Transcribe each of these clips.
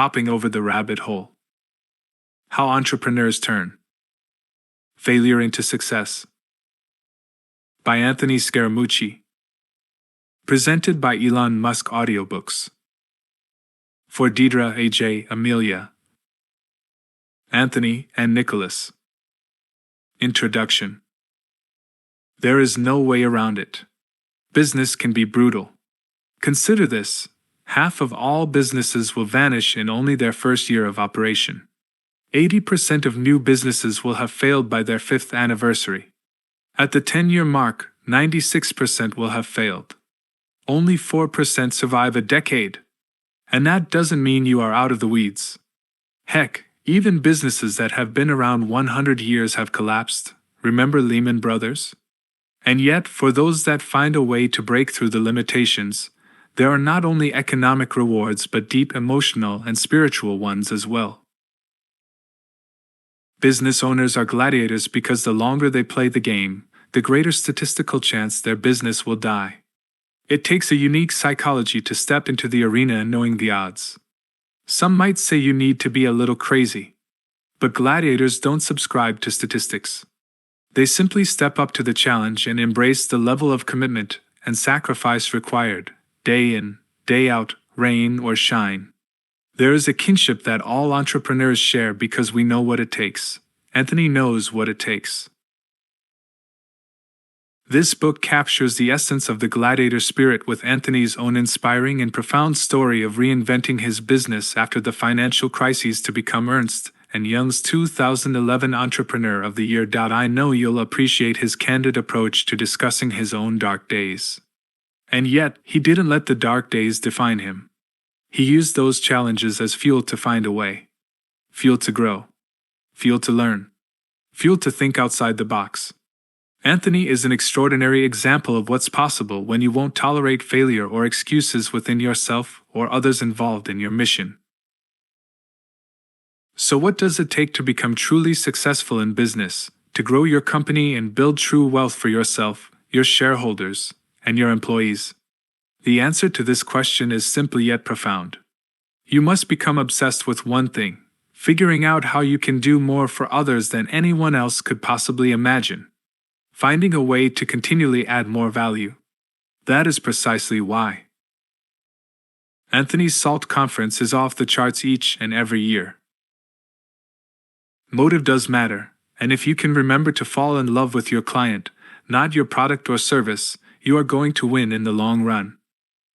Hopping over the rabbit hole. How entrepreneurs turn failure into success. By Anthony Scaramucci. Presented by Elon Musk Audiobooks. For Deidre, AJ, Amelia, Anthony, and Nicholas. Introduction. There is no way around it. Business can be brutal. Consider this: half of all businesses will vanish in only their first year of operation. 80% of new businesses will have failed by their 5th anniversary. At the 10-year mark, 96% will have failed. Only 4% survive a decade. And that doesn't mean you are out of the weeds. Heck, even businesses that have been around 100 years have collapsed. Remember Lehman Brothers? And yet, for those that find a way to break through the limitations, there are not only economic rewards but deep emotional and spiritual ones as well. Business owners are gladiators because the longer they play the game, the greater statistical chance their business will die. It takes a unique psychology to step into the arena knowing the odds. Some might say you need to be a little crazy. But gladiators don't subscribe to statistics. They simply step up to the challenge and embrace the level of commitment and sacrifice required, day in, day out, rain or shine. There is a kinship that all entrepreneurs share because we know what it takes. Anthony knows what it takes. This book captures the essence of the gladiator spirit with Anthony's own inspiring and profound story of reinventing his business after the financial crises to become Ernst & Young's 2011 Entrepreneur of the Year. I know you'll appreciate his candid approach to discussing his own dark days. And yet, he didn't let the dark days define him. He used those challenges as fuel to find a way. Fuel to grow. Fuel to learn. Fuel to think outside the box. Anthony is an extraordinary example of what's possible when you won't tolerate failure or excuses within yourself or others involved in your mission. So what does it take to become truly successful in business, to grow your company and build true wealth for yourself, your shareholders, and your employees? The answer to this question is simple yet profound. You must become obsessed with one thing, figuring out how you can do more for others than anyone else could possibly imagine. Finding a way to continually add more value. That is precisely why Anthony's SALT conference is off the charts each and every year. Motive does matter, and if you can remember to fall in love with your client, not your product or service, you are going to win in the long run.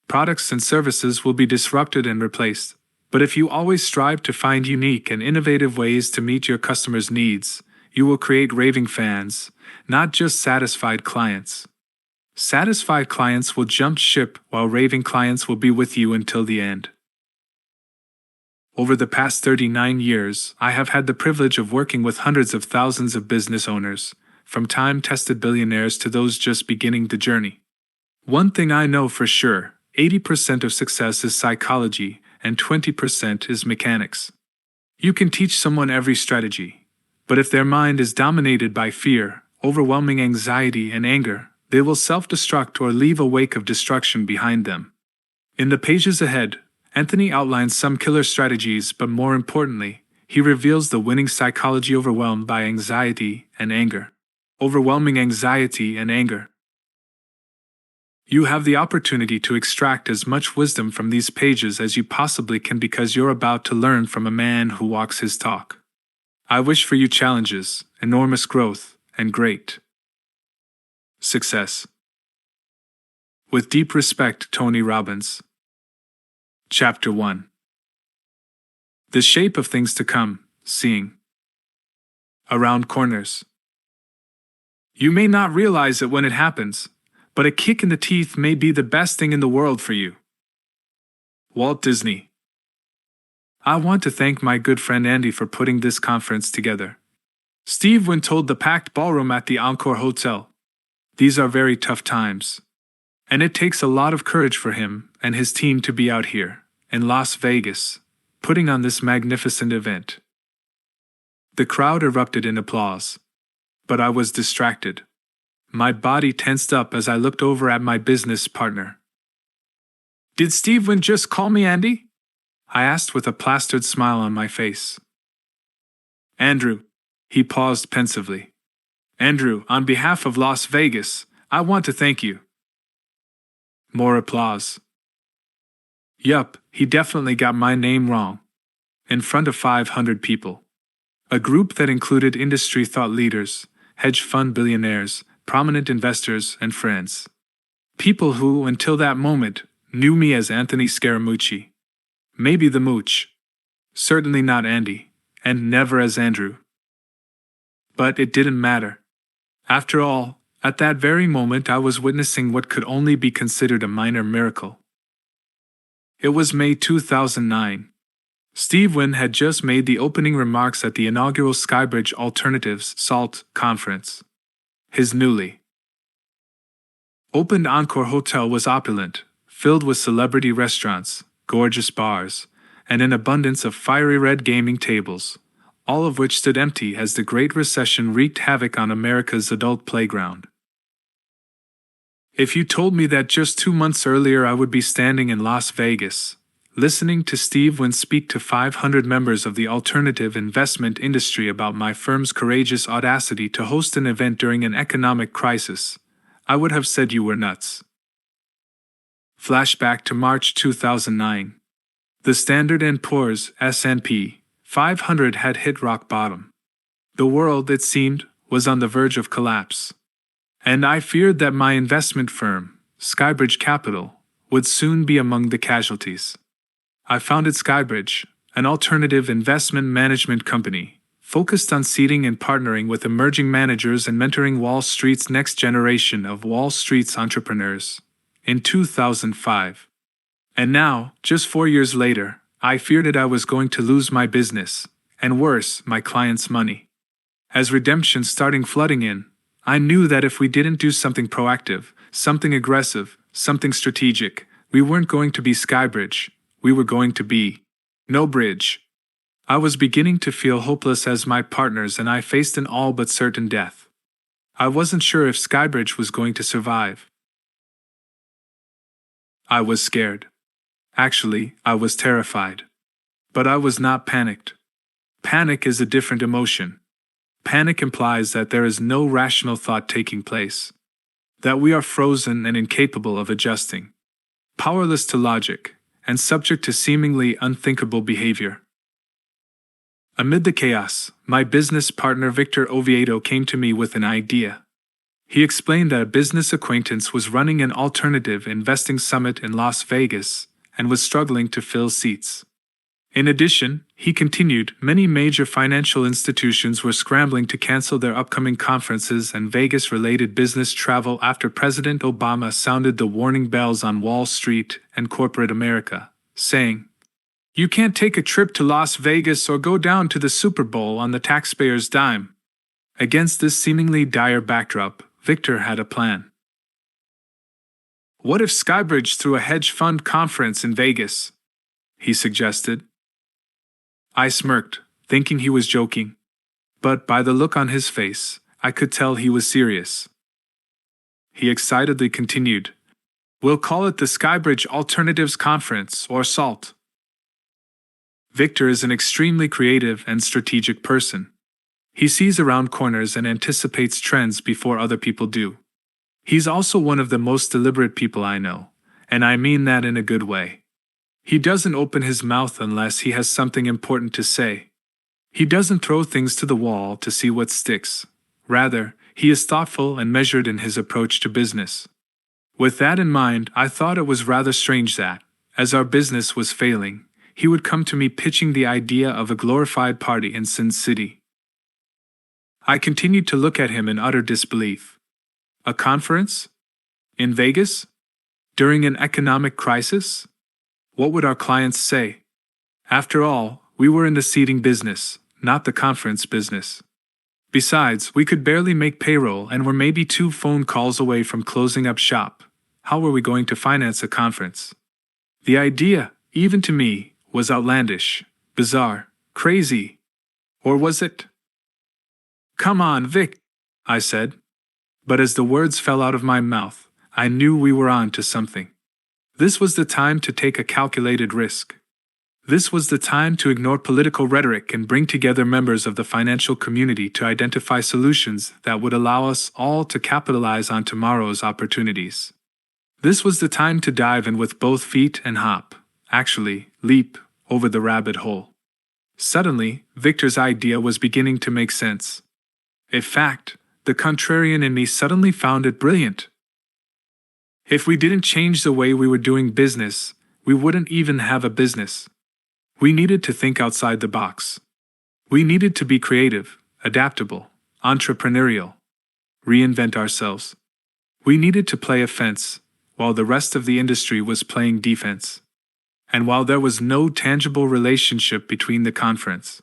Products and services will be disrupted and replaced, but if you always strive to find unique and innovative ways to meet your customers' needs, you will create raving fans, not just satisfied clients. Satisfied clients will jump ship while raving clients will be with you until the end. Over the past 39 years, I have had the privilege of working with hundreds of thousands of business owners, from time-tested billionaires to those just beginning the journey. One thing I know for sure: 80% of success is psychology and 20% is mechanics. You can teach someone every strategy, but if their mind is dominated by fear, overwhelming anxiety, and anger, they will self-destruct or leave a wake of destruction behind them. In the pages ahead, Anthony outlines some killer strategies, but more importantly, he reveals the winning psychology overwhelmed by anxiety and anger. Overwhelming anxiety and anger. You have the opportunity to extract as much wisdom from these pages as you possibly can because you're about to learn from a man who walks his talk. I wish for you challenges, enormous growth, and great success. With deep respect, Tony Robbins. Chapter 1. The shape of things to come, seeing around corners. You may not realize it when it happens, but a kick in the teeth may be the best thing in the world for you. Walt Disney. I want to thank my good friend Andy for putting this conference together. Steve Wynn told the packed ballroom at the Encore Hotel, "These are very tough times. And it takes a lot of courage for him and his team to be out here, in Las Vegas, putting on this magnificent event." The crowd erupted in applause. But I was distracted. My body tensed up as I looked over at my business partner. "Did Steve Wynn just call me Andy?" I asked with a plastered smile on my face. Andrew. He paused pensively. Andrew, on behalf of Las Vegas, I want to thank you. More applause. Yup, he definitely got my name wrong. In front of 500 people. A group that included industry thought leaders, hedge fund billionaires, prominent investors, and friends. People who, until that moment, knew me as Anthony Scaramucci. Maybe the Mooch. Certainly not Andy, and never as Andrew. But it didn't matter. After all, at that very moment I was witnessing what could only be considered a minor miracle. It was May 2009. Steve Wynn had just made the opening remarks at the inaugural SkyBridge Alternatives SALT conference. His newly opened Encore Hotel was opulent, filled with celebrity restaurants, gorgeous bars, and an abundance of fiery red gaming tables, all of which stood empty as the Great Recession wreaked havoc on America's adult playground. If you told me that just 2 months earlier I would be standing in Las Vegas, listening to Steve Wynn speak to 500 members of the alternative investment industry about my firm's courageous audacity to host an event during an economic crisis, I would have said you were nuts. Flashback to March 2009. The Standard & Poor's S&P 500 had hit rock bottom. The world, it seemed, was on the verge of collapse. And I feared that my investment firm, SkyBridge Capital, would soon be among the casualties. I founded SkyBridge, an alternative investment management company, focused on seeding and partnering with emerging managers and mentoring Wall Street's next generation of Wall Street's entrepreneurs, in 2005. And now, just 4 years later, I feared that I was going to lose my business, and worse, my clients' money. As redemption started flooding in, I knew that if we didn't do something proactive, something aggressive, something strategic, we weren't going to be SkyBridge. We were going to be no bridge. I was beginning to feel hopeless as my partners and I faced an all but certain death. I wasn't sure if SkyBridge was going to survive. I was scared. Actually, I was terrified. But I was not panicked. Panic is a different emotion. Panic implies that there is no rational thought taking place. That we are frozen and incapable of adjusting. Powerless to logic, and subject to seemingly unthinkable behavior. Amid the chaos, my business partner Victor Oviedo came to me with an idea. He explained that a business acquaintance was running an alternative investing summit in Las Vegas and was struggling to fill seats. In addition, he continued, many major financial institutions were scrambling to cancel their upcoming conferences and Vegas-related business travel after President Obama sounded the warning bells on Wall Street and corporate America, saying, "You can't take a trip to Las Vegas or go down to the Super Bowl on the taxpayer's dime." Against this seemingly dire backdrop, Victor had a plan. "What if SkyBridge threw a hedge fund conference in Vegas?" he suggested. I smirked, thinking he was joking. But by the look on his face, I could tell he was serious. He excitedly continued, "We'll call it the SkyBridge Alternatives Conference, or SALT." Victor is an extremely creative and strategic person. He sees around corners and anticipates trends before other people do. He's also one of the most deliberate people I know, and I mean that in a good way. He doesn't open his mouth unless he has something important to say. He doesn't throw things to the wall to see what sticks. Rather, he is thoughtful and measured in his approach to business. With that in mind, I thought it was rather strange that, as our business was failing, he would come to me pitching the idea of a glorified party in Sin City. I continued to look at him in utter disbelief. A conference? In Vegas? During an economic crisis? What would our clients say? After all, we were in the seating business, not the conference business. Besides, we could barely make payroll and were maybe 2 phone calls away from closing up shop. How were we going to finance a conference? The idea, even to me, was outlandish, bizarre, crazy. Or was it? "Come on, Vic," I said. But as the words fell out of my mouth, I knew we were on to something. This was the time to take a calculated risk. This was the time to ignore political rhetoric and bring together members of the financial community to identify solutions that would allow us all to capitalize on tomorrow's opportunities. This was the time to dive in with both feet and leap, over the rabbit hole. Suddenly, Victor's idea was beginning to make sense. In fact, the contrarian in me suddenly found it brilliant. If we didn't change the way we were doing business, we wouldn't even have a business. We needed to think outside the box. We needed to be creative, adaptable, entrepreneurial, reinvent ourselves. We needed to play offense, while the rest of the industry was playing defense. And while there was no tangible relationship between the conference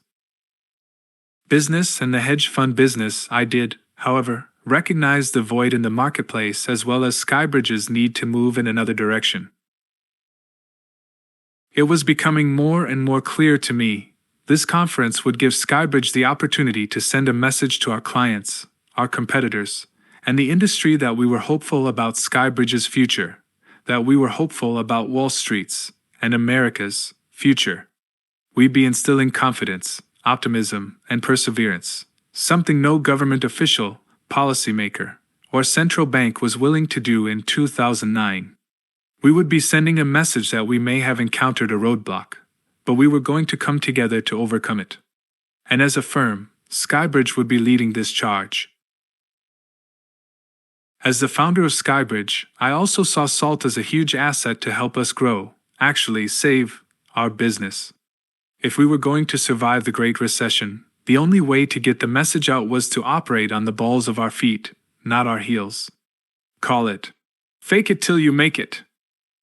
business and the hedge fund business, I did, however, recognize the void in the marketplace as well as SkyBridge's need to move in another direction. It was becoming more and more clear to me. This conference would give SkyBridge the opportunity to send a message to our clients, our competitors, and the industry that we were hopeful about SkyBridge's future, that we were hopeful about Wall Street's and America's future. We'd be instilling confidence, optimism, and perseverance, something no government official, policymaker, or central bank was willing to do in 2009. We would be sending a message that we may have encountered a roadblock, but we were going to come together to overcome it. And as a firm, SkyBridge would be leading this charge. As the founder of SkyBridge, I also saw SALT as a huge asset to help us grow, save our business. If we were going to survive the Great Recession, the only way to get the message out was to operate on the balls of our feet, not our heels. Call it fake it till you make it.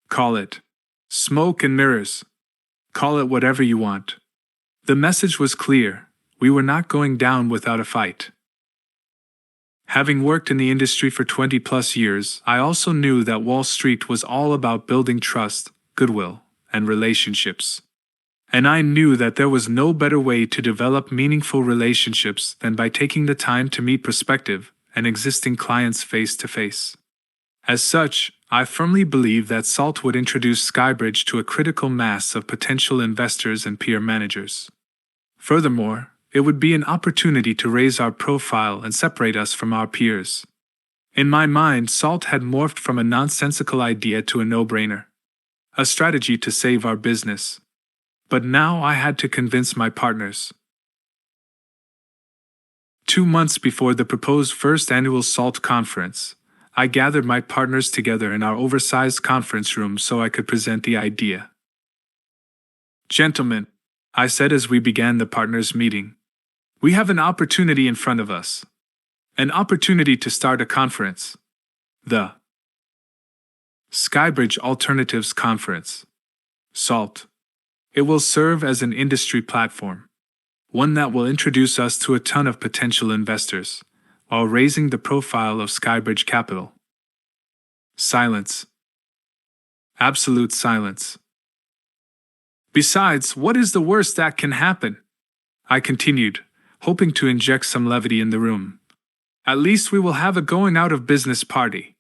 Call it smoke and mirrors. Call it whatever you want. The message was clear. We were not going down without a fight. Having worked in the industry for 20+ years, I also knew that Wall Street was all about building trust, goodwill, and relationships. And I knew that there was no better way to develop meaningful relationships than by taking the time to meet prospective and existing clients face to face. As such, I firmly believe that SALT would introduce SkyBridge to a critical mass of potential investors and peer managers. Furthermore, it would be an opportunity to raise our profile and separate us from our peers. In my mind, SALT had morphed from a nonsensical idea to a no-brainer, a strategy to save our business. But now I had to convince my partners. 2 months before the proposed first annual SALT conference, I gathered my partners together in our oversized conference room so I could present the idea. "Gentlemen," I said as we began the partners' meeting, "we have an opportunity in front of us. An opportunity to start a conference. The SkyBridge Alternatives Conference. SALT. It will serve as an industry platform, one that will introduce us to a ton of potential investors, while raising the profile of SkyBridge Capital." Silence. Absolute silence. "Besides, what is the worst that can happen?" I continued, hoping to inject some levity in the room. "At least we will have a going out of business party."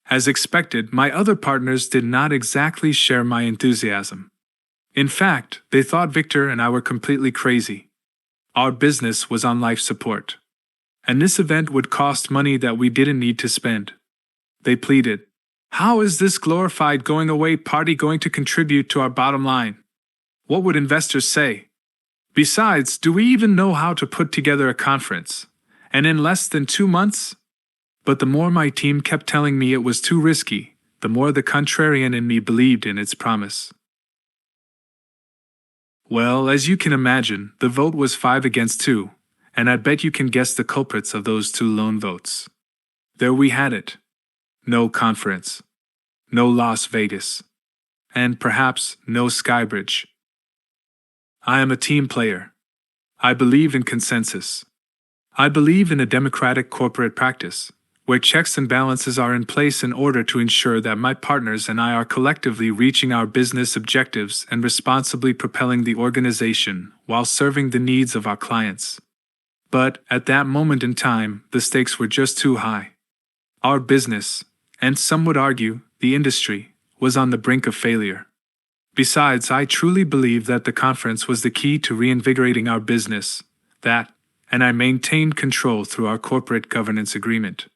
As expected, my other partners did not exactly share my enthusiasm. In fact, they thought Victor and I were completely crazy. Our business was on life support. And this event would cost money that we didn't need to spend. They pleaded, "How is this glorified going away party going to contribute to our bottom line? What would investors say? Besides, do we even know how to put together a conference? And in less than 2 months?" But the more my team kept telling me it was too risky, the more the contrarian in me believed in its promise. Well, as you can imagine, the vote was 5-2, and I bet you can guess the culprits of those 2 lone votes. There we had it. No conference. No Las Vegas. And perhaps no SkyBridge. I am a team player. I believe in consensus. I believe in a democratic corporate practice, where checks and balances are in place in order to ensure that my partners and I are collectively reaching our business objectives and responsibly propelling the organization while serving the needs of our clients. But, at that moment in time, the stakes were just too high. Our business, and some would argue, the industry, was on the brink of failure. Besides, I truly believe that the conference was the key to reinvigorating our business, and I maintained control through our corporate governance agreement.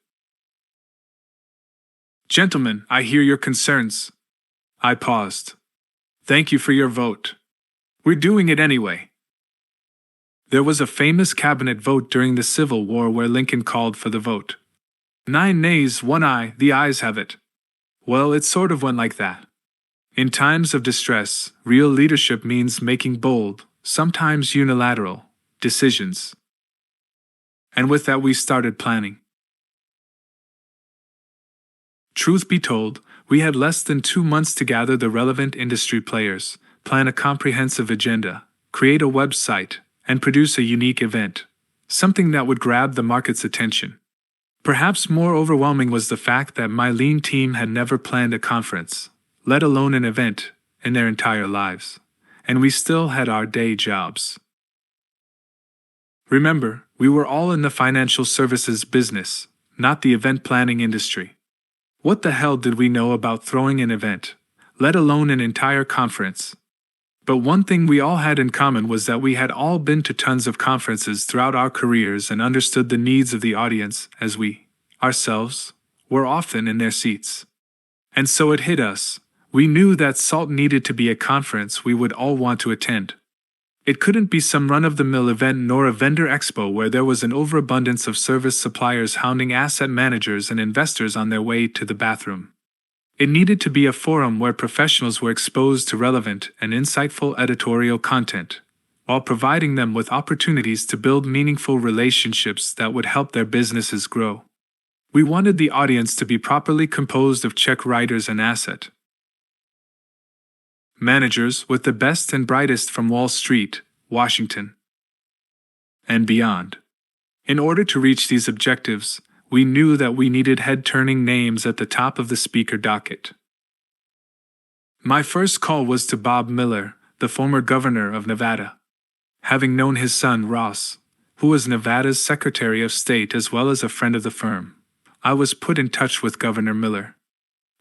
Gentlemen, I hear your concerns. I paused. Thank you for your vote. We're doing it anyway. There was a famous cabinet vote during the Civil War where Lincoln called for the vote. 9 nays, 1 aye, the ayes have it. Well, it sort of went like that. In times of distress, real leadership means making bold, sometimes unilateral, decisions. And with that we started planning. Truth be told, we had less than 2 months to gather the relevant industry players, plan a comprehensive agenda, create a website, and produce a unique event, something that would grab the market's attention. Perhaps more overwhelming was the fact that my lean team had never planned a conference, let alone an event, in their entire lives, and we still had our day jobs. Remember, we were all in the financial services business, not the event planning industry. What the hell did we know about throwing an event, let alone an entire conference? But one thing we all had in common was that we had all been to tons of conferences throughout our careers and understood the needs of the audience as we, ourselves, were often in their seats. And so it hit us. We knew that SALT needed to be a conference we would all want to attend. It couldn't be some run-of-the-mill event nor a vendor expo where there was an overabundance of service suppliers hounding asset managers and investors on their way to the bathroom. It needed to be a forum where professionals were exposed to relevant and insightful editorial content, while providing them with opportunities to build meaningful relationships that would help their businesses grow. We wanted the audience to be properly composed of check writers and asset managers with the best and brightest from Wall Street, Washington, and beyond. In order to reach these objectives, we knew that we needed head-turning names at the top of the speaker docket. My first call was to Bob Miller, the former governor of Nevada. Having known his son, Ross, who was Nevada's Secretary of State as well as a friend of the firm, I was put in touch with Governor Miller.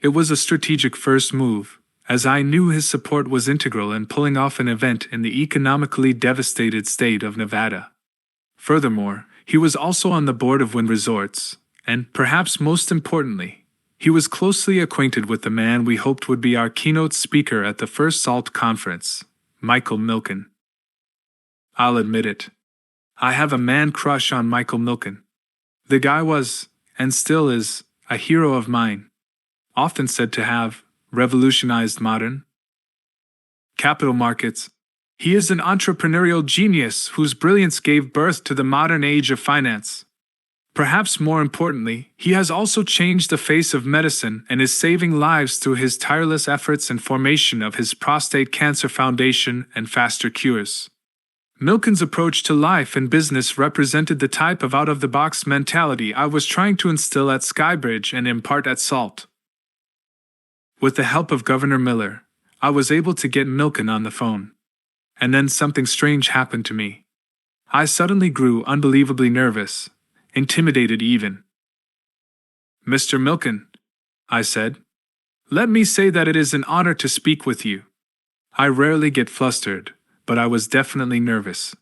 It was a strategic first move, as I knew his support was integral in pulling off an event in the economically devastated state of Nevada. Furthermore, he was also on the board of Wynn Resorts, and, perhaps most importantly, he was closely acquainted with the man we hoped would be our keynote speaker at the first SALT conference, Michael Milken. I'll admit it. I have a man crush on Michael Milken. The guy was, and still is, a hero of mine, often said to have revolutionized modern capital markets. He is an entrepreneurial genius whose brilliance gave birth to the modern age of finance. Perhaps more importantly, he has also changed the face of medicine and is saving lives through his tireless efforts and formation of his prostate cancer foundation and faster cures. Milken's approach to life and business represented the type of out-of-the-box mentality I was trying to instill at SkyBridge and impart at SALT. With the help of Governor Miller, I was able to get Milken on the phone. And then something strange happened to me. I suddenly grew unbelievably nervous, intimidated even. Mr. Milken, I said, let me say that it is an honor to speak with you. I rarely get flustered, but I was definitely nervous.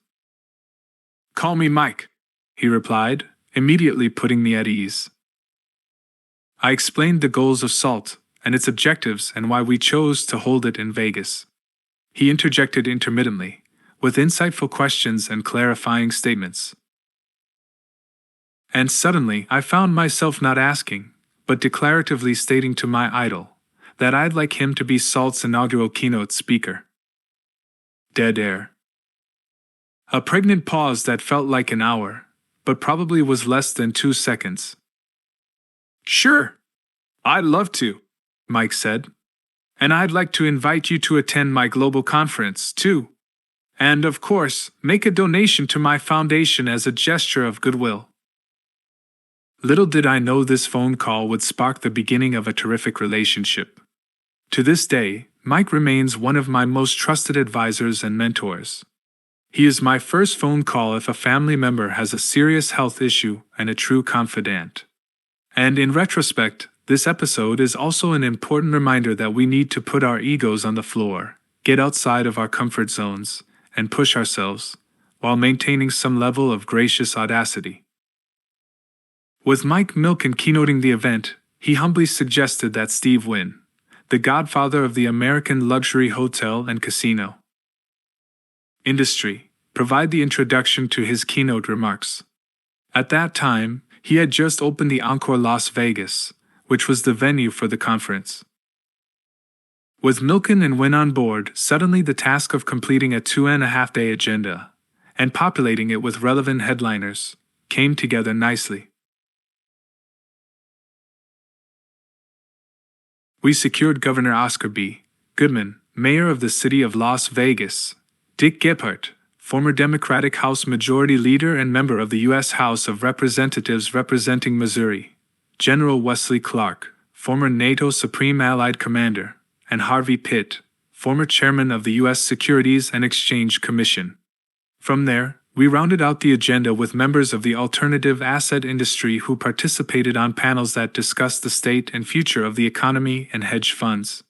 Call me Mike, he replied, immediately putting me at ease. I explained the goals of SALT and its objectives and why we chose to hold it in Vegas. He interjected intermittently, with insightful questions and clarifying statements. And suddenly I found myself not asking, but declaratively stating to my idol, that I'd like him to be SALT's inaugural keynote speaker. Dead air. A pregnant pause that felt like an hour, but probably was less than 2 seconds. Sure. I'd love to, Mike said. And I'd like to invite you to attend my global conference, too. And, of course, make a donation to my foundation as a gesture of goodwill. Little did I know this phone call would spark the beginning of a terrific relationship. To this day, Mike remains one of my most trusted advisors and mentors. He is my first phone call if a family member has a serious health issue and a true confidant. And in retrospect, this episode is also an important reminder that we need to put our egos on the floor get outside of our comfort zones, and push ourselves, while maintaining some level of gracious audacity. With Mike Milken keynoting the event, he humbly suggested that Steve Wynn, the godfather of the American luxury hotel and casino industry, provide the introduction to his keynote remarks. At that time, he had just opened the Encore Las Vegas, which was the venue for the conference. With Milken and Wynn on board, suddenly the task of completing a 2.5-day agenda and populating it with relevant headliners came together nicely. We secured Governor Oscar B. Goodman, mayor of the city of Las Vegas, Dick Gephardt, former Democratic House Majority Leader and member of the U.S. House of Representatives representing Missouri, General Wesley Clark, former NATO Supreme Allied Commander, and Harvey Pitt, former chairman of the U.S. Securities and Exchange Commission. From there, we rounded out the agenda with members of the alternative asset industry who participated on panels that discussed the state and future of the economy and hedge funds.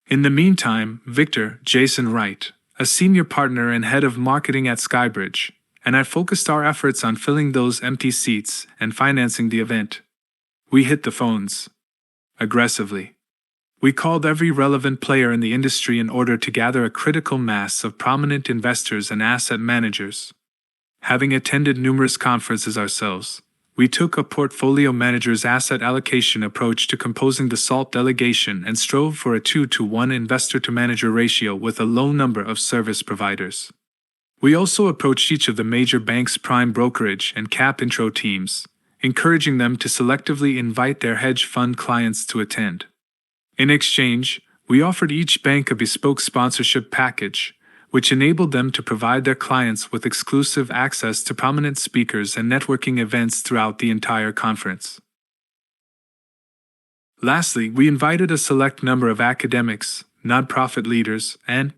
In the meantime, Victor Jason Wright, a senior partner and head of marketing at SkyBridge, and I focused our efforts on filling those empty seats and financing the event. We hit the phones aggressively. We called every relevant player in the industry in order to gather a critical mass of prominent investors and asset managers. Having attended numerous conferences ourselves, we took a portfolio manager's asset allocation approach to composing the SALT delegation and strove for a 2-to-1 investor-to-manager ratio with a low number of service providers. We also approached each of the major banks' prime brokerage and cap intro teams, encouraging them to selectively invite their hedge fund clients to attend. In exchange, we offered each bank a bespoke sponsorship package, which enabled them to provide their clients with exclusive access to prominent speakers and networking events throughout the entire conference. Lastly, we invited a select number of academics, nonprofit leaders, and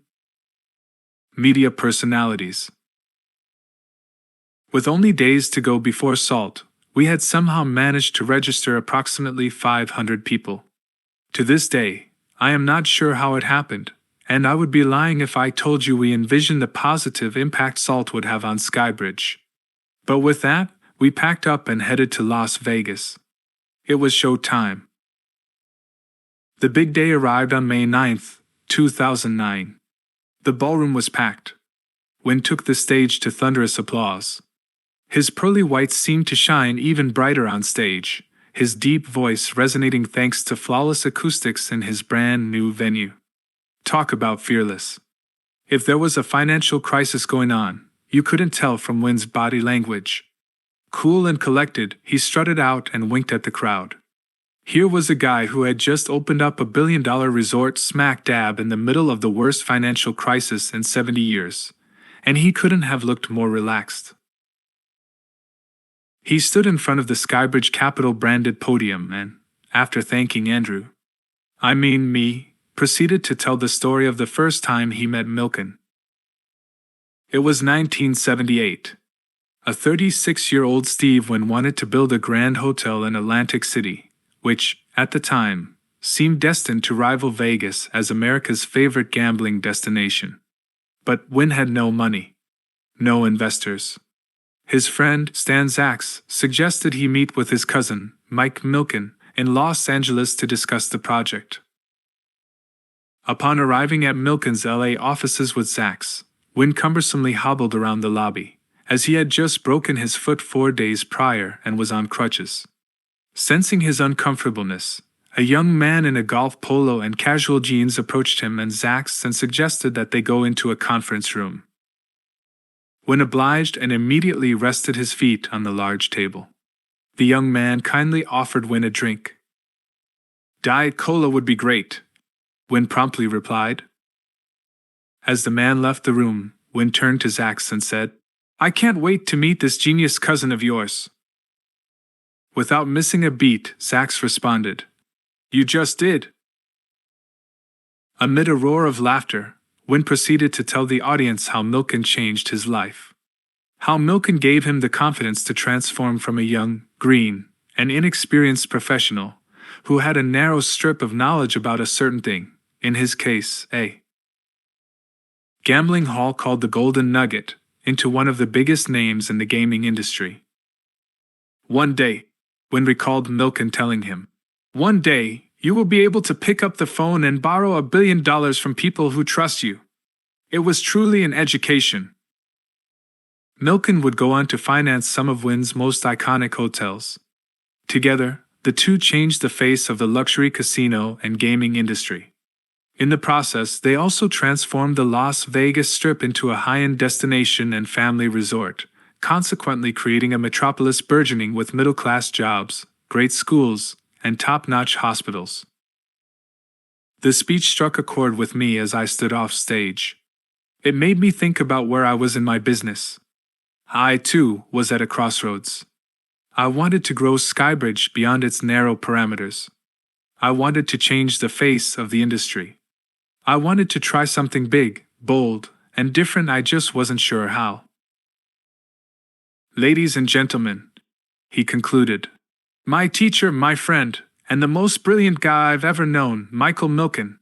media personalities. With only days to go before SALT, we had somehow managed to register approximately 500 people. To this day, I am not sure how it happened, and I would be lying if I told you we envisioned the positive impact SALT would have on SkyBridge. But with that, we packed up and headed to Las Vegas. It was show time. The big day arrived on May 9, 2009. The ballroom was packed. Wynn took the stage to thunderous applause. His pearly whites seemed to shine even brighter on stage, his deep voice resonating thanks to flawless acoustics in his brand new venue. Talk about fearless. If there was a financial crisis going on, you couldn't tell from Wynn's body language. Cool and collected, he strutted out and winked at the crowd. Here was a guy who had just opened up $1 billion resort smack dab in the middle of the worst financial crisis in 70 years, and he couldn't have looked more relaxed. He stood in front of the SkyBridge Capital branded podium and, after thanking Andrew, me, proceeded to tell the story of the first time he met Milken. It was 1978. A 36-year-old Steve Wynn wanted to build a grand hotel in Atlantic City, which, at the time, seemed destined to rival Vegas as America's favorite gambling destination. But Wynn had no money. No investors. His friend, Stan Zacks, suggested he meet with his cousin, Mike Milken, in Los Angeles to discuss the project. Upon arriving at Milken's LA offices with Zacks, Wynn cumbersomely hobbled around the lobby, as he had just broken his foot 4 days prior and was on crutches. Sensing his uncomfortableness, a young man in a golf polo and casual jeans approached him and Zacks and suggested that they go into a conference room. Wynn obliged and immediately rested his feet on the large table. The young man kindly offered Wynn a drink. "Diet Cola would be great," Wynn promptly replied. As the man left the room, Wynn turned to Zacks and said, "I can't wait to meet this genius cousin of yours." Without missing a beat, Zacks responded, "You just did." Amid a roar of laughter, Wynn proceeded to tell the audience how Milken changed his life. How Milken gave him the confidence to transform from a young, green, and inexperienced professional, who had a narrow strip of knowledge about a certain thing, in his case, a gambling hall called the Golden Nugget, into one of the biggest names in the gaming industry. One day, Wynn recalled Milken telling him, "One day, you will be able to pick up the phone and borrow $1 billion from people who trust you." It was truly an education. Milken would go on to finance some of Wynn's most iconic hotels. Together, the two changed the face of the luxury casino and gaming industry. In the process, they also transformed the Las Vegas Strip into a high-end destination and family resort, consequently creating a metropolis burgeoning with middle-class jobs, great schools, and top-notch hospitals. The speech struck a chord with me as I stood off stage. It made me think about where I was in my business. I, too, was at a crossroads. I wanted to grow SkyBridge beyond its narrow parameters. I wanted to change the face of the industry. I wanted to try something big, bold, and different. I just wasn't sure how. "Ladies and gentlemen," he concluded, "my teacher, my friend, and the most brilliant guy I've ever known, Michael Milken."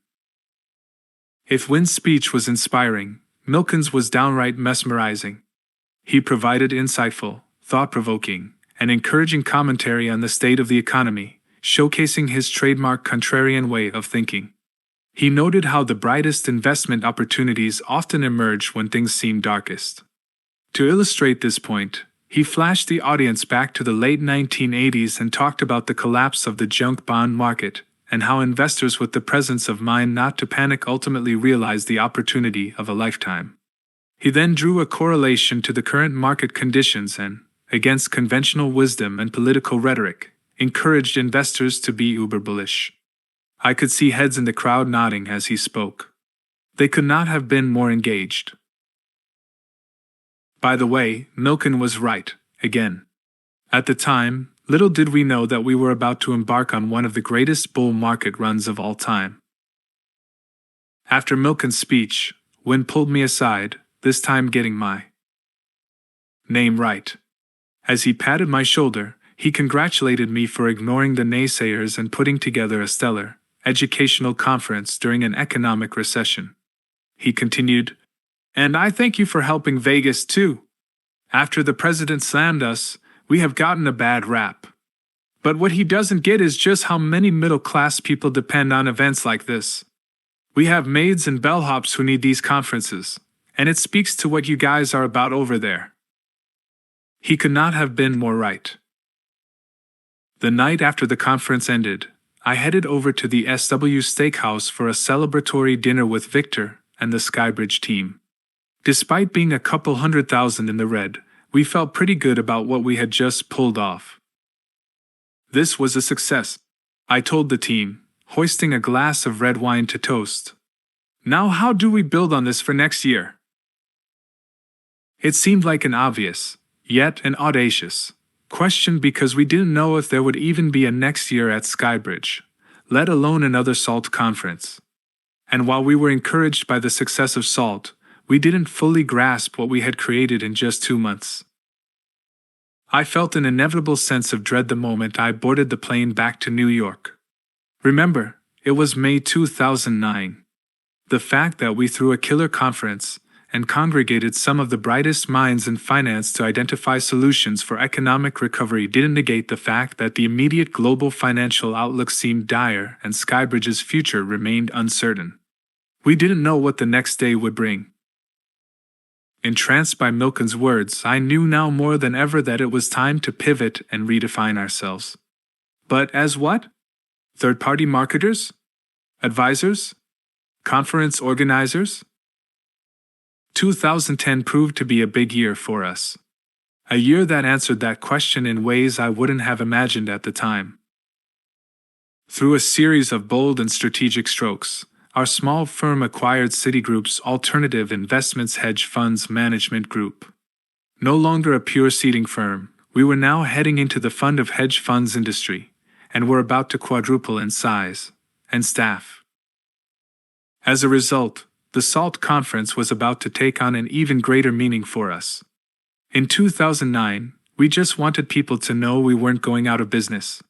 If Wynn's speech was inspiring, Milken's was downright mesmerizing. He provided insightful, thought-provoking, and encouraging commentary on the state of the economy, showcasing his trademark contrarian way of thinking. He noted how the brightest investment opportunities often emerge when things seem darkest. To illustrate this point, he flashed the audience back to the late 1980s and talked about the collapse of the junk bond market, and how investors with the presence of mind not to panic ultimately realized the opportunity of a lifetime. He then drew a correlation to the current market conditions and, against conventional wisdom and political rhetoric, encouraged investors to be uber bullish. I could see heads in the crowd nodding as he spoke. They could not have been more engaged. By the way, Milken was right, again. At the time, little did we know that we were about to embark on one of the greatest bull market runs of all time. After Milken's speech, Wynn pulled me aside, this time getting my name right. As he patted my shoulder, he congratulated me for ignoring the naysayers and putting together a stellar, educational conference during an economic recession. He continued, "And I thank you for helping Vegas too. After the president slammed us, we have gotten a bad rap. But what he doesn't get is just how many middle-class people depend on events like this. We have maids and bellhops who need these conferences, and it speaks to what you guys are about over there." He could not have been more right. The night after the conference ended, I headed over to the SW Steakhouse for a celebratory dinner with Victor and the SkyBridge team. Despite being a couple $100,000 in the red, we felt pretty good about what we had just pulled off. This was a success, I told the team, hoisting a glass of red wine to toast. Now how do we build on this for next year? It seemed like an obvious, yet an audacious, question because we didn't know if there would even be a next year at SkyBridge, let alone another SALT conference. And while we were encouraged by the success of SALT, we didn't fully grasp what we had created in just 2 months. I felt an inevitable sense of dread the moment I boarded the plane back to New York. Remember, it was May 2009. The fact that we threw a killer conference and congregated some of the brightest minds in finance to identify solutions for economic recovery didn't negate the fact that the immediate global financial outlook seemed dire and SkyBridge's future remained uncertain. We didn't know what the next day would bring. Entranced by Milken's words, I knew now more than ever that it was time to pivot and redefine ourselves. But as what? Third-party marketers? Advisors? Conference organizers? 2010 proved to be a big year for us. A year that answered that question in ways I wouldn't have imagined at the time. Through a series of bold and strategic strokes, our small firm acquired Citigroup's Alternative Investments Hedge Funds Management Group. No longer a pure seeding firm, we were now heading into the fund of hedge funds industry, and were about to quadruple in size and staff. As a result, the SALT conference was about to take on an even greater meaning for us. In 2009, we just wanted people to know we weren't going out of business.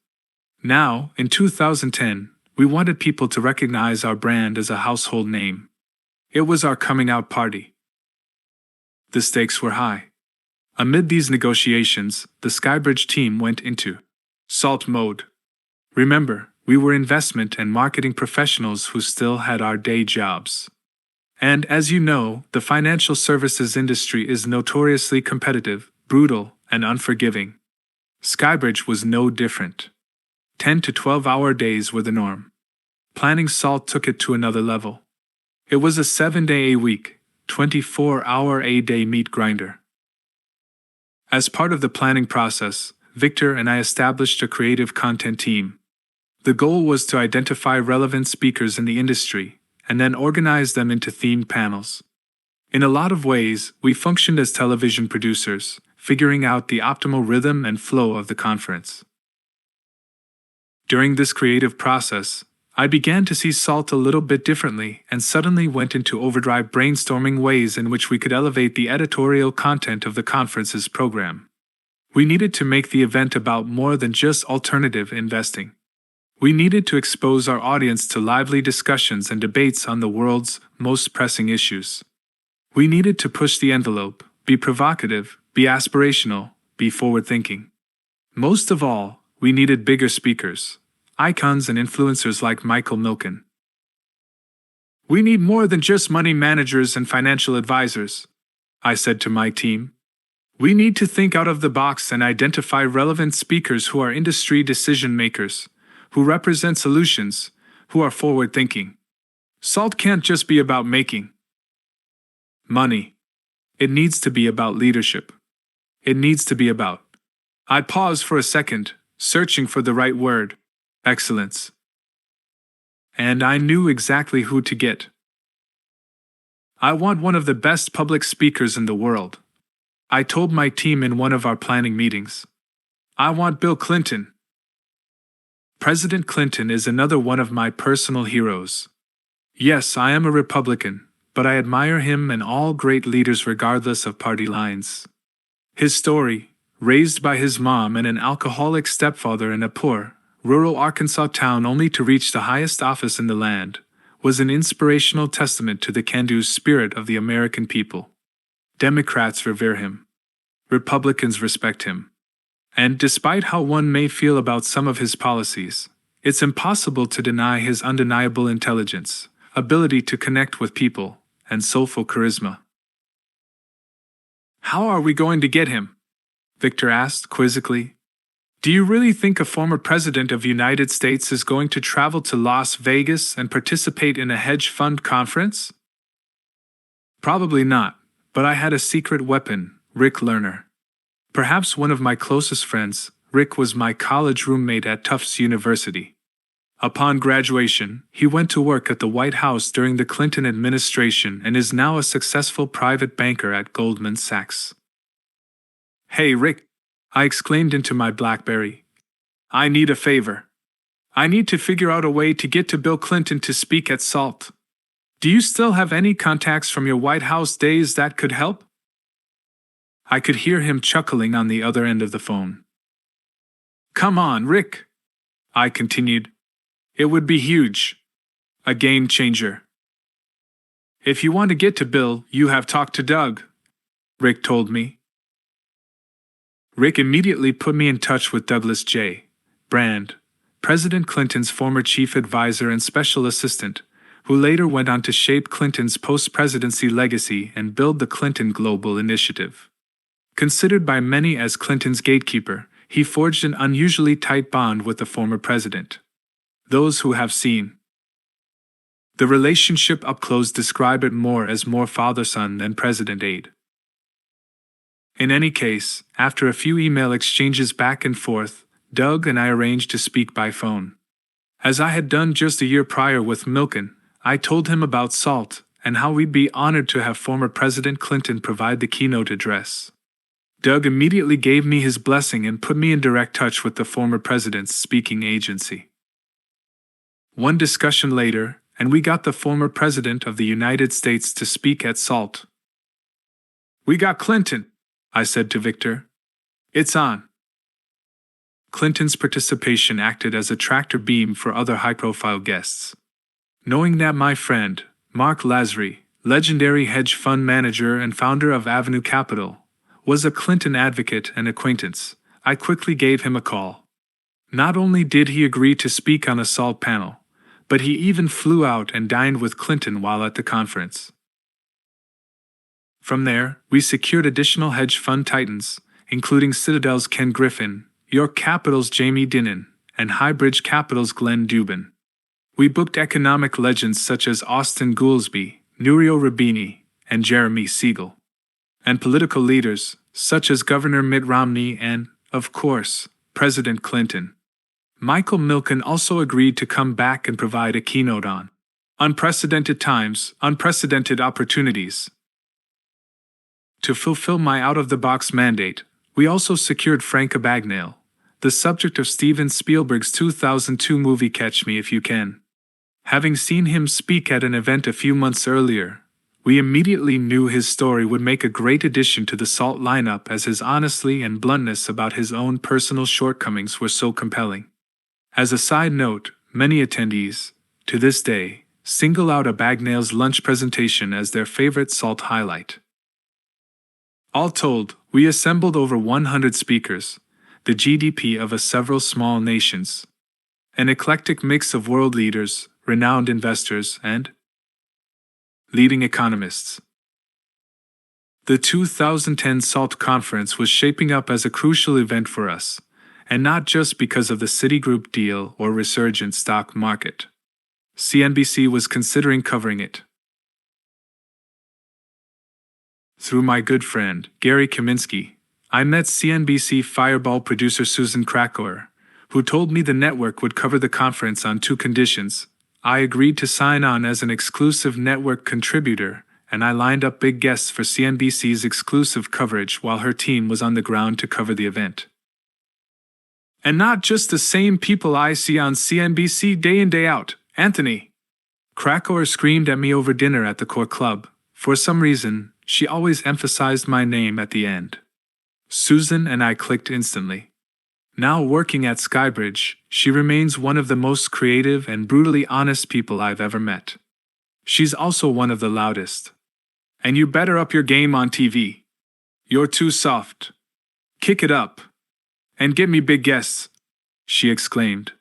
Now, in 2010, We wanted people to recognize our brand as a household name. It was our coming out party. The stakes were high. Amid these negotiations, the SkyBridge team went into SALT mode. Remember, we were investment and marketing professionals who still had our day jobs. And as you know, the financial services industry is notoriously competitive, brutal, and unforgiving. SkyBridge was no different. 10 to 12-hour days were the norm. Planning SALT took it to another level. It was a 7-day-a-week, 24-hour-a-day meat grinder. As part of the planning process, Victor and I established a creative content team. The goal was to identify relevant speakers in the industry and then organize them into themed panels. In a lot of ways, we functioned as television producers, figuring out the optimal rhythm and flow of the conference. During this creative process, I began to see SALT a little bit differently and suddenly went into overdrive brainstorming ways in which we could elevate the editorial content of the conference's program. We needed to make the event about more than just alternative investing. We needed to expose our audience to lively discussions and debates on the world's most pressing issues. We needed to push the envelope, be provocative, be aspirational, be forward-thinking. Most of all, we needed bigger speakers, icons and influencers like Michael Milken. We need more than just money managers and financial advisors, I said to my team. We need to think out of the box and identify relevant speakers who are industry decision makers, who represent solutions, who are forward-thinking. SALT can't just be about making money. It needs to be about leadership. It needs to be about. I paused for a second, searching for the right word. Excellence. And I knew exactly who to get. I want one of the best public speakers in the world. I told my team in one of our planning meetings. I want Bill Clinton. President Clinton is another one of my personal heroes. Yes, I am a Republican, but I admire him and all great leaders regardless of party lines. His story, raised by his mom and an alcoholic stepfather in a poor, rural Arkansas town only to reach the highest office in the land, was an inspirational testament to the can-do spirit of the American people. Democrats revere him. Republicans respect him. And despite how one may feel about some of his policies, it's impossible to deny his undeniable intelligence, ability to connect with people, and soulful charisma. How are we going to get him? Victor asked quizzically. Do you really think a former president of the United States is going to travel to Las Vegas and participate in a hedge fund conference? Probably not, but I had a secret weapon, Rick Lerner. Perhaps one of my closest friends, Rick was my college roommate at Tufts University. Upon graduation, he went to work at the White House during the Clinton administration and is now a successful private banker at Goldman Sachs. Hey Rick, I exclaimed into my BlackBerry. I need a favor. I need to figure out a way to get to Bill Clinton to speak at SALT. Do you still have any contacts from your White House days that could help? I could hear him chuckling on the other end of the phone. Come on, Rick, I continued. It would be huge. A game changer. If you want to get to Bill, you have talked to Doug, Rick told me. Rick immediately put me in touch with Douglas J. Brand, President Clinton's former chief advisor and special assistant, who later went on to shape Clinton's post-presidency legacy and build the Clinton Global Initiative. Considered by many as Clinton's gatekeeper, he forged an unusually tight bond with the former president. Those who have seen the relationship up close describe it more as more father-son than president-aide. In any case, after a few email exchanges back and forth, Doug and I arranged to speak by phone. As I had done just a year prior with Milken, I told him about SALT and how we'd be honored to have former President Clinton provide the keynote address. Doug immediately gave me his blessing and put me in direct touch with the former president's speaking agency. One discussion later, and we got the former president of the United States to speak at SALT. We got Clinton, I said to Victor. It's on. Clinton's participation acted as a tractor beam for other high-profile guests. Knowing that my friend, Mark Lasry, legendary hedge fund manager and founder of Avenue Capital, was a Clinton advocate and acquaintance, I quickly gave him a call. Not only did he agree to speak on a SALT panel, but he even flew out and dined with Clinton while at the conference. From there, we secured additional hedge fund titans, including Citadel's Ken Griffin, York Capital's Jamie Dinnan, and SkyBridge Capital's Glenn Dubin. We booked economic legends such as Austin Goolsbee, Nouriel Roubini, and Jeremy Siegel. And political leaders, such as Governor Mitt Romney and, of course, President Clinton. Michael Milken also agreed to come back and provide a keynote on unprecedented times, unprecedented opportunities. To fulfill my out-of-the-box mandate, we also secured Frank Abagnale, the subject of Steven Spielberg's 2002 movie Catch Me If You Can. Having seen him speak at an event a few months earlier, we immediately knew his story would make a great addition to the SALT lineup, as his honesty and bluntness about his own personal shortcomings were so compelling. As a side note, many attendees, to this day, single out Abagnale's lunch presentation as their favorite SALT highlight. All told, we assembled over 100 speakers, the GDP of several small nations. An eclectic mix of world leaders, renowned investors, and leading economists. The 2010 SALT conference was shaping up as a crucial event for us, and not just because of the Citigroup deal or resurgent stock market. CNBC was considering covering it. Through my good friend, Gary Kaminsky, I met CNBC Fireball producer Susan Krakauer, who told me the network would cover the conference on 2 conditions. I agreed to sign on as an exclusive network contributor, and I lined up big guests for CNBC's exclusive coverage while her team was on the ground to cover the event. And not just the same people I see on CNBC day in day out, Anthony. Krakauer screamed at me over dinner at the Core Club. For some reason, she always emphasized my name at the end. Susan and I clicked instantly. Now working at SkyBridge, she remains one of the most creative and brutally honest people I've ever met. She's also one of the loudest. And you better up your game on TV. You're too soft. Kick it up. And get me big guests, she exclaimed.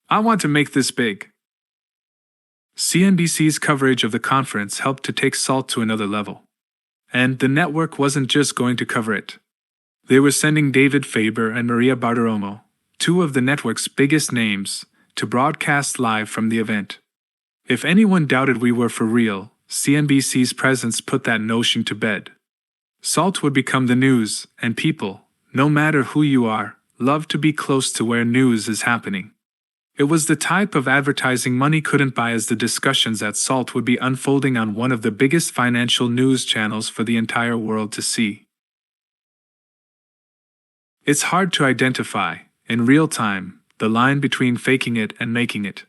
I want to make this big. CNBC's coverage of the conference helped to take SALT to another level. And the network wasn't just going to cover it. They were sending David Faber and Maria Bartiromo, 2 of the network's biggest names, to broadcast live from the event. If anyone doubted we were for real, CNBC's presence put that notion to bed. SALT would become the news, and people, no matter who you are, love to be close to where news is happening. It was the type of advertising money couldn't buy, as the discussions at SALT would be unfolding on one of the biggest financial news channels for the entire world to see. It's hard to identify, in real time, the line between faking it and making it.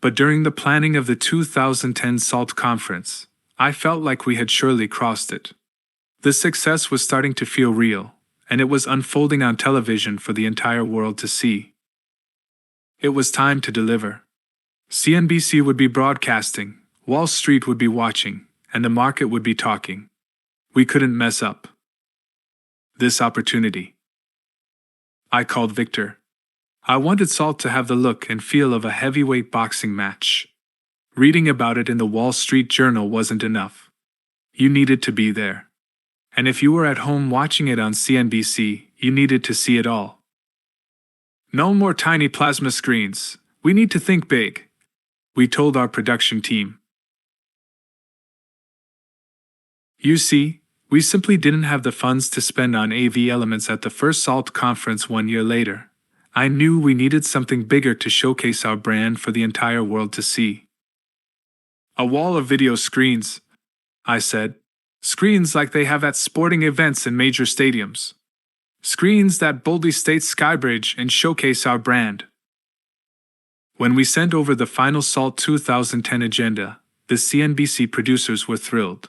But during the planning of the 2010 SALT conference, I felt like we had surely crossed it. The success was starting to feel real, and it was unfolding on television for the entire world to see. It was time to deliver. CNBC would be broadcasting, Wall Street would be watching, and the market would be talking. We couldn't mess up this opportunity. I called Victor. I wanted SALT to have the look and feel of a heavyweight boxing match. Reading about it in the Wall Street Journal wasn't enough. You needed to be there. And if you were at home watching it on CNBC, you needed to see it all. No more tiny plasma screens. We need to think big, we told our production team. You see, we simply didn't have the funds to spend on AV elements at the first SALT conference 1 year later. I knew we needed something bigger to showcase our brand for the entire world to see. A wall of video screens, I said. Screens like they have at sporting events in major stadiums. Screens that boldly state SkyBridge and showcase our brand. When we sent over the final SALT 2010 agenda, the CNBC producers were thrilled.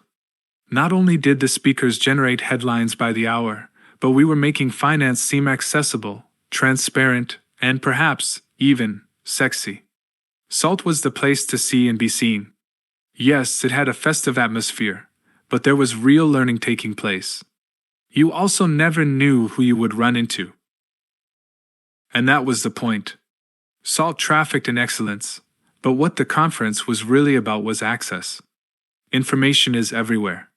Not only did the speakers generate headlines by the hour, but we were making finance seem accessible, transparent, and perhaps even sexy. Salt was the place to see and be seen. Yes, it had a festive atmosphere, but there was real learning taking place. You also never knew who you would run into. And that was the point. Salt trafficked in excellence, but what the conference was really about was access. Information is everywhere.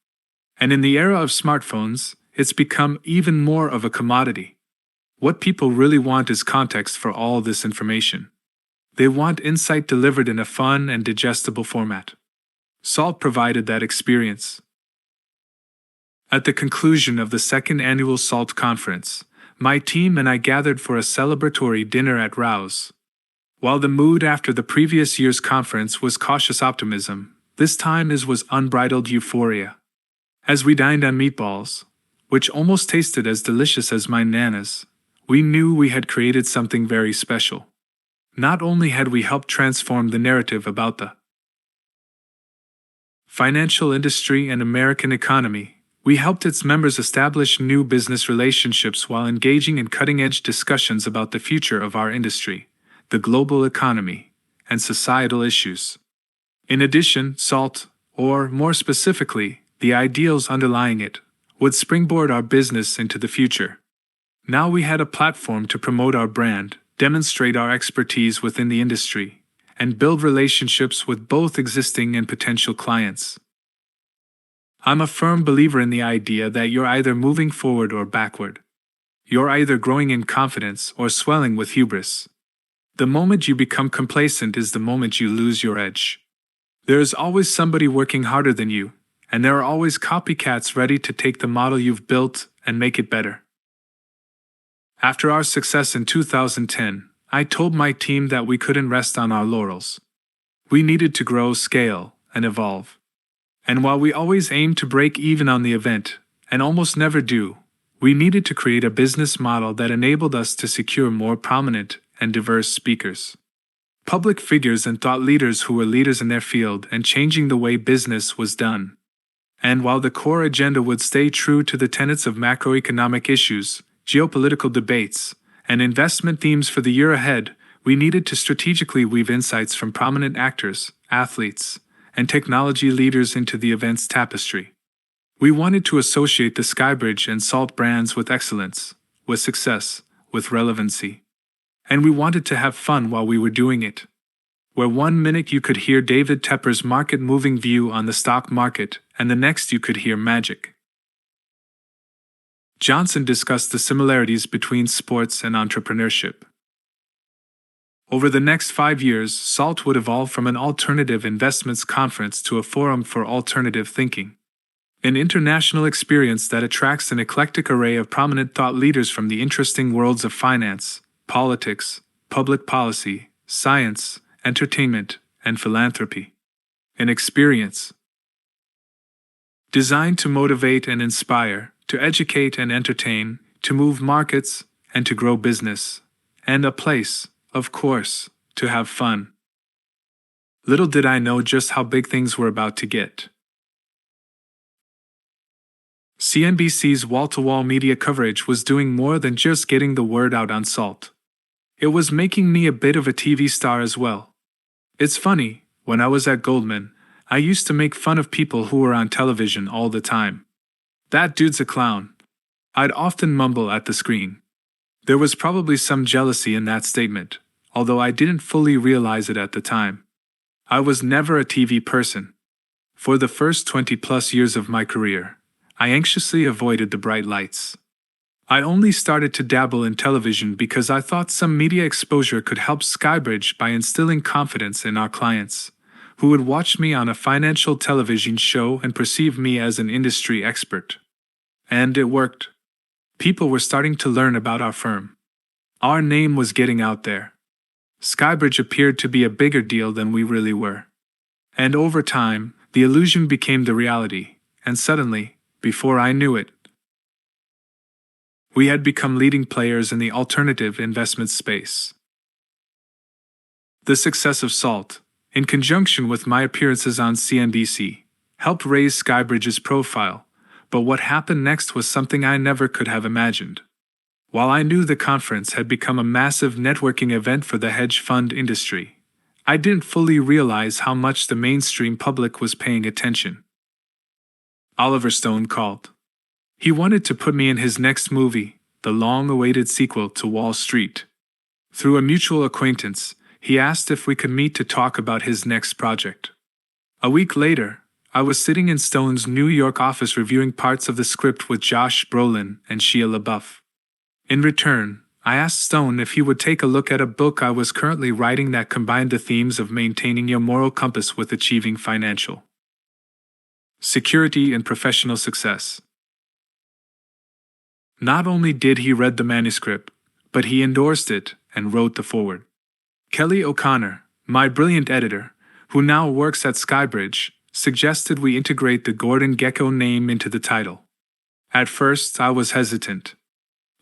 And in the era of smartphones, it's become even more of a commodity. What people really want is context for all this information. They want insight delivered in a fun and digestible format. Salt provided that experience. At the conclusion of the second annual SALT conference, my team and I gathered for a celebratory dinner at Rouse. While the mood after the previous year's conference was cautious optimism, this time was unbridled euphoria. As we dined on meatballs, which almost tasted as delicious as my Nana's, we knew we had created something very special. Not only had we helped transform the narrative about the financial industry and American economy, we helped its members establish new business relationships while engaging in cutting-edge discussions about the future of our industry, the global economy, and societal issues. In addition, SALT, or more specifically, the ideals underlying it, would springboard our business into the future. Now we had a platform to promote our brand, demonstrate our expertise within the industry, and build relationships with both existing and potential clients. I'm a firm believer in the idea that you're either moving forward or backward. You're either growing in confidence or swelling with hubris. The moment you become complacent is the moment you lose your edge. There is always somebody working harder than you, and there are always copycats ready to take the model you've built and make it better. After our success in 2010, I told my team that we couldn't rest on our laurels. We needed to grow, scale, and evolve. And while we always aimed to break even on the event, and almost never do, we needed to create a business model that enabled us to secure more prominent and diverse speakers. Public figures and thought leaders who were leaders in their field and changing the way business was done. And while the core agenda would stay true to the tenets of macroeconomic issues, geopolitical debates, and investment themes for the year ahead, we needed to strategically weave insights from prominent actors, athletes, and technology leaders into the event's tapestry. We wanted to associate the SkyBridge and SALT brands with excellence, with success, with relevancy. And we wanted to have fun while we were doing it. Where one minute you could hear David Tepper's market-moving view on the stock market, and the next you could hear Magic Johnson discussed the similarities between sports and entrepreneurship. Over the next 5 years, SALT would evolve from an alternative investments conference to a forum for alternative thinking. An international experience that attracts an eclectic array of prominent thought leaders from the interesting worlds of finance, politics, public policy, science, entertainment, and philanthropy. An experience designed to motivate and inspire, to educate and entertain, to move markets, and to grow business. And a place, of course, to have fun. Little did I know just how big things were about to get. CNBC's wall-to-wall media coverage was doing more than just getting the word out on SALT. It was making me a bit of a TV star as well. It's funny, when I was at Goldman, I used to make fun of people who were on television all the time. That dude's a clown. I'd often mumble at the screen. There was probably some jealousy in that statement, although I didn't fully realize it at the time. I was never a TV person. For the first 20+ years of my career, I anxiously avoided the bright lights. I only started to dabble in television because I thought some media exposure could help SkyBridge by instilling confidence in our clients, who would watch me on a financial television show and perceive me as an industry expert. And it worked. People were starting to learn about our firm. Our name was getting out there. SkyBridge appeared to be a bigger deal than we really were. And over time, the illusion became the reality, and suddenly, before I knew it, we had become leading players in the alternative investment space. The success of SALT, in conjunction with my appearances on CNBC, helped raise SkyBridge's profile, but what happened next was something I never could have imagined. While I knew the conference had become a massive networking event for the hedge fund industry, I didn't fully realize how much the mainstream public was paying attention. Oliver Stone called. He wanted to put me in his next movie, the long-awaited sequel to Wall Street. Through a mutual acquaintance, he asked if we could meet to talk about his next project. A week later, I was sitting in Stone's New York office reviewing parts of the script with Josh Brolin and Shia LaBeouf. In return, I asked Stone if he would take a look at a book I was currently writing that combined the themes of maintaining your moral compass with achieving financial security and professional success. Not only did he read the manuscript, but he endorsed it and wrote the foreword. Kelly O'Connor, my brilliant editor, who now works at SkyBridge, suggested we integrate the Gordon Gekko name into the title. At first, I was hesitant.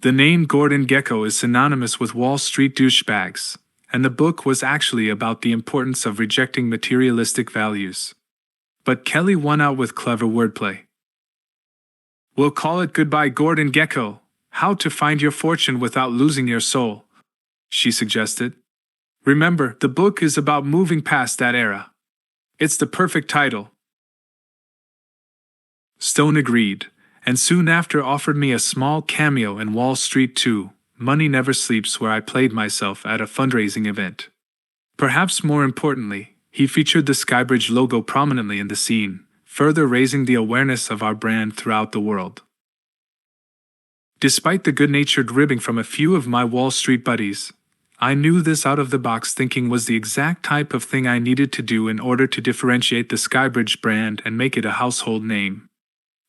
The name Gordon Gekko is synonymous with Wall Street douchebags, and the book was actually about the importance of rejecting materialistic values. But Kelly won out with clever wordplay. We'll call it Goodbye Gordon Gekko, How to Find Your Fortune Without Losing Your Soul, she suggested. Remember, the book is about moving past that era. It's the perfect title. Stone agreed, and soon after offered me a small cameo in Wall Street 2, Money Never Sleeps, where I played myself at a fundraising event. Perhaps more importantly, he featured the SkyBridge logo prominently in the scene, further raising the awareness of our brand throughout the world. Despite the good-natured ribbing from a few of my Wall Street buddies, I knew this out-of-the-box thinking was the exact type of thing I needed to do in order to differentiate the SkyBridge brand and make it a household name.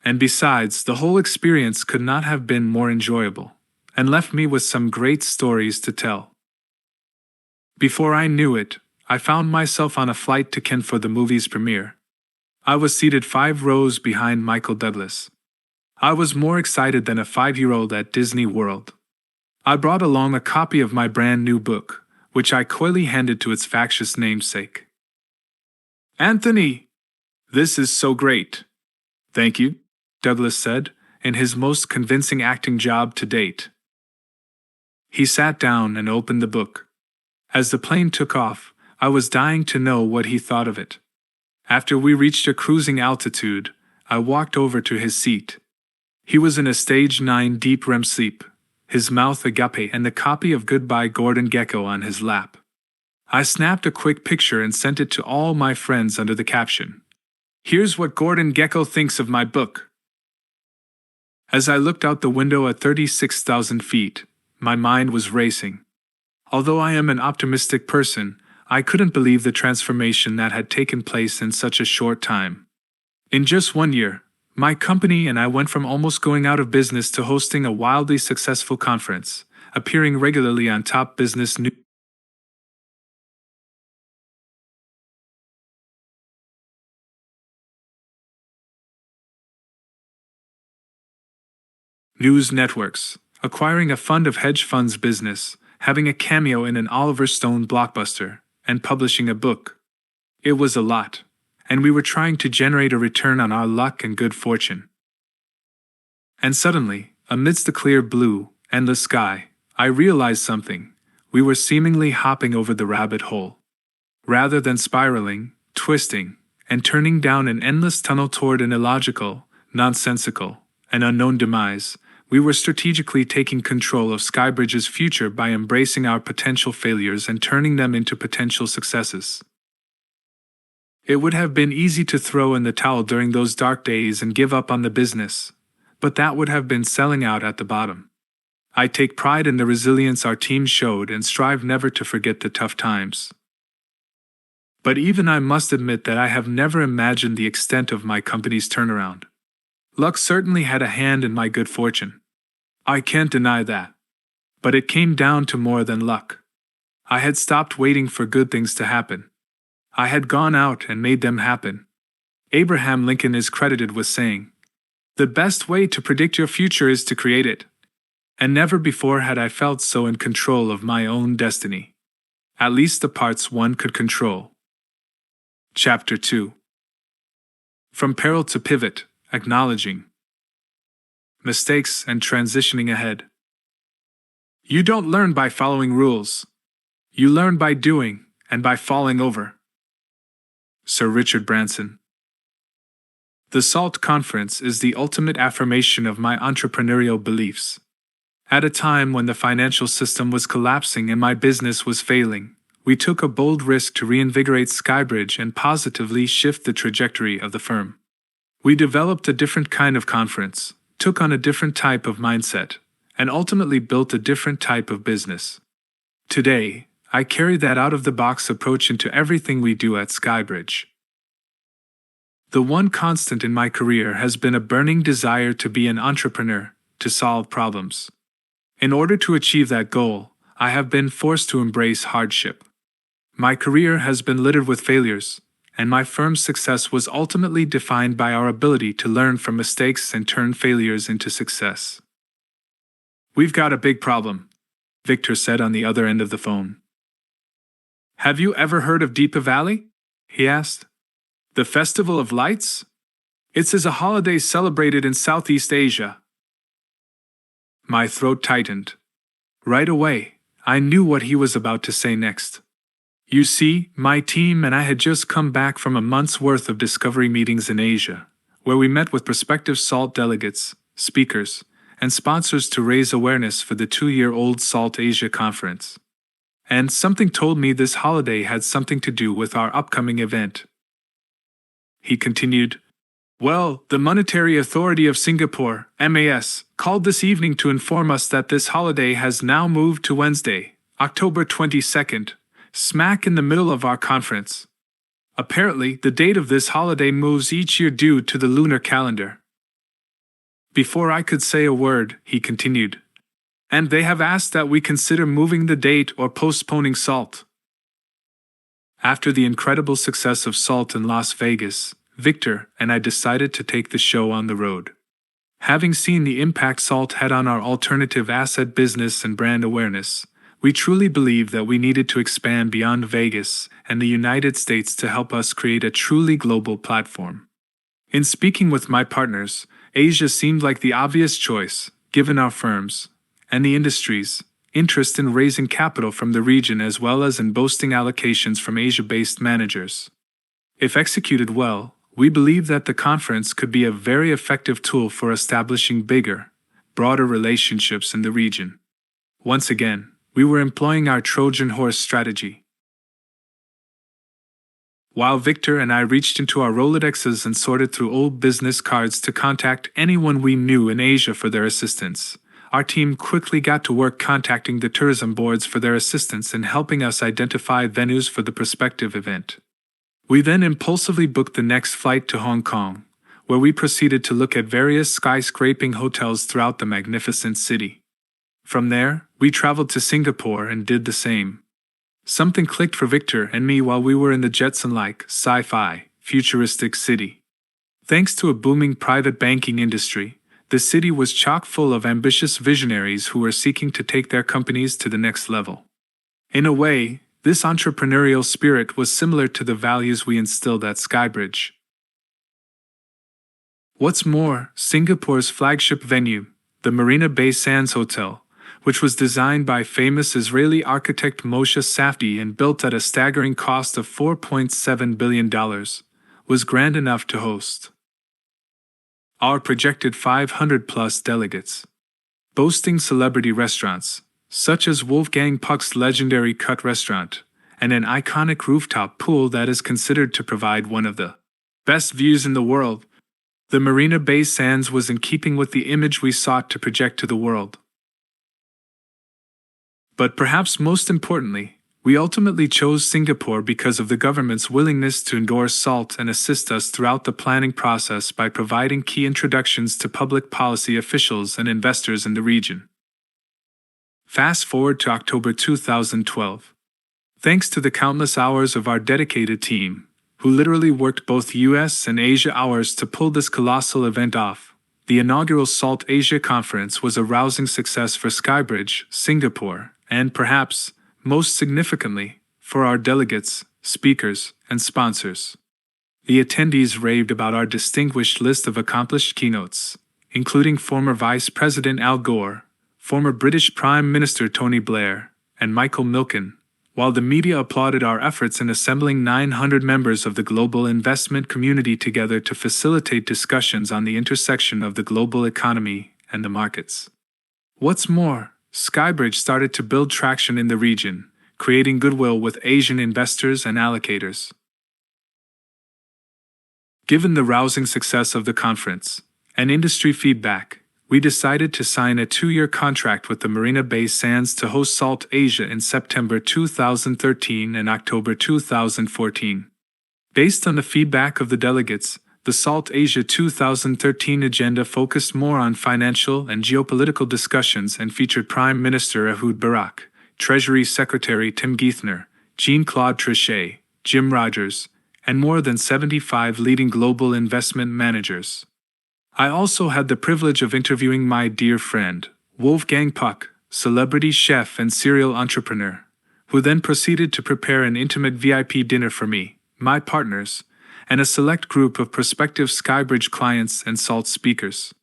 And besides, the whole experience could not have been more enjoyable, and left me with some great stories to tell. Before I knew it, I found myself on a flight to Kent for the movie's premiere. I was seated 5 rows behind Michael Douglas. I was more excited than a 5-year-old at Disney World. I brought along a copy of my brand new book, which I coyly handed to its factious namesake. Anthony! This is so great. Thank you, Douglas said, in his most convincing acting job to date. He sat down and opened the book. As the plane took off, I was dying to know what he thought of it. After we reached a cruising altitude, I walked over to his seat. He was in a stage 9 deep REM sleep, his mouth agape and the copy of Goodbye Gordon Gekko on his lap. I snapped a quick picture and sent it to all my friends under the caption, "Here's what Gordon Gekko thinks of my book." As I looked out the window at 36,000 feet, my mind was racing. Although I am an optimistic person, I couldn't believe the transformation that had taken place in such a short time. In just 1 year, my company and I went from almost going out of business to hosting a wildly successful conference, appearing regularly on top business news networks, acquiring a fund of hedge funds business, having a cameo in an Oliver Stone blockbuster, and publishing a book. It was a lot, and we were trying to generate a return on our luck and good fortune. And suddenly, amidst the clear blue, endless sky, I realized something. We were seemingly hopping over the rabbit hole. Rather than spiraling, twisting, and turning down an endless tunnel toward an illogical, nonsensical, and unknown demise, we were strategically taking control of SkyBridge's future by embracing our potential failures and turning them into potential successes. It would have been easy to throw in the towel during those dark days and give up on the business, but that would have been selling out at the bottom. I take pride in the resilience our team showed and strive never to forget the tough times. But even I must admit that I have never imagined the extent of my company's turnaround. Luck certainly had a hand in my good fortune. I can't deny that. But it came down to more than luck. I had stopped waiting for good things to happen. I had gone out and made them happen. Abraham Lincoln is credited with saying, "The best way to predict your future is to create it." And never before had I felt so in control of my own destiny. At least the parts one could control. Chapter 2. From peril to pivot, acknowledging mistakes and transitioning ahead. You don't learn by following rules. You learn by doing, and by falling over. Sir Richard Branson. The SALT Conference is the ultimate affirmation of my entrepreneurial beliefs. At a time when the financial system was collapsing and my business was failing, we took a bold risk to reinvigorate SkyBridge and positively shift the trajectory of the firm. We developed a different kind of conference, took on a different type of mindset, and ultimately built a different type of business. Today, I carry that out-of-the-box approach into everything we do at SkyBridge. The one constant in my career has been a burning desire to be an entrepreneur, to solve problems. In order to achieve that goal, I have been forced to embrace hardship. My career has been littered with failures, and my firm's success was ultimately defined by our ability to learn from mistakes and turn failures into success. We've got a big problem, Victor said on the other end of the phone. Have you ever heard of Deepavali? He asked. The Festival of Lights? It's a holiday celebrated in Southeast Asia. My throat tightened. Right away, I knew what he was about to say next. You see, my team and I had just come back from a month's worth of discovery meetings in Asia, where we met with prospective SALT delegates, speakers, and sponsors to raise awareness for the 2-year-old SALT Asia conference. And something told me this holiday had something to do with our upcoming event. He continued, Well, the Monetary Authority of Singapore, MAS, called this evening to inform us that this holiday has now moved to Wednesday, October 22nd, smack in the middle of our conference. Apparently, the date of this holiday moves each year due to the lunar calendar. Before I could say a word, he continued, And they have asked that we consider moving the date or postponing SALT. After the incredible success of SALT in Las Vegas, Victor and I decided to take the show on the road. Having seen the impact SALT had on our alternative asset business and brand awareness, we truly believed that we needed to expand beyond Vegas and the United States to help us create a truly global platform. In speaking with my partners, Asia seemed like the obvious choice, given our firms and the industry's interest in raising capital from the region as well as in boasting allocations from Asia-based managers. If executed well, we believe that the conference could be a very effective tool for establishing bigger, broader relationships in the region. Once again, we were employing our Trojan horse strategy. While Victor and I reached into our Rolodexes and sorted through old business cards to contact anyone we knew in Asia for their assistance, our team quickly got to work contacting the tourism boards for their assistance in helping us identify venues for the prospective event. We then impulsively booked the next flight to Hong Kong, where we proceeded to look at various skyscraping hotels throughout the magnificent city. From there, we traveled to Singapore and did the same. Something clicked for Victor and me while we were in the Jetson-like, sci-fi, futuristic city. Thanks to a booming private banking industry, the city was chock full of ambitious visionaries who were seeking to take their companies to the next level. In a way, this entrepreneurial spirit was similar to the values we instilled at SkyBridge. What's more, Singapore's flagship venue, the Marina Bay Sands Hotel, which was designed by famous Israeli architect Moshe Safdie and built at a staggering cost of $4.7 billion, was grand enough to host our projected 500-plus delegates. Boasting celebrity restaurants, such as Wolfgang Puck's legendary Cut restaurant, and an iconic rooftop pool that is considered to provide one of the best views in the world, the Marina Bay Sands was in keeping with the image we sought to project to the world. But perhaps most importantly, we ultimately chose Singapore because of the government's willingness to endorse SALT and assist us throughout the planning process by providing key introductions to public policy officials and investors in the region. Fast forward to October 2012. Thanks to the countless hours of our dedicated team, who literally worked both US and Asia hours to pull this colossal event off, the inaugural SALT Asia Conference was a rousing success for SkyBridge, Singapore, and perhaps, most significantly, for our delegates, speakers, and sponsors. The attendees raved about our distinguished list of accomplished keynotes, including former Vice President Al Gore, former British Prime Minister Tony Blair, and Michael Milken, while the media applauded our efforts in assembling 900 members of the global investment community together to facilitate discussions on the intersection of the global economy and the markets. What's more, SkyBridge started to build traction in the region, creating goodwill with Asian investors and allocators. Given the rousing success of the conference and industry feedback, we decided to sign a 2-year contract with the Marina Bay Sands to host SALT Asia in September 2013 and October 2014. Based on the feedback of the delegates, the SALT Asia 2013 agenda focused more on financial and geopolitical discussions and featured Prime Minister Ehud Barak, Treasury Secretary Tim Geithner, Jean-Claude Trichet, Jim Rogers, and more than 75 leading global investment managers. I also had the privilege of interviewing my dear friend, Wolfgang Puck, celebrity chef and serial entrepreneur, who then proceeded to prepare an intimate VIP dinner for me, my partners, and a select group of prospective SkyBridge clients and SALT speakers.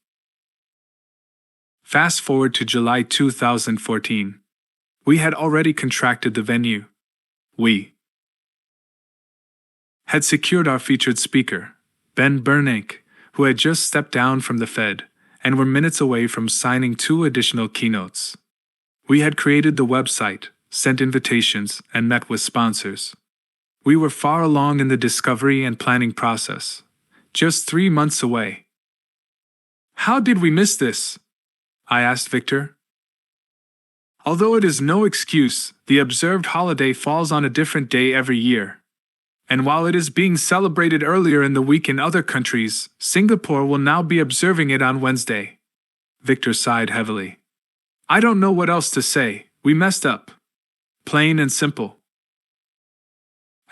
Fast forward to July 2014. We had already contracted the venue. We had secured our featured speaker, Ben Bernanke, who had just stepped down from the Fed, and were minutes away from signing 2 additional keynotes. We had created the website, sent invitations, and met with sponsors. We were far along in the discovery and planning process, just 3 months away. How did we miss this? I asked Victor. Although it is no excuse, the observed holiday falls on a different day every year. And while it is being celebrated earlier in the week in other countries, Singapore will now be observing it on Wednesday. Victor sighed heavily. I don't know what else to say, we messed up. Plain and simple.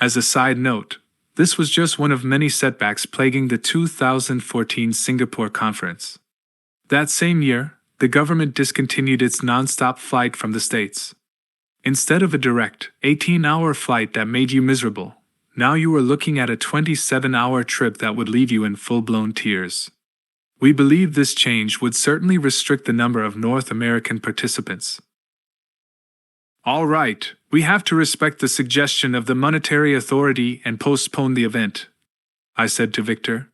As a side note, this was just one of many setbacks plaguing the 2014 Singapore conference. That same year, the government discontinued its non-stop flight from the States. Instead of a direct, 18-hour flight that made you miserable, now you were looking at a 27-hour trip that would leave you in full-blown tears. We believed this change would certainly restrict the number of North American participants. All right, we have to respect the suggestion of the monetary authority and postpone the event, I said to Victor.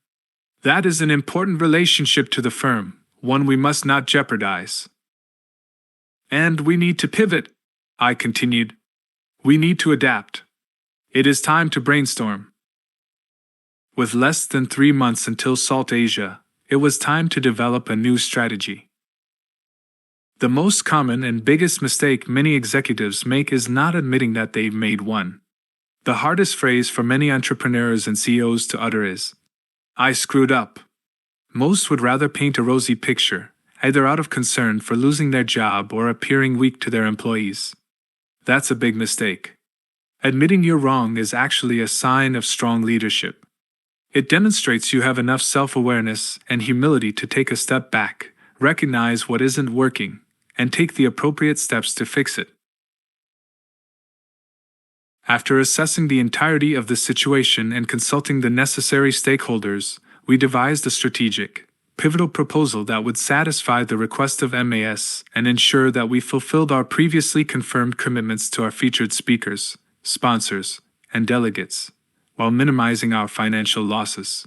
That is an important relationship to the firm, one we must not jeopardize. And we need to pivot, I continued. We need to adapt. It is time to brainstorm. With less than 3 months until SALT Asia, it was time to develop a new strategy. The most common and biggest mistake many executives make is not admitting that they've made one. The hardest phrase for many entrepreneurs and CEOs to utter is, I screwed up. Most would rather paint a rosy picture, either out of concern for losing their job or appearing weak to their employees. That's a big mistake. Admitting you're wrong is actually a sign of strong leadership. It demonstrates you have enough self-awareness and humility to take a step back, recognize what isn't working, and take the appropriate steps to fix it. After assessing the entirety of the situation and consulting the necessary stakeholders, we devised a strategic, pivotal proposal that would satisfy the request of MAS and ensure that we fulfilled our previously confirmed commitments to our featured speakers, sponsors, and delegates, while minimizing our financial losses.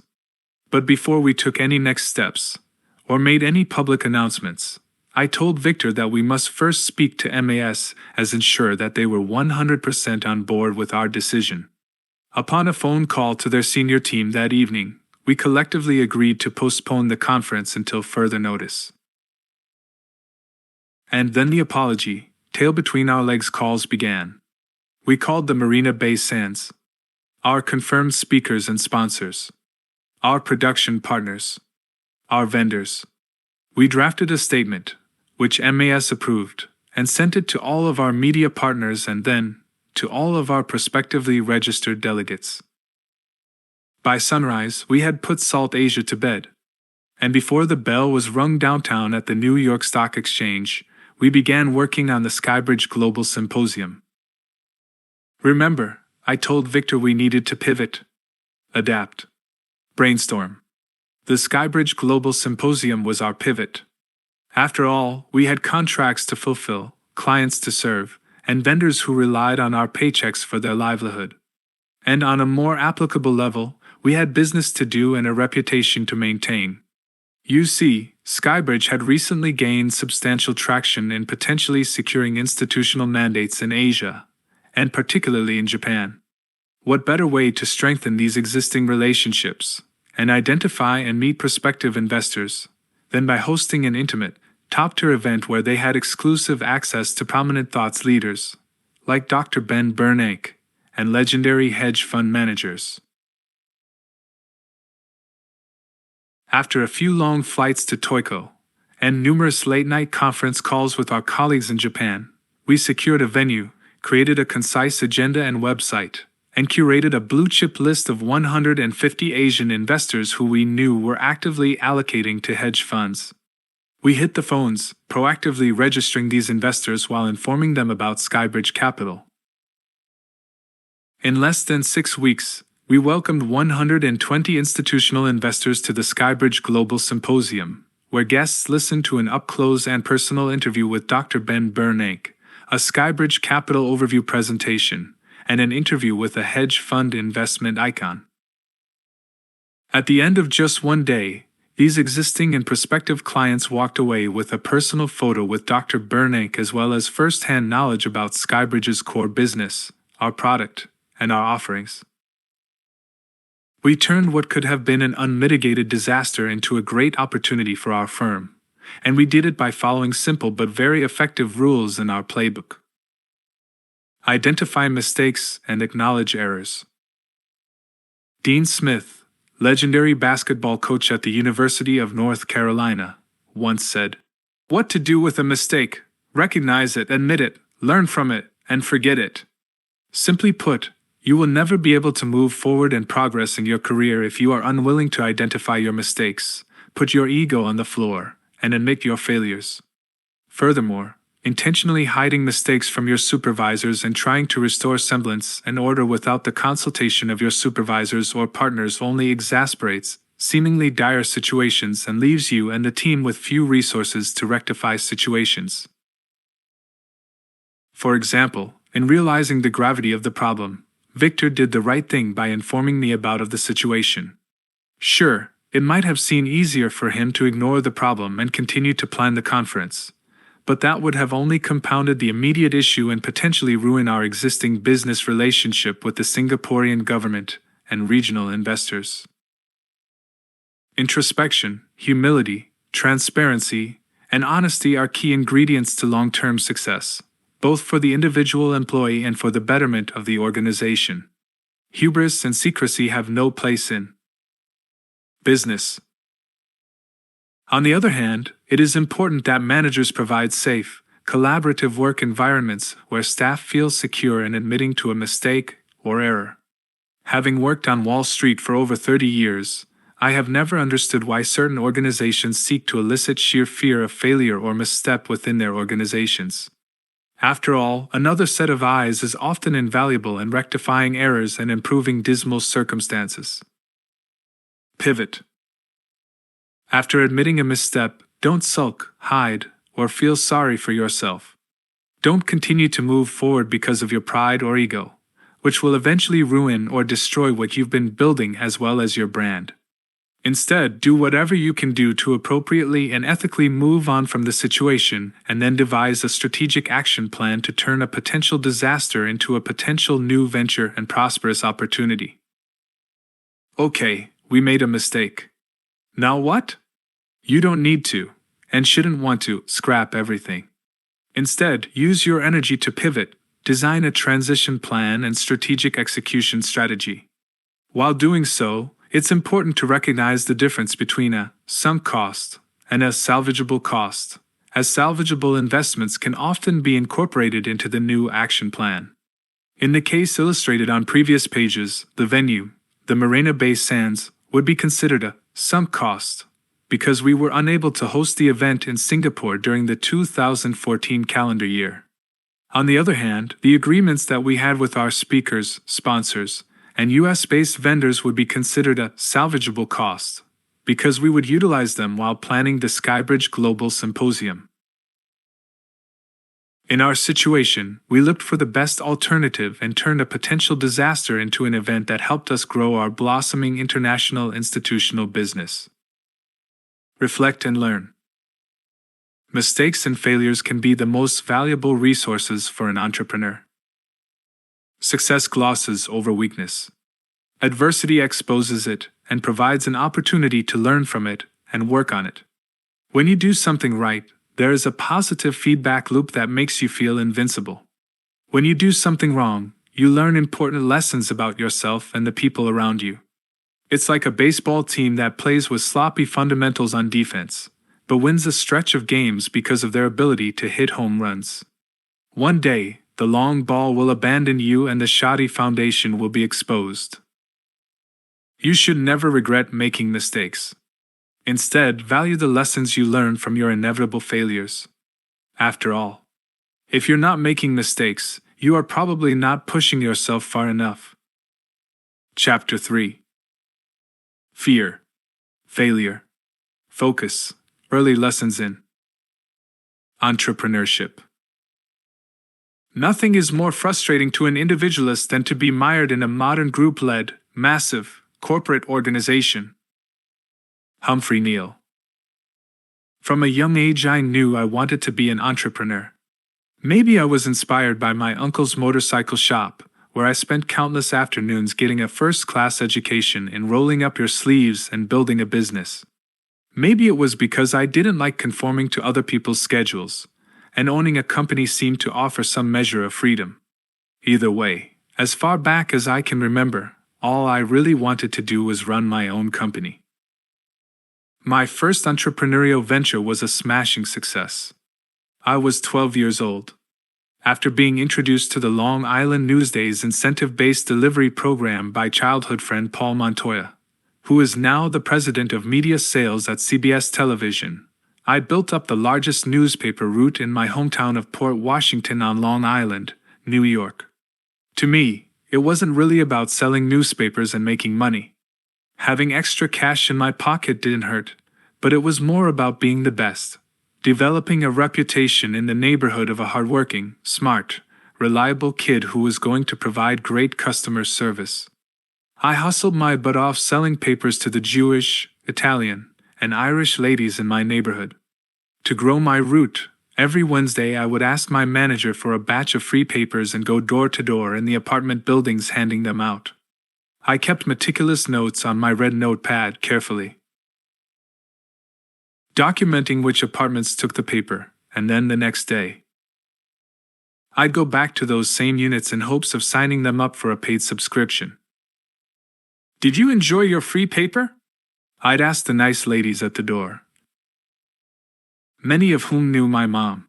But before we took any next steps, or made any public announcements, I told Victor that we must first speak to MAS as ensure that they were 100% on board with our decision. Upon a phone call to their senior team that evening, we collectively agreed to postpone the conference until further notice. And then the apology, tail between our legs calls began. We called the Marina Bay Sands, our confirmed speakers and sponsors, our production partners, our vendors. We drafted a statement, which MAS approved, and sent it to all of our media partners and then to all of our prospectively registered delegates. By sunrise, we had put SALT Asia to bed, and before the bell was rung downtown at the New York Stock Exchange, we began working on the SkyBridge Global Symposium. Remember, I told Victor we needed to pivot, adapt, brainstorm. The SkyBridge Global Symposium was our pivot. After all, we had contracts to fulfill, clients to serve, and vendors who relied on our paychecks for their livelihood. And on a more applicable level, we had business to do and a reputation to maintain. You see, SkyBridge had recently gained substantial traction in potentially securing institutional mandates in Asia, and particularly in Japan. What better way to strengthen these existing relationships and identify and meet prospective investors than by hosting an intimate, top-tier event where they had exclusive access to prominent thought leaders, like Dr. Ben Bernanke, and legendary hedge fund managers. After a few long flights to Tokyo, and numerous late-night conference calls with our colleagues in Japan, we secured a venue, created a concise agenda and website, and curated a blue-chip list of 150 Asian investors who we knew were actively allocating to hedge funds. We hit the phones, proactively registering these investors while informing them about SkyBridge Capital. In less than 6 weeks, we welcomed 120 institutional investors to the SkyBridge Global Symposium, where guests listened to an up-close and personal interview with Dr. Ben Bernanke, a SkyBridge Capital overview presentation, and an interview with a hedge fund investment icon. At the end of just one day, these existing and prospective clients walked away with a personal photo with Dr. Bernanke as well as first-hand knowledge about SkyBridge's core business, our product, and our offerings. We turned what could have been an unmitigated disaster into a great opportunity for our firm, and we did it by following simple but very effective rules in our playbook. Identify mistakes and acknowledge errors. Dean Smith, legendary basketball coach at the University of North Carolina, once said, "What to do with a mistake? Recognize it, admit it, learn from it, and forget it." Simply put, you will never be able to move forward and progress in your career if you are unwilling to identify your mistakes, put your ego on the floor, and admit your failures. Furthermore, intentionally hiding mistakes from your supervisors and trying to restore semblance and order without the consultation of your supervisors or partners only exasperates seemingly dire situations and leaves you and the team with few resources to rectify situations. For example, in realizing the gravity of the problem, Victor did the right thing by informing me about the situation. Sure, it might have seemed easier for him to ignore the problem and continue to plan the conference, but that would have only compounded the immediate issue and potentially ruined our existing business relationship with the Singaporean government and regional investors. Introspection, humility, transparency, and honesty are key ingredients to long-term success, both for the individual employee and for the betterment of the organization. Hubris and secrecy have no place in business. On the other hand, it is important that managers provide safe, collaborative work environments where staff feel secure in admitting to a mistake or error. Having worked on Wall Street for over 30 years, I have never understood why certain organizations seek to elicit sheer fear of failure or misstep within their organizations. After all, another set of eyes is often invaluable in rectifying errors and improving dismal circumstances. Pivot. After admitting a misstep, don't sulk, hide, or feel sorry for yourself. Don't continue to move forward because of your pride or ego, which will eventually ruin or destroy what you've been building as well as your brand. Instead, do whatever you can do to appropriately and ethically move on from the situation and then devise a strategic action plan to turn a potential disaster into a potential new venture and prosperous opportunity. Okay, we made a mistake. Now what? You don't need to, and shouldn't want to, scrap everything. Instead, use your energy to pivot, design a transition plan and strategic execution strategy. While doing so, it's important to recognize the difference between a sunk cost and a salvageable cost, as salvageable investments can often be incorporated into the new action plan. In the case illustrated on previous pages, the venue, the Marina Bay Sands, would be considered a sunk cost because we were unable to host the event in Singapore during the 2014 calendar year. On the other hand, the agreements that we had with our speakers, sponsors, and US-based vendors would be considered a salvageable cost, because we would utilize them while planning the SkyBridge Global Symposium. In our situation, we looked for the best alternative and turned a potential disaster into an event that helped us grow our blossoming international institutional business. Reflect and learn. Mistakes and failures can be the most valuable resources for an entrepreneur. Success glosses over weakness. Adversity exposes it and provides an opportunity to learn from it and work on it. When you do something right, there is a positive feedback loop that makes you feel invincible. When you do something wrong, you learn important lessons about yourself and the people around you. It's like a baseball team that plays with sloppy fundamentals on defense, but wins a stretch of games because of their ability to hit home runs. One day, the long ball will abandon you and the shoddy foundation will be exposed. You should never regret making mistakes. Instead, value the lessons you learn from your inevitable failures. After all, if you're not making mistakes, you are probably not pushing yourself far enough. Chapter 3. Fear, failure, focus, early lessons in entrepreneurship. Nothing is more frustrating to an individualist than to be mired in a modern group-led, massive, corporate organization. Humphrey Neal. From a young age I knew I wanted to be an entrepreneur. Maybe I was inspired by my uncle's motorcycle shop, where I spent countless afternoons getting a first-class education in rolling up your sleeves and building a business. Maybe it was because I didn't like conforming to other people's schedules, and owning a company seemed to offer some measure of freedom. Either way, as far back as I can remember, all I really wanted to do was run my own company. My first entrepreneurial venture was a smashing success. I was 12 years old. After being introduced to the Long Island Newsday's incentive-based delivery program by childhood friend Paul Montoya, who is now the president of media sales at CBS Television, I built up the largest newspaper route in my hometown of Port Washington on Long Island, New York. To me, it wasn't really about selling newspapers and making money. Having extra cash in my pocket didn't hurt, but it was more about being the best, developing a reputation in the neighborhood of a hardworking, smart, reliable kid who was going to provide great customer service. I hustled my butt off selling papers to the Jewish, Italian, and Irish ladies in my neighborhood. To grow my route, every Wednesday I would ask my manager for a batch of free papers and go door to door in the apartment buildings handing them out. I kept meticulous notes on my red notepad carefully, documenting which apartments took the paper, and then the next day I'd go back to those same units in hopes of signing them up for a paid subscription. "Did you enjoy your free paper?" I'd ask the nice ladies at the door, many of whom knew my mom.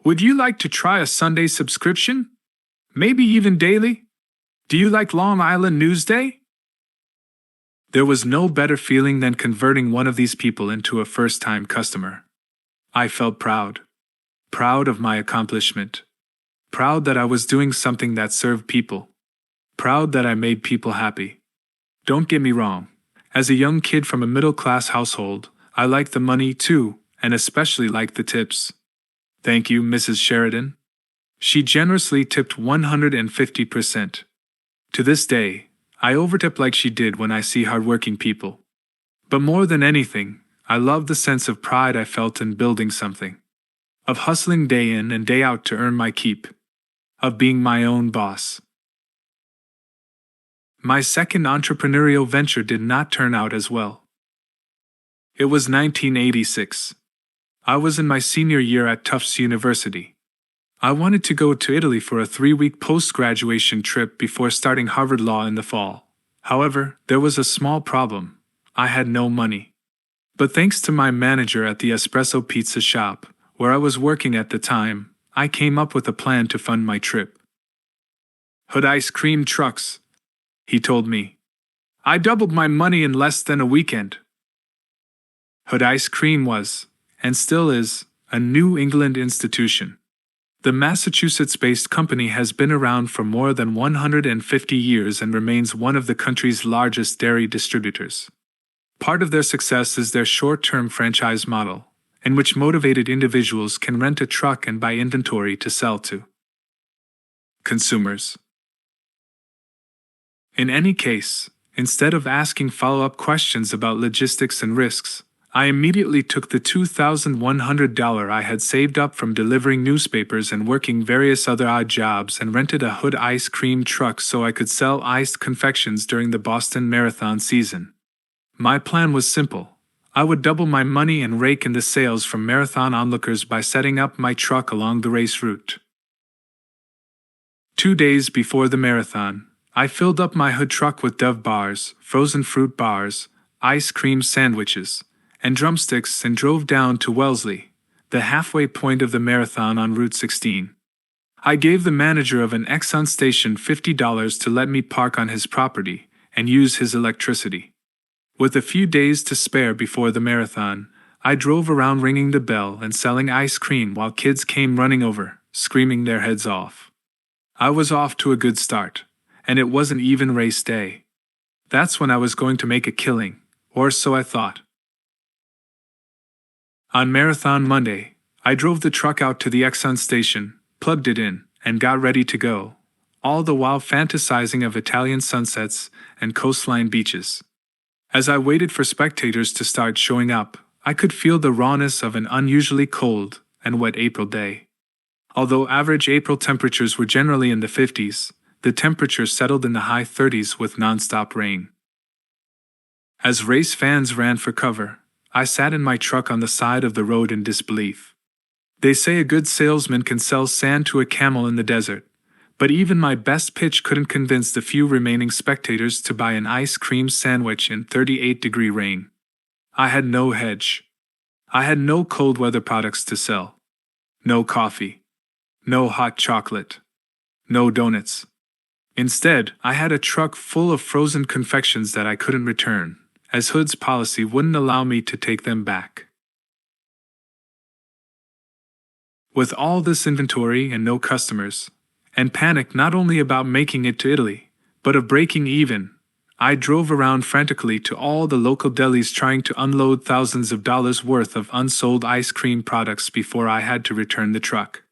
"Would you like to try a Sunday subscription? Maybe even daily? Do you like Long Island Newsday?" There was no better feeling than converting one of these people into a first-time customer. I felt proud. Proud of my accomplishment. Proud that I was doing something that served people. Proud that I made people happy. Don't get me wrong. As a young kid from a middle-class household, I liked the money too, and especially liked the tips. Thank you, Mrs. Sheridan. She generously tipped 150%. To this day, I overtip like she did when I see hardworking people. But more than anything, I love the sense of pride I felt in building something. Of hustling day in and day out to earn my keep. Of being my own boss. My second entrepreneurial venture did not turn out as well. It was 1986. I was in my senior year at Tufts University. I wanted to go to Italy for a 3-week post-graduation trip before starting Harvard Law in the fall. However, there was a small problem. I had no money. But thanks to my manager at the espresso pizza shop, where I was working at the time, I came up with a plan to fund my trip. "Hood ice cream trucks," he told me. I doubled my money in less than a weekend. Hood Ice Cream was, and still is, a New England institution. The Massachusetts-based company has been around for more than 150 years and remains one of the country's largest dairy distributors. Part of their success is their short-term franchise model, in which motivated individuals can rent a truck and buy inventory to sell to consumers. In any case, instead of asking follow-up questions about logistics and risks, I immediately took the $2,100 I had saved up from delivering newspapers and working various other odd jobs and rented a Hood ice cream truck so I could sell iced confections during the Boston Marathon season. My plan was simple. I would double my money and rake in the sales from marathon onlookers by setting up my truck along the race route. 2 days before the marathon, I filled up my Hood truck with Dove bars, frozen fruit bars, ice cream sandwiches, and drumsticks and drove down to Wellesley, the halfway point of the marathon on Route 16. I gave the manager of an Exxon station $50 to let me park on his property and use his electricity. With a few days to spare before the marathon, I drove around ringing the bell and selling ice cream while kids came running over, screaming their heads off. I was off to a good start, and it wasn't even race day. That's when I was going to make a killing, or so I thought. On Marathon Monday, I drove the truck out to the Exxon station, plugged it in, and got ready to go, all the while fantasizing of Italian sunsets and coastline beaches. As I waited for spectators to start showing up, I could feel the rawness of an unusually cold and wet April day. Although average April temperatures were generally in the 50s, the temperature settled in the high 30s with nonstop rain. As race fans ran for cover, I sat in my truck on the side of the road in disbelief. They say a good salesman can sell sand to a camel in the desert, but even my best pitch couldn't convince the few remaining spectators to buy an ice cream sandwich in 38-degree rain. I had no hedge. I had no cold weather products to sell. No coffee. No hot chocolate. No donuts. Instead, I had a truck full of frozen confections that I couldn't return, as Hood's policy wouldn't allow me to take them back. With all this inventory and no customers, and panic not only about making it to Italy, but of breaking even, I drove around frantically to all the local delis trying to unload thousands of dollars worth of unsold ice cream products before I had to return the truck.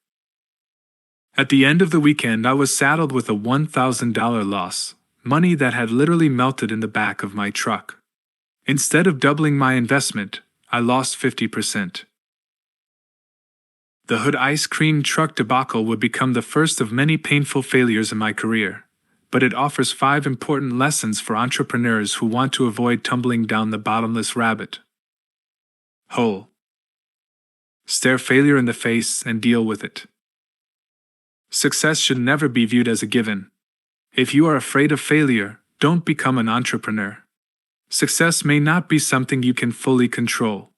At the end of the weekend, I was saddled with a $1,000 loss, money that had literally melted in the back of my truck. Instead of doubling my investment, I lost 50%. The Hood ice cream truck debacle would become the first of many painful failures in my career, but it offers 5 important lessons for entrepreneurs who want to avoid tumbling down the bottomless rabbit hole. Stare failure in the face and deal with it. Success should never be viewed as a given. If you are afraid of failure, don't become an entrepreneur. Success may not be something you can fully control.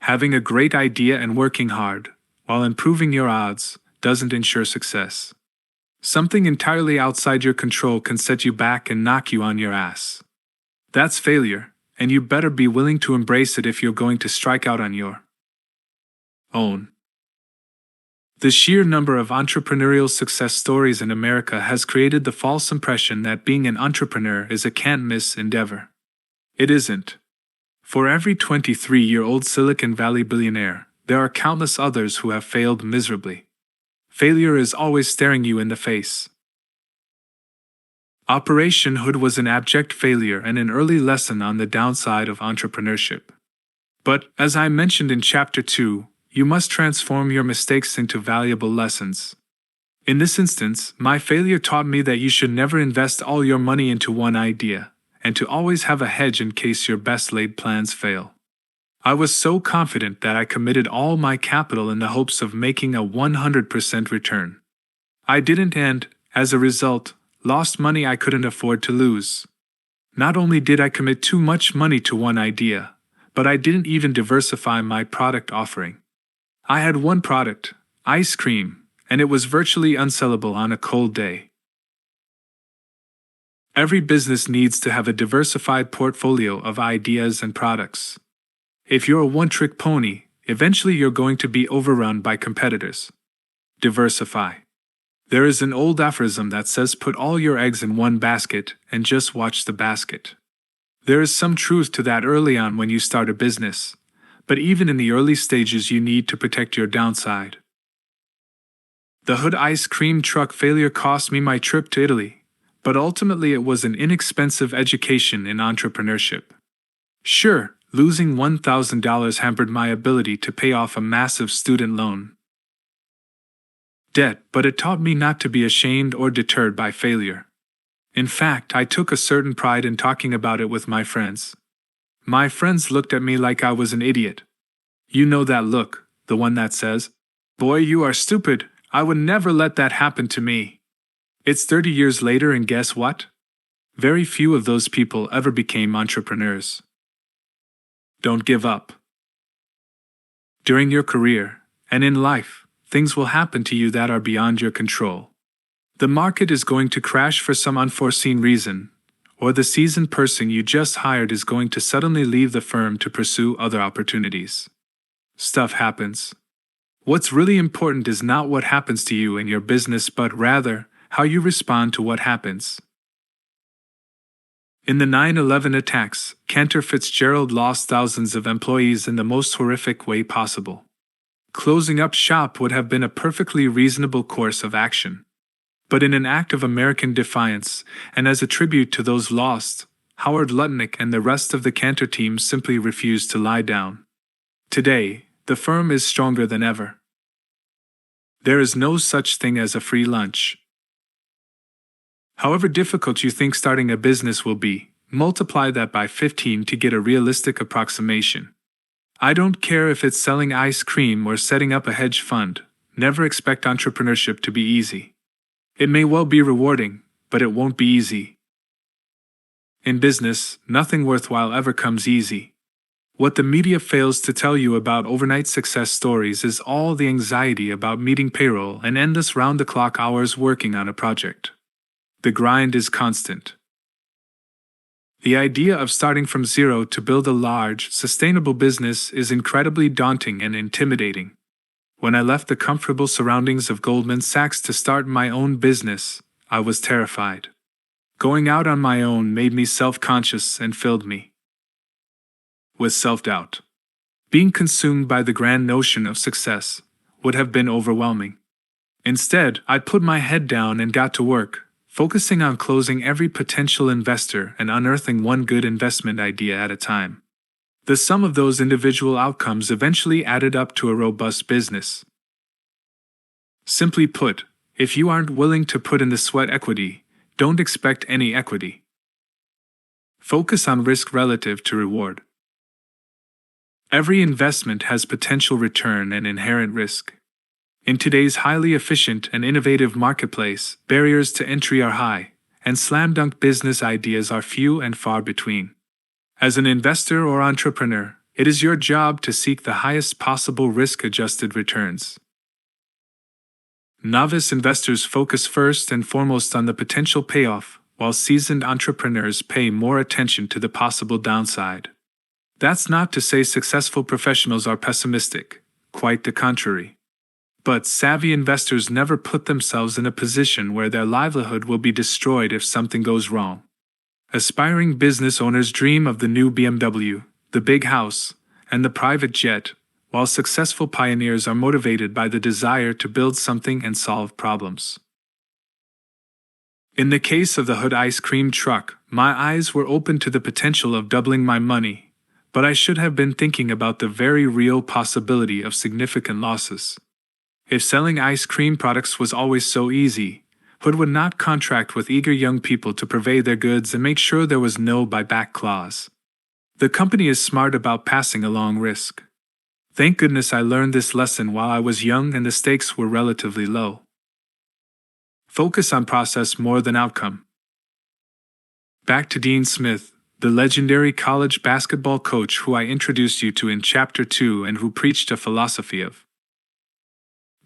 Having a great idea and working hard, while improving your odds, doesn't ensure success. Something entirely outside your control can set you back and knock you on your ass. That's failure, and you better be willing to embrace it if you're going to strike out on your own. The sheer number of entrepreneurial success stories in America has created the false impression that being an entrepreneur is a can't-miss endeavor. It isn't. For every 23-year-old Silicon Valley billionaire, there are countless others who have failed miserably. Failure is always staring you in the face. Operation Hood was an abject failure and an early lesson on the downside of entrepreneurship. But, as I mentioned in Chapter 2, you must transform your mistakes into valuable lessons. In this instance, my failure taught me that you should never invest all your money into one idea, and to always have a hedge in case your best-laid plans fail. I was so confident that I committed all my capital in the hopes of making a 100% return. I didn't and, as a result, lost money I couldn't afford to lose. Not only did I commit too much money to one idea, but I didn't even diversify my product offering. I had one product, ice cream, and it was virtually unsellable on a cold day. Every business needs to have a diversified portfolio of ideas and products. If you're a one-trick pony, eventually you're going to be overrun by competitors. Diversify. There is an old aphorism that says put all your eggs in one basket and just watch the basket. There is some truth to that early on when you start a business, but even in the early stages you need to protect your downside. The Hood ice cream truck failure cost me my trip to Italy, but ultimately it was an inexpensive education in entrepreneurship. Sure, losing $1,000 hampered my ability to pay off a massive student loan debt, but it taught me not to be ashamed or deterred by failure. In fact, I took a certain pride in talking about it with my friends. My friends looked at me like I was an idiot. You know that look, the one that says, "Boy, you are stupid, I would never let that happen to me." It's 30 years later and guess what? Very few of those people ever became entrepreneurs. Don't give up. During your career, and in life, things will happen to you that are beyond your control. The market is going to crash for some unforeseen reason, or the seasoned person you just hired is going to suddenly leave the firm to pursue other opportunities. Stuff happens. What's really important is not what happens to you in your business but rather how you respond to what happens. In the 9/11 attacks, Cantor Fitzgerald lost thousands of employees in the most horrific way possible. Closing up shop would have been a perfectly reasonable course of action. But in an act of American defiance, and as a tribute to those lost, Howard Lutnick and the rest of the Cantor team simply refused to lie down. Today, the firm is stronger than ever. There is no such thing as a free lunch. However difficult you think starting a business will be, multiply that by 15 to get a realistic approximation. I don't care if it's selling ice cream or setting up a hedge fund, never expect entrepreneurship to be easy. It may well be rewarding, but it won't be easy. In business, nothing worthwhile ever comes easy. What the media fails to tell you about overnight success stories is all the anxiety about meeting payroll and endless round-the-clock hours working on a project. The grind is constant. The idea of starting from zero to build a large, sustainable business is incredibly daunting and intimidating. When I left the comfortable surroundings of Goldman Sachs to start my own business, I was terrified. Going out on my own made me self-conscious and filled me with self-doubt. Being consumed by the grand notion of success would have been overwhelming. Instead, I put my head down and got to work, focusing on closing every potential investor and unearthing one good investment idea at a time. The sum of those individual outcomes eventually added up to a robust business. Simply put, if you aren't willing to put in the sweat equity, don't expect any equity. Focus on risk relative to reward. Every investment has potential return and inherent risk. In today's highly efficient and innovative marketplace, barriers to entry are high, and slam-dunk business ideas are few and far between. As an investor or entrepreneur, it is your job to seek the highest possible risk-adjusted returns. Novice investors focus first and foremost on the potential payoff, while seasoned entrepreneurs pay more attention to the possible downside. That's not to say successful professionals are pessimistic, quite the contrary. But savvy investors never put themselves in a position where their livelihood will be destroyed if something goes wrong. Aspiring business owners dream of the new BMW, the big house, and the private jet, while successful pioneers are motivated by the desire to build something and solve problems. In the case of the Hood ice cream truck, my eyes were open to the potential of doubling my money, but I should have been thinking about the very real possibility of significant losses. If selling ice cream products was always so easy, Hood would not contract with eager young people to purvey their goods and make sure there was no buyback clause. The company is smart about passing along risk. Thank goodness I learned this lesson while I was young and the stakes were relatively low. Focus on process more than outcome. Back to Dean Smith, the legendary college basketball coach who I introduced you to in Chapter 2 and who preached a philosophy of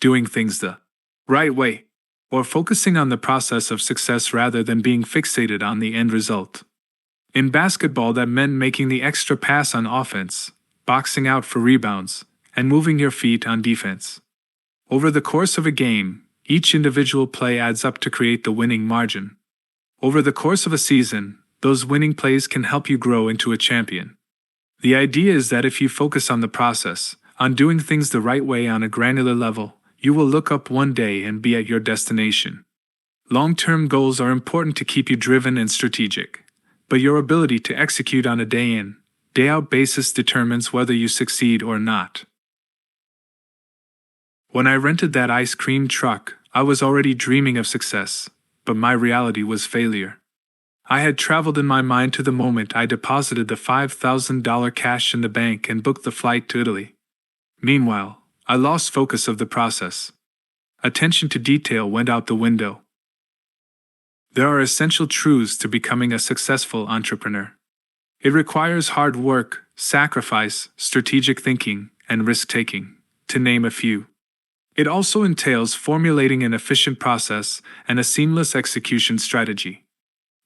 doing things the right way, or focusing on the process of success rather than being fixated on the end result. In basketball, that meant making the extra pass on offense, boxing out for rebounds, and moving your feet on defense. Over the course of a game, each individual play adds up to create the winning margin. Over the course of a season, those winning plays can help you grow into a champion. The idea is that if you focus on the process, on doing things the right way on a granular level, you will look up one day and be at your destination. Long-term goals are important to keep you driven and strategic, but your ability to execute on a day-in, day-out basis determines whether you succeed or not. When I rented that ice cream truck, I was already dreaming of success, but my reality was failure. I had traveled in my mind to the moment I deposited the $5,000 cash in the bank and booked the flight to Italy. Meanwhile, I lost focus of the process. Attention to detail went out the window. There are essential truths to becoming a successful entrepreneur. It requires hard work, sacrifice, strategic thinking, and risk-taking, to name a few. It also entails formulating an efficient process and a seamless execution strategy.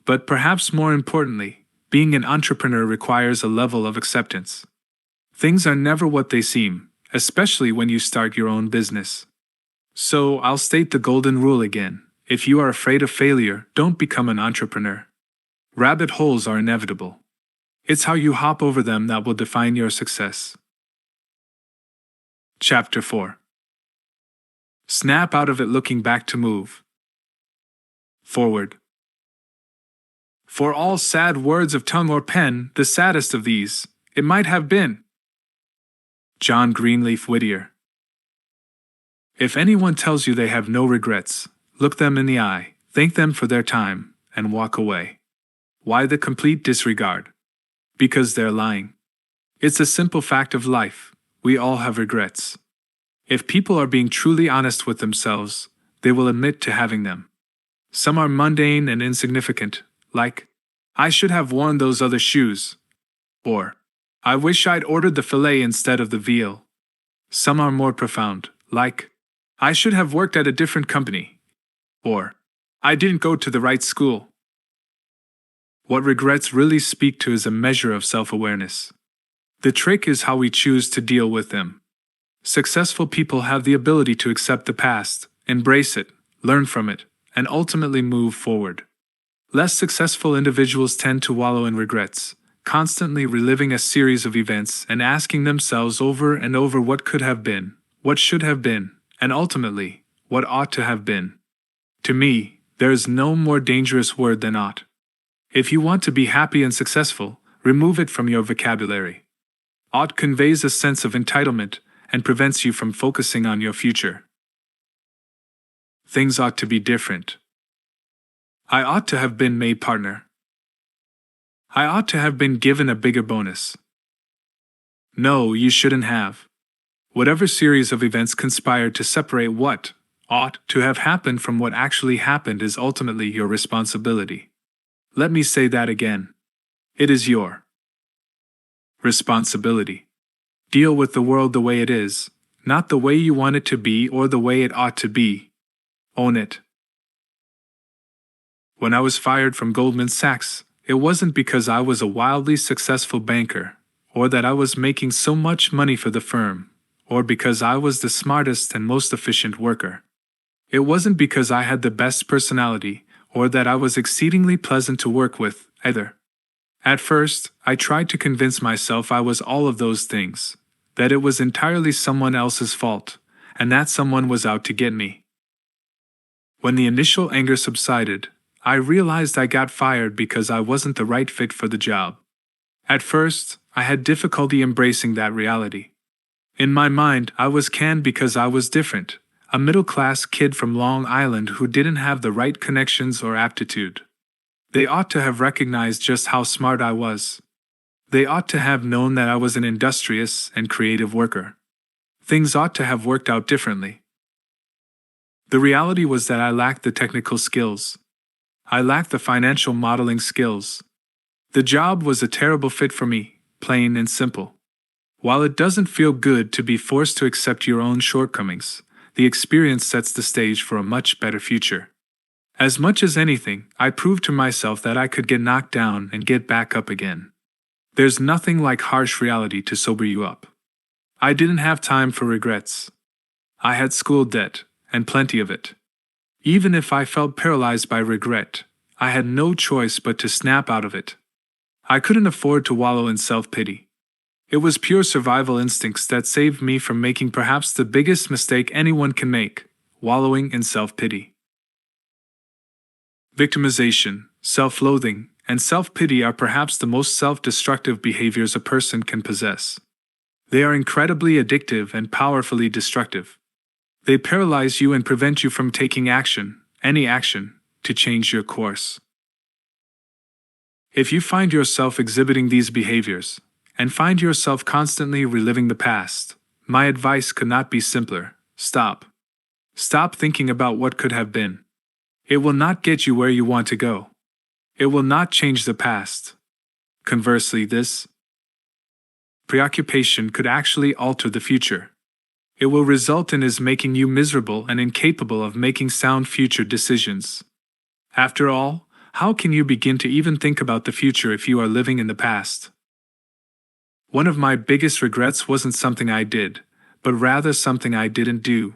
But perhaps more importantly, being an entrepreneur requires a level of acceptance. Things are never what they seem, especially when you start your own business. So I'll state the golden rule again. If you are afraid of failure, don't become an entrepreneur. Rabbit holes are inevitable. It's how you hop over them that will define your success. Chapter 4. Snap out of it looking back to move. Forward. For all sad words of tongue or pen, the saddest of these, it might have been. John Greenleaf Whittier. If anyone tells you they have no regrets, look them in the eye, thank them for their time, and walk away. Why the complete disregard? Because they're lying. It's a simple fact of life. We all have regrets. If people are being truly honest with themselves, they will admit to having them. Some are mundane and insignificant, like, I should have worn those other shoes. Or, I wish I'd ordered the filet instead of the veal. Some are more profound, like, I should have worked at a different company. Or, I didn't go to the right school. What regrets really speak to is a measure of self-awareness. The trick is how we choose to deal with them. Successful people have the ability to accept the past, embrace it, learn from it, and ultimately move forward. Less successful individuals tend to wallow in regrets, constantly reliving a series of events and asking themselves over and over what could have been, what should have been, and ultimately, what ought to have been. To me, there is no more dangerous word than ought. If you want to be happy and successful, remove it from your vocabulary. Ought conveys a sense of entitlement and prevents you from focusing on your future. Things ought to be different. I ought to have been made partner. I ought to have been given a bigger bonus. No, you shouldn't have. Whatever series of events conspired to separate what ought to have happened from what actually happened is ultimately your responsibility. Let me say that again. It is your responsibility. Deal with the world the way it is, not the way you want it to be or the way it ought to be. Own it. When I was fired from Goldman Sachs, it wasn't because I was a wildly successful banker, or that I was making so much money for the firm, or because I was the smartest and most efficient worker. It wasn't because I had the best personality, or that I was exceedingly pleasant to work with, either. At first, I tried to convince myself I was all of those things, that it was entirely someone else's fault, and that someone was out to get me. When the initial anger subsided, I realized I got fired because I wasn't the right fit for the job. At first, I had difficulty embracing that reality. In my mind, I was canned because I was different, a middle-class kid from Long Island who didn't have the right connections or aptitude. They ought to have recognized just how smart I was. They ought to have known that I was an industrious and creative worker. Things ought to have worked out differently. The reality was that I lacked the technical skills. I lacked the financial modeling skills. The job was a terrible fit for me, plain and simple. While it doesn't feel good to be forced to accept your own shortcomings, the experience sets the stage for a much better future. As much as anything, I proved to myself that I could get knocked down and get back up again. There's nothing like harsh reality to sober you up. I didn't have time for regrets. I had school debt, and plenty of it. Even if I felt paralyzed by regret, I had no choice but to snap out of it. I couldn't afford to wallow in self-pity. It was pure survival instincts that saved me from making perhaps the biggest mistake anyone can make, wallowing in self-pity. Victimization, self-loathing, and self-pity are perhaps the most self-destructive behaviors a person can possess. They are incredibly addictive and powerfully destructive. They paralyze you and prevent you from taking action, any action, to change your course. If you find yourself exhibiting these behaviors, and find yourself constantly reliving the past, my advice could not be simpler: stop. Stop thinking about what could have been. It will not get you where you want to go. It will not change the past. Conversely, this preoccupation could actually alter the future. It will result in making you miserable and incapable of making sound future decisions. After all, how can you begin to even think about the future if you are living in the past? One of my biggest regrets wasn't something I did, but rather something I didn't do.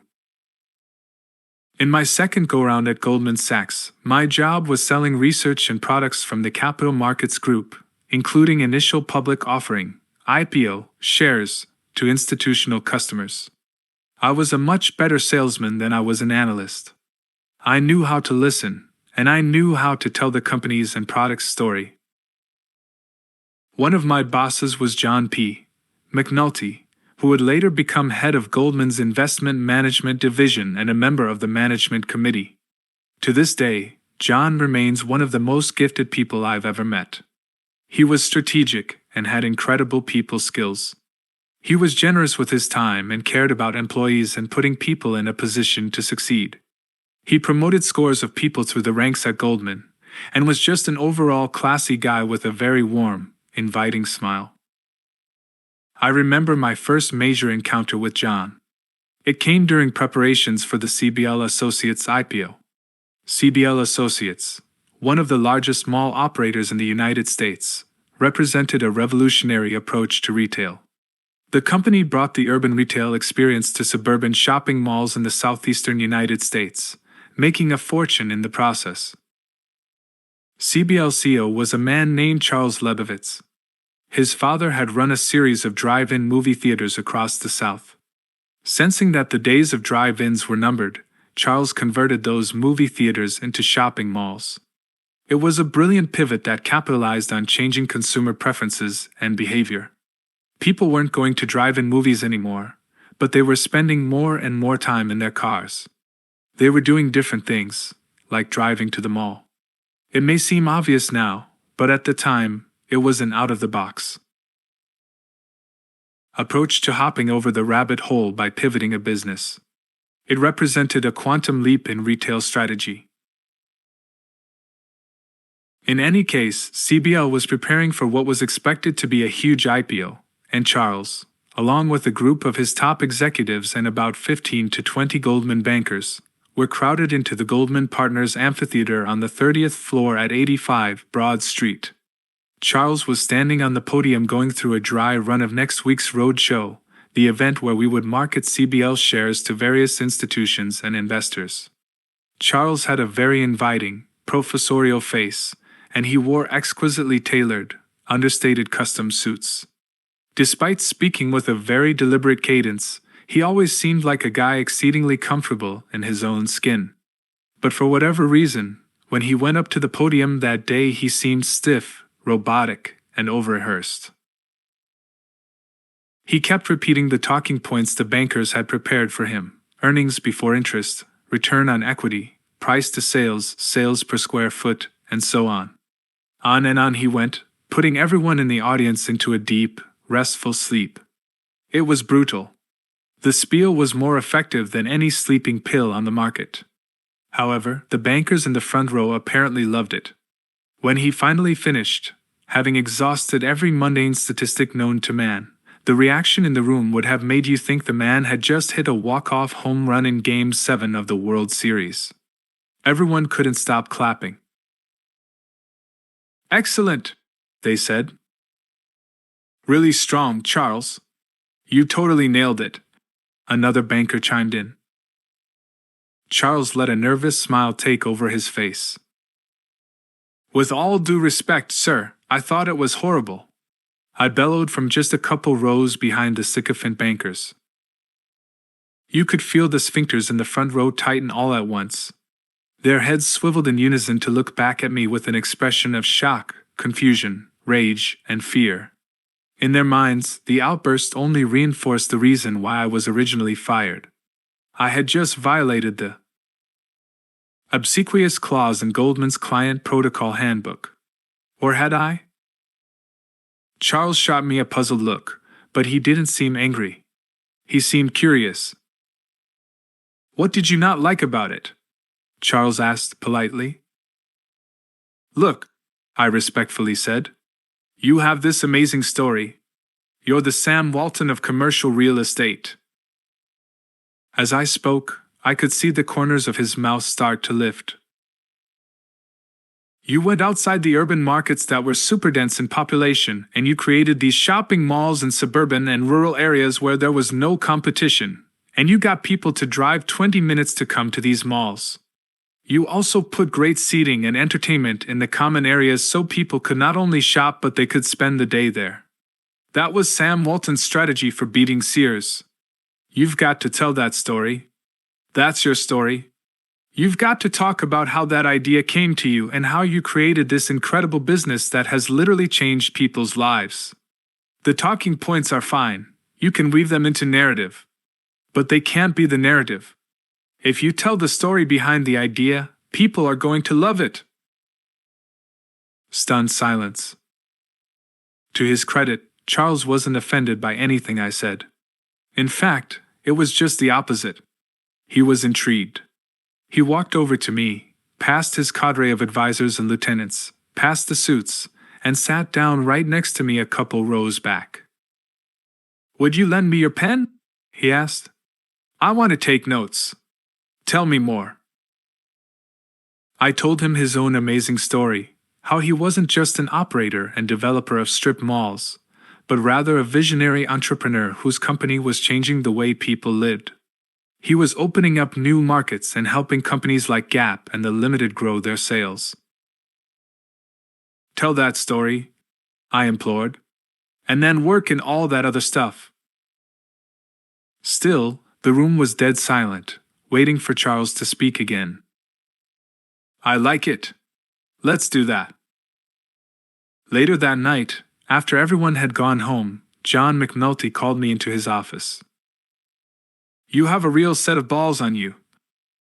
In my second go-round at Goldman Sachs, my job was selling research and products from the capital markets group, including initial public offering, IPO, shares, to institutional customers. I was a much better salesman than I was an analyst. I knew how to listen, and I knew how to tell the company's and product's story. One of my bosses was John P. McNulty, who would later become head of Goldman's investment management division and a member of the management committee. To this day, John remains one of the most gifted people I've ever met. He was strategic and had incredible people skills. He was generous with his time and cared about employees and putting people in a position to succeed. He promoted scores of people through the ranks at Goldman, and was just an overall classy guy with a very warm, inviting smile. I remember my first major encounter with John. It came during preparations for the CBL Associates IPO. CBL Associates, one of the largest mall operators in the United States, represented a revolutionary approach to retail. The company brought the urban retail experience to suburban shopping malls in the southeastern United States, making a fortune in the process. CBL CEO was a man named Charles Lebovitz. His father had run a series of drive-in movie theaters across the South. Sensing that the days of drive-ins were numbered, Charles converted those movie theaters into shopping malls. It was a brilliant pivot that capitalized on changing consumer preferences and behavior. People weren't going to drive-in movies anymore, but they were spending more and more time in their cars. They were doing different things, like driving to the mall. It may seem obvious now, but at the time, it was an out-of-the-box approach to hopping over the rabbit hole by pivoting a business. It represented a quantum leap in retail strategy. In any case, CBL was preparing for what was expected to be a huge IPO, and Charles, along with a group of his top executives and about 15 to 20 Goldman bankers, were crowded into the Goldman Partners Amphitheater on the 30th floor at 85 Broad Street. Charles was standing on the podium going through a dry run of next week's road show, the event where we would market CBL shares to various institutions and investors. Charles had a very inviting, professorial face, and he wore exquisitely tailored, understated custom suits. Despite speaking with a very deliberate cadence, he always seemed like a guy exceedingly comfortable in his own skin. But for whatever reason, when he went up to the podium that day, he seemed stiff, robotic, and over-rehearsed. He kept repeating the talking points the bankers had prepared for him: earnings before interest, return on equity, price to sales, sales per square foot, and so on. On and on he went, putting everyone in the audience into a deep, restful sleep. It was brutal. The spiel was more effective than any sleeping pill on the market. However, the bankers in the front row apparently loved it. When he finally finished, having exhausted every mundane statistic known to man, the reaction in the room would have made you think the man had just hit a walk-off home run in Game 7 of the World Series. Everyone couldn't stop clapping. "Excellent," they said. "Really strong, Charles. You totally nailed it," another banker chimed in. Charles let a nervous smile take over his face. With all due respect, sir, I thought it was horrible. I bellowed from just a couple rows behind the sycophant bankers. You could feel the sphincters in the front row tighten all at once. Their heads swiveled in unison to look back at me with an expression of shock, confusion, rage, and fear. In their minds, the outburst only reinforced the reason why I was originally fired. I had just violated the obsequious clause in Goldman's Client Protocol Handbook. Or had I? Charles shot me a puzzled look, but he didn't seem angry. He seemed curious. What did you not like about it? Charles asked politely. Look, I respectfully said. You have this amazing story. You're the Sam Walton of commercial real estate. As I spoke, I could see the corners of his mouth start to lift. You went outside the urban markets that were super dense in population, and you created these shopping malls in suburban and rural areas where there was no competition, and you got people to drive 20 minutes to come to these malls. You also put great seating and entertainment in the common areas so people could not only shop but they could spend the day there. That was Sam Walton's strategy for beating Sears. You've got to tell that story. That's your story. You've got to talk about how that idea came to you and how you created this incredible business that has literally changed people's lives. The talking points are fine. You can weave them into narrative. But they can't be the narrative. If you tell the story behind the idea, people are going to love it. Stunned silence. To his credit, Charles wasn't offended by anything I said. In fact, it was just the opposite. He was intrigued. He walked over to me, past his cadre of advisors and lieutenants, past the suits, and sat down right next to me a couple rows back. Would you lend me your pen? He asked. I want to take notes. Tell me more. I told him his own amazing story, how he wasn't just an operator and developer of strip malls, but rather a visionary entrepreneur whose company was changing the way people lived. He was opening up new markets and helping companies like Gap and The Limited grow their sales. Tell that story, I implored, and then work in all that other stuff. Still, the room was dead silent, waiting for Charles to speak again. I like it. Let's do that. Later that night, after everyone had gone home, John McNulty called me into his office. You have a real set of balls on you,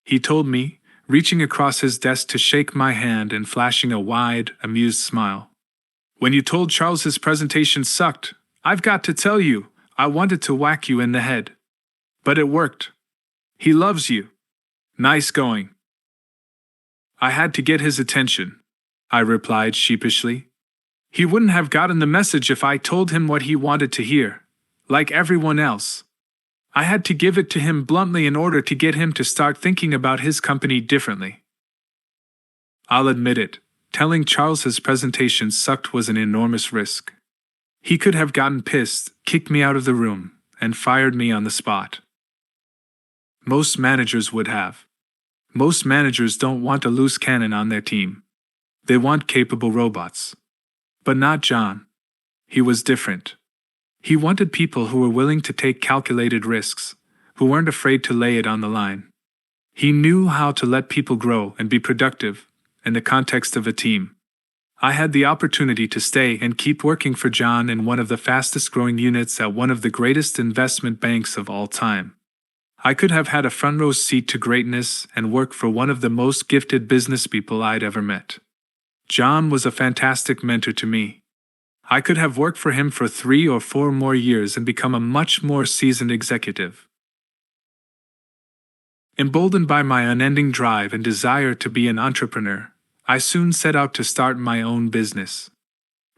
he told me, reaching across his desk to shake my hand and flashing a wide, amused smile. When you told Charles his presentation sucked, I've got to tell you, I wanted to whack you in the head. But it worked. He loves you. Nice going. I had to get his attention, I replied sheepishly. He wouldn't have gotten the message if I told him what he wanted to hear, like everyone else. I had to give it to him bluntly in order to get him to start thinking about his company differently. I'll admit it, telling Charles his presentation sucked was an enormous risk. He could have gotten pissed, kicked me out of the room, and fired me on the spot. Most managers would have. Most managers don't want a loose cannon on their team. They want capable robots. But not John. He was different. He wanted people who were willing to take calculated risks, who weren't afraid to lay it on the line. He knew how to let people grow and be productive in the context of a team. I had the opportunity to stay and keep working for John in one of the fastest-growing units at one of the greatest investment banks of all time. I could have had a front-row seat to greatness and work for one of the most gifted business people I'd ever met. John was a fantastic mentor to me. I could have worked for him for 3 or 4 more years and become a much more seasoned executive. Emboldened by my unending drive and desire to be an entrepreneur, I soon set out to start my own business.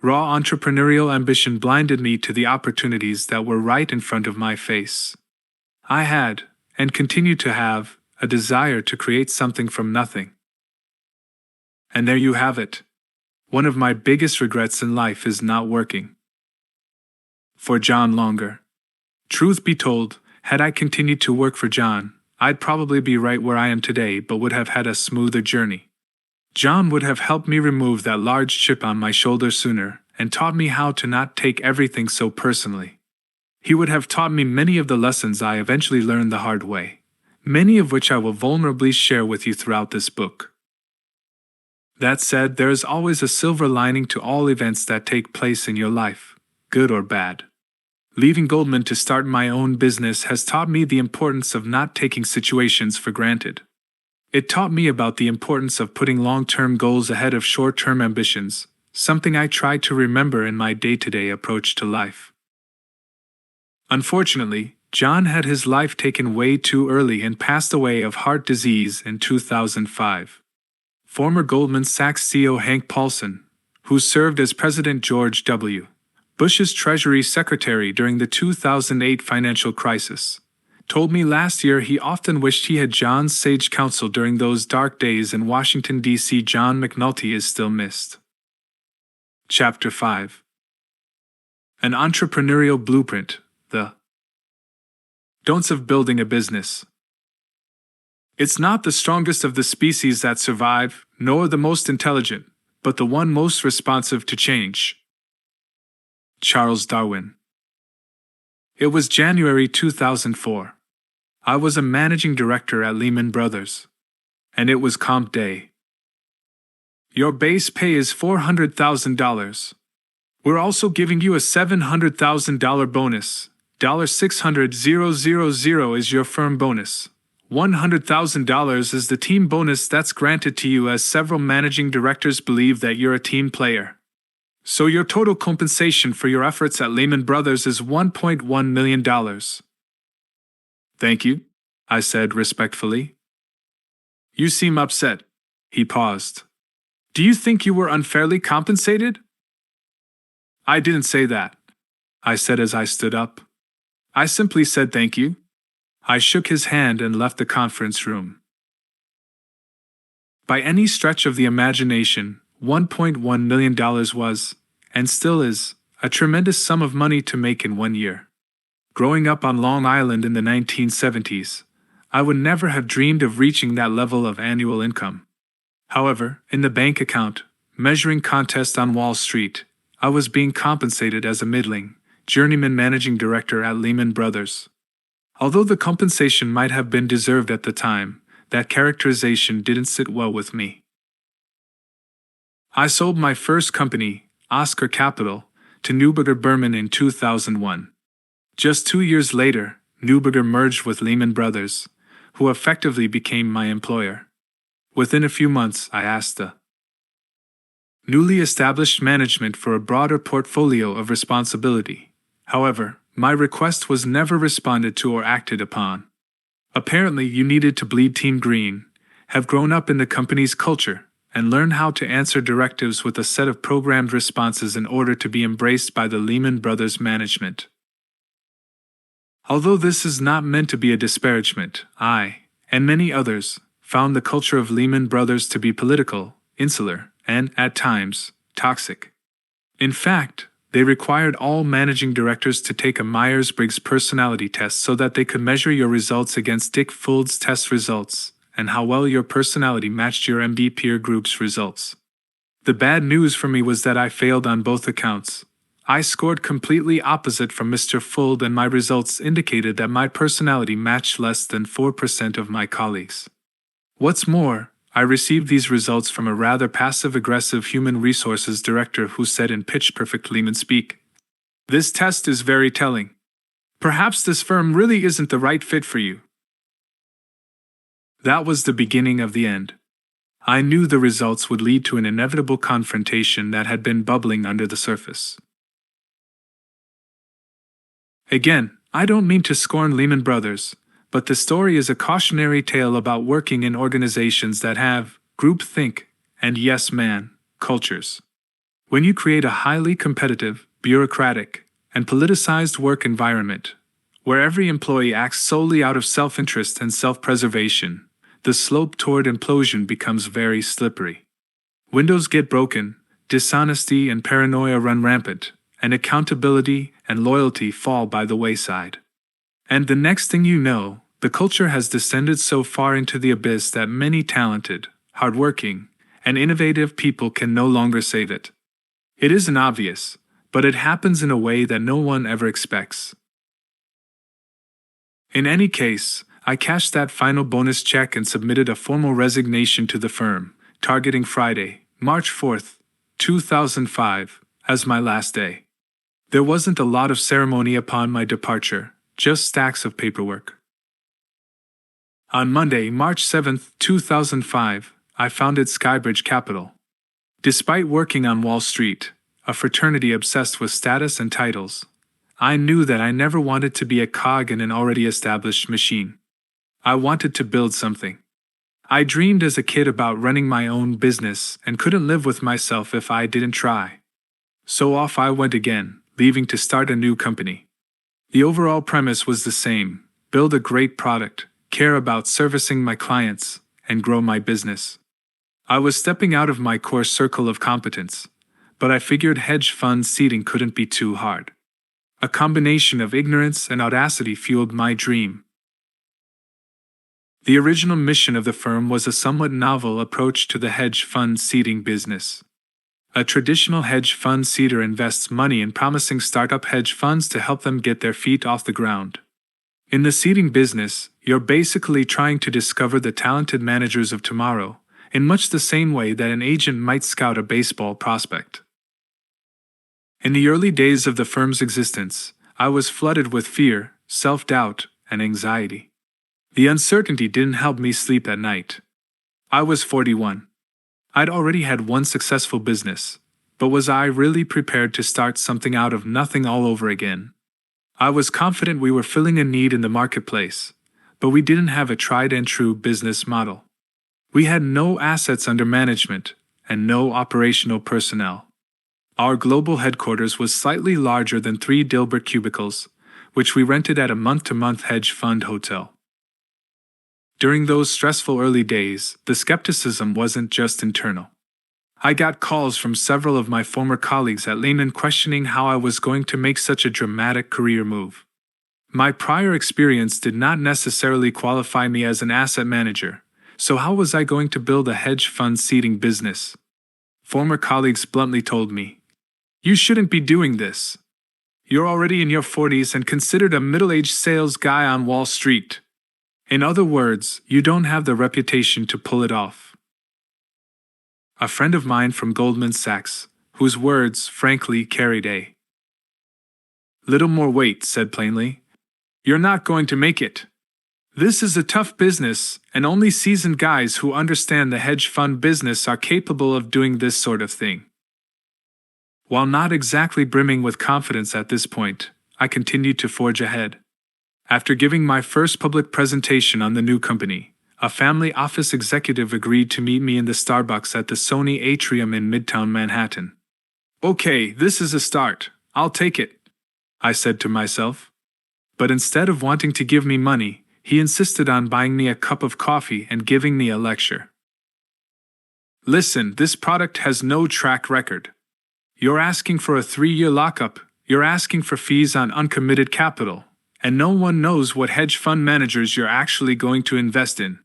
Raw entrepreneurial ambition blinded me to the opportunities that were right in front of my face. I had, and continue to have, a desire to create something from nothing. And there you have it. One of my biggest regrets in life is not working for John longer. Truth be told, had I continued to work for John, I'd probably be right where I am today but would have had a smoother journey. John would have helped me remove that large chip on my shoulder sooner and taught me how to not take everything so personally. He would have taught me many of the lessons I eventually learned the hard way, many of which I will vulnerably share with you throughout this book. That said, there is always a silver lining to all events that take place in your life, good or bad. Leaving Goldman to start my own business has taught me the importance of not taking situations for granted. It taught me about the importance of putting long-term goals ahead of short-term ambitions, something I try to remember in my day-to-day approach to life. Unfortunately, John had his life taken way too early and passed away of heart disease in 2005. Former Goldman Sachs CEO Hank Paulson, who served as President George W. Bush's Treasury Secretary during the 2008 financial crisis, told me last year he often wished he had John's sage counsel during those dark days in Washington, D.C. John McNulty is still missed. Chapter 5. An Entrepreneurial Blueprint, the Don'ts of Building a Business. It's not the strongest of the species that survive, nor the most intelligent, but the one most responsive to change. Charles Darwin. It was January 2004. I was a managing director at Lehman Brothers. And it was comp day. Your base pay is $400,000. We're also giving you a $700,000 bonus. $600,000 is your firm bonus. $100,000 is the team bonus that's granted to you, as several managing directors believe that you're a team player. So your total compensation for your efforts at Lehman Brothers is $1.1 million. Thank you, I said respectfully. You seem upset. He paused. Do you think you were unfairly compensated? I didn't say that, I said as I stood up. I simply said thank you. I shook his hand and left the conference room. By any stretch of the imagination, $1.1 million was, and still is, a tremendous sum of money to make in 1 year. Growing up on Long Island in the 1970s, I would never have dreamed of reaching that level of annual income. However, in the bank account, measuring contest on Wall Street, I was being compensated as a middling, journeyman managing director at Lehman Brothers. Although the compensation might have been deserved at the time, that characterization didn't sit well with me. I sold my first company, Oscar Capital, to Neuberger Berman in 2001. Just 2 years later, Neuberger merged with Lehman Brothers, who effectively became my employer. Within a few months, I asked the newly established management for a broader portfolio of responsibility. However, my request was never responded to or acted upon. Apparently, you needed to bleed Team Green, have grown up in the company's culture, and learn how to answer directives with a set of programmed responses in order to be embraced by the Lehman Brothers management. Although this is not meant to be a disparagement, I, and many others, found the culture of Lehman Brothers to be political, insular, and, at times, toxic. In fact, they required all managing directors to take a Myers-Briggs personality test so that they could measure your results against Dick Foold's test results, and how well your personality matched your MB peer group's results. The bad news for me was that I failed on both accounts. I scored completely opposite from Mr. Fould, and my results indicated that my personality matched less than 4% of my colleagues. What's more, I received these results from a rather passive-aggressive human resources director who said in pitch-perfect Lehman speak, "This test is very telling. Perhaps this firm really isn't the right fit for you." That was the beginning of the end. I knew the results would lead to an inevitable confrontation that had been bubbling under the surface. Again, I don't mean to scorn Lehman Brothers, but the story is a cautionary tale about working in organizations that have groupthink and yes-man cultures. When you create a highly competitive, bureaucratic, and politicized work environment, where every employee acts solely out of self-interest and self-preservation, the slope toward implosion becomes very slippery. Windows get broken, dishonesty and paranoia run rampant, and accountability and loyalty fall by the wayside. And the next thing you know, the culture has descended so far into the abyss that many talented, hardworking, and innovative people can no longer save it. It isn't obvious, but it happens in a way that no one ever expects. In any case, I cashed that final bonus check and submitted a formal resignation to the firm, targeting Friday, March 4th, 2005, as my last day. There wasn't a lot of ceremony upon my departure, just stacks of paperwork. On Monday, March 7th, 2005, I founded SkyBridge Capital. Despite working on Wall Street, a fraternity obsessed with status and titles, I knew that I never wanted to be a cog in an already established machine. I wanted to build something. I dreamed as a kid about running my own business and couldn't live with myself if I didn't try. So off I went again, leaving to start a new company. The overall premise was the same: build a great product, care about servicing my clients, and grow my business. I was stepping out of my core circle of competence, but I figured hedge fund seeding couldn't be too hard. A combination of ignorance and audacity fueled my dream. The original mission of the firm was a somewhat novel approach to the hedge fund seeding business. A traditional hedge fund seeder invests money in promising startup hedge funds to help them get their feet off the ground. In the seeding business, you're basically trying to discover the talented managers of tomorrow, in much the same way that an agent might scout a baseball prospect. In the early days of the firm's existence, I was flooded with fear, self-doubt, and anxiety. The uncertainty didn't help me sleep at night. I was 41. I'd already had one successful business, but was I really prepared to start something out of nothing all over again? I was confident we were filling a need in the marketplace, but we didn't have a tried-and-true business model. We had no assets under management and no operational personnel. Our global headquarters was slightly larger than 3 Dilbert cubicles, which we rented at a month-to-month hedge fund hotel. During those stressful early days, the skepticism wasn't just internal. I got calls from several of my former colleagues at Lehman questioning how I was going to make such a dramatic career move. My prior experience did not necessarily qualify me as an asset manager, so how was I going to build a hedge fund seeding business? Former colleagues bluntly told me, "You shouldn't be doing this. You're already in your 40s and considered a middle-aged sales guy on Wall Street. In other words, you don't have the reputation to pull it off." A friend of mine from Goldman Sachs, whose words, frankly, carried a little more weight, said plainly, "You're not going to make it. This is a tough business, and only seasoned guys who understand the hedge fund business are capable of doing this sort of thing." While not exactly brimming with confidence at this point, I continued to forge ahead. After giving my first public presentation on the new company, a family office executive agreed to meet me in the Starbucks at the Sony Atrium in Midtown Manhattan. "Okay, this is a start. I'll take it," I said to myself. But instead of wanting to give me money, he insisted on buying me a cup of coffee and giving me a lecture. "Listen, this product has no track record. You're asking for a 3-year lockup, you're asking for fees on uncommitted capital, and no one knows what hedge fund managers you're actually going to invest in.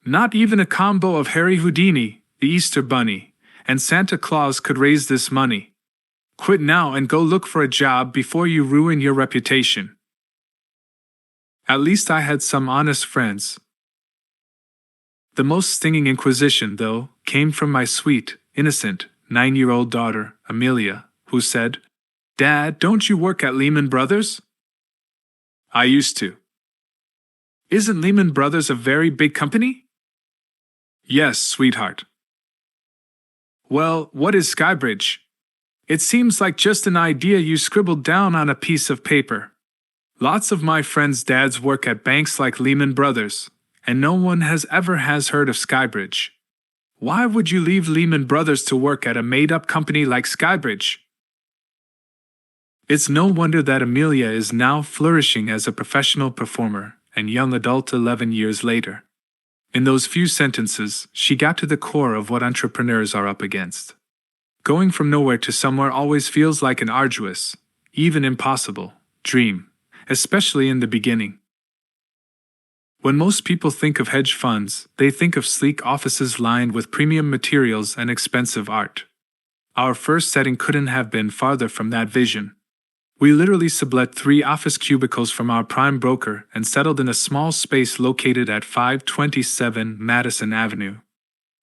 Not even a combo of Harry Houdini, the Easter Bunny, and Santa Claus could raise this money. Quit now and go look for a job before you ruin your reputation." At least I had some honest friends. The most stinging inquisition, though, came from my sweet, innocent, 9-year-old daughter, Amelia, who said, "Dad, don't you work at Lehman Brothers?" "I used to." "Isn't Lehman Brothers a very big company?" "Yes, sweetheart." "Well, what is SkyBridge? It seems like just an idea you scribbled down on a piece of paper. Lots of my friends' dads work at banks like Lehman Brothers, and no one has ever heard of SkyBridge. Why would you leave Lehman Brothers to work at a made-up company like SkyBridge?" It's no wonder that Amelia is now flourishing as a professional performer and young adult 11 years later. In those few sentences, she got to the core of what entrepreneurs are up against. Going from nowhere to somewhere always feels like an arduous, even impossible, dream, especially in the beginning. When most people think of hedge funds, they think of sleek offices lined with premium materials and expensive art. Our first setting couldn't have been farther from that vision. We literally sublet 3 office cubicles from our prime broker and settled in a small space located at 527 Madison Avenue.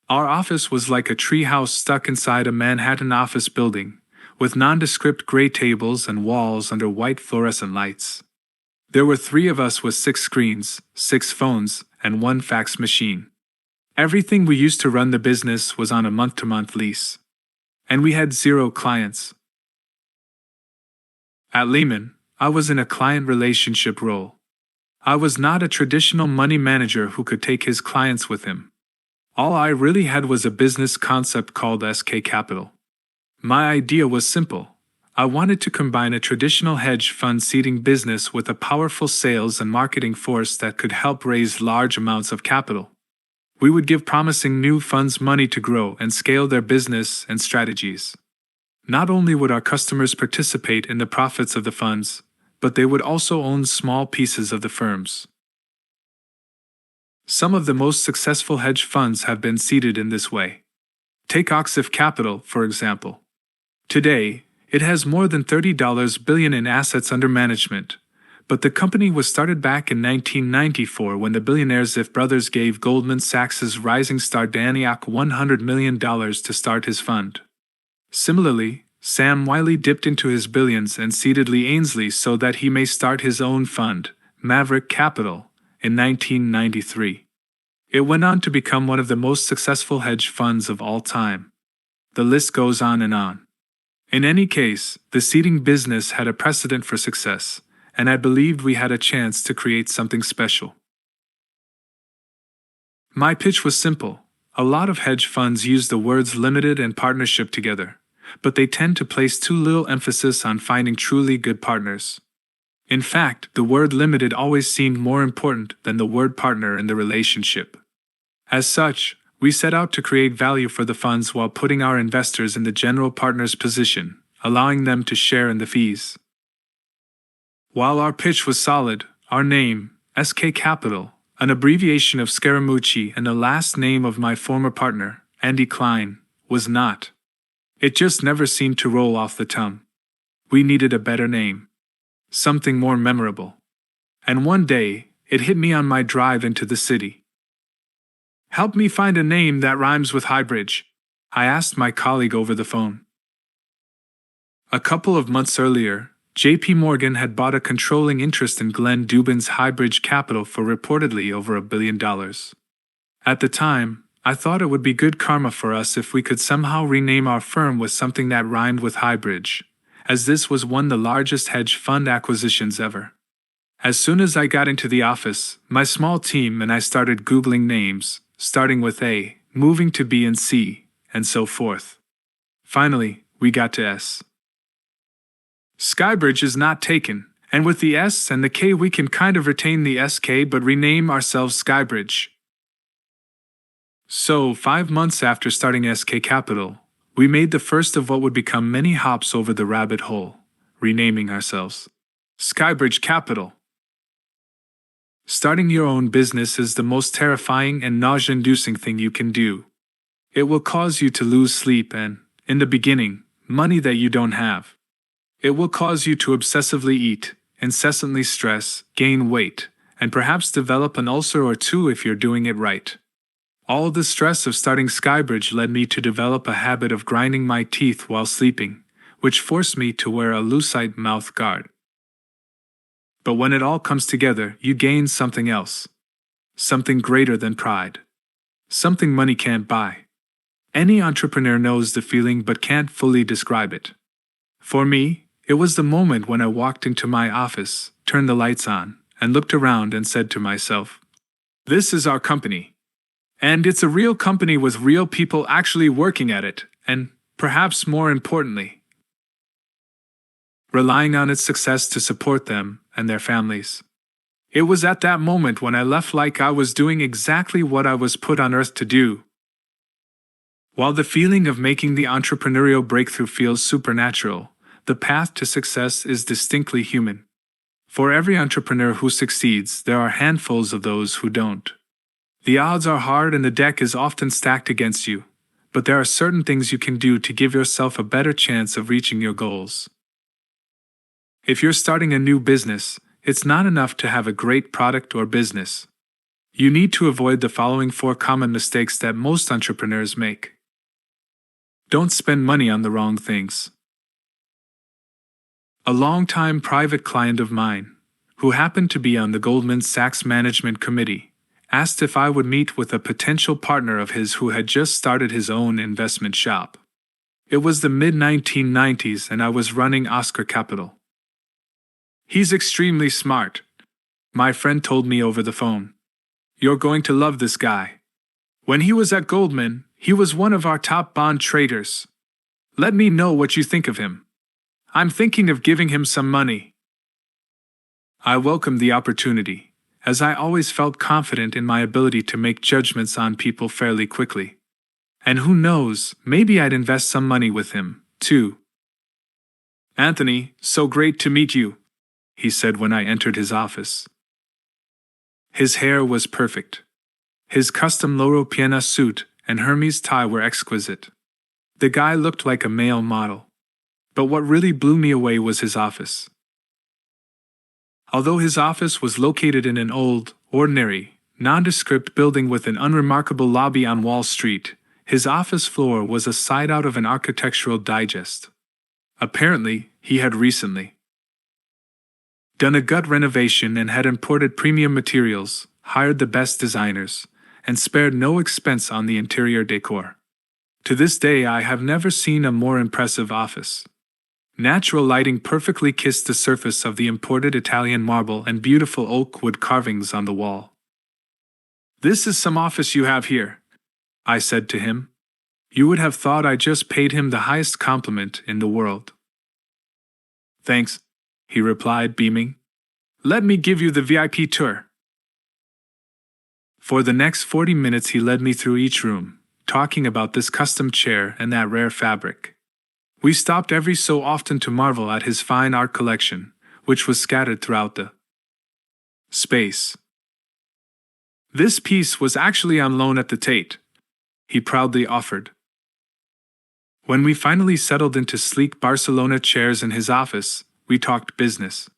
Our office was like a treehouse stuck inside a Manhattan office building, with nondescript gray tables and walls under white fluorescent lights. There were 3 of us with 6 screens, 6 phones, and 1 fax machine. Everything we used to run the business was on a month-to-month lease. And we had 0 clients. At Lehman, I was in a client relationship role. I was not a traditional money manager who could take his clients with him. All I really had was a business concept called SK Capital. My idea was simple. I wanted to combine a traditional hedge fund seeding business with a powerful sales and marketing force that could help raise large amounts of capital. We would give promising new funds money to grow and scale their business and strategies. Not only would our customers participate in the profits of the funds, but they would also own small pieces of the firms. Some of the most successful hedge funds have been seeded in this way. Take Oxif Capital, for example. Today, it has more than $30 billion in assets under management, but the company was started back in 1994 when the billionaire Ziff brothers gave Goldman Sachs' rising star Daniak $100 million to start his fund. Similarly, Sam Wiley dipped into his billions and seeded Lee Ainsley so that he may start his own fund, Maverick Capital, in 1993. It went on to become one of the most successful hedge funds of all time. The list goes on and on. In any case, the seeding business had a precedent for success, and I believed we had a chance to create something special. My pitch was simple. A lot of hedge funds use the words limited and partnership together, but they tend to place too little emphasis on finding truly good partners. In fact, the word limited always seemed more important than the word partner in the relationship. As such, we set out to create value for the funds while putting our investors in the general partner's position, allowing them to share in the fees. While our pitch was solid, our name, SK Capital, an abbreviation of Scaramucci and the last name of my former partner, Andy Klein, was not. It just never seemed to roll off the tongue. We needed a better name. Something more memorable. And one day, it hit me on my drive into the city. "Help me find a name that rhymes with Highbridge," I asked my colleague over the phone. A couple of months earlier, J.P. Morgan had bought a controlling interest in Glenn Dubin's SkyBridge Capital for reportedly over $1 billion. At the time, I thought it would be good karma for us if we could somehow rename our firm with something that rhymed with Highbridge, as this was one of the largest hedge fund acquisitions ever. As soon as I got into the office, my small team and I started Googling names, starting with A, moving to B and C, and so forth. Finally, we got to S. SkyBridge is not taken, and with the S and the K we can kind of retain the SK but rename ourselves SkyBridge. So, 5 months after starting SK Capital, we made the first of what would become many hops over the rabbit hole, renaming ourselves SkyBridge Capital. Starting your own business is the most terrifying and nausea-inducing thing you can do. It will cause you to lose sleep and, in the beginning, money that you don't have. It will cause you to obsessively eat, incessantly stress, gain weight, and perhaps develop an ulcer or 2 if you're doing it right. All the stress of starting SkyBridge led me to develop a habit of grinding my teeth while sleeping, which forced me to wear a lucite mouth guard. But when it all comes together, you gain something else. Something greater than pride. Something money can't buy. Any entrepreneur knows the feeling but can't fully describe it. For me, it was the moment when I walked into my office, turned the lights on, and looked around and said to myself, "This is our company. And it's a real company with real people actually working at it, and, perhaps more importantly, relying on its success to support them and their families." It was at that moment when I left like I was doing exactly what I was put on earth to do. While the feeling of making the entrepreneurial breakthrough feels supernatural, the path to success is distinctly human. For every entrepreneur who succeeds, there are handfuls of those who don't. The odds are hard and the deck is often stacked against you, but there are certain things you can do to give yourself a better chance of reaching your goals. If you're starting a new business, it's not enough to have a great product or business. You need to avoid the following 4 common mistakes that most entrepreneurs make. Don't spend money on the wrong things. A longtime private client of mine, who happened to be on the Goldman Sachs Management Committee, asked if I would meet with a potential partner of his who had just started his own investment shop. It was the mid-1990s and I was running Oscar Capital. "He's extremely smart," my friend told me over the phone. "You're going to love this guy. When he was at Goldman, he was one of our top bond traders. Let me know what you think of him. I'm thinking of giving him some money." I welcomed the opportunity, as I always felt confident in my ability to make judgments on people fairly quickly. And who knows, maybe I'd invest some money with him, too. "Anthony, so great to meet you," he said when I entered his office. His hair was perfect. His custom Loro Piana suit and Hermes tie were exquisite. The guy looked like a male model. But what really blew me away was his office. Although his office was located in an old, ordinary, nondescript building with an unremarkable lobby on Wall Street, his office floor was a side out of an architectural digest. Apparently, he had recently done a gut renovation and had imported premium materials, hired the best designers, and spared no expense on the interior decor. To this day, I have never seen a more impressive office. Natural lighting perfectly kissed the surface of the imported Italian marble and beautiful oak wood carvings on the wall. "This is some office you have here," I said to him. You would have thought I just paid him the highest compliment in the world. "Thanks," he replied, beaming. "Let me give you the VIP tour." For the next 40 minutes he led me through each room, talking about this custom chair and that rare fabric. We stopped every so often to marvel at his fine art collection, which was scattered throughout the space. "This piece was actually on loan at the Tate," he proudly offered. When we finally settled into sleek Barcelona chairs in his office, we talked business.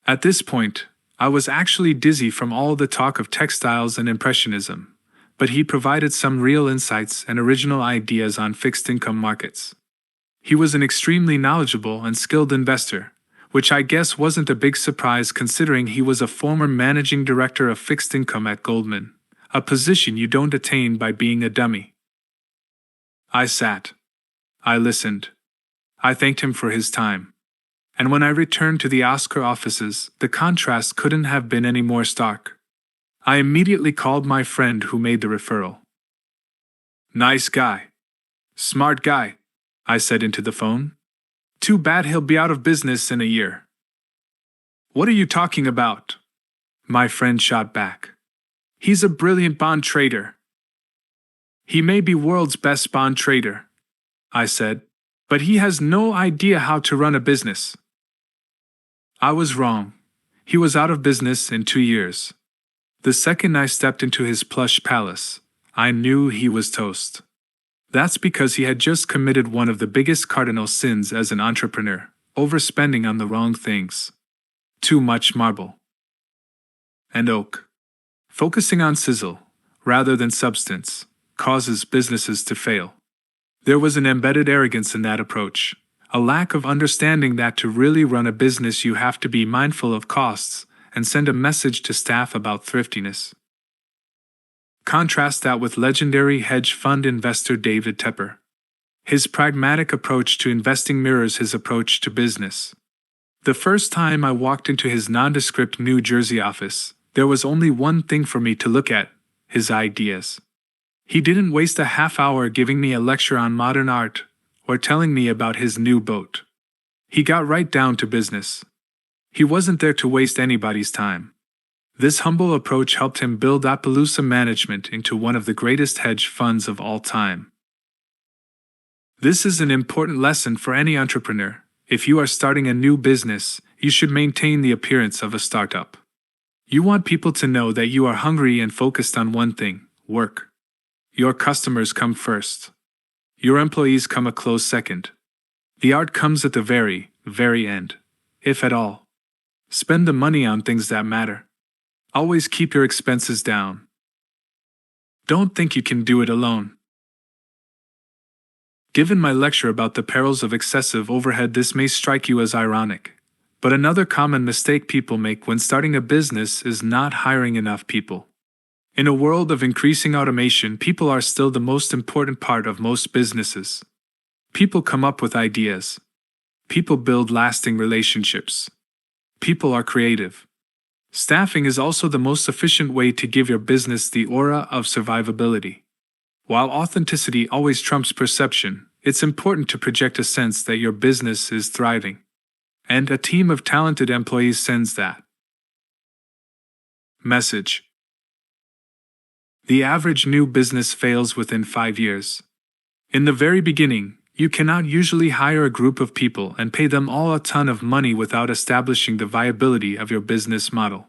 At this point, I was actually dizzy from all the talk of textiles and impressionism, but he provided some real insights and original ideas on fixed income markets. He was an extremely knowledgeable and skilled investor, which I guess wasn't a big surprise considering he was a former managing director of fixed income at Goldman, a position you don't attain by being a dummy. I sat. I listened. I thanked him for his time. And when I returned to the Oscar offices, the contrast couldn't have been any more stark. I immediately called my friend who made the referral. "Nice guy. Smart guy," I said into the phone. "Too bad he'll be out of business in a year." "What are you talking about?" my friend shot back. "He's a brilliant bond trader." "He may be world's best bond trader," I said, "but he has no idea how to run a business." I was wrong. He was out of business in 2 years. The second I stepped into his plush palace, I knew he was toast. That's because he had just committed one of the biggest cardinal sins as an entrepreneur, overspending on the wrong things. Too much marble and oak. Focusing on sizzle, rather than substance, causes businesses to fail. There was an embedded arrogance in that approach, a lack of understanding that to really run a business you have to be mindful of costs and send a message to staff about thriftiness. Contrast that with legendary hedge fund investor David Tepper. His pragmatic approach to investing mirrors his approach to business. The first time I walked into his nondescript New Jersey office, there was only one thing for me to look at: his ideas. He didn't waste a half hour giving me a lecture on modern art or telling me about his new boat. He got right down to business. He wasn't there to waste anybody's time. This humble approach helped him build Appaloosa Management into one of the greatest hedge funds of all time. This is an important lesson for any entrepreneur. If you are starting a new business, you should maintain the appearance of a startup. You want people to know that you are hungry and focused on one thing: work. Your customers come first. Your employees come a close second. The art comes at the very, very end, if at all. Spend the money on things that matter. Always keep your expenses down. Don't think you can do it alone. Given my lecture about the perils of excessive overhead, this may strike you as ironic. But another common mistake people make when starting a business is not hiring enough people. In a world of increasing automation, people are still the most important part of most businesses. People come up with ideas. People build lasting relationships. People are creative. Staffing is also the most efficient way to give your business the aura of survivability. While authenticity always trumps perception, it's important to project a sense that your business is thriving. And a team of talented employees sends that message. The average new business fails within 5 years. In the very beginning, you cannot usually hire a group of people and pay them all a ton of money without establishing the viability of your business model.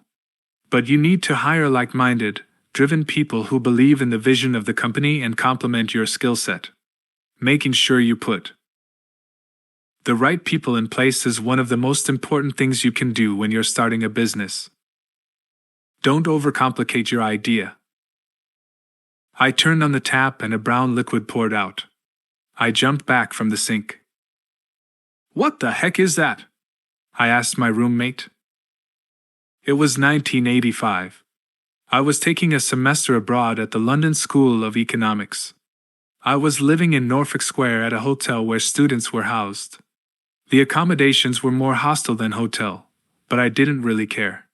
But you need to hire like-minded, driven people who believe in the vision of the company and complement your skill set. Making sure you put the right people in place is one of the most important things you can do when you're starting a business. Don't overcomplicate your idea. I turned on the tap and a brown liquid poured out. I jumped back from the sink. "What the heck is that?" I asked my roommate. It was 1985. I was taking a semester abroad at the London School of Economics. I was living in Norfolk Square at a hotel where students were housed. The accommodations were more hostel than hotel, but I didn't really care.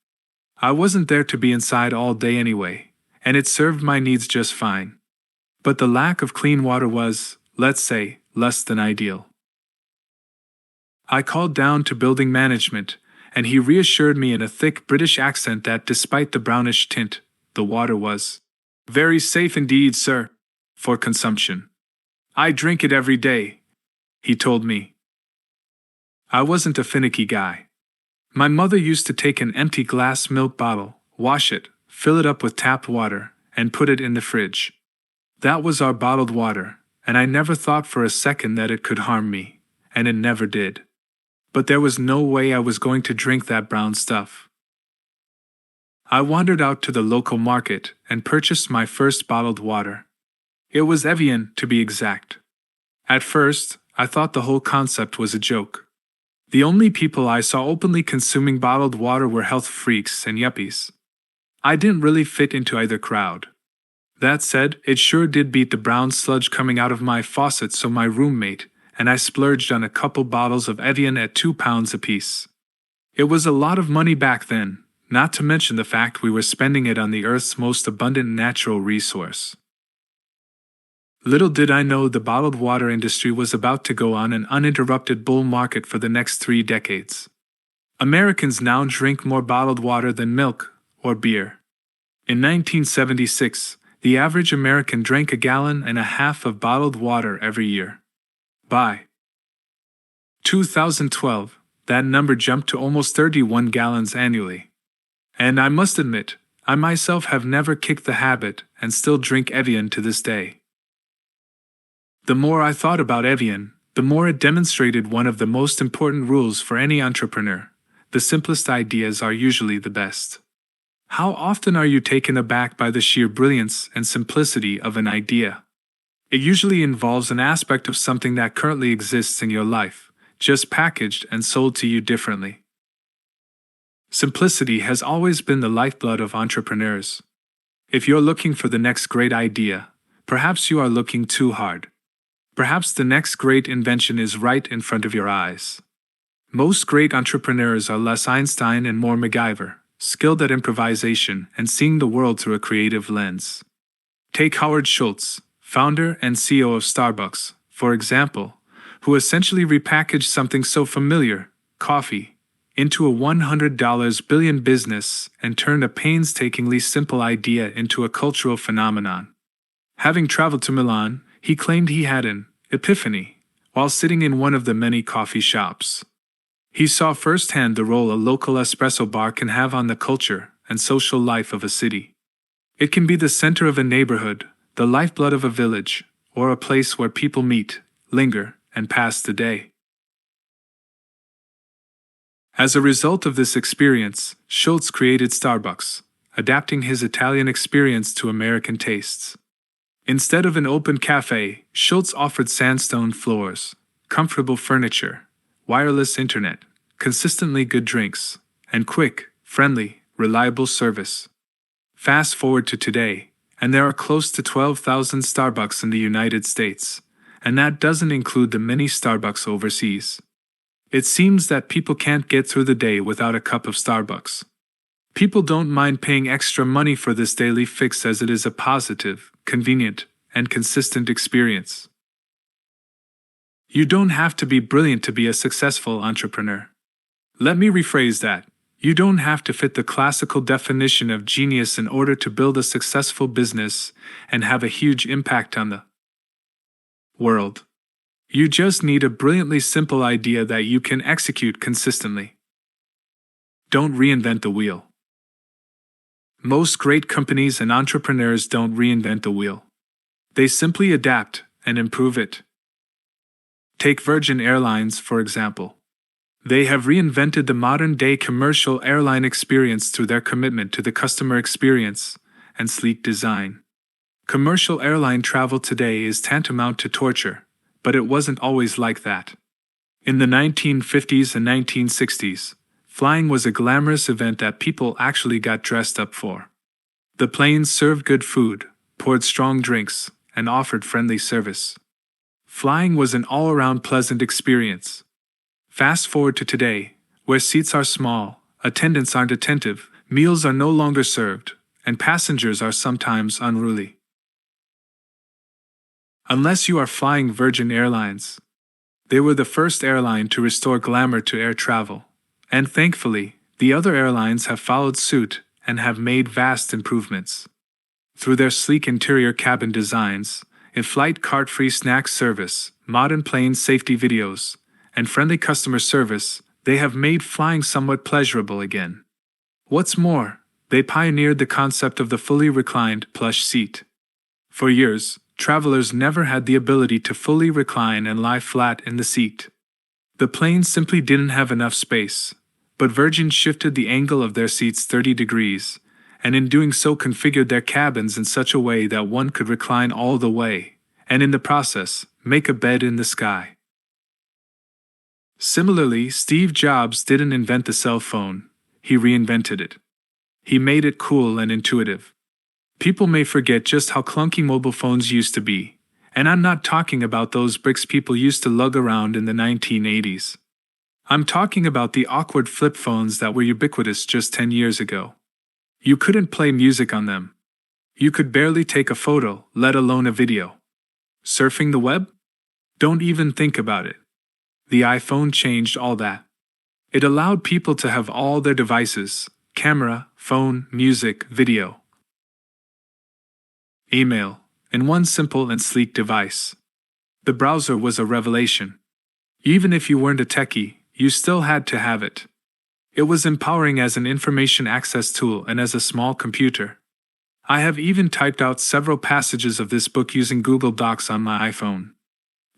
I wasn't there to be inside all day anyway, and it served my needs just fine. But the lack of clean water was, let's say, less than ideal. I called down to building management, and he reassured me in a thick British accent that despite the brownish tint, the water was very safe indeed, sir, for consumption. "I drink it every day," he told me. I wasn't a finicky guy. My mother used to take an empty glass milk bottle, wash it, fill it up with tap water, and put it in the fridge. That was our bottled water, and I never thought for a second that it could harm me, and it never did. But there was no way I was going to drink that brown stuff. I wandered out to the local market and purchased my first bottled water. It was Evian, to be exact. At first, I thought the whole concept was a joke. The only people I saw openly consuming bottled water were health freaks and yuppies. I didn't really fit into either crowd. That said, it sure did beat the brown sludge coming out of my faucet, so my roommate and I splurged on a couple bottles of Evian at £2 apiece. It was a lot of money back then, not to mention the fact we were spending it on the Earth's most abundant natural resource. Little did I know the bottled water industry was about to go on an uninterrupted bull market for the next 3 decades. Americans now drink more bottled water than milk or beer. In 1976, the average American drank 1.5 gallons of bottled water every year. By 2012, that number jumped to almost 31 gallons annually. And I must admit, I myself have never kicked the habit and still drink Evian to this day. The more I thought about Evian, the more it demonstrated one of the most important rules for any entrepreneur: the simplest ideas are usually the best. How often are you taken aback by the sheer brilliance and simplicity of an idea? It usually involves an aspect of something that currently exists in your life, just packaged and sold to you differently. Simplicity has always been the lifeblood of entrepreneurs. If you're looking for the next great idea, perhaps you are looking too hard. Perhaps the next great invention is right in front of your eyes. Most great entrepreneurs are less Einstein and more MacGyver, skilled at improvisation and seeing the world through a creative lens. Take Howard Schultz, founder and CEO of Starbucks, for example, who essentially repackaged something so familiar, coffee, into a $100 billion business and turned a painstakingly simple idea into a cultural phenomenon. Having traveled to Milan, he claimed he had an epiphany while sitting in one of the many coffee shops. He saw firsthand the role a local espresso bar can have on the culture and social life of a city. It can be the center of a neighborhood, the lifeblood of a village, or a place where people meet, linger, and pass the day. As a result of this experience, Schultz created Starbucks, adapting his Italian experience to American tastes. Instead of an open cafe, Schultz offered sandstone floors, comfortable furniture, wireless internet, consistently good drinks, and quick, friendly, reliable service. Fast forward to today, and there are close to 12,000 Starbucks in the United States, and that doesn't include the many Starbucks overseas. It seems that people can't get through the day without a cup of Starbucks. People don't mind paying extra money for this daily fix as it is a positive, convenient, and consistent experience. You don't have to be brilliant to be a successful entrepreneur. Let me rephrase that. You don't have to fit the classical definition of genius in order to build a successful business and have a huge impact on the world. You just need a brilliantly simple idea that you can execute consistently. Don't reinvent the wheel. Most great companies and entrepreneurs don't reinvent the wheel. They simply adapt and improve it. Take Virgin Airlines, for example. They have reinvented the modern-day commercial airline experience through their commitment to the customer experience and sleek design. Commercial airline travel today is tantamount to torture, but it wasn't always like that. In the 1950s and 1960s, flying was a glamorous event that people actually got dressed up for. The planes served good food, poured strong drinks, and offered friendly service. Flying was an all-around pleasant experience. Fast forward to today, where seats are small, attendants aren't attentive, meals are no longer served, and passengers are sometimes unruly. Unless you are flying Virgin Airlines. They were the first airline to restore glamour to air travel, and thankfully, the other airlines have followed suit and have made vast improvements. Through their sleek interior cabin designs, in-flight cart-free snack service, modern plane safety videos, and friendly customer service, they have made flying somewhat pleasurable again. What's more, they pioneered the concept of the fully reclined plush seat. For years, travelers never had the ability to fully recline and lie flat in the seat. The plane simply didn't have enough space, but Virgin shifted the angle of their seats 30 degrees, and in doing so configured their cabins in such a way that one could recline all the way, and in the process, make a bed in the sky. Similarly, Steve Jobs didn't invent the cell phone, he reinvented it. He made it cool and intuitive. People may forget just how clunky mobile phones used to be, and I'm not talking about those bricks people used to lug around in the 1980s. I'm talking about the awkward flip phones that were ubiquitous just 10 years ago. You couldn't play music on them. You could barely take a photo, let alone a video. Surfing the web? Don't even think about it. The iPhone changed all that. It allowed people to have all their devices, camera, phone, music, video, email, in one simple and sleek device. The browser was a revelation. Even if you weren't a techie, you still had to have it. It was empowering as an information access tool and as a small computer. I have even typed out several passages of this book using Google Docs on my iPhone.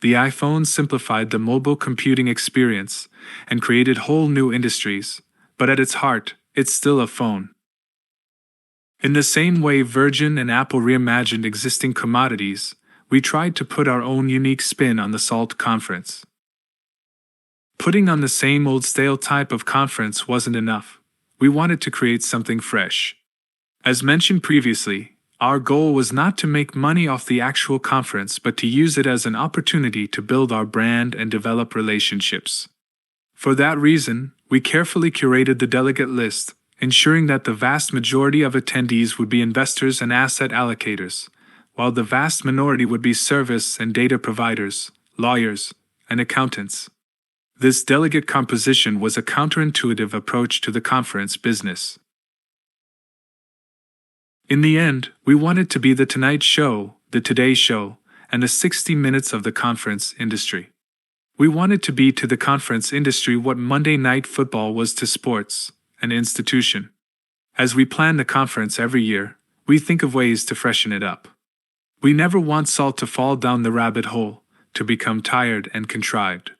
The iPhone simplified the mobile computing experience and created whole new industries, but at its heart, it's still a phone. In the same way Virgin and Apple reimagined existing commodities, we tried to put our own unique spin on the SALT conference. Putting on the same old stale type of conference wasn't enough. We wanted to create something fresh. As mentioned previously, our goal was not to make money off the actual conference but to use it as an opportunity to build our brand and develop relationships. For that reason, we carefully curated the delegate list, ensuring that the vast majority of attendees would be investors and asset allocators, while the vast minority would be service and data providers, lawyers, and accountants. This delegate composition was a counterintuitive approach to the conference business. In the end, we wanted to be the Tonight Show, the Today Show, and the 60 Minutes of the conference industry. We wanted to be to the conference industry what Monday Night Football was to sports, an institution. As we plan the conference every year, we think of ways to freshen it up. We never want salt to fall down the rabbit hole, to become tired and contrived.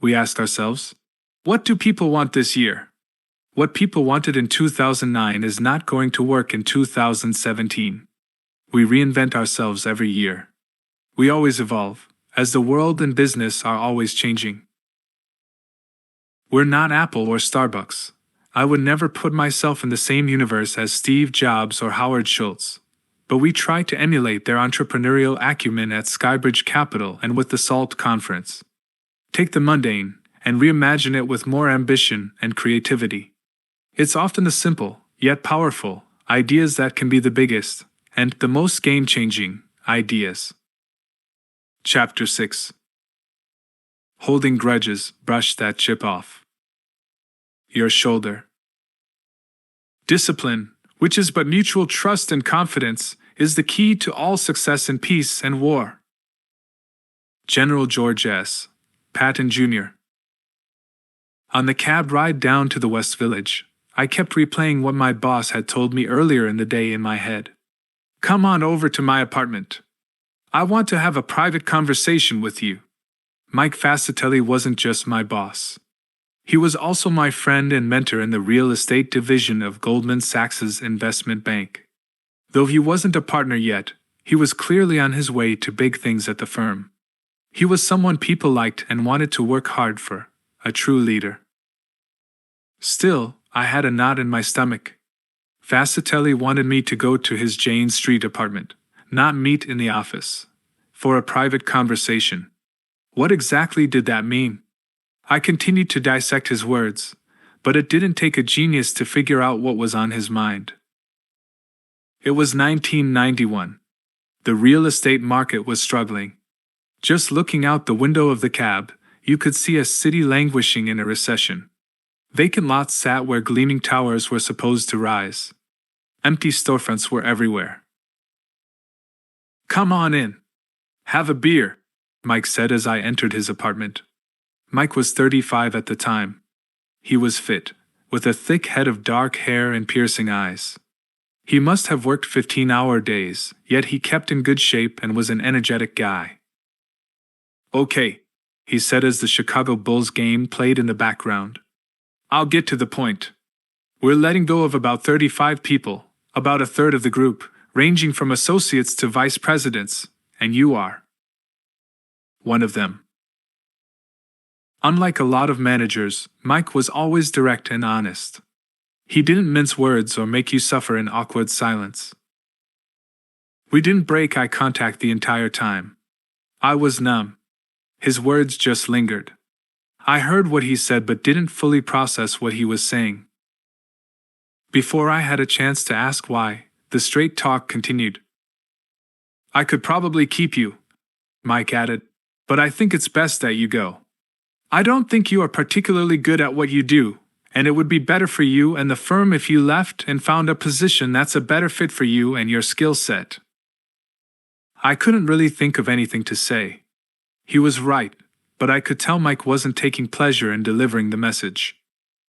We ask ourselves, what do people want this year? What people wanted in 2009 is not going to work in 2017. We reinvent ourselves every year. We always evolve, as the world and business are always changing. We're not Apple or Starbucks. I would never put myself in the same universe as Steve Jobs or Howard Schultz. But we try to emulate their entrepreneurial acumen at SkyBridge Capital and with the SALT conference. Take the mundane and reimagine it with more ambition and creativity. It's often the simple, yet powerful, ideas that can be the biggest and the most game-changing ideas. Chapter 6. Holding grudges, brush that chip off. Your shoulder. Discipline, which is but mutual trust and confidence, is the key to all success in peace and war. General George S. Patton, Jr. On the cab ride down to the West Village, I kept replaying what my boss had told me earlier in the day in my head. Come on over to my apartment. I want to have a private conversation with you. Mike Fascitelli wasn't just my boss. He was also my friend and mentor in the real estate division of Goldman Sachs' investment bank. Though he wasn't a partner yet, he was clearly on his way to big things at the firm. He was someone people liked and wanted to work hard for, a true leader. Still, I had a knot in my stomach. Fascitelli wanted me to go to his Jane Street apartment, not meet in the office, for a private conversation. What exactly did that mean? I continued to dissect his words, but it didn't take a genius to figure out what was on his mind. It was 1991. The real estate market was struggling. Just looking out the window of the cab, you could see a city languishing in a recession. Vacant lots sat where gleaming towers were supposed to rise. Empty storefronts were everywhere. Come on in. Have a beer, Mike said as I entered his apartment. Mike was 35 at the time. He was fit, with a thick head of dark hair and piercing eyes. He must have worked 15-hour days, yet he kept in good shape and was an energetic guy. Okay, he said as the Chicago Bulls game played in the background. I'll get to the point. We're letting go of about 35 people, about a third of the group, ranging from associates to vice presidents, and you are one of them. Unlike a lot of managers, Mike was always direct and honest. He didn't mince words or make you suffer in awkward silence. We didn't break eye contact the entire time. I was numb. His words just lingered. I heard what he said but didn't fully process what he was saying. Before I had a chance to ask why, the straight talk continued. I could probably keep you, Mike added, but I think it's best that you go. I don't think you are particularly good at what you do, and it would be better for you and the firm if you left and found a position that's a better fit for you and your skill set. I couldn't really think of anything to say. He was right, but I could tell Mike wasn't taking pleasure in delivering the message.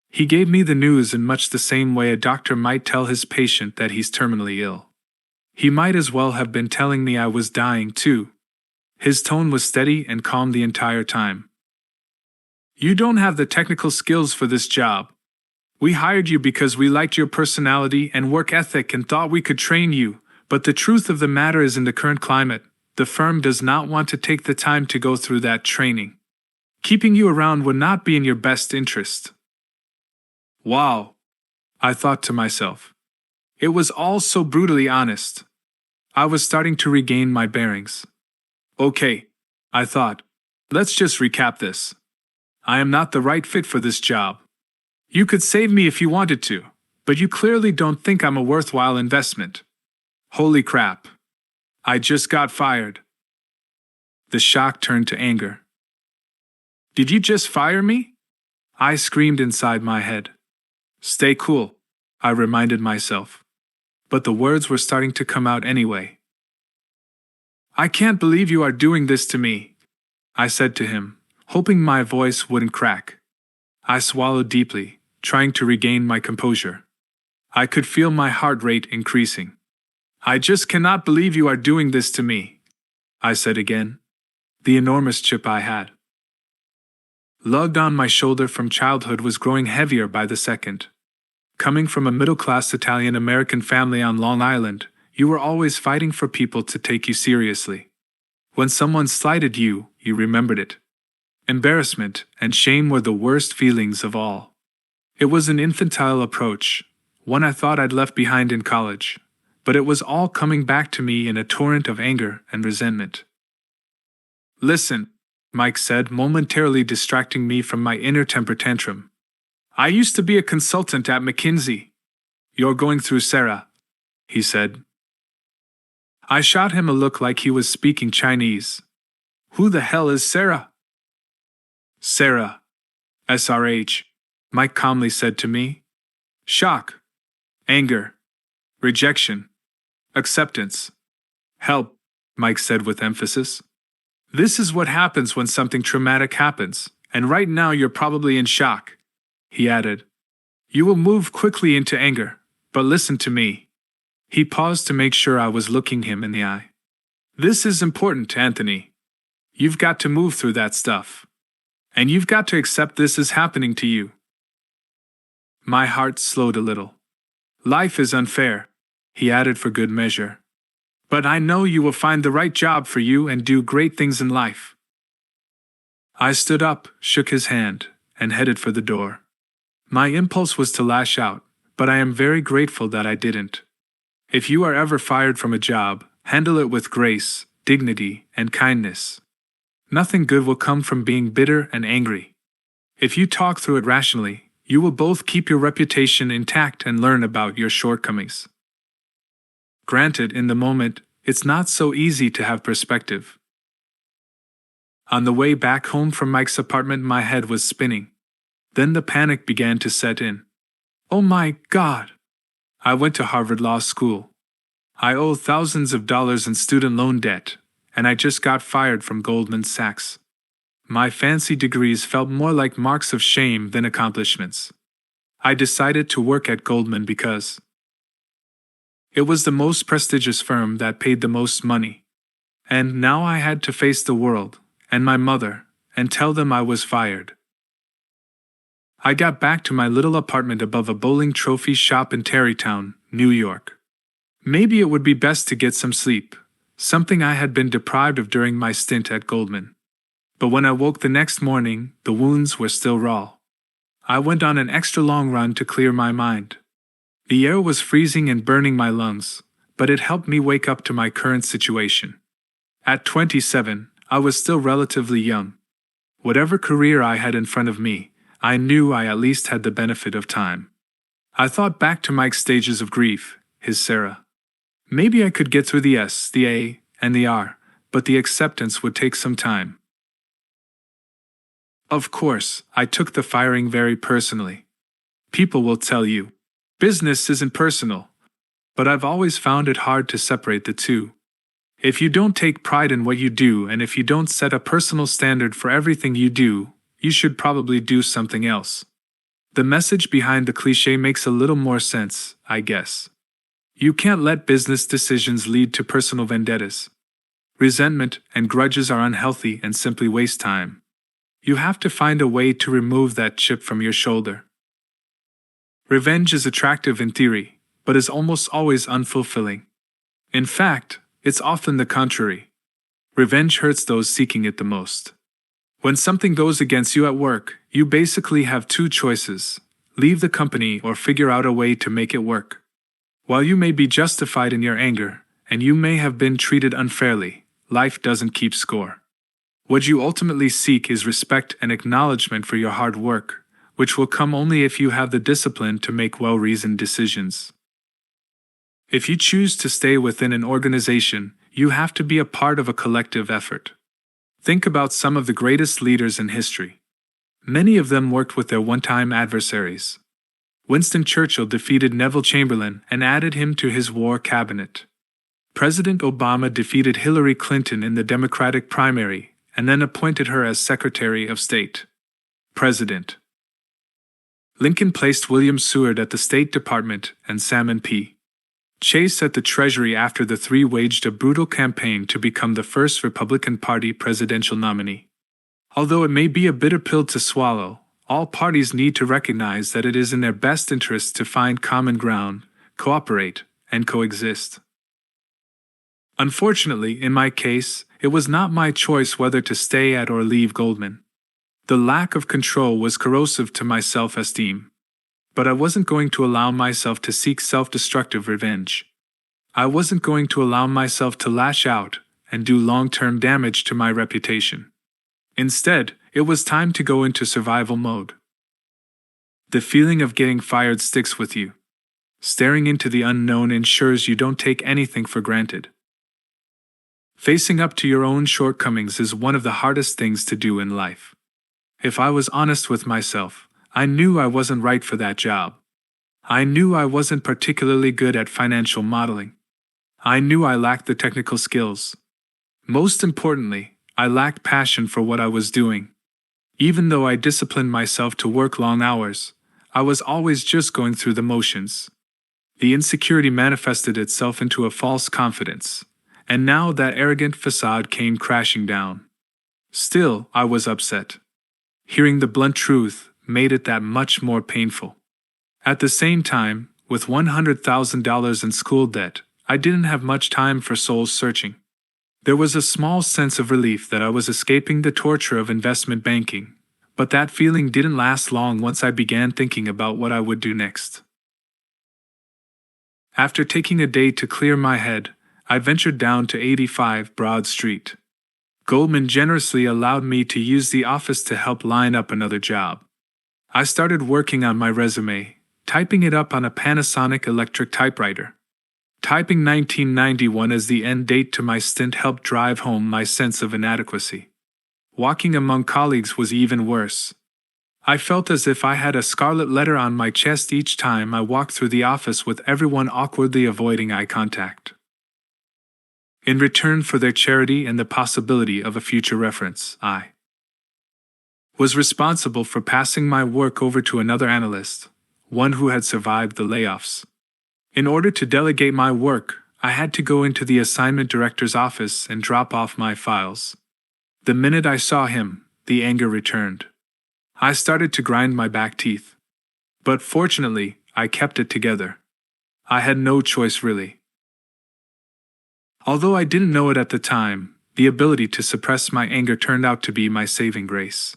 He gave me the news in much the same way a doctor might tell his patient that he's terminally ill. He might as well have been telling me I was dying too. His tone was steady and calm the entire time. You don't have the technical skills for this job. We hired you because we liked your personality and work ethic and thought we could train you, but the truth of the matter is in the current climate, the firm does not want to take the time to go through that training. Keeping you around would not be in your best interest. Wow, I thought to myself. It was all so brutally honest. I was starting to regain my bearings. Okay, I thought, let's just recap this. I am not the right fit for this job. You could save me if you wanted to, but you clearly don't think I'm a worthwhile investment. Holy crap. I just got fired. The shock turned to anger. Did you just fire me? I screamed inside my head. Stay cool, I reminded myself. But the words were starting to come out anyway. I can't believe you are doing this to me, I said to him, hoping my voice wouldn't crack. I swallowed deeply, trying to regain my composure. I could feel my heart rate increasing. "I just cannot believe you are doing this to me," I said again. The enormous chip I had lugged on my shoulder from childhood was growing heavier by the second. Coming from a middle-class Italian-American family on Long Island, you were always fighting for people to take you seriously. When someone slighted you, you remembered it. Embarrassment and shame were the worst feelings of all. It was an infantile approach, one I thought I'd left behind in college, but it was all coming back to me in a torrent of anger and resentment. "Listen," Mike said, momentarily distracting me from my inner temper tantrum. "I used to be a consultant at McKinsey. You're going through Sarah," he said. I shot him a look like he was speaking Chinese. "Who the hell is Sarah?" "Sarah. SRH," Mike calmly said to me. "Shock. Anger. Rejection. Acceptance. Help," Mike said with emphasis. "This is what happens when something traumatic happens, and right now you're probably in shock," he added. "You will move quickly into anger, but listen to me." He paused to make sure I was looking him in the eye. "This is important, Anthony. You've got to move through that stuff. And you've got to accept this is happening to you." My heart slowed a little. "Life is unfair," he added for good measure. "But I know you will find the right job for you and do great things in life." I stood up, shook his hand, and headed for the door. My impulse was to lash out, but I am very grateful that I didn't. If you are ever fired from a job, handle it with grace, dignity, and kindness. Nothing good will come from being bitter and angry. If you talk through it rationally, you will both keep your reputation intact and learn about your shortcomings. Granted, in the moment, it's not so easy to have perspective. On the way back home from Mike's apartment, my head was spinning. Then the panic began to set in. Oh my God! I went to Harvard Law School. I owe thousands of dollars in student loan debt, and I just got fired from Goldman Sachs. My fancy degrees felt more like marks of shame than accomplishments. I decided to work at Goldman because it was the most prestigious firm that paid the most money. And now I had to face the world, and my mother, and tell them I was fired. I got back to my little apartment above a bowling trophy shop in Tarrytown, New York. Maybe it would be best to get some sleep, something I had been deprived of during my stint at Goldman. But when I woke the next morning, the wounds were still raw. I went on an extra long run to clear my mind. The air was freezing and burning my lungs, but it helped me wake up to my current situation. At 27, I was still relatively young. Whatever career I had in front of me, I knew I at least had the benefit of time. I thought back to Mike's stages of grief, his Sarah. Maybe I could get through the S, the A, and the R, but the acceptance would take some time. Of course, I took the firing very personally. People will tell you, business isn't personal, but I've always found it hard to separate the two. If you don't take pride in what you do and if you don't set a personal standard for everything you do, you should probably do something else. The message behind the cliché makes a little more sense, I guess. You can't let business decisions lead to personal vendettas. Resentment and grudges are unhealthy and simply waste time. You have to find a way to remove that chip from your shoulder. Revenge is attractive in theory, but is almost always unfulfilling. In fact, it's often the contrary. Revenge hurts those seeking it the most. When something goes against you at work, you basically have two choices: leave the company or figure out a way to make it work. While you may be justified in your anger, and you may have been treated unfairly, life doesn't keep score. What you ultimately seek is respect and acknowledgement for your hard work, which will come only if you have the discipline to make well-reasoned decisions. If you choose to stay within an organization, you have to be a part of a collective effort. Think about some of the greatest leaders in history. Many of them worked with their one-time adversaries. Winston Churchill defeated Neville Chamberlain and added him to his war cabinet. President Obama defeated Hillary Clinton in the Democratic primary and then appointed her as Secretary of State. President. Lincoln placed William Seward at the State Department and Salmon P. Chase at the Treasury after the three waged a brutal campaign to become the first Republican Party presidential nominee. Although it may be a bitter pill to swallow, all parties need to recognize that it is in their best interest to find common ground, cooperate, and coexist. Unfortunately, in my case, it was not my choice whether to stay at or leave Goldman. The lack of control was corrosive to my self-esteem. But I wasn't going to allow myself to seek self-destructive revenge. I wasn't going to allow myself to lash out and do long-term damage to my reputation. Instead, it was time to go into survival mode. The feeling of getting fired sticks with you. Staring into the unknown ensures you don't take anything for granted. Facing up to your own shortcomings is one of the hardest things to do in life. If I was honest with myself, I knew I wasn't right for that job. I knew I wasn't particularly good at financial modeling. I knew I lacked the technical skills. Most importantly, I lacked passion for what I was doing. Even though I disciplined myself to work long hours, I was always just going through the motions. The insecurity manifested itself into a false confidence, and now that arrogant facade came crashing down. Still, I was upset. Hearing the blunt truth made it that much more painful. At the same time, with $100,000 in school debt, I didn't have much time for soul searching. There was a small sense of relief that I was escaping the torture of investment banking, but that feeling didn't last long once I began thinking about what I would do next. After taking a day to clear my head, I ventured down to 85 Broad Street. Goldman generously allowed me to use the office to help line up another job. I started working on my resume, typing it up on a Panasonic electric typewriter. Typing 1991 as the end date to my stint helped drive home my sense of inadequacy. Walking among colleagues was even worse. I felt as if I had a scarlet letter on my chest each time I walked through the office, with everyone awkwardly avoiding eye contact. In return for their charity and the possibility of a future reference, I was responsible for passing my work over to another analyst, one who had survived the layoffs. In order to delegate my work, I had to go into the assignment director's office and drop off my files. The minute I saw him, the anger returned. I started to grind my back teeth. But fortunately, I kept it together. I had no choice really. Although I didn't know it at the time, the ability to suppress my anger turned out to be my saving grace.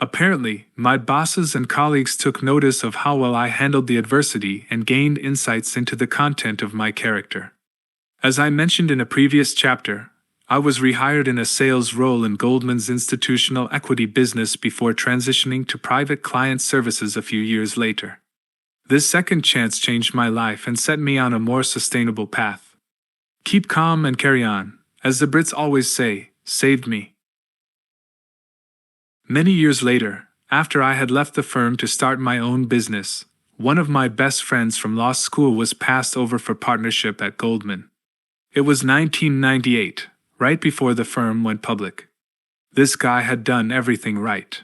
Apparently, my bosses and colleagues took notice of how well I handled the adversity and gained insights into the content of my character. As I mentioned in a previous chapter, I was rehired in a sales role in Goldman's institutional equity business before transitioning to private client services a few years later. This second chance changed my life and set me on a more sustainable path. Keep calm and carry on, as the Brits always say, saved me. Many years later, after I had left the firm to start my own business, one of my best friends from law school was passed over for partnership at Goldman. It was 1998, right before the firm went public. This guy had done everything right.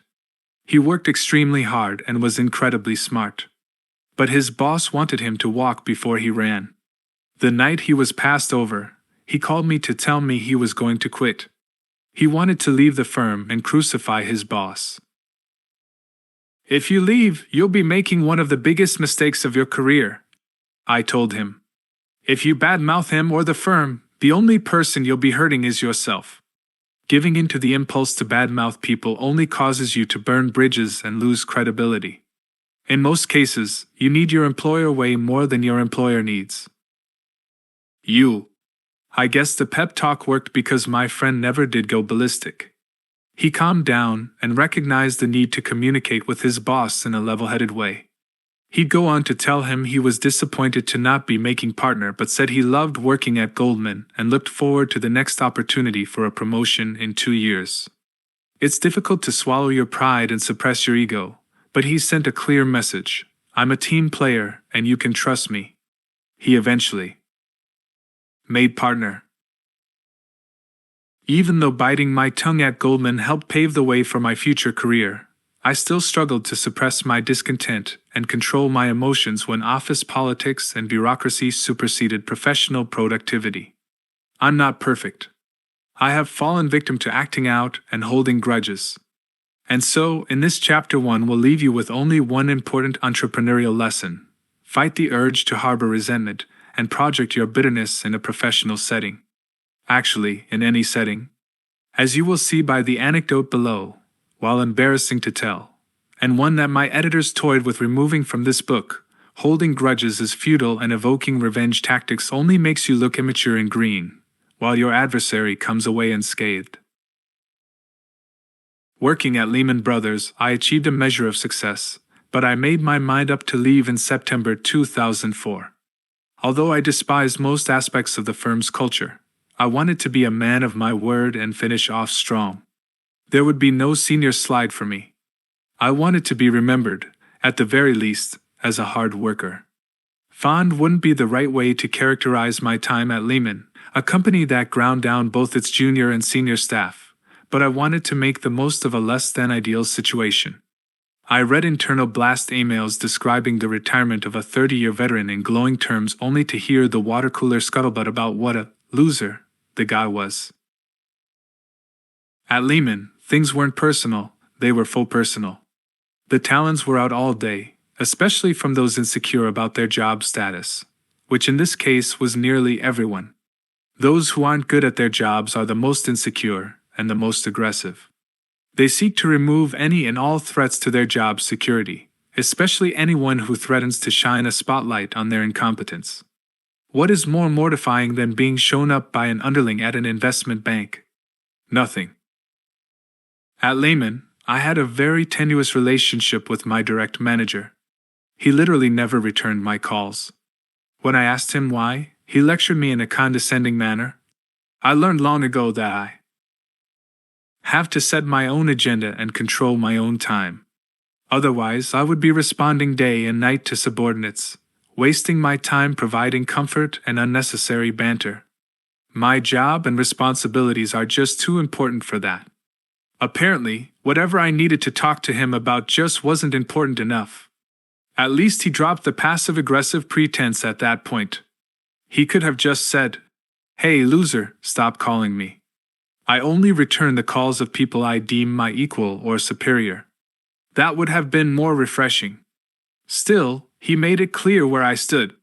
He worked extremely hard and was incredibly smart. But his boss wanted him to walk before he ran. The night he was passed over, he called me to tell me he was going to quit. He wanted to leave the firm and crucify his boss. "If you leave, you'll be making one of the biggest mistakes of your career," I told him. "If you badmouth him or the firm, the only person you'll be hurting is yourself." Giving in to the impulse to badmouth people only causes you to burn bridges and lose credibility. In most cases, you need your employer way more than your employer needs you. I guess the pep talk worked because my friend never did go ballistic. He calmed down and recognized the need to communicate with his boss in a level-headed way. He'd go on to tell him he was disappointed to not be making partner, but said he loved working at Goldman and looked forward to the next opportunity for a promotion in 2 years. It's difficult to swallow your pride and suppress your ego, but he sent a clear message: "I'm a team player and you can trust me." He eventually made partner. Even though biting my tongue at Goldman helped pave the way for my future career, I still struggled to suppress my discontent and control my emotions when office politics and bureaucracy superseded professional productivity. I'm not perfect. I have fallen victim to acting out and holding grudges. And so, in this chapter 1, we'll leave you with only one important entrepreneurial lesson. Fight the urge to harbor resentment and project your bitterness in a professional setting. Actually, in any setting. As you will see by the anecdote below, while embarrassing to tell, and one that my editors toyed with removing from this book, holding grudges is futile and evoking revenge tactics only makes you look immature and green, while your adversary comes away unscathed. Working at Lehman Brothers, I achieved a measure of success, but I made my mind up to leave in September 2004. Although I despised most aspects of the firm's culture, I wanted to be a man of my word and finish off strong. There would be no senior slide for me. I wanted to be remembered, at the very least, as a hard worker. Fond wouldn't be the right way to characterize my time at Lehman, a company that ground down both its junior and senior staff, but I wanted to make the most of a less-than-ideal situation. I read internal blast emails describing the retirement of a 30-year veteran in glowing terms only to hear the water-cooler scuttlebutt about what a loser the guy was. At Lehman, things weren't personal, they were full personal. The talents were out all day, especially from those insecure about their job status, which in this case was nearly everyone. Those who aren't good at their jobs are the most insecure and the most aggressive. They seek to remove any and all threats to their job security, especially anyone who threatens to shine a spotlight on their incompetence. What is more mortifying than being shown up by an underling at an investment bank? Nothing. At Lehman, I had a very tenuous relationship with my direct manager. He literally never returned my calls. When I asked him why, he lectured me in a condescending manner. I learned long ago that I have to set my own agenda and control my own time. Otherwise, I would be responding day and night to subordinates, wasting my time providing comfort and unnecessary banter. My job and responsibilities are just too important for that. Apparently, whatever I needed to talk to him about just wasn't important enough. At least he dropped the passive-aggressive pretense at that point. He could have just said, "Hey, loser, stop calling me. I only return the calls of people I deem my equal or superior." That would have been more refreshing. Still, he made it clear where I stood.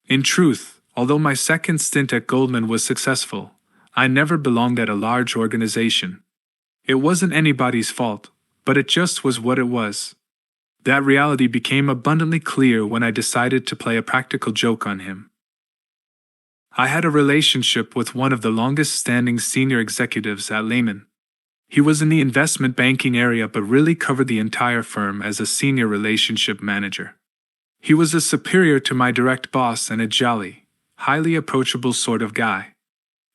In truth, although my second stint at Goldman was successful, I never belonged at a large organization. It wasn't anybody's fault, but it just was what it was. That reality became abundantly clear when I decided to play a practical joke on him. I had a relationship with one of the longest-standing senior executives at Lehman. He was in the investment banking area but really covered the entire firm as a senior relationship manager. He was a superior to my direct boss and a jolly, highly approachable sort of guy.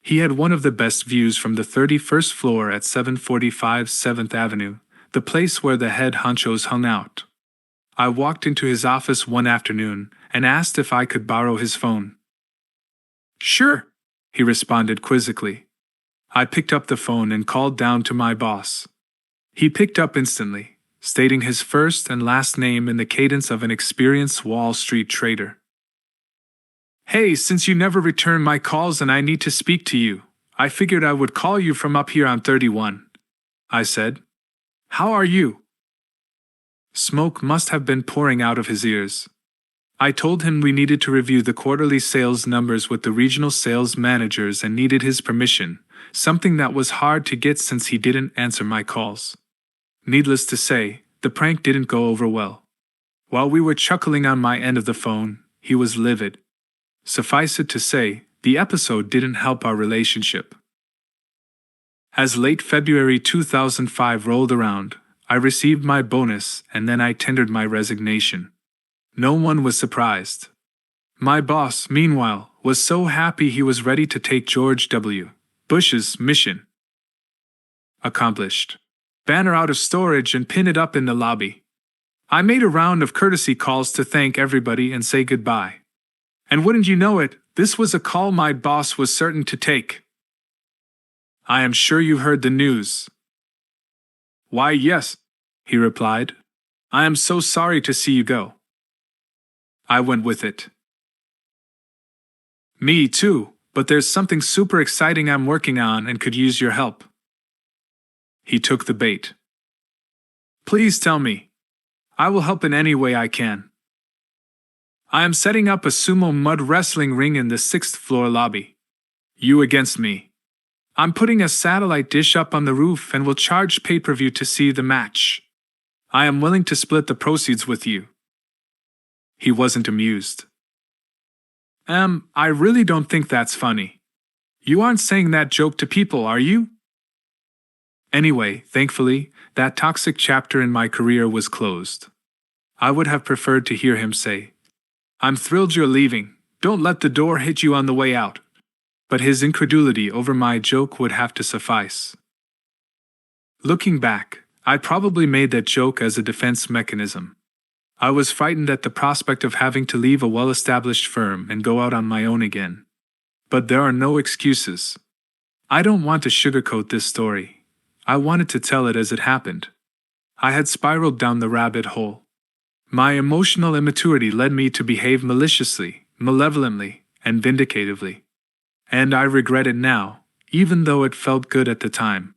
He had one of the best views from the 31st floor at 745 7th Avenue, the place where the head honchos hung out. I walked into his office one afternoon and asked if I could borrow his phone. "Sure," he responded quizzically. I picked up the phone and called down to my boss. He picked up instantly, stating his first and last name in the cadence of an experienced Wall Street trader. "Hey, since you never return my calls and I need to speak to you, I figured I would call you from up here on 31. I said. "How are you?" Smoke must have been pouring out of his ears. I told him we needed to review the quarterly sales numbers with the regional sales managers and needed his permission, something that was hard to get since he didn't answer my calls. Needless to say, the prank didn't go over well. While we were chuckling on my end of the phone, he was livid. Suffice it to say, the episode didn't help our relationship. As late February 2005 rolled around, I received my bonus and then I tendered my resignation. No one was surprised. My boss, meanwhile, was so happy he was ready to take George W. Bush's mission. Accomplished. Banner out of storage and pin it up in the lobby. I made a round of courtesy calls to thank everybody and say goodbye. And wouldn't you know it, this was a call my boss was certain to take. I am sure you heard the news." "Why, yes," he replied. "I am so sorry to see you go." I went with it. "Me too, but there's something super exciting I'm working on and could use your help." He took the bait. "Please tell me. I will help in any way I can." "I am setting up a sumo mud wrestling ring in the 6th floor lobby. You against me. I'm putting a satellite dish up on the roof and will charge pay-per-view to see the match. I am willing to split the proceeds with you." He wasn't amused. I really don't think that's funny. You aren't saying that joke to people, are you?" Anyway, thankfully, that toxic chapter in my career was closed. I would have preferred to hear him say, "I'm thrilled you're leaving, don't let the door hit you on the way out." But his incredulity over my joke would have to suffice. Looking back, I probably made that joke as a defense mechanism. I was frightened at the prospect of having to leave a well-established firm and go out on my own again. But there are no excuses. I don't want to sugarcoat this story. I wanted to tell it as it happened. I had spiraled down the rabbit hole. My emotional immaturity led me to behave maliciously, malevolently, and vindicatively. And I regret it now, even though it felt good at the time.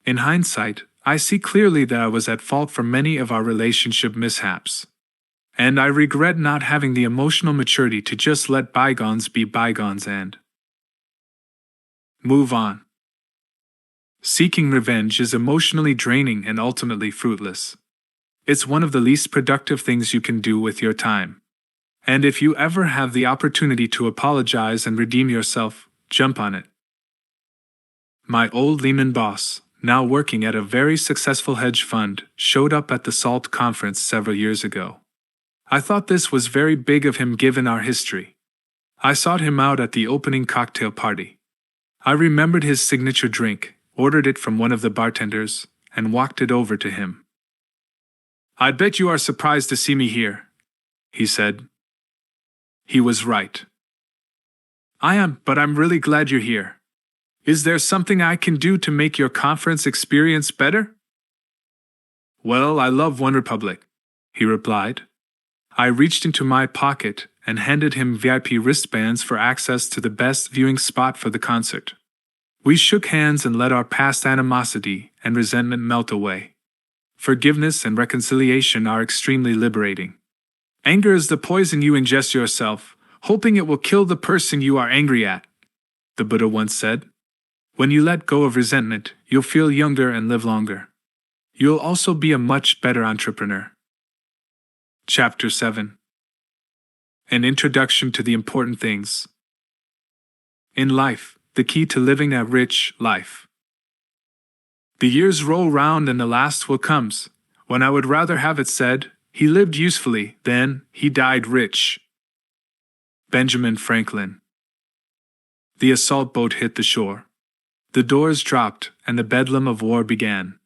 In hindsight, I see clearly that I was at fault for many of our relationship mishaps. And I regret not having the emotional maturity to just let bygones be bygones and move on. Seeking revenge is emotionally draining and ultimately fruitless. It's one of the least productive things you can do with your time. And if you ever have the opportunity to apologize and redeem yourself, jump on it. My old Lehman boss, now working at a very successful hedge fund, showed up at the SALT conference several years ago. I thought this was very big of him given our history. I sought him out at the opening cocktail party. I remembered his signature drink, ordered it from one of the bartenders, and walked it over to him. "I bet you are surprised to see me here," he said. He was right. "I am, but I'm really glad you're here. Is there something I can do to make your conference experience better?" "Well, I love OneRepublic," he replied. I reached into my pocket and handed him VIP wristbands for access to the best viewing spot for the concert. We shook hands and let our past animosity and resentment melt away. Forgiveness and reconciliation are extremely liberating. Anger is the poison you ingest yourself, hoping it will kill the person you are angry at, the Buddha once said. When you let go of resentment, you'll feel younger and live longer. You'll also be a much better entrepreneur. Chapter 7. An Introduction to the Important Things. In life, the key to living a rich life. The years roll round and the last will comes, when I would rather have it said, he lived usefully than he died rich. Benjamin Franklin. The assault boat hit the shore. The doors dropped and the bedlam of war began.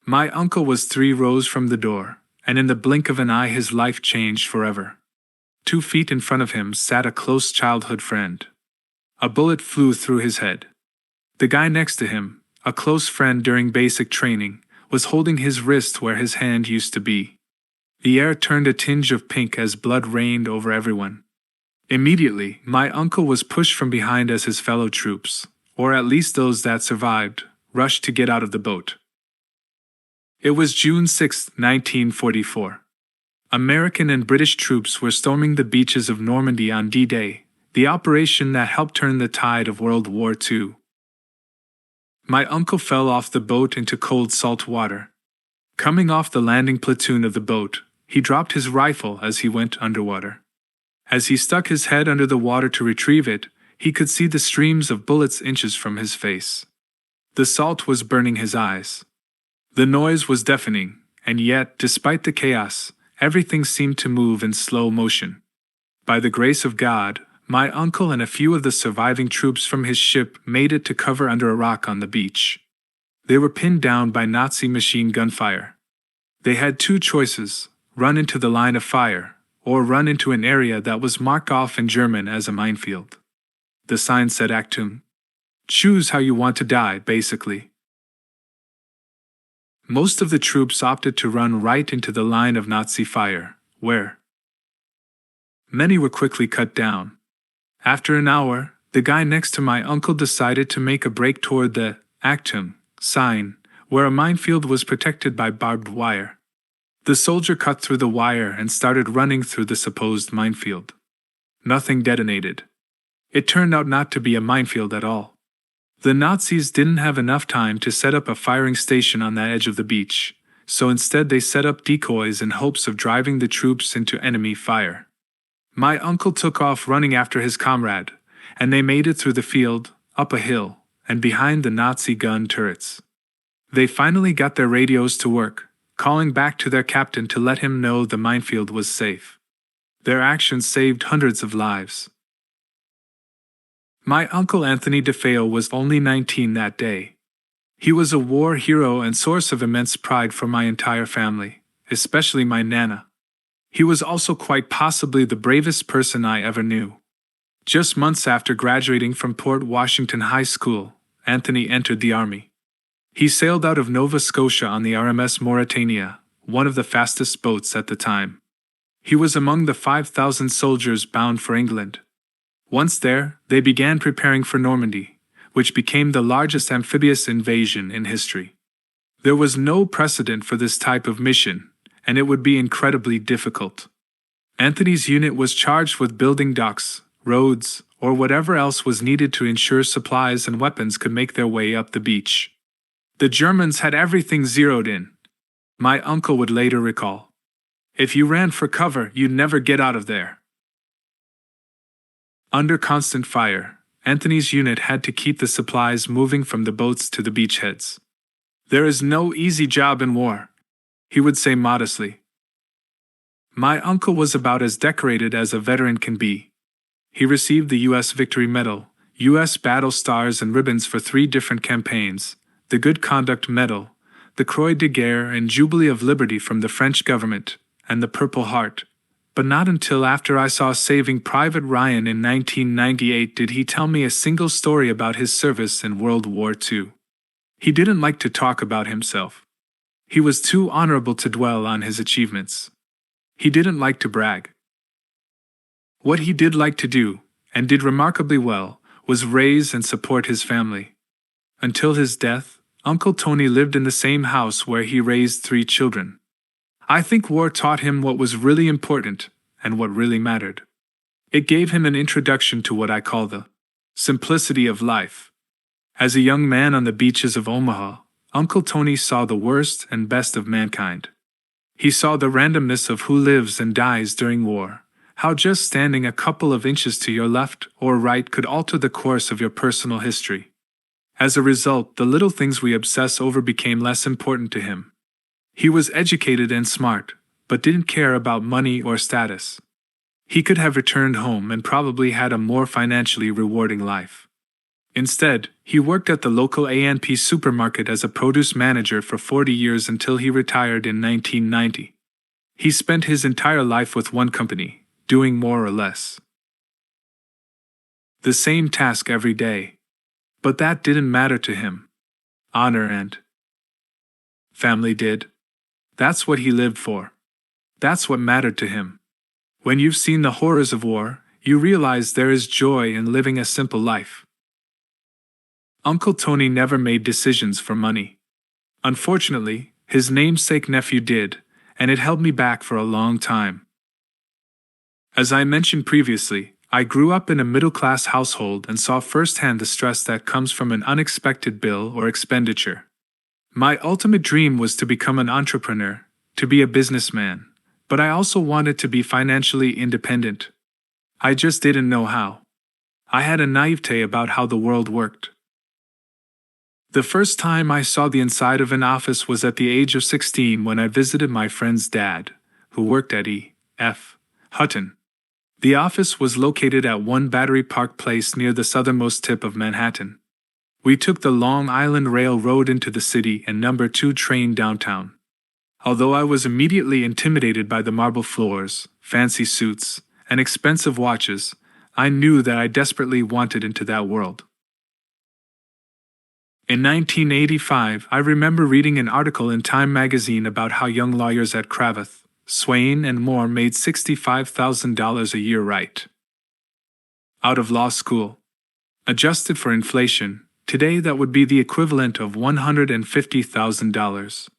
My uncle was 3 rows from the door, and in the blink of an eye his life changed forever. 2 feet in front of him sat a close childhood friend. A bullet flew through his head. The guy next to him, a close friend during basic training, was holding his wrist where his hand used to be. The air turned a tinge of pink as blood rained over everyone. Immediately, my uncle was pushed from behind as his fellow troops, or at least those that survived, rushed to get out of the boat. It was June 6, 1944. American and British troops were storming the beaches of Normandy on D-Day, the operation that helped turn the tide of World War II. My uncle fell off the boat into cold salt water. Coming off the landing platoon of the boat, he dropped his rifle as he went underwater. As he stuck his head under the water to retrieve it, he could see the streams of bullets inches from his face. The salt was burning his eyes. The noise was deafening, and yet, despite the chaos, everything seemed to move in slow motion. By the grace of God, my uncle and a few of the surviving troops from his ship made it to cover under a rock on the beach. They were pinned down by Nazi machine gun fire. They had 2 choices: run into the line of fire, or run into an area that was marked off in German as a minefield. The sign said Achtung. Choose how you want to die, basically. Most of the troops opted to run right into the line of Nazi fire, where many were quickly cut down. After an hour, the guy next to my uncle decided to make a break toward the Achtung sign, where a minefield was protected by barbed wire. The soldier cut through the wire and started running through the supposed minefield. Nothing detonated. It turned out not to be a minefield at all. The Nazis didn't have enough time to set up a firing station on that edge of the beach, so instead they set up decoys in hopes of driving the troops into enemy fire. My uncle took off running after his comrade, and they made it through the field, up a hill, and behind the Nazi gun turrets. They finally got their radios to work, calling back to their captain to let him know the minefield was safe. Their actions saved hundreds of lives. My uncle Anthony DeFeo was only 19 that day. He was a war hero and source of immense pride for my entire family, especially my Nana. He was also quite possibly the bravest person I ever knew. Just months after graduating from Port Washington High School, Anthony entered the Army. He sailed out of Nova Scotia on the RMS Mauritania, one of the fastest boats at the time. He was among the 5,000 soldiers bound for England. Once there, they began preparing for Normandy, which became the largest amphibious invasion in history. There was no precedent for this type of mission, and it would be incredibly difficult. Anthony's unit was charged with building docks, roads, or whatever else was needed to ensure supplies and weapons could make their way up the beach. The Germans had everything zeroed in. My uncle would later recall. If you ran for cover, you'd never get out of there. Under constant fire, Anthony's unit had to keep the supplies moving from the boats to the beachheads. There is no easy job in war, he would say modestly. My uncle was about as decorated as a veteran can be. He received the U.S. Victory Medal, U.S. Battle Stars and ribbons for 3 different campaigns, the Good Conduct Medal, the Croix de Guerre and Jubilee of Liberty from the French government, and the Purple Heart. But not until after I saw Saving Private Ryan in 1998 did he tell me a single story about his service in World War II. He didn't like to talk about himself. He was too honorable to dwell on his achievements. He didn't like to brag. What he did like to do, and did remarkably well, was raise and support his family. Until his death, Uncle Tony lived in the same house where he raised 3 children. I think war taught him what was really important and what really mattered. It gave him an introduction to what I call the simplicity of life. As a young man on the beaches of Omaha, Uncle Tony saw the worst and best of mankind. He saw the randomness of who lives and dies during war, how just standing a couple of inches to your left or right could alter the course of your personal history. As a result, the little things we obsess over became less important to him. He was educated and smart, but didn't care about money or status. He could have returned home and probably had a more financially rewarding life. Instead, he worked at the local A&P supermarket as a produce manager for 40 years until he retired in 1990. He spent his entire life with one company, doing more or less the same task every day. But that didn't matter to him. Honor and family did. That's what he lived for. That's what mattered to him. When you've seen the horrors of war, you realize there is joy in living a simple life. Uncle Tony never made decisions for money. Unfortunately, his namesake nephew did, and it held me back for a long time. As I mentioned previously, I grew up in a middle-class household and saw firsthand the stress that comes from an unexpected bill or expenditure. My ultimate dream was to become an entrepreneur, to be a businessman, but I also wanted to be financially independent. I just didn't know how. I had a naivete about how the world worked. The first time I saw the inside of an office was at the age of 16 when I visited my friend's dad, who worked at E.F. Hutton. The office was located at 1 Battery Park Place near the southernmost tip of Manhattan. We took the Long Island Railroad into the city and number 2 train downtown. Although I was immediately intimidated by the marble floors, fancy suits, and expensive watches, I knew that I desperately wanted into that world. In 1985, I remember reading an article in Time magazine about how young lawyers at Cravath, Swain, and Moore made $65,000 a year right out of law school. Adjusted for inflation, today that would be the equivalent of $150,000.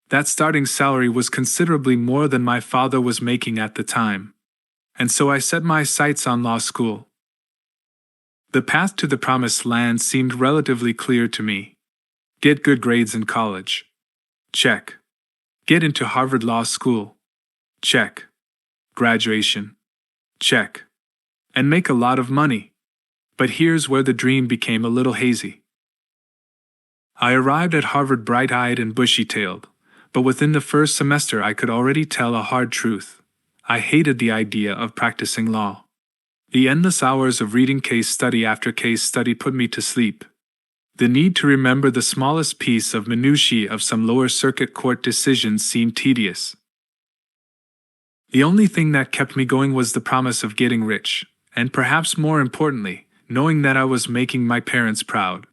That starting salary was considerably more than my father was making at the time. And so I set my sights on law school. The path to the promised land seemed relatively clear to me. Get good grades in college. Check. Get into Harvard Law School. Check. Graduation. Check. And make a lot of money. But here's where the dream became a little hazy. I arrived at Harvard bright-eyed and bushy-tailed, but within the first semester I could already tell a hard truth. I hated the idea of practicing law. The endless hours of reading case study after case study put me to sleep. The need to remember the smallest piece of minutiae of some lower circuit court decisions seemed tedious. The only thing that kept me going was the promise of getting rich, and perhaps more importantly, knowing that I was making my parents proud.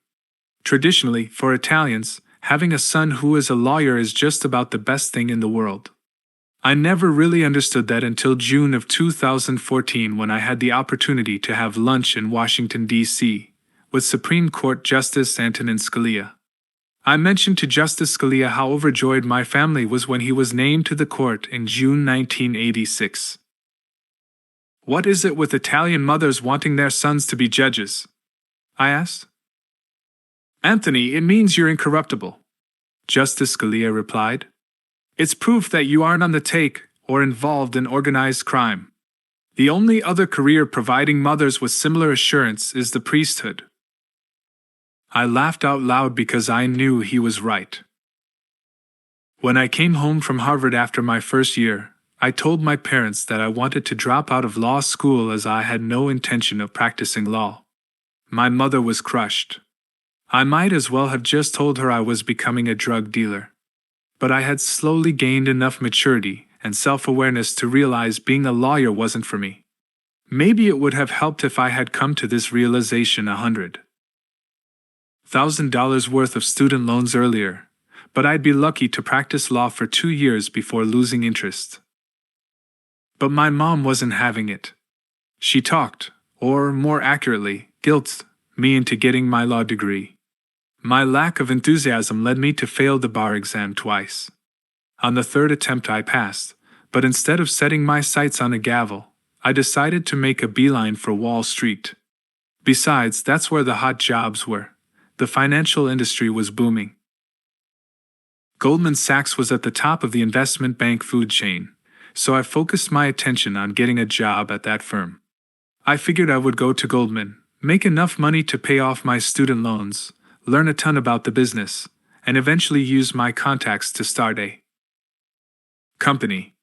Traditionally, for Italians, having a son who is a lawyer is just about the best thing in the world. I never really understood that until June of 2014 when I had the opportunity to have lunch in Washington, D.C., with Supreme Court Justice Anthony Scalia. I mentioned to Justice Scalia how overjoyed my family was when he was named to the court in June 1986. "What is it with Italian mothers wanting their sons to be judges?" I asked. "Anthony, it means you're incorruptible," Justice Scalia replied. "It's proof that you aren't on the take or involved in organized crime. The only other career providing mothers with similar assurance is the priesthood." I laughed out loud because I knew he was right. When I came home from Harvard after my first year, I told my parents that I wanted to drop out of law school as I had no intention of practicing law. My mother was crushed. I might as well have just told her I was becoming a drug dealer. But I had slowly gained enough maturity and self-awareness to realize being a lawyer wasn't for me. Maybe it would have helped if I had come to this realization $100,000 worth of student loans earlier, but I'd be lucky to practice law for 2 years before losing interest. But my mom wasn't having it. She talked, or more accurately, guilted me into getting my law degree. My lack of enthusiasm led me to fail the bar exam twice. On the third attempt I passed, but instead of setting my sights on a gavel, I decided to make a beeline for Wall Street. Besides, that's where the hot jobs were. The financial industry was booming. Goldman Sachs was at the top of the investment bank food chain, so I focused my attention on getting a job at that firm. I figured I would go to Goldman, make enough money to pay off my student loans, learn a ton about the business, and eventually use my contacts to start a company.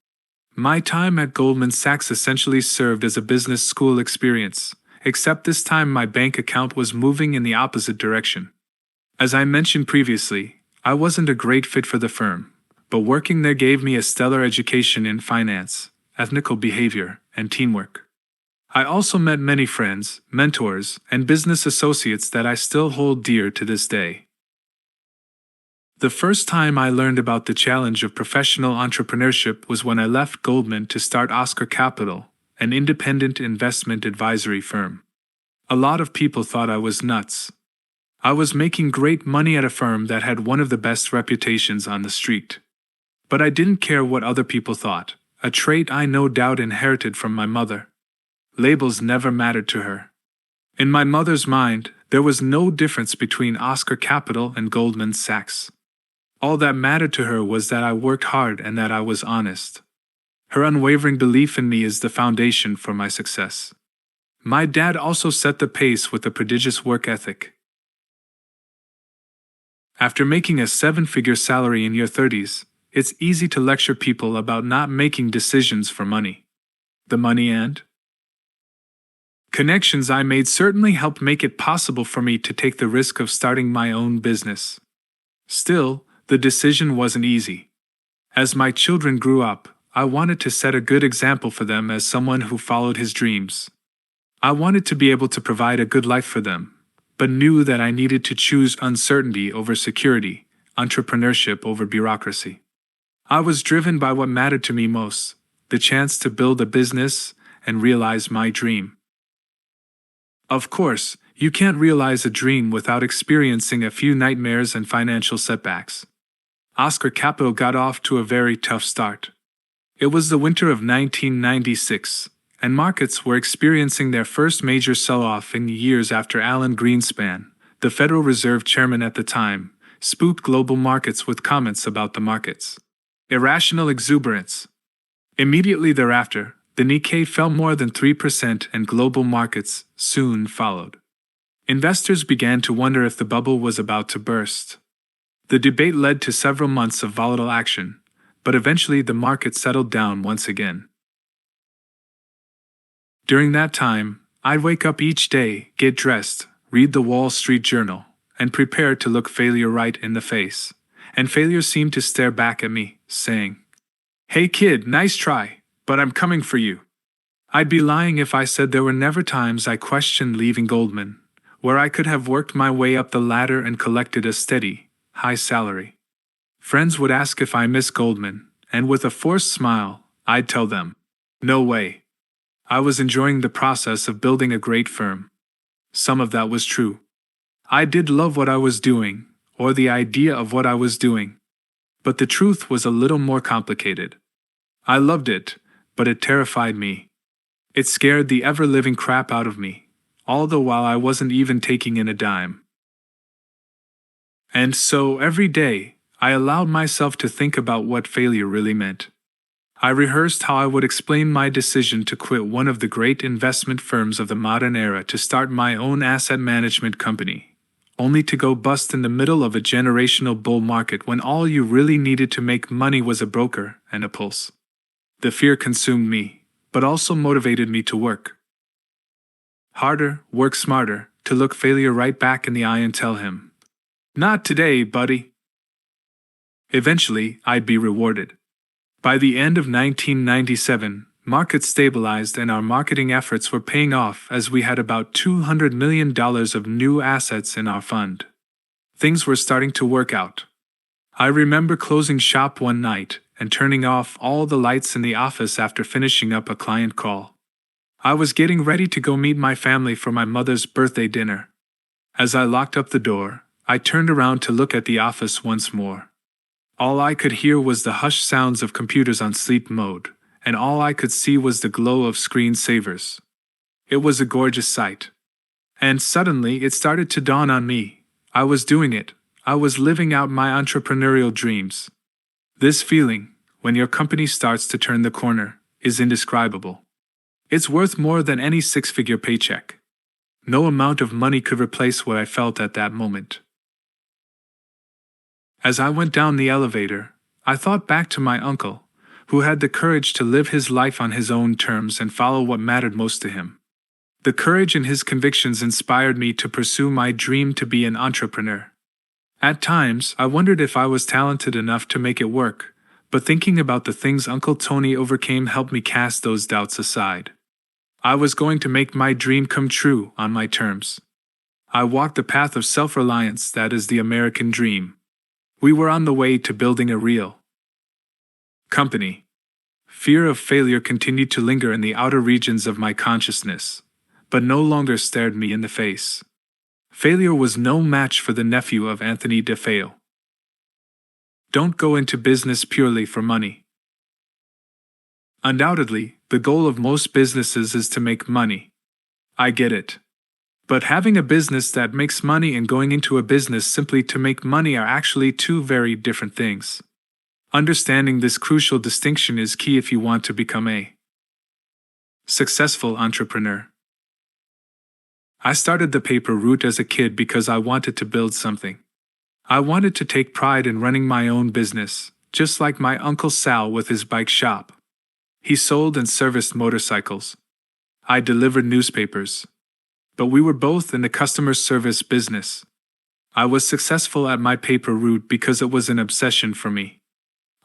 My time at Goldman Sachs essentially served as a business school experience, except this time my bank account was moving in the opposite direction. As I mentioned previously, I wasn't a great fit for the firm, but working there gave me a stellar education in finance, ethical behavior, and teamwork. I also met many friends, mentors, and business associates that I still hold dear to this day. The first time I learned about the challenge of professional entrepreneurship was when I left Goldman to start Oscar Capital, an independent investment advisory firm. A lot of people thought I was nuts. I was making great money at a firm that had one of the best reputations on the street. But I didn't care what other people thought, a trait I no doubt inherited from my mother. Labels never mattered to her. In my mother's mind, there was no difference between Oscar Capital and Goldman Sachs. All that mattered to her was that I worked hard and that I was honest. Her unwavering belief in me is the foundation for my success. My dad also set the pace with a prodigious work ethic. After making a 7-figure salary in your 30s, it's easy to lecture people about not making decisions for money. The money and connections I made certainly helped make it possible for me to take the risk of starting my own business. Still, the decision wasn't easy. As my children grew up, I wanted to set a good example for them as someone who followed his dreams. I wanted to be able to provide a good life for them, but knew that I needed to choose uncertainty over security, entrepreneurship over bureaucracy. I was driven by what mattered to me most, the chance to build a business and realize my dream. Of course, you can't realize a dream without experiencing a few nightmares and financial setbacks. SkyBridge Capital got off to a very tough start. It was the winter of 1996, and markets were experiencing their first major sell-off in years after Alan Greenspan, the Federal Reserve chairman at the time, spooked global markets with comments about the markets' irrational exuberance. Immediately thereafter, the Nikkei fell more than 3% and global markets soon followed. Investors began to wonder if the bubble was about to burst. The debate led to several months of volatile action, but eventually the market settled down once again. During that time, I'd wake up each day, get dressed, read the Wall Street Journal, and prepare to look failure right in the face. And failure seemed to stare back at me, saying, "Hey kid, nice try, but I'm coming for you." I'd be lying if I said there were never times I questioned leaving Goldman, where I could have worked my way up the ladder and collected a steady, high salary. Friends would ask if I missed Goldman, and with a forced smile, I'd tell them, "No way." I was enjoying the process of building a great firm. Some of that was true. I did love what I was doing, or the idea of what I was doing. But the truth was a little more complicated. I loved it, but it terrified me. It scared the ever-living crap out of me, all the while I wasn't even taking in a dime. And so every day, I allowed myself to think about what failure really meant. I rehearsed how I would explain my decision to quit one of the great investment firms of the modern era to start my own asset management company, only to go bust in the middle of a generational bull market when all you really needed to make money was a broker and a pulse. The fear consumed me, but also motivated me to work harder, work smarter, to look failure right back in the eye and tell him, "Not today, buddy." Eventually, I'd be rewarded. By the end of 1997, markets stabilized and our marketing efforts were paying off as we had about $200 million of new assets in our fund. Things were starting to work out. I remember closing shop one night and turning off all the lights in the office after finishing up a client call. I was getting ready to go meet my family for my mother's birthday dinner. As I locked up the door, I turned around to look at the office once more. All I could hear was the hushed sounds of computers on sleep mode, and all I could see was the glow of screensavers. It was a gorgeous sight. And suddenly it started to dawn on me. I was doing it. I was living out my entrepreneurial dreams. This feeling, when your company starts to turn the corner, is indescribable. It's worth more than any six-figure paycheck. No amount of money could replace what I felt at that moment. As I went down the elevator, I thought back to my uncle, who had the courage to live his life on his own terms and follow what mattered most to him. The courage in his convictions inspired me to pursue my dream to be an entrepreneur. At times, I wondered if I was talented enough to make it work, but thinking about the things Uncle Tony overcame helped me cast those doubts aside. I was going to make my dream come true on my terms. I walked the path of self-reliance that is the American dream. We were on the way to building a real company. Fear of failure continued to linger in the outer regions of my consciousness, but no longer stared me in the face. Failure was no match for the nephew of Anthony DeFeo. Don't go into business purely for money. Undoubtedly, the goal of most businesses is to make money. I get it. But having a business that makes money and going into a business simply to make money are actually two very different things. Understanding this crucial distinction is key if you want to become a successful entrepreneur. I started the paper route as a kid because I wanted to build something. I wanted to take pride in running my own business, just like my Uncle Sal with his bike shop. He sold and serviced motorcycles. I delivered newspapers. But we were both in the customer service business. I was successful at my paper route because it was an obsession for me.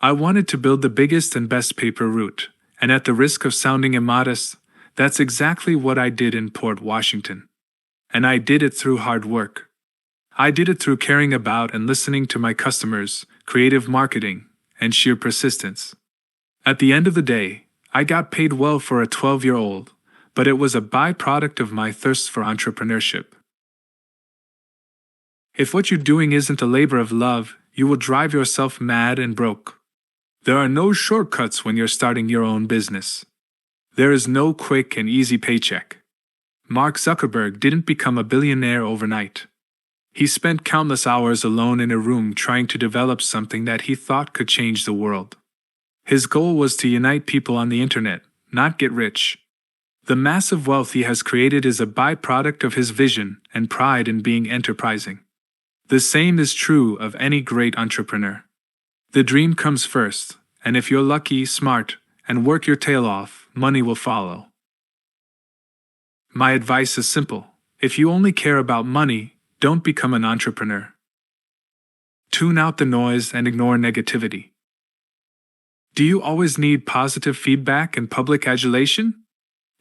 I wanted to build the biggest and best paper route, and at the risk of sounding immodest, that's exactly what I did in Port Washington. And I did it through hard work. I did it through caring about and listening to my customers, creative marketing, and sheer persistence. At the end of the day, I got paid well for a 12-year-old, but it was a byproduct of my thirst for entrepreneurship. If what you're doing isn't a labor of love, you will drive yourself mad and broke. There are no shortcuts when you're starting your own business. There is no quick and easy paycheck. Mark Zuckerberg didn't become a billionaire overnight. He spent countless hours alone in a room trying to develop something that he thought could change the world. His goal was to unite people on the internet, not get rich. The massive wealth he has created is a byproduct of his vision and pride in being enterprising. The same is true of any great entrepreneur. The dream comes first, and if you're lucky, smart, and work your tail off, money will follow. My advice is simple. If you only care about money, don't become an entrepreneur. Tune out the noise and ignore negativity. Do you always need positive feedback and public adulation?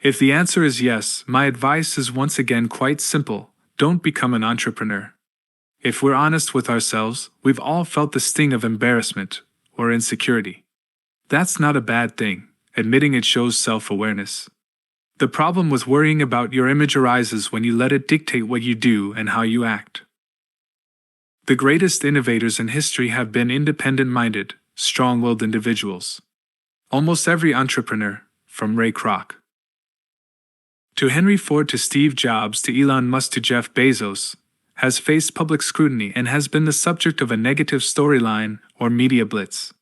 If the answer is yes, my advice is once again quite simple. Don't become an entrepreneur. If we're honest with ourselves, we've all felt the sting of embarrassment or insecurity. That's not a bad thing. Admitting it shows self-awareness. The problem with worrying about your image arises when you let it dictate what you do and how you act. The greatest innovators in history have been independent-minded, strong-willed individuals. Almost every entrepreneur, from Ray Kroc to Henry Ford to Steve Jobs to Elon Musk to Jeff Bezos, has faced public scrutiny and has been the subject of a negative storyline or media blitz.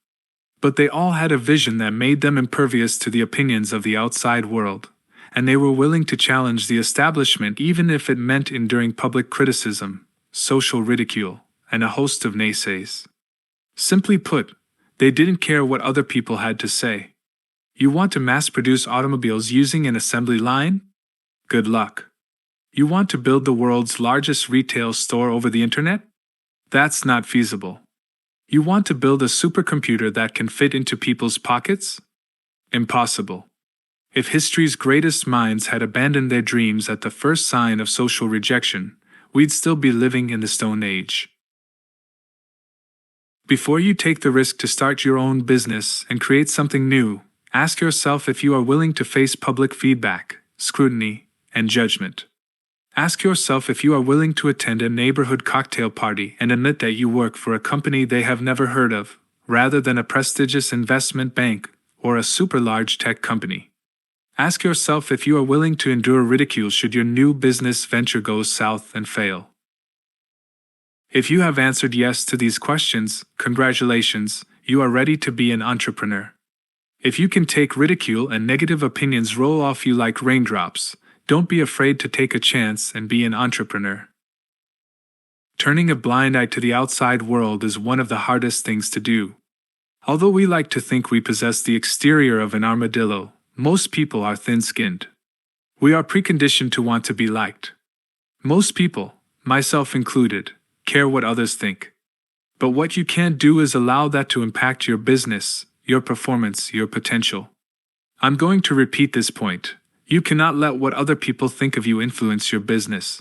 But they all had a vision that made them impervious to the opinions of the outside world, and they were willing to challenge the establishment even if it meant enduring public criticism, social ridicule, and a host of naysays. Simply put, they didn't care what other people had to say. You want to mass-produce automobiles using an assembly line? Good luck. You want to build the world's largest retail store over the internet? That's not feasible. You want to build a supercomputer that can fit into people's pockets? Impossible. If history's greatest minds had abandoned their dreams at the first sign of social rejection, we'd still be living in the Stone Age. Before you take the risk to start your own business and create something new, ask yourself if you are willing to face public feedback, scrutiny, and judgment. Ask yourself if you are willing to attend a neighborhood cocktail party and admit that you work for a company they have never heard of, rather than a prestigious investment bank or a super large tech company. Ask yourself if you are willing to endure ridicule should your new business venture go south and fail. If you have answered yes to these questions, congratulations, you are ready to be an entrepreneur. If you can take ridicule and negative opinions roll off you like raindrops, don't be afraid to take a chance and be an entrepreneur. Turning a blind eye to the outside world is one of the hardest things to do. Although we like to think we possess the exterior of an armadillo, most people are thin-skinned. We are preconditioned to want to be liked. Most people, myself included, care what others think. But what you can't do is allow that to impact your business, your performance, your potential. I'm going to repeat this point. You cannot let what other people think of you influence your business.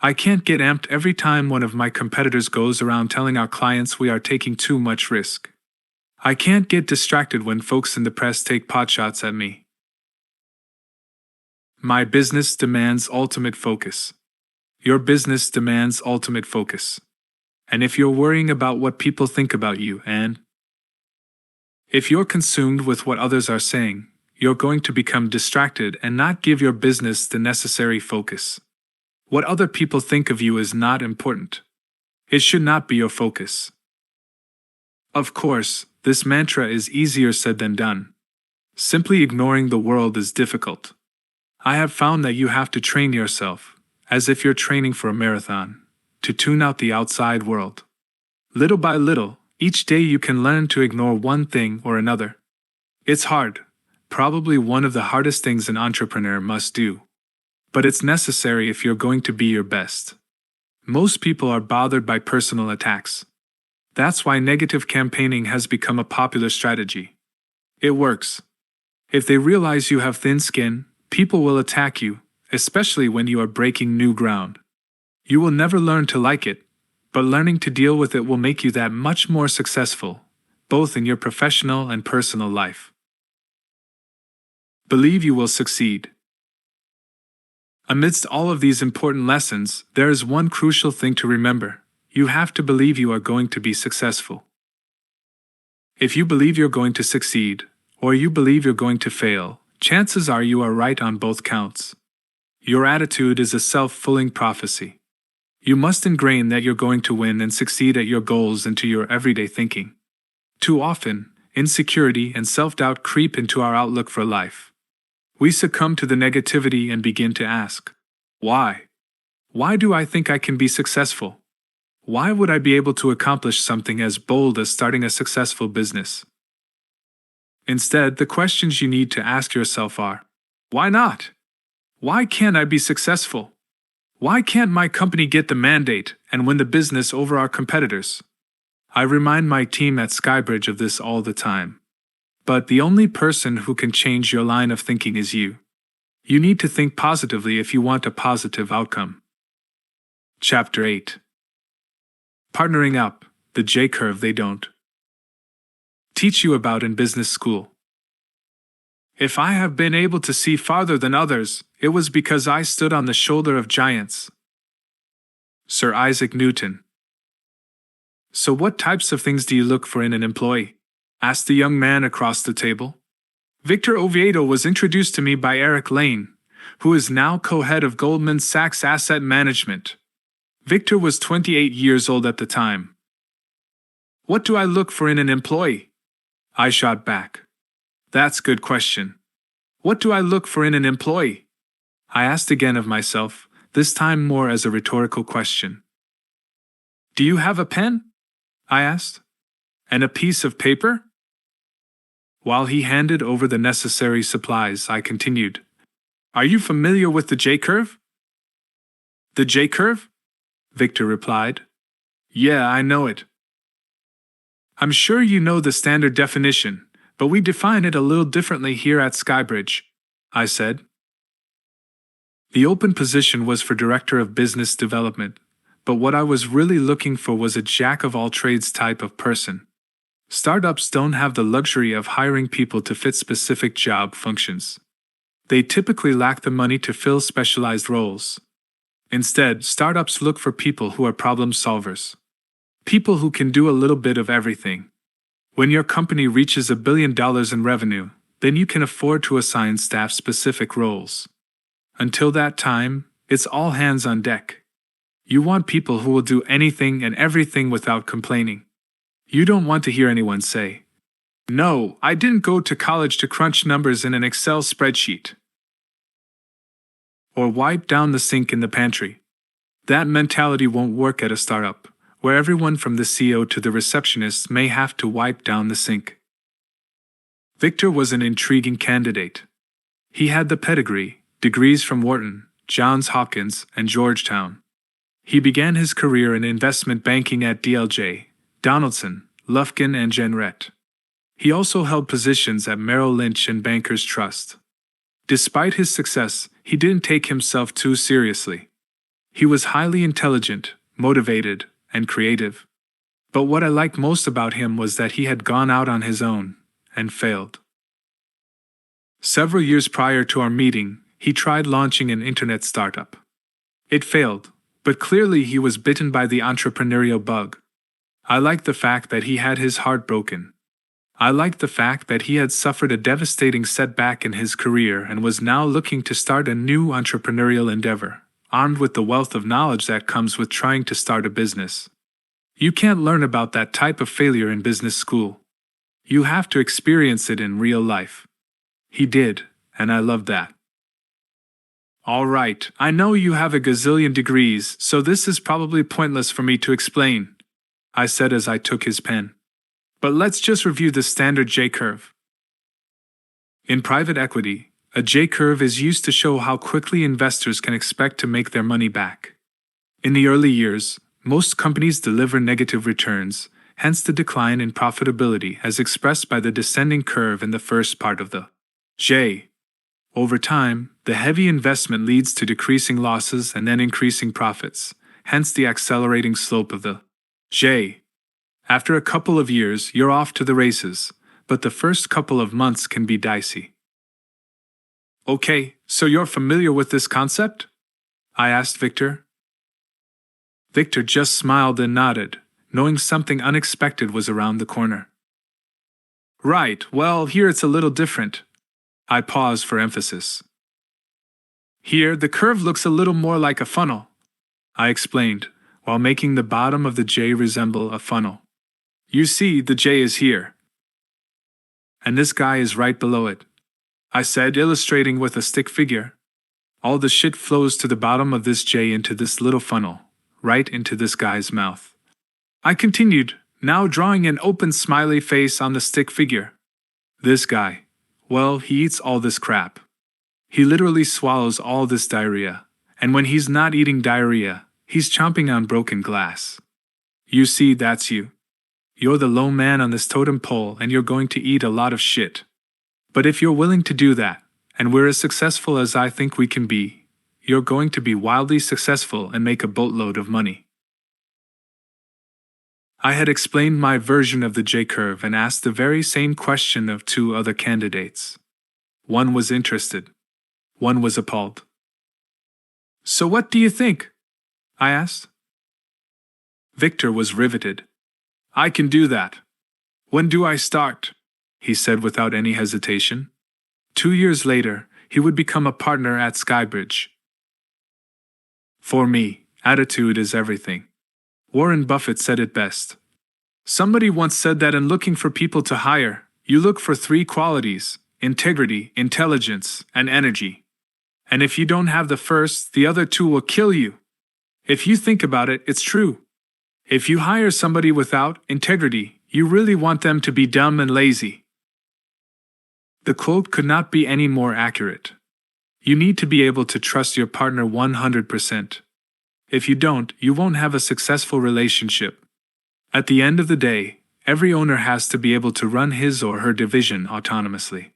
I can't get amped every time one of my competitors goes around telling our clients we are taking too much risk. I can't get distracted when folks in the press take potshots at me. My business demands ultimate focus. Your business demands ultimate focus. And if you're worrying about what people think about you and if you're consumed with what others are saying, you're going to become distracted and not give your business the necessary focus. What other people think of you is not important. It should not be your focus. Of course, this mantra is easier said than done. Simply ignoring the world is difficult. I have found that you have to train yourself, as if you're training for a marathon, to tune out the outside world. Little by little, each day you can learn to ignore one thing or another. It's hard. Probably one of the hardest things an entrepreneur must do. But it's necessary if you're going to be your best. Most people are bothered by personal attacks. That's why negative campaigning has become a popular strategy. It works. If they realize you have thin skin, people will attack you, especially when you are breaking new ground. You will never learn to like it, but learning to deal with it will make you that much more successful, both in your professional and personal life. Believe you will succeed. Amidst all of these important lessons, there is one crucial thing to remember. You have to believe you are going to be successful. If you believe you're going to succeed, or you believe you're going to fail, chances are you are right on both counts. Your attitude is a self-fulfilling prophecy. You must ingrain that you're going to win and succeed at your goals into your everyday thinking. Too often, insecurity and self-doubt creep into our outlook for life. We succumb to the negativity and begin to ask, why? Why do I think I can be successful? Why would I be able to accomplish something as bold as starting a successful business? Instead, the questions you need to ask yourself are, why not? Why can't I be successful? Why can't my company get the mandate and win the business over our competitors? I remind my team at SkyBridge of this all the time. But the only person who can change your line of thinking is you. You need to think positively if you want a positive outcome. Chapter 8. Partnering Up, the J-curve they don't teach you about in business school. If I have been able to see farther than others, it was because I stood on the shoulder of giants. Sir Isaac Newton. So what types of things do you look for in an employee? Asked the young man across the table. Victor Oviedo was introduced to me by Eric Lane, who is now co-head of Goldman Sachs Asset Management. Victor was 28 years old at the time. What do I look for in an employee? I shot back. That's a good question. What do I look for in an employee? I asked again of myself, this time more as a rhetorical question. Do you have a pen? I asked. And a piece of paper? While he handed over the necessary supplies, I continued. Are you familiar with the J-curve? The J-curve? Victor replied. Yeah, I know it. I'm sure you know the standard definition, but we define it a little differently here at SkyBridge, I said. The open position was for Director of Business Development, but what I was really looking for was a jack-of-all-trades type of person. Startups don't have the luxury of hiring people to fit specific job functions. They typically lack the money to fill specialized roles. Instead, startups look for people who are problem solvers. People who can do a little bit of everything. When your company reaches $1 billion in revenue, then you can afford to assign staff specific roles. Until that time, it's all hands on deck. You want people who will do anything and everything without complaining. You don't want to hear anyone say, "No, I didn't go to college to crunch numbers in an Excel spreadsheet." Or wipe down the sink in the pantry. That mentality won't work at a startup, where everyone from the CEO to the receptionist may have to wipe down the sink. Victor was an intriguing candidate. He had the pedigree, degrees from Wharton, Johns Hopkins, and Georgetown. He began his career in investment banking at DLJ, Donaldson, Lufkin, and Jenrette. He also held positions at Merrill Lynch and Bankers Trust. Despite his success, he didn't take himself too seriously. He was highly intelligent, motivated, and creative. But what I liked most about him was that he had gone out on his own and failed. Several years prior to our meeting, he tried launching an internet startup. It failed, but clearly he was bitten by the entrepreneurial bug. I liked the fact that he had his heart broken. I liked the fact that he had suffered a devastating setback in his career and was now looking to start a new entrepreneurial endeavor, armed with the wealth of knowledge that comes with trying to start a business. You can't learn about that type of failure in business school. You have to experience it in real life. He did, and I loved that. All right, I know you have a gazillion degrees, so this is probably pointless for me to explain, I said as I took his pen. But let's just review the standard J-curve. In private equity, a J-curve is used to show how quickly investors can expect to make their money back. In the early years, most companies deliver negative returns, hence the decline in profitability as expressed by the descending curve in the first part of the J. Over time, the heavy investment leads to decreasing losses and then increasing profits, hence the accelerating slope of the J. After a couple of years, you're off to the races, but the first couple of months can be dicey. Okay, so you're familiar with this concept? I asked Victor. Victor just smiled and nodded, knowing something unexpected was around the corner. Right, well, here it's a little different. I paused for emphasis. Here, the curve looks a little more like a funnel, I explained, while making the bottom of the J resemble a funnel. You see, the J is here. And this guy is right below it, I said, illustrating with a stick figure. All the shit flows to the bottom of this J into this little funnel, right into this guy's mouth. I continued, now drawing an open smiley face on the stick figure. This guy, well, he eats all this crap. He literally swallows all this diarrhea, and when he's not eating diarrhea, he's chomping on broken glass. You see, that's you. You're the low man on this totem pole and you're going to eat a lot of shit. But if you're willing to do that, and we're as successful as I think we can be, you're going to be wildly successful and make a boatload of money. I had explained my version of the J-curve and asked the very same question of two other candidates. One was interested. One was appalled. So what do you think? I asked. Victor was riveted. I can do that. When do I start? He said without any hesitation. 2 years later, he would become a partner at SkyBridge. For me, attitude is everything. Warren Buffett said it best. Somebody once said that in looking for people to hire, you look for 3 qualities: integrity, intelligence, and energy. And if you don't have the first, the other 2 will kill you. If you think about it, it's true. If you hire somebody without integrity, you really want them to be dumb and lazy. The quote could not be any more accurate. You need to be able to trust your partner 100%. If you don't, you won't have a successful relationship. At the end of the day, every owner has to be able to run his or her division autonomously.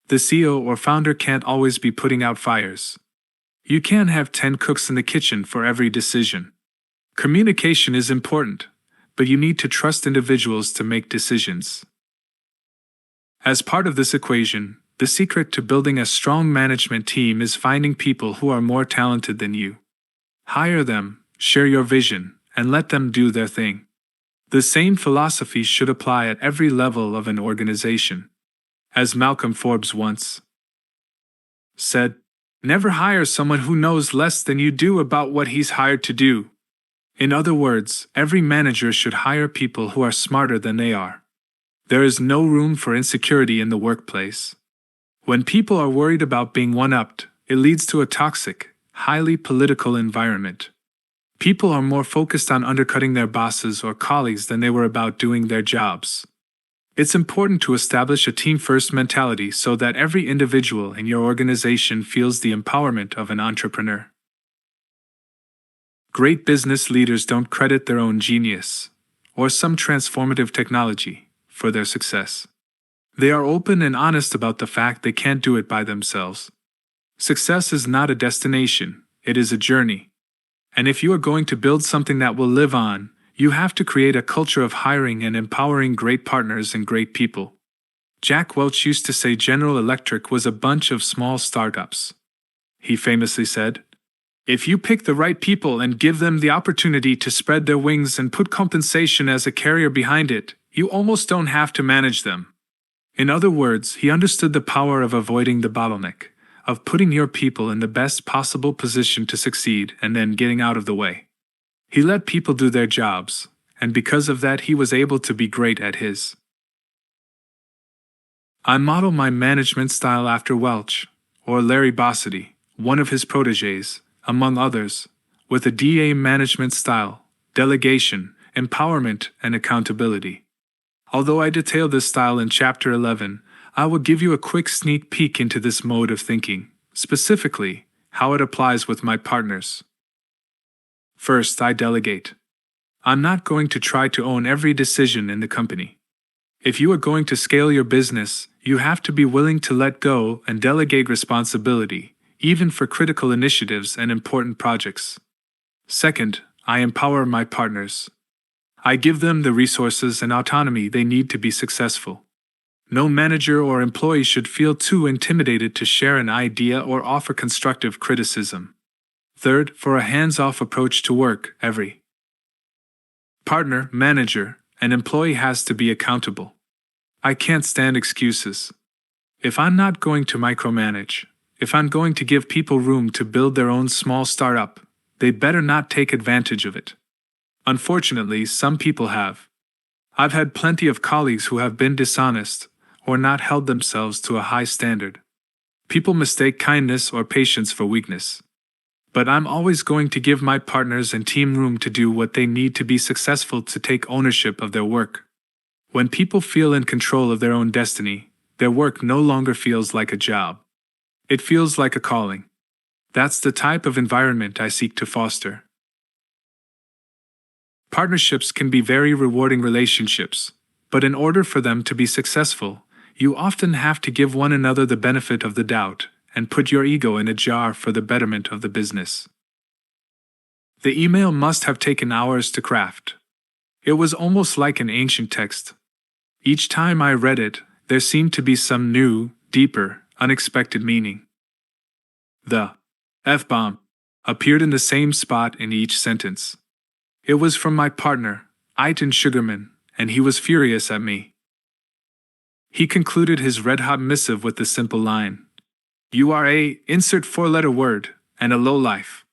The CEO or founder can't always be putting out fires. You can't have 10 cooks in the kitchen for every decision. Communication is important, but you need to trust individuals to make decisions. As part of this equation, the secret to building a strong management team is finding people who are more talented than you. Hire them, share your vision, and let them do their thing. The same philosophy should apply at every level of an organization. As Malcolm Forbes once said, never hire someone who knows less than you do about what he's hired to do. In other words, every manager should hire people who are smarter than they are. There is no room for insecurity in the workplace. When people are worried about being one-upped, it leads to a toxic, highly political environment. People are more focused on undercutting their bosses or colleagues than they were about doing their jobs. It's important to establish a team-first mentality so that every individual in your organization feels the empowerment of an entrepreneur. Great business leaders don't credit their own genius, or some transformative technology, for their success. They are open and honest about the fact they can't do it by themselves. Success is not a destination, it is a journey. And if you are going to build something that will live on, you have to create a culture of hiring and empowering great partners and great people. Jack Welch used to say General Electric was a bunch of small startups. He famously said, if you pick the right people and give them the opportunity to spread their wings and put compensation as a carrier behind it, you almost don't have to manage them. In other words, he understood the power of avoiding the bottleneck, of putting your people in the best possible position to succeed and then getting out of the way. He let people do their jobs, and because of that he was able to be great at his. I model my management style after Welch, or Larry Bossidy, one of his protégés, among others, with a DA management style, delegation, empowerment, and accountability. Although I detail this style in Chapter 11, I will give you a quick sneak peek into this mode of thinking, specifically, how it applies with my partners. First, I delegate. I'm not going to try to own every decision in the company. If you are going to scale your business, you have to be willing to let go and delegate responsibility, even for critical initiatives and important projects. Second, I empower my partners. I give them the resources and autonomy they need to be successful. No manager or employee should feel too intimidated to share an idea or offer constructive criticism. Third, for a hands-off approach to work, every partner, manager, and employee has to be accountable. I can't stand excuses. If I'm not going to micromanage, if I'm going to give people room to build their own small startup, they better not take advantage of it. Unfortunately, some people have. I've had plenty of colleagues who have been dishonest or not held themselves to a high standard. People mistake kindness or patience for weakness. But I'm always going to give my partners and team room to do what they need to be successful, to take ownership of their work. When people feel in control of their own destiny, their work no longer feels like a job. It feels like a calling. That's the type of environment I seek to foster. Partnerships can be very rewarding relationships, but in order for them to be successful, you often have to give one another the benefit of the doubt and put your ego in a jar for the betterment of the business. The email must have taken hours to craft. It was almost like an ancient text. Each time I read it, there seemed to be some new, deeper, unexpected meaning. The F-bomb appeared in the same spot in each sentence. It was from my partner, Aitan Sugarman, and he was furious at me. He concluded his red-hot missive with the simple line, "You are a insert four-letter word and a lowlife."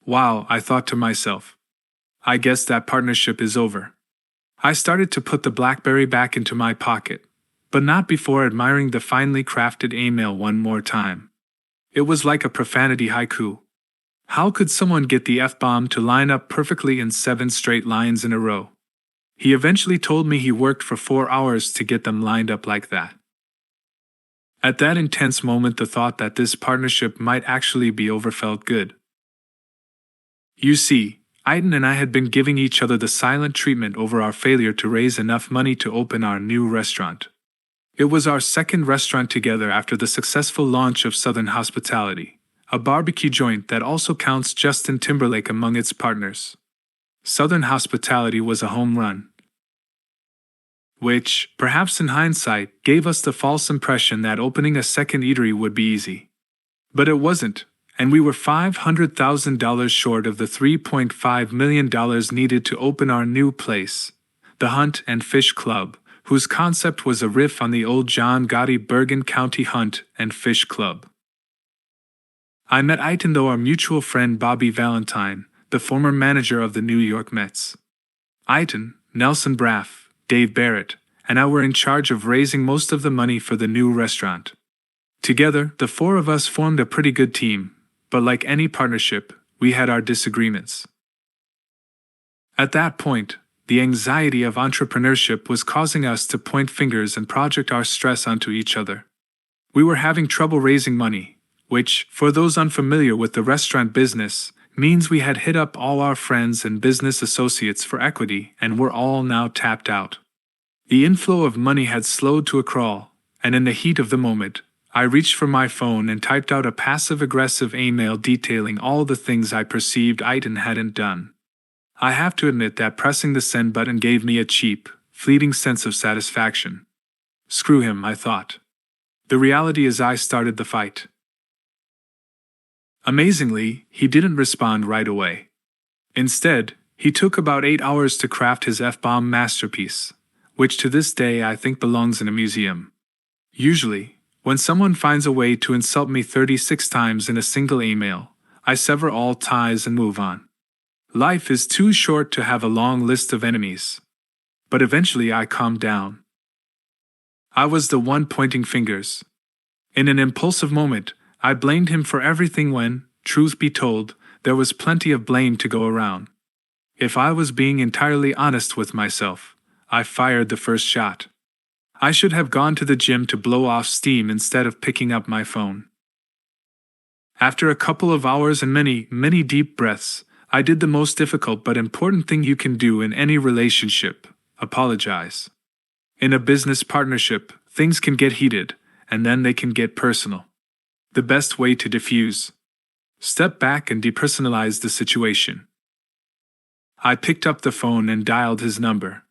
Wow, I thought to myself. I guess that partnership is over. I started to put the BlackBerry back into my pocket, but not before admiring the finely crafted email one more time. It was like a profanity haiku. How could someone get the F-bomb to line up perfectly in 7 straight lines in a row? He eventually told me he worked for 4 hours to get them lined up like that. At that intense moment, the thought that this partnership might actually be over felt good. You see, Aitan and I had been giving each other the silent treatment over our failure to raise enough money to open our new restaurant. It was our second restaurant together after the successful launch of Southern Hospitality, a barbecue joint that also counts Justin Timberlake among its partners. Southern Hospitality was a home run, which, perhaps in hindsight, gave us the false impression that opening a second eatery would be easy. But it wasn't, and we were $500,000 short of the $3.5 million needed to open our new place, the Hunt and Fish Club, whose concept was a riff on the old John Gotti Bergen County Hunt and Fish Club. I met Aitan through our mutual friend Bobby Valentine, the former manager of the New York Mets. Aitan, Nelson Braff, Dave Barrett, and I were in charge of raising most of the money for the new restaurant. Together, the 4 of us formed a pretty good team, but like any partnership, we had our disagreements. At that point, the anxiety of entrepreneurship was causing us to point fingers and project our stress onto each other. We were having trouble raising money, which, for those unfamiliar with the restaurant business, means we had hit up all our friends and business associates for equity and were all now tapped out. The inflow of money had slowed to a crawl, and in the heat of the moment, I reached for my phone and typed out a passive-aggressive email detailing all the things I perceived Aitan hadn't done. I have to admit that pressing the send button gave me a cheap, fleeting sense of satisfaction. Screw him, I thought. The reality is I started the fight. Amazingly, he didn't respond right away. Instead, he took about 8 hours to craft his F-bomb masterpiece, which to this day I think belongs in a museum. Usually, when someone finds a way to insult me 36 times in a single email, I sever all ties and move on. Life is too short to have a long list of enemies. But eventually I calmed down. I was the one pointing fingers. In an impulsive moment, I blamed him for everything when, truth be told, there was plenty of blame to go around. If I was being entirely honest with myself, I fired the first shot. I should have gone to the gym to blow off steam instead of picking up my phone. After a couple of hours and many deep breaths, I did the most difficult but important thing you can do in any relationship: apologize. In a business partnership, things can get heated, and then they can get personal. The best way to diffuse. Step back and depersonalize the situation. I picked up the phone and dialed his number.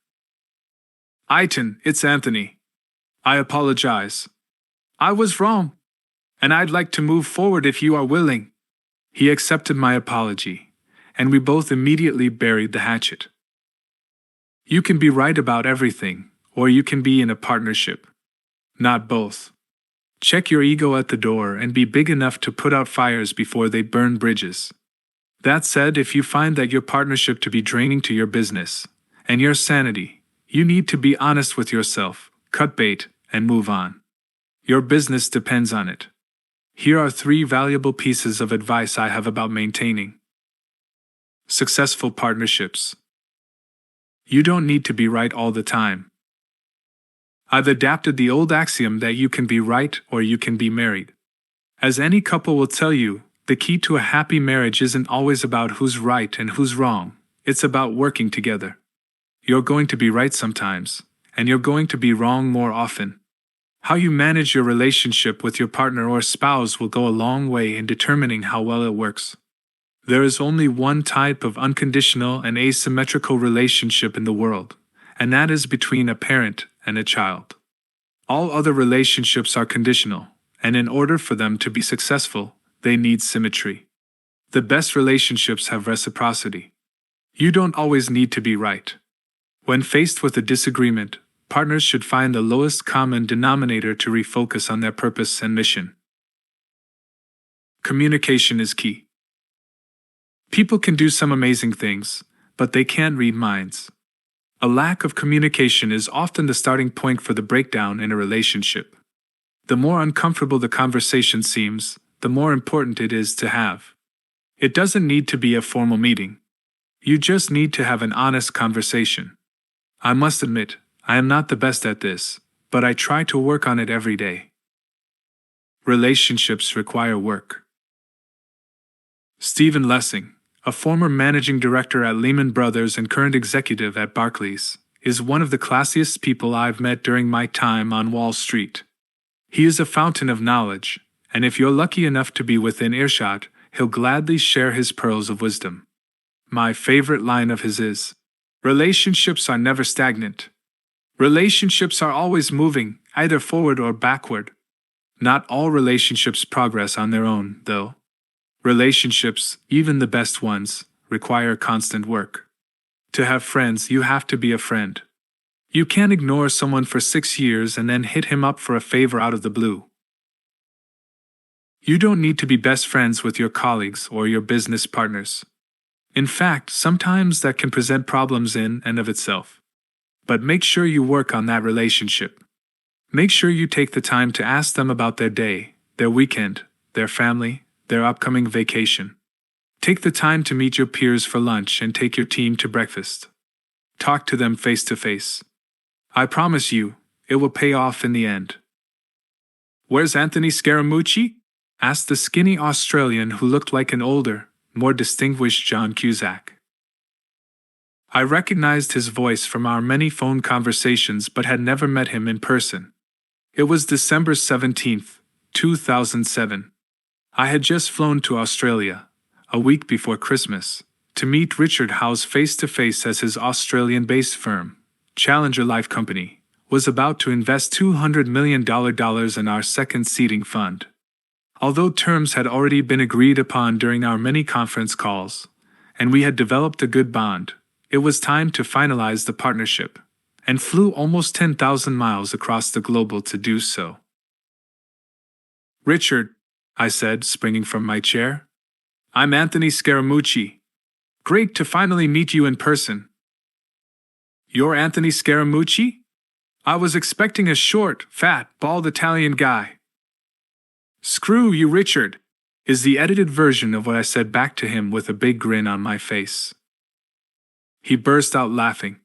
Iton, it's Anthony. I apologize. I was wrong. And I'd like to move forward if you are willing. He accepted my apology, and we both immediately buried the hatchet. You can be right about everything, or you can be in a partnership. Not both. Check your ego at the door and be big enough to put out fires before they burn bridges. That said, if you find that your partnership to be draining to your business and your sanity, you need to be honest with yourself, cut bait, and move on. Your business depends on it. Here are 3 valuable pieces of advice I have about maintaining successful partnerships. You don't need to be right all the time. I've adapted the old axiom that you can be right or you can be married. As any couple will tell you, the key to a happy marriage isn't always about who's right and who's wrong, it's about working together. You're going to be right sometimes, and you're going to be wrong more often. How you manage your relationship with your partner or spouse will go a long way in determining how well it works. There is only one type of unconditional and asymmetrical relationship in the world, and that is between a parent and a child. All other relationships are conditional, and in order for them to be successful, they need symmetry. The best relationships have reciprocity. You don't always need to be right. When faced with a disagreement, partners should find the lowest common denominator to refocus on their purpose and mission. Communication is key. People can do some amazing things, but they can't read minds. A lack of communication is often the starting point for the breakdown in a relationship. The more uncomfortable the conversation seems, the more important it is to have. It doesn't need to be a formal meeting. You just need to have an honest conversation. I must admit, I am not the best at this, but I try to work on it every day. Relationships require work. Stephen Lessing, a former managing director at Lehman Brothers and current executive at Barclays, is one of the classiest people I've met during my time on Wall Street. He is a fountain of knowledge, and if you're lucky enough to be within earshot, he'll gladly share his pearls of wisdom. My favorite line of his is, "Relationships are never stagnant. Relationships are always moving, either forward or backward. Not all relationships progress on their own, though. Relationships, even the best ones, require constant work. To have friends, you have to be a friend. You can't ignore someone for 6 years and then hit him up for a favor out of the blue. You don't need to be best friends with your colleagues or your business partners. In fact, sometimes that can present problems in and of itself. But make sure you work on that relationship. Make sure you take the time to ask them about their day, their weekend, their family, their upcoming vacation. Take the time to meet your peers for lunch and take your team to breakfast. Talk to them face to face. I promise you, it will pay off in the end." "Where's Anthony Scaramucci?" asked the skinny Australian who looked like an older, more distinguished John Cusack. I recognized his voice from our many phone conversations but had never met him in person. It was December 17th, 2007. I had just flown to Australia, a week before Christmas, to meet Richard Howes face-to-face as his Australian-based firm, Challenger Life Company, was about to invest $200 million in our second seeding fund. Although terms had already been agreed upon during our many conference calls, and we had developed a good bond, it was time to finalize the partnership, and flew almost 10,000 miles across the globe to do so. "Richard," I said, springing from my chair, "I'm Anthony Scaramucci. Great to finally meet you in person." "You're Anthony Scaramucci? I was expecting a short, fat, bald Italian guy." "Screw you, Richard," is the edited version of what I said back to him with a big grin on my face. He burst out laughing.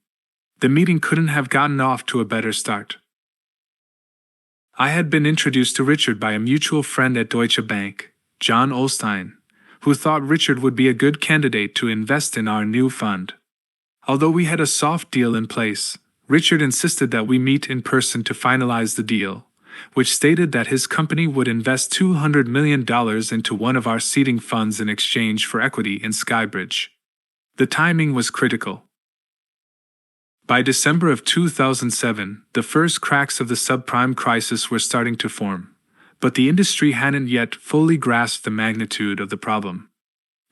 The meeting couldn't have gotten off to a better start. I had been introduced to Richard by a mutual friend at Deutsche Bank, John Olstein, who thought Richard would be a good candidate to invest in our new fund. Although we had a soft deal in place, Richard insisted that we meet in person to finalize the deal, which stated that his company would invest $200 million into one of our seeding funds in exchange for equity in SkyBridge. The timing was critical. By December of 2007, the first cracks of the subprime crisis were starting to form, but the industry hadn't yet fully grasped the magnitude of the problem.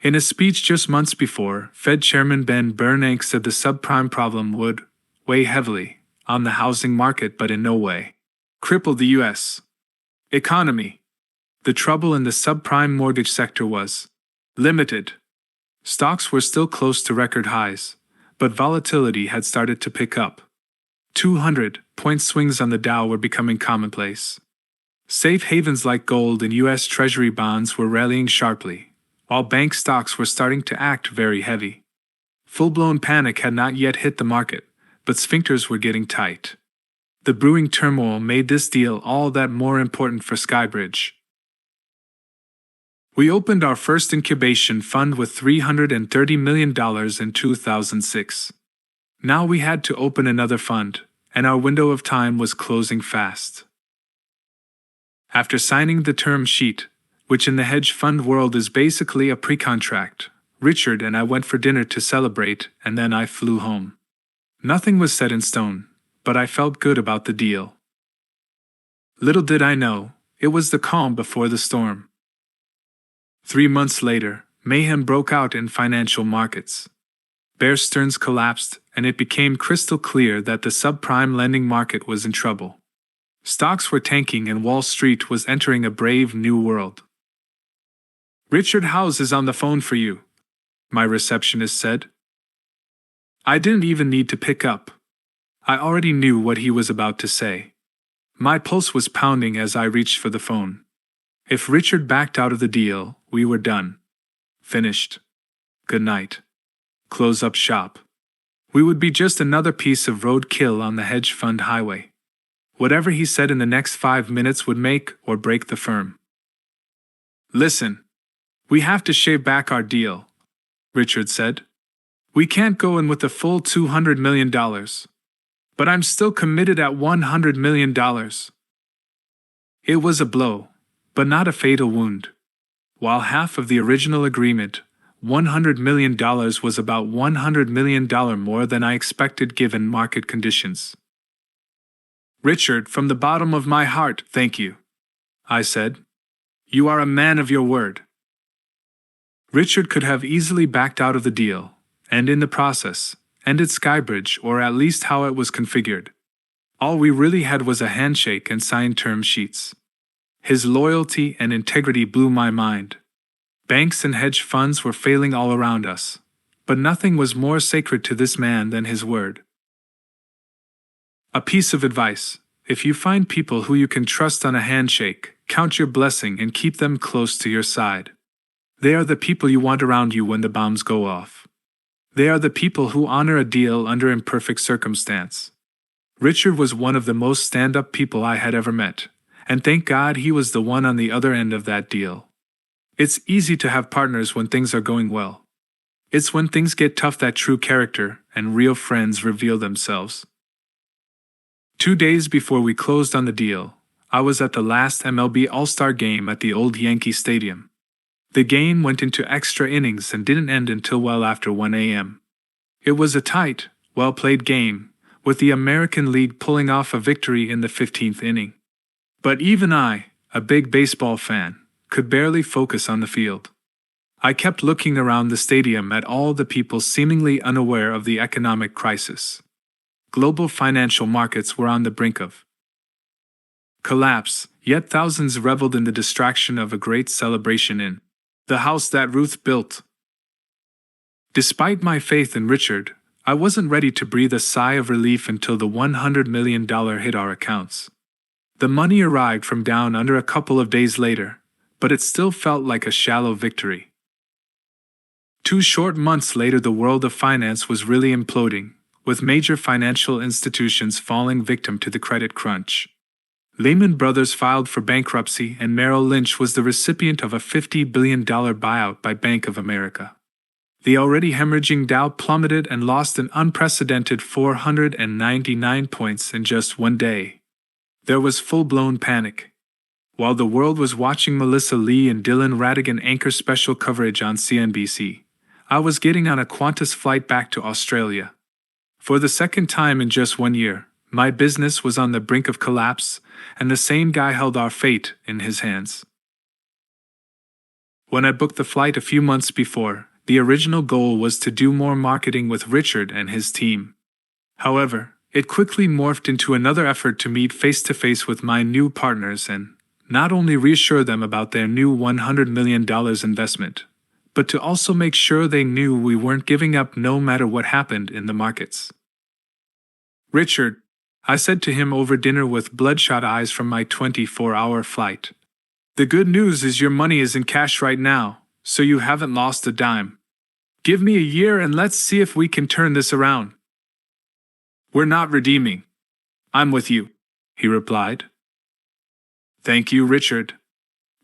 In a speech just months before, Fed Chairman Ben Bernanke said the subprime problem would weigh heavily on the housing market but in no way cripple the U.S. economy. The trouble in the subprime mortgage sector was limited. Stocks were still close to record highs, but volatility had started to pick up. 200-point swings on the Dow were becoming commonplace. Safe havens like gold and U.S. Treasury bonds were rallying sharply, while bank stocks were starting to act very heavy. Full-blown panic had not yet hit the market, but sphincters were getting tight. The brewing turmoil made this deal all that more important for SkyBridge. We opened our first incubation fund with $330 million in 2006. Now we had to open another fund, and our window of time was closing fast. After signing the term sheet, which in the hedge fund world is basically a pre-contract, Richard and I went for dinner to celebrate, and then I flew home. Nothing was set in stone, but I felt good about the deal. Little did I know, it was the calm before the storm. 3 months later, mayhem broke out in financial markets. Bear Stearns collapsed, and it became crystal clear that the subprime lending market was in trouble. Stocks were tanking and Wall Street was entering a brave new world. "Richard Howes is on the phone for you," my receptionist said. I didn't even need to pick up. I already knew what he was about to say. My pulse was pounding as I reached for the phone. If Richard backed out of the deal, we were done. Finished. Good night. Close up shop. We would be just another piece of roadkill on the hedge fund highway. Whatever he said in the next 5 minutes would make or break the firm. "Listen. We have to shave back our deal," Richard said. "We can't go in with the full $200 million. But I'm still committed at $100 million. It was a blow, but not a fatal wound. While half of the original agreement, $100 million, was about $100 million more than I expected given market conditions. "Richard, from the bottom of my heart, thank you," I said. "You are a man of your word." Richard could have easily backed out of the deal, and in the process, ended SkyBridge, or at least how it was configured. All we really had was a handshake and signed term sheets. His loyalty and integrity blew my mind. Banks and hedge funds were failing all around us, but nothing was more sacred to this man than his word. A piece of advice: if you find people who you can trust on a handshake, count your blessing and keep them close to your side. They are the people you want around you when the bombs go off. They are the people who honor a deal under imperfect circumstance. Richard was one of the most stand-up people I had ever met, and thank God he was the one on the other end of that deal. It's easy to have partners when things are going well. It's when things get tough that true character and real friends reveal themselves. 2 days before we closed on the deal, I was at the last MLB All-Star game at the old Yankee Stadium. The game went into extra innings and didn't end until well after 1 a.m. It was a tight, well-played game, with the American League pulling off a victory in the 15th inning. But even I, a big baseball fan, could barely focus on the field. I kept looking around the stadium at all the people seemingly unaware of the economic crisis. Global financial markets were on the brink of collapse, yet thousands reveled in the distraction of a great celebration in the house that Ruth built. Despite my faith in Richard, I wasn't ready to breathe a sigh of relief until the $100 million hit our accounts. The money arrived from down under a couple of days later, but it still felt like a shallow victory. 2 short months later, the world of finance was really imploding, with major financial institutions falling victim to the credit crunch. Lehman Brothers filed for bankruptcy, and Merrill Lynch was the recipient of a $50 billion buyout by Bank of America. The already hemorrhaging Dow plummeted and lost an unprecedented 499 points in just one day. There was full-blown panic. While the world was watching Melissa Lee and Dylan Ratigan anchor special coverage on CNBC, I was getting on a Qantas flight back to Australia. For the second time in just 1 year, my business was on the brink of collapse, and the same guy held our fate in his hands. When I booked the flight a few months before, the original goal was to do more marketing with Richard and his team. However, it quickly morphed into another effort to meet face-to-face with my new partners and not only reassure them about their new $100 million investment, but to also make sure they knew we weren't giving up no matter what happened in the markets. "Richard," I said to him over dinner with bloodshot eyes from my 24-hour flight, "the good news is your money is in cash right now, so you haven't lost a dime. Give me a year and let's see if we can turn this around." "We're not redeeming. I'm with you," he replied. "Thank you, Richard.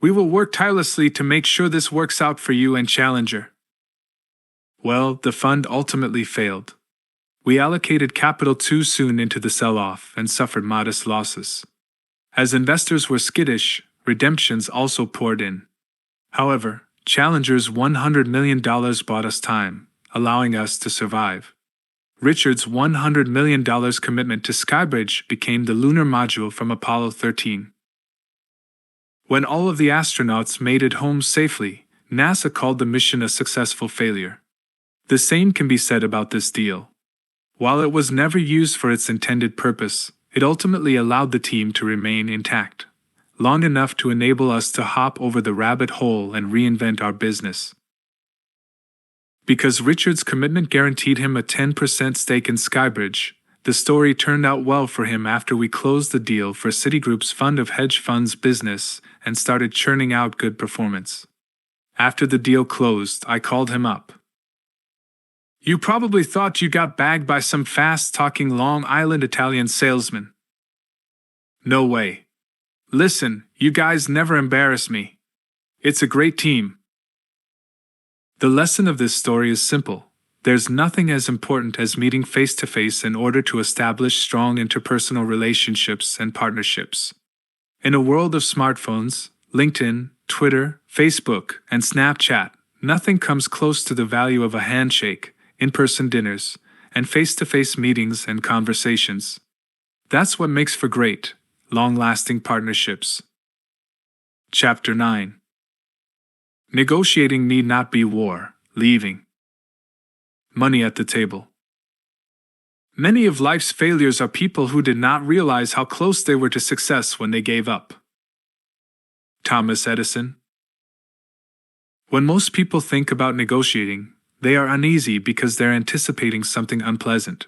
We will work tirelessly to make sure this works out for you and Challenger." Well, the fund ultimately failed. We allocated capital too soon into the sell-off and suffered modest losses. As investors were skittish, redemptions also poured in. However, Challenger's $100 million bought us time, allowing us to survive. Richard's $100 million commitment to SkyBridge became the lunar module from Apollo 13. When all of the astronauts made it home safely, NASA called the mission a successful failure. The same can be said about this deal. While it was never used for its intended purpose, it ultimately allowed the team to remain intact, long enough to enable us to hop over the rabbit hole and reinvent our business. Because Richard's commitment guaranteed him a 10% stake in SkyBridge, the story turned out well for him after we closed the deal for Citigroup's fund of hedge funds business and started churning out good performance. After the deal closed, I called him up. "You probably thought you got bagged by some fast-talking Long Island Italian salesman." "No way. Listen, you guys never embarrass me. It's a great team." The lesson of this story is simple. There's nothing as important as meeting face-to-face in order to establish strong interpersonal relationships and partnerships. In a world of smartphones, LinkedIn, Twitter, Facebook, and Snapchat, nothing comes close to the value of a handshake, in-person dinners, and face-to-face meetings and conversations. That's what makes for great, long-lasting partnerships. Chapter 9. Negotiating need not be war, leaving. Money at the table. Many of life's failures are people who did not realize how close they were to success when they gave up. Thomas Edison. When most people think about negotiating, they are uneasy because they're anticipating something unpleasant.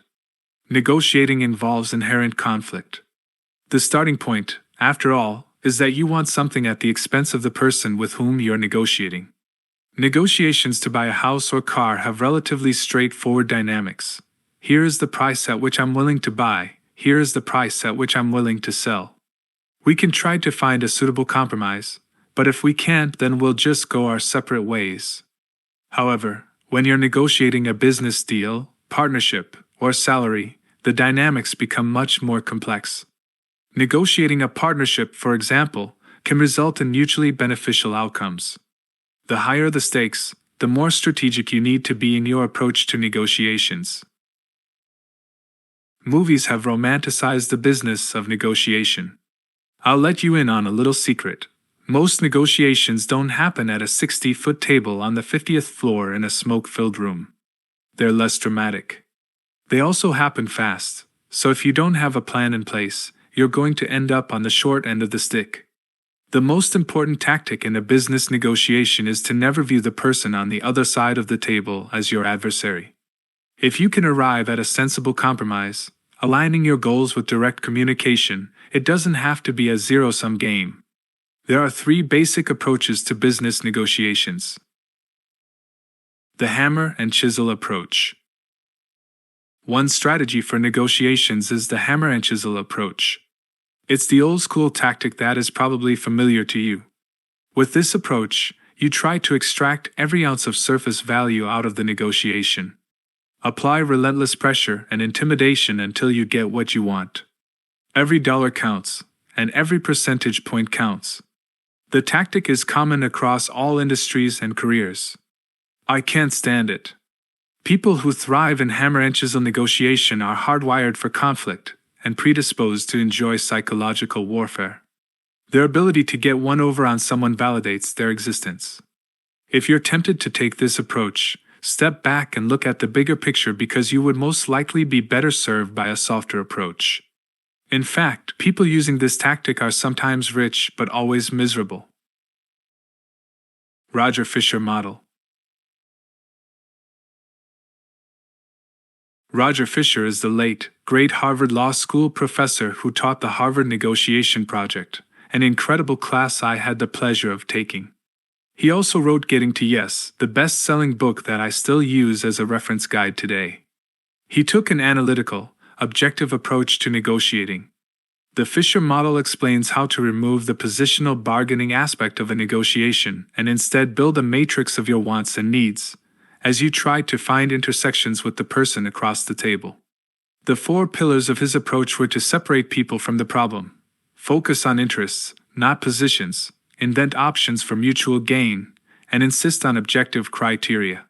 Negotiating involves inherent conflict. The starting point, after all, is that you want something at the expense of the person with whom you're negotiating. Negotiations to buy a house or car have relatively straightforward dynamics. Here is the price at which I'm willing to buy, here is the price at which I'm willing to sell. We can try to find a suitable compromise, but if we can't, then we'll just go our separate ways. However, when you're negotiating a business deal, partnership, or salary, the dynamics become much more complex. Negotiating a partnership, for example, can result in mutually beneficial outcomes. The higher the stakes, the more strategic you need to be in your approach to negotiations. Movies have romanticized the business of negotiation. I'll let you in on a little secret. Most negotiations don't happen at a 60-foot table on the 50th floor in a smoke-filled room. They're less dramatic. They also happen fast, so if you don't have a plan in place, you're going to end up on the short end of the stick. The most important tactic in a business negotiation is to never view the person on the other side of the table as your adversary. If you can arrive at a sensible compromise, aligning your goals with direct communication, it doesn't have to be a zero-sum game. There are 3 basic approaches to business negotiations. The hammer and chisel approach. One strategy for negotiations is the hammer and chisel approach. It's the old-school tactic that is probably familiar to you. With this approach, you try to extract every ounce of surface value out of the negotiation. Apply relentless pressure and intimidation until you get what you want. Every dollar counts, and every percentage point counts. The tactic is common across all industries and careers. I can't stand it. People who thrive in hammer-inches of negotiation are hardwired for conflict and predisposed to enjoy psychological warfare. Their ability to get one over on someone validates their existence. If you're tempted to take this approach, step back and look at the bigger picture because you would most likely be better served by a softer approach. In fact, people using this tactic are sometimes rich but always miserable. Roger Fisher Model. Roger Fisher is the late, great Harvard Law School professor who taught the Harvard Negotiation Project, an incredible class I had the pleasure of taking. He also wrote Getting to Yes, the best-selling book that I still use as a reference guide today. He took an analytical, objective approach to negotiating. The Fisher model explains how to remove the positional bargaining aspect of a negotiation and instead build a matrix of your wants and needs, as you try to find intersections with the person across the table. The 4 pillars of his approach were to separate people from the problem, focus on interests, not positions, invent options for mutual gain, and insist on objective criteria.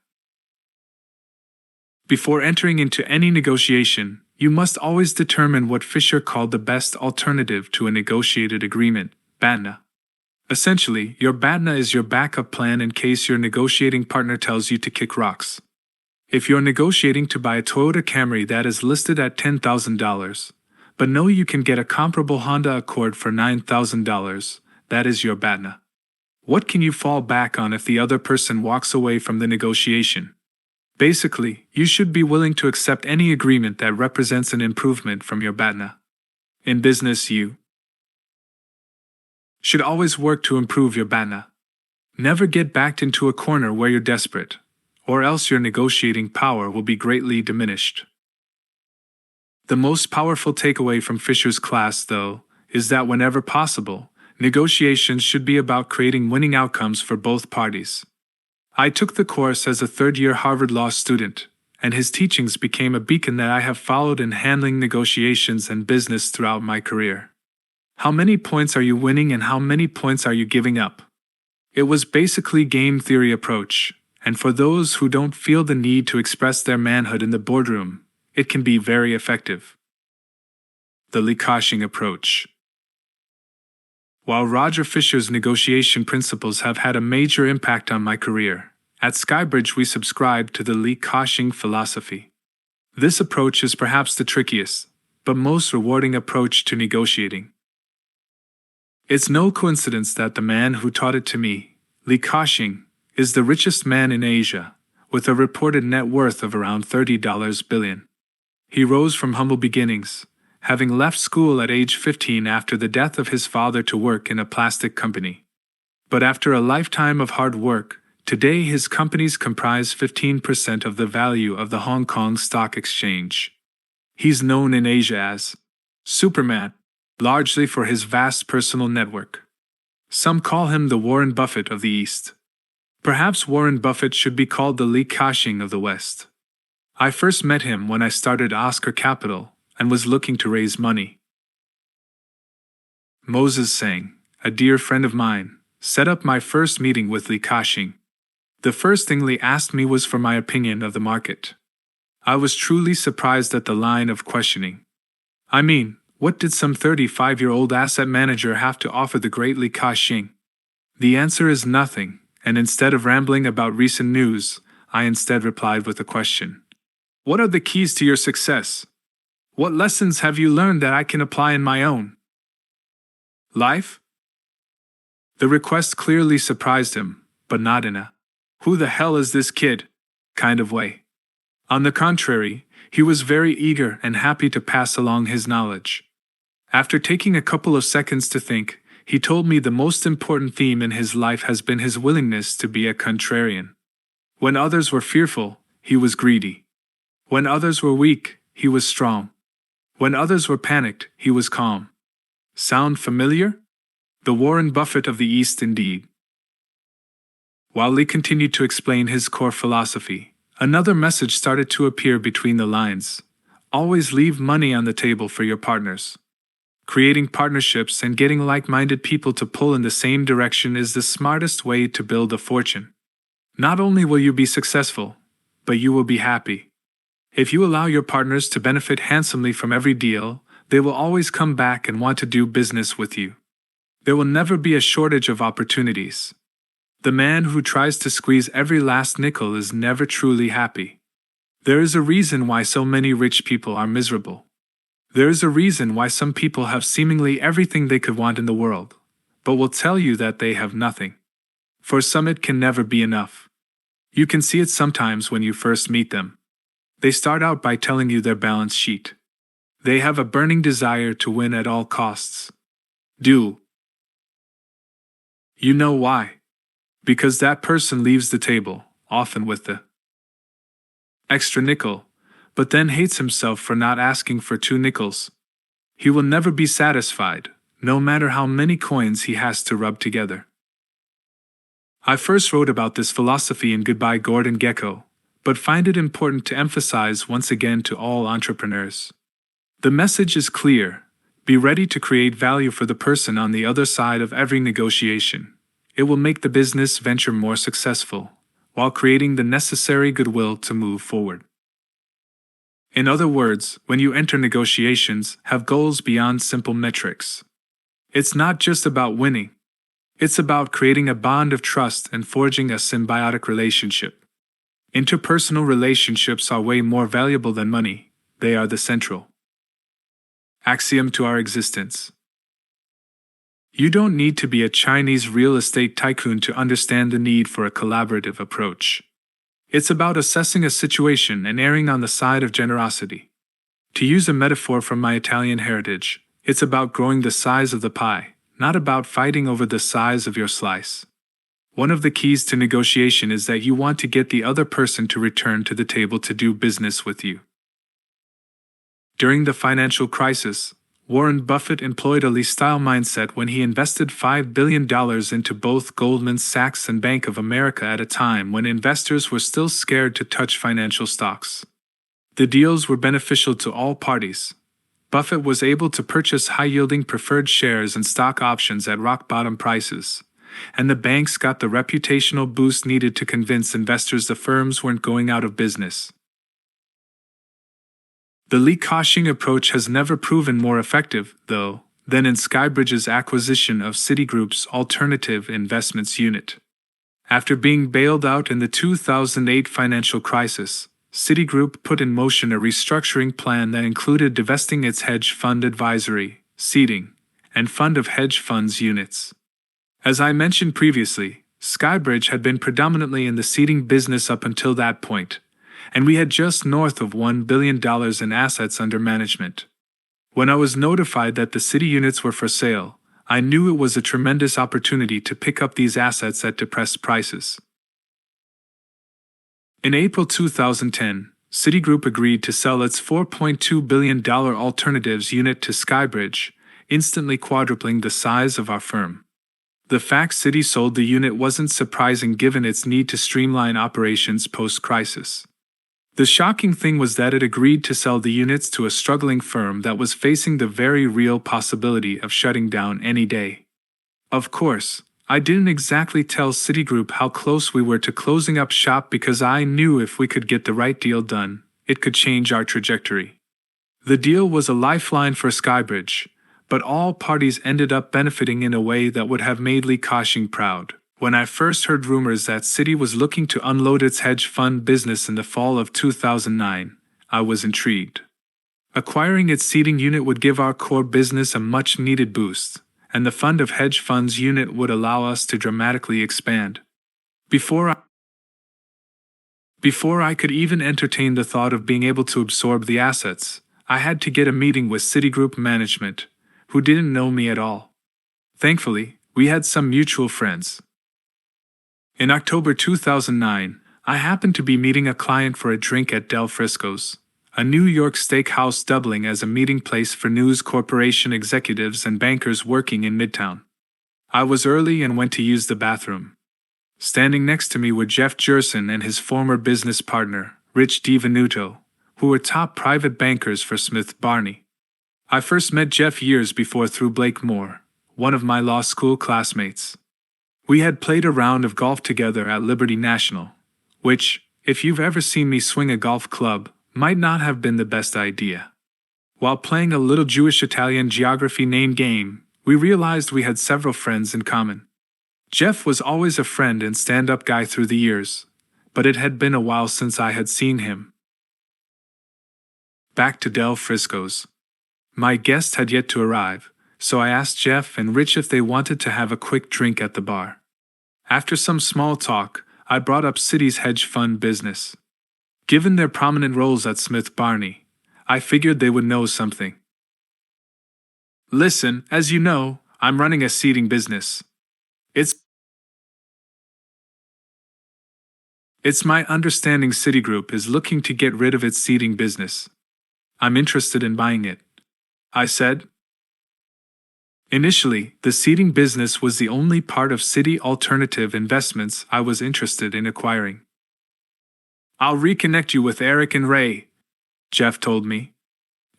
Before entering into any negotiation, you must always determine what Fisher called the best alternative to a negotiated agreement, BATNA. Essentially, your BATNA is your backup plan in case your negotiating partner tells you to kick rocks. If you're negotiating to buy a Toyota Camry that is listed at $10,000, but know you can get a comparable Honda Accord for $9,000, that is your BATNA. What can you fall back on if the other person walks away from the negotiation? Basically, you should be willing to accept any agreement that represents an improvement from your BATNA. In business, you should always work to improve your BATNA. Never get backed into a corner where you're desperate, or else your negotiating power will be greatly diminished. The most powerful takeaway from Fisher's class, though, is that whenever possible, negotiations should be about creating winning outcomes for both parties. I took the course as a third-year Harvard Law student, and his teachings became a beacon that I have followed in handling negotiations and business throughout my career. How many points are you winning and how many points are you giving up? It was basically game theory approach, and for those who don't feel the need to express their manhood in the boardroom, it can be very effective. The Lee-Koshing approach. While Roger Fisher's negotiation principles have had a major impact on my career, at SkyBridge we subscribe to the Lee-Koshing philosophy. This approach is perhaps the trickiest, but most rewarding approach to negotiating. It's no coincidence that the man who taught it to me, Lee-Koshing, is the richest man in Asia, with a reported net worth of around $30 billion. He rose from humble beginnings, having left school at age 15 after the death of his father to work in a plastic company. But after a lifetime of hard work, today his companies comprise 15% of the value of the Hong Kong Stock Exchange. He's known in Asia as Superman, largely for his vast personal network. Some call him the Warren Buffett of the East. Perhaps Warren Buffett should be called the Lee-Koshing of the West. I first met him when I started Oscar Capital and was looking to raise money. Moses Sang, a dear friend of mine, set up my first meeting with Lee-Koshing. The first thing Lee asked me was for my opinion of the market. I was truly surprised at the line of questioning. I mean, what did some 35-year-old asset manager have to offer the great Lee-Koshing? The answer is nothing, and instead of rambling about recent news, I instead replied with a question. What are the keys to your success? What lessons have you learned that I can apply in my own life? The request clearly surprised him, but not in a "who the hell is this kid?" kind of way. On the contrary, he was very eager and happy to pass along his knowledge. After taking a couple of seconds to think, he told me the most important theme in his life has been his willingness to be a contrarian. When others were fearful, he was greedy. When others were weak, he was strong. When others were panicked, he was calm. Sound familiar? The Warren Buffett of the East indeed. While Lee continued to explain his core philosophy, another message started to appear between the lines. Always leave money on the table for your partners. Creating partnerships and getting like-minded people to pull in the same direction is the smartest way to build a fortune. Not only will you be successful, but you will be happy. If you allow your partners to benefit handsomely from every deal, they will always come back and want to do business with you. There will never be a shortage of opportunities. The man who tries to squeeze every last nickel is never truly happy. There is a reason why so many rich people are miserable. There is a reason why some people have seemingly everything they could want in the world, but will tell you that they have nothing. For some it can never be enough. You can see it sometimes when you first meet them. They start out by telling you their balance sheet. They have a burning desire to win at all costs. Do you know why? Because that person leaves the table, often with the extra nickel, but then hates himself for not asking for 2 nickels. He will never be satisfied, no matter how many coins he has to rub together. I first wrote about this philosophy in Goodbye Gordon Gekko, but find it important to emphasize once again to all entrepreneurs. The message is clear: be ready to create value for the person on the other side of every negotiation. It will make the business venture more successful, while creating the necessary goodwill to move forward. In other words, when you enter negotiations, have goals beyond simple metrics. It's not just about winning. It's about creating a bond of trust and forging a symbiotic relationship. Interpersonal relationships are way more valuable than money. They are the central axiom to our existence. You don't need to be a Chinese real estate tycoon to understand the need for a collaborative approach. It's about assessing a situation and erring on the side of generosity. To use a metaphor from my Italian heritage, it's about growing the size of the pie, not about fighting over the size of your slice. One of the keys to negotiation is that you want to get the other person to return to the table to do business with you. During the financial crisis, Warren Buffett employed a Lee-style mindset when he invested $5 billion into both Goldman Sachs and Bank of America at a time when investors were still scared to touch financial stocks. The deals were beneficial to all parties. Buffett was able to purchase high-yielding preferred shares and stock options at rock-bottom prices, and the banks got the reputational boost needed to convince investors the firms weren't going out of business. The Lee Ka-shing approach has never proven more effective, though, than in SkyBridge's acquisition of Citigroup's alternative investments unit. After being bailed out in the 2008 financial crisis, Citigroup put in motion a restructuring plan that included divesting its hedge fund advisory, seeding, and fund of hedge funds units. As I mentioned previously, SkyBridge had been predominantly in the seeding business up until that point, and we had just north of $1 billion in assets under management. When I was notified that the Citi units were for sale, I knew it was a tremendous opportunity to pick up these assets at depressed prices. In April 2010, Citigroup agreed to sell its $4.2 billion alternatives unit to SkyBridge, instantly quadrupling the size of our firm. The fact Citi sold the unit wasn't surprising given its need to streamline operations post-crisis. The shocking thing was that it agreed to sell the units to a struggling firm that was facing the very real possibility of shutting down any day. Of course, I didn't exactly tell Citigroup how close we were to closing up shop because I knew if we could get the right deal done, it could change our trajectory. The deal was a lifeline for SkyBridge, but all parties ended up benefiting in a way that would have made Lee Ka-shing proud. When I first heard rumors that Citi was looking to unload its hedge fund business in the fall of 2009, I was intrigued. Acquiring its seeding unit would give our core business a much-needed boost, and the fund of hedge funds unit would allow us to dramatically expand. Before I could even entertain the thought of being able to absorb the assets, I had to get a meeting with Citigroup management, who didn't know me at all. Thankfully, we had some mutual friends. In October 2009, I happened to be meeting a client for a drink at Del Frisco's, a New York steakhouse doubling as a meeting place for News Corporation executives and bankers working in Midtown. I was early and went to use the bathroom. Standing next to me were Jeff Jerson and his former business partner, Rich DiVenuto, who were top private bankers for Smith Barney. I first met Jeff years before through Blake Moore, one of my law school classmates. We had played a round of golf together at Liberty National, which, if you've ever seen me swing a golf club, might not have been the best idea. While playing a little Jewish-Italian geography name game, we realized we had several friends in common. Jeff was always a friend and stand-up guy through the years, but it had been a while since I had seen him. Back to Del Frisco's. My guest had yet to arrive, so I asked Jeff and Rich if they wanted to have a quick drink at the bar. After some small talk, I brought up Citi's hedge fund business. Given their prominent roles at Smith Barney, I figured they would know something. Listen, as you know, I'm running a seeding business. It's my understanding Citigroup is looking to get rid of its seeding business. I'm interested in buying it, I said. Initially, the seeding business was the only part of Citi Alternative Investments I was interested in acquiring. I'll reconnect you with Eric and Ray, Jeff told me.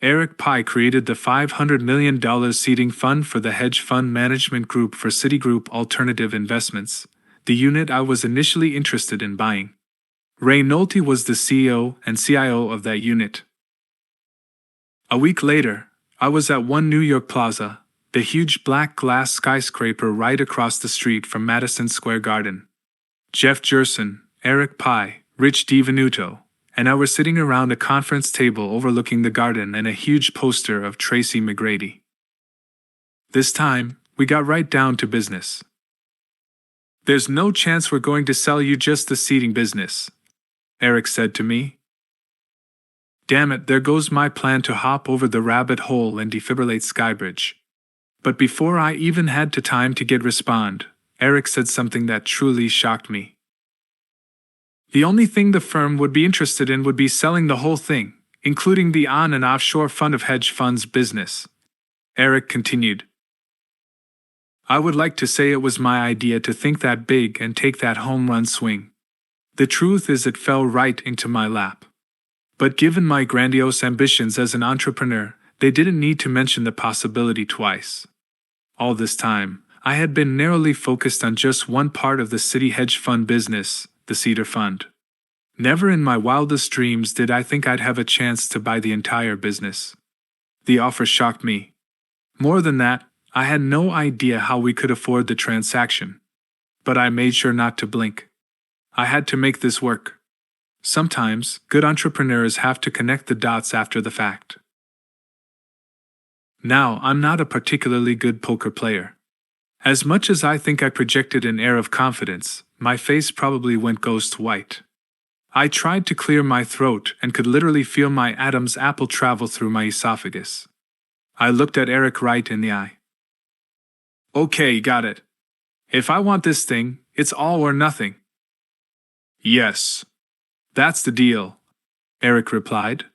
Eric Pye created the $500 million seeding fund for the hedge fund management group for Citigroup Alternative Investments, the unit I was initially interested in buying. Ray Nolte was the CEO and CIO of that unit. A week later, I was at One New York Plaza, the huge black glass skyscraper right across the street from Madison Square Garden. Jeff Jerson, Eric Pye, Rich DiVenuto, and I were sitting around a conference table overlooking the garden and a huge poster of Tracy McGrady. This time, we got right down to business. There's no chance we're going to sell you just the seeding business, Eric said to me. Damn it, there goes my plan to hop over the rabbit hole and defibrillate SkyBridge. But before I even had time to respond, Eric said something that truly shocked me. The only thing the firm would be interested in would be selling the whole thing, including the on- and offshore fund of hedge funds business, Eric continued. I would like to say it was my idea to think that big and take that home run swing. The truth is it fell right into my lap. But given my grandiose ambitions as an entrepreneur, they didn't need to mention the possibility twice. All this time, I had been narrowly focused on just one part of the Citi hedge fund business, the Cedar Fund. Never in my wildest dreams did I think I'd have a chance to buy the entire business. The offer shocked me. More than that, I had no idea how we could afford the transaction. But I made sure not to blink. I had to make this work. Sometimes, good entrepreneurs have to connect the dots after the fact. Now, I'm not a particularly good poker player. As much as I think I projected an air of confidence, my face probably went ghost white. I tried to clear my throat and could literally feel my Adam's apple travel through my esophagus. I looked at Eric right in the eye. Okay, got it. If I want this thing, it's all or nothing. Yes. That's the deal, Eric replied.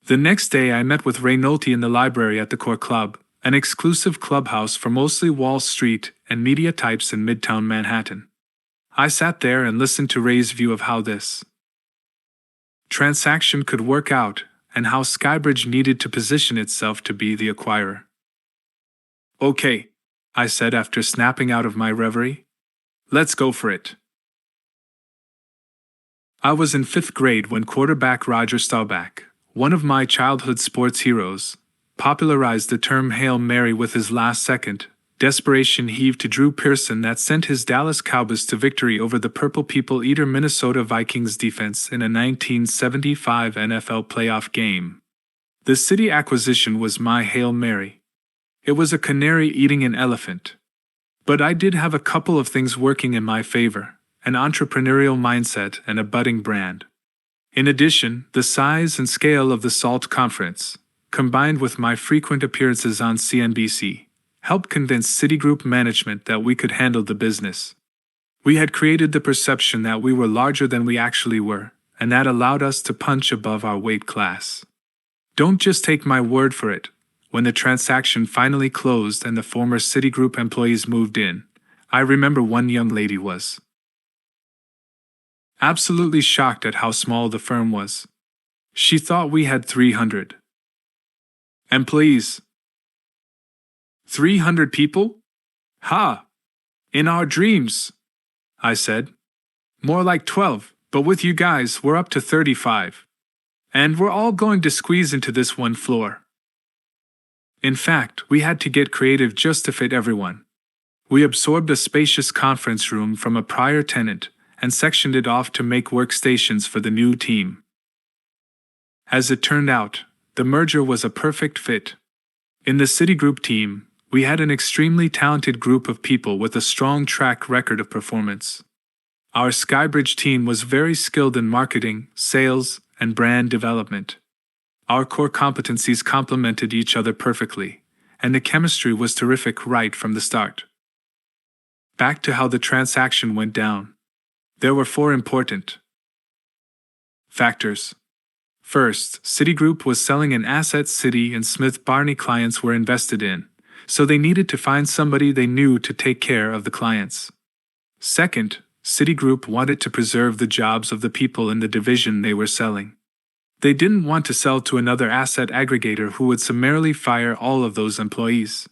The next day I met with Ray Nolte in the library at the Core Club, an exclusive clubhouse for mostly Wall Street and media types in Midtown Manhattan. I sat there and listened to Ray's view of how this transaction could work out and how SkyBridge needed to position itself to be the acquirer. Okay, I said after snapping out of my reverie. Let's go for it. I was in 5th grade when quarterback Roger Staubach, one of my childhood sports heroes, popularized the term Hail Mary with his last-second, desperation heave to Drew Pearson that sent his Dallas Cowboys to victory over the Purple People Eater Minnesota Vikings defense in a 1975 NFL playoff game. The Citi acquisition was my Hail Mary. It was a canary eating an elephant. But I did have a couple of things working in my favor: an entrepreneurial mindset and a budding brand. In addition, the size and scale of the SALT conference, combined with my frequent appearances on CNBC, helped convince Citigroup management that we could handle the business. We had created the perception that we were larger than we actually were, and that allowed us to punch above our weight class. Don't just take my word for it. When the transaction finally closed and the former Citigroup employees moved in, I remember one young lady was absolutely shocked at how small the firm was. She thought we had 300 employees. 300 people? Ha! In our dreams, I said. More like 12, but with you guys, we're up to 35. And we're all going to squeeze into this one floor. In fact, we had to get creative just to fit everyone. We absorbed a spacious conference room from a prior tenant and sectioned it off to make workstations for the new team. As it turned out, the merger was a perfect fit. In the Citigroup team, we had an extremely talented group of people with a strong track record of performance. Our SkyBridge team was very skilled in marketing, sales, and brand development. Our core competencies complemented each other perfectly, and the chemistry was terrific right from the start. Back to how the transaction went down. There were 4 important factors. First, Citigroup was selling an asset Citi and Smith Barney clients were invested in, so they needed to find somebody they knew to take care of the clients. Second, Citigroup wanted to preserve the jobs of the people in the division they were selling. They didn't want to sell to another asset aggregator who would summarily fire all of those employees.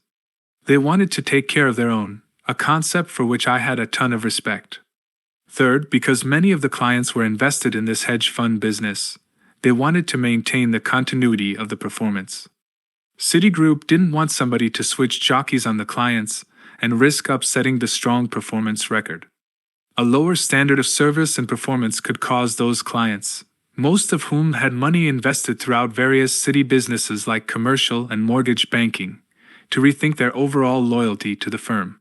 They wanted to take care of their own, a concept for which I had a ton of respect. Third, because many of the clients were invested in this hedge fund business, they wanted to maintain the continuity of the performance. Citigroup didn't want somebody to switch jockeys on the clients and risk upsetting the strong performance record. A lower standard of service and performance could cause those clients, most of whom had money invested throughout various Citi businesses like commercial and mortgage banking, to rethink their overall loyalty to the firm.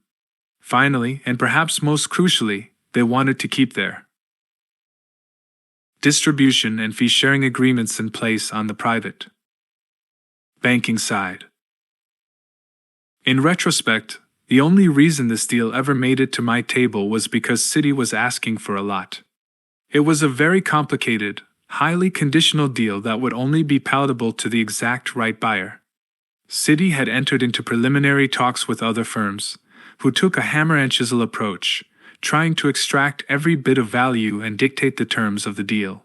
Finally, and perhaps most crucially, they wanted to keep their distribution and fee-sharing agreements in place on the private banking side. In retrospect, the only reason this deal ever made it to my table was because Citi was asking for a lot. It was a very complicated, highly conditional deal that would only be palatable to the exact right buyer. Citi had entered into preliminary talks with other firms, who took a hammer and chisel approach, trying to extract every bit of value and dictate the terms of the deal.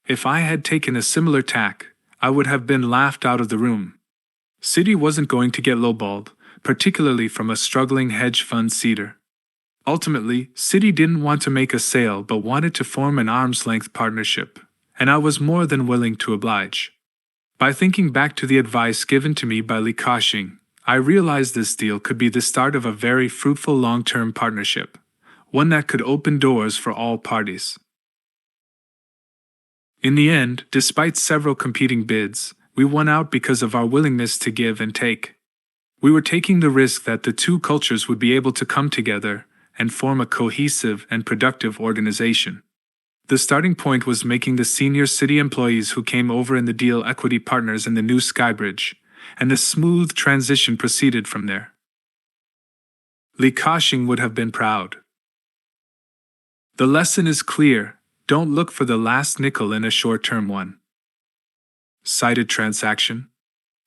If I had taken a similar tack, I would have been laughed out of the room. Citi wasn't going to get lowballed, particularly from a struggling hedge fund cedar. Ultimately, Citi didn't want to make a sale but wanted to form an arm's-length partnership, and I was more than willing to oblige. By thinking back to the advice given to me by Li Ka-shing, I realized this deal could be the start of a very fruitful long-term partnership, one that could open doors for all parties. In the end, despite several competing bids, we won out because of our willingness to give and take. We were taking the risk that the two cultures would be able to come together and form a cohesive and productive organization. The starting point was making the senior Citi employees who came over in the deal equity partners in the new SkyBridge, and the smooth transition proceeded from there. Li Ka-shing would have been proud. The lesson is clear: don't look for the last nickel in a short-term one-sided transaction.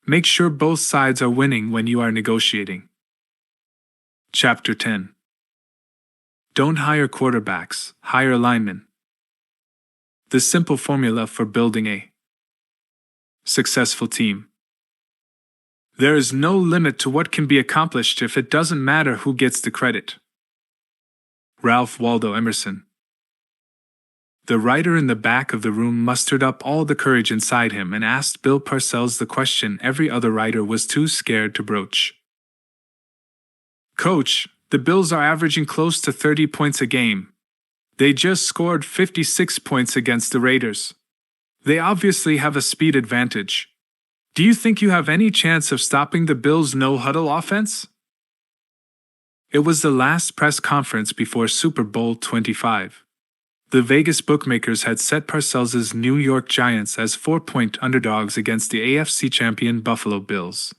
Make sure both sides are winning when you are negotiating. Chapter 10. Don't hire quarterbacks, hire linemen. The simple formula for building a successful team. There is no limit to what can be accomplished if it doesn't matter who gets the credit. Ralph Waldo Emerson. The writer in the back of the room mustered up all the courage inside him and asked Bill Parcells the question every other writer was too scared to broach. Coach, the Bills are averaging close to 30 points a game. They just scored 56 points against the Raiders. They obviously have a speed advantage. Do you think you have any chance of stopping the Bills' no-huddle offense? It was the last press conference before Super Bowl 25. The Vegas bookmakers had set Parcells' New York Giants as 4-point underdogs against the AFC champion Buffalo Bills.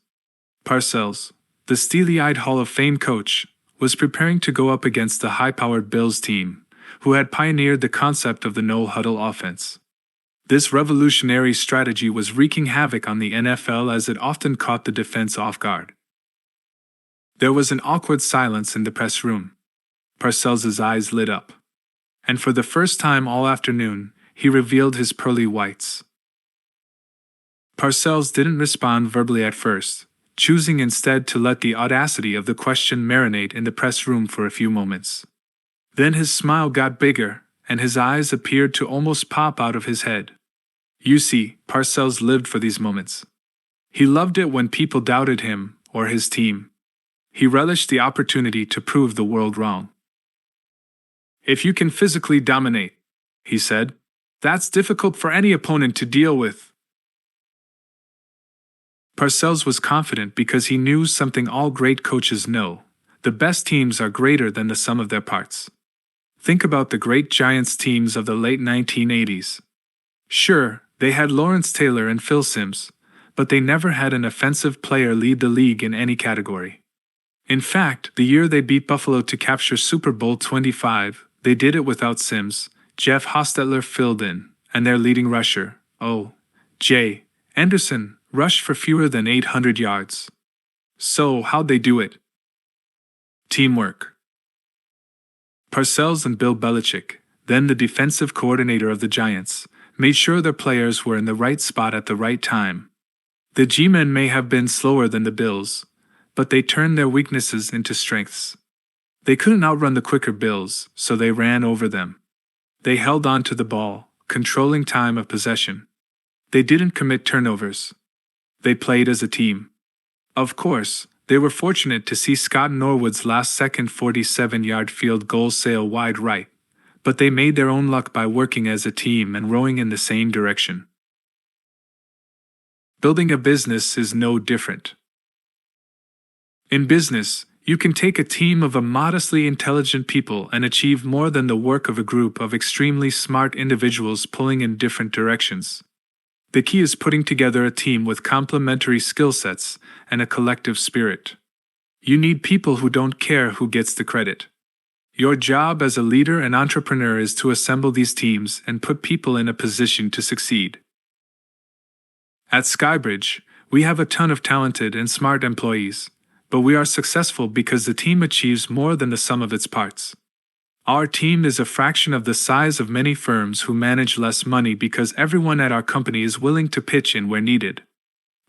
Parcells, the steely-eyed Hall of Fame coach, was preparing to go up against the high-powered Bills team, who had pioneered the concept of the no-huddle offense. This revolutionary strategy was wreaking havoc on the NFL as it often caught the defense off guard. There was an awkward silence in the press room. Parcells's eyes lit up. And for the first time all afternoon, he revealed his pearly whites. Parcells didn't respond verbally at first, choosing instead to let the audacity of the question marinate in the press room for a few moments. Then his smile got bigger, and his eyes appeared to almost pop out of his head. You see, Parcells lived for these moments. He loved it when people doubted him or his team. He relished the opportunity to prove the world wrong. If you can physically dominate, he said, that's difficult for any opponent to deal with. Parcells was confident because he knew something all great coaches know. The best teams are greater than the sum of their parts. Think about the great Giants teams of the late 1980s. Sure, they had Lawrence Taylor and Phil Simms, but they never had an offensive player lead the league in any category. In fact, the year they beat Buffalo to capture Super Bowl 25, they did it without Simms. Jeff Hostetler filled in, and their leading rusher, J. Anderson, rushed for fewer than 800 yards. So, how'd they do it? Teamwork. Parcells and Bill Belichick, then the defensive coordinator of the Giants, made sure their players were in the right spot at the right time. The G-men may have been slower than the Bills, but they turned their weaknesses into strengths. They couldn't outrun the quicker Bills, so they ran over them. They held on to the ball, controlling time of possession. They didn't commit turnovers. They played as a team. Of course, they were fortunate to see Scott Norwood's last-second 47-yard field goal sail wide right, but they made their own luck by working as a team and rowing in the same direction. Building a business is no different. In business, you can take a team of modestly intelligent people and achieve more than the work of a group of extremely smart individuals pulling in different directions. The key is putting together a team with complementary skill sets and a collective spirit. You need people who don't care who gets the credit. Your job as a leader and entrepreneur is to assemble these teams and put people in a position to succeed. At SkyBridge, we have a ton of talented and smart employees, but we are successful because the team achieves more than the sum of its parts. Our team is a fraction of the size of many firms who manage less money because everyone at our company is willing to pitch in where needed.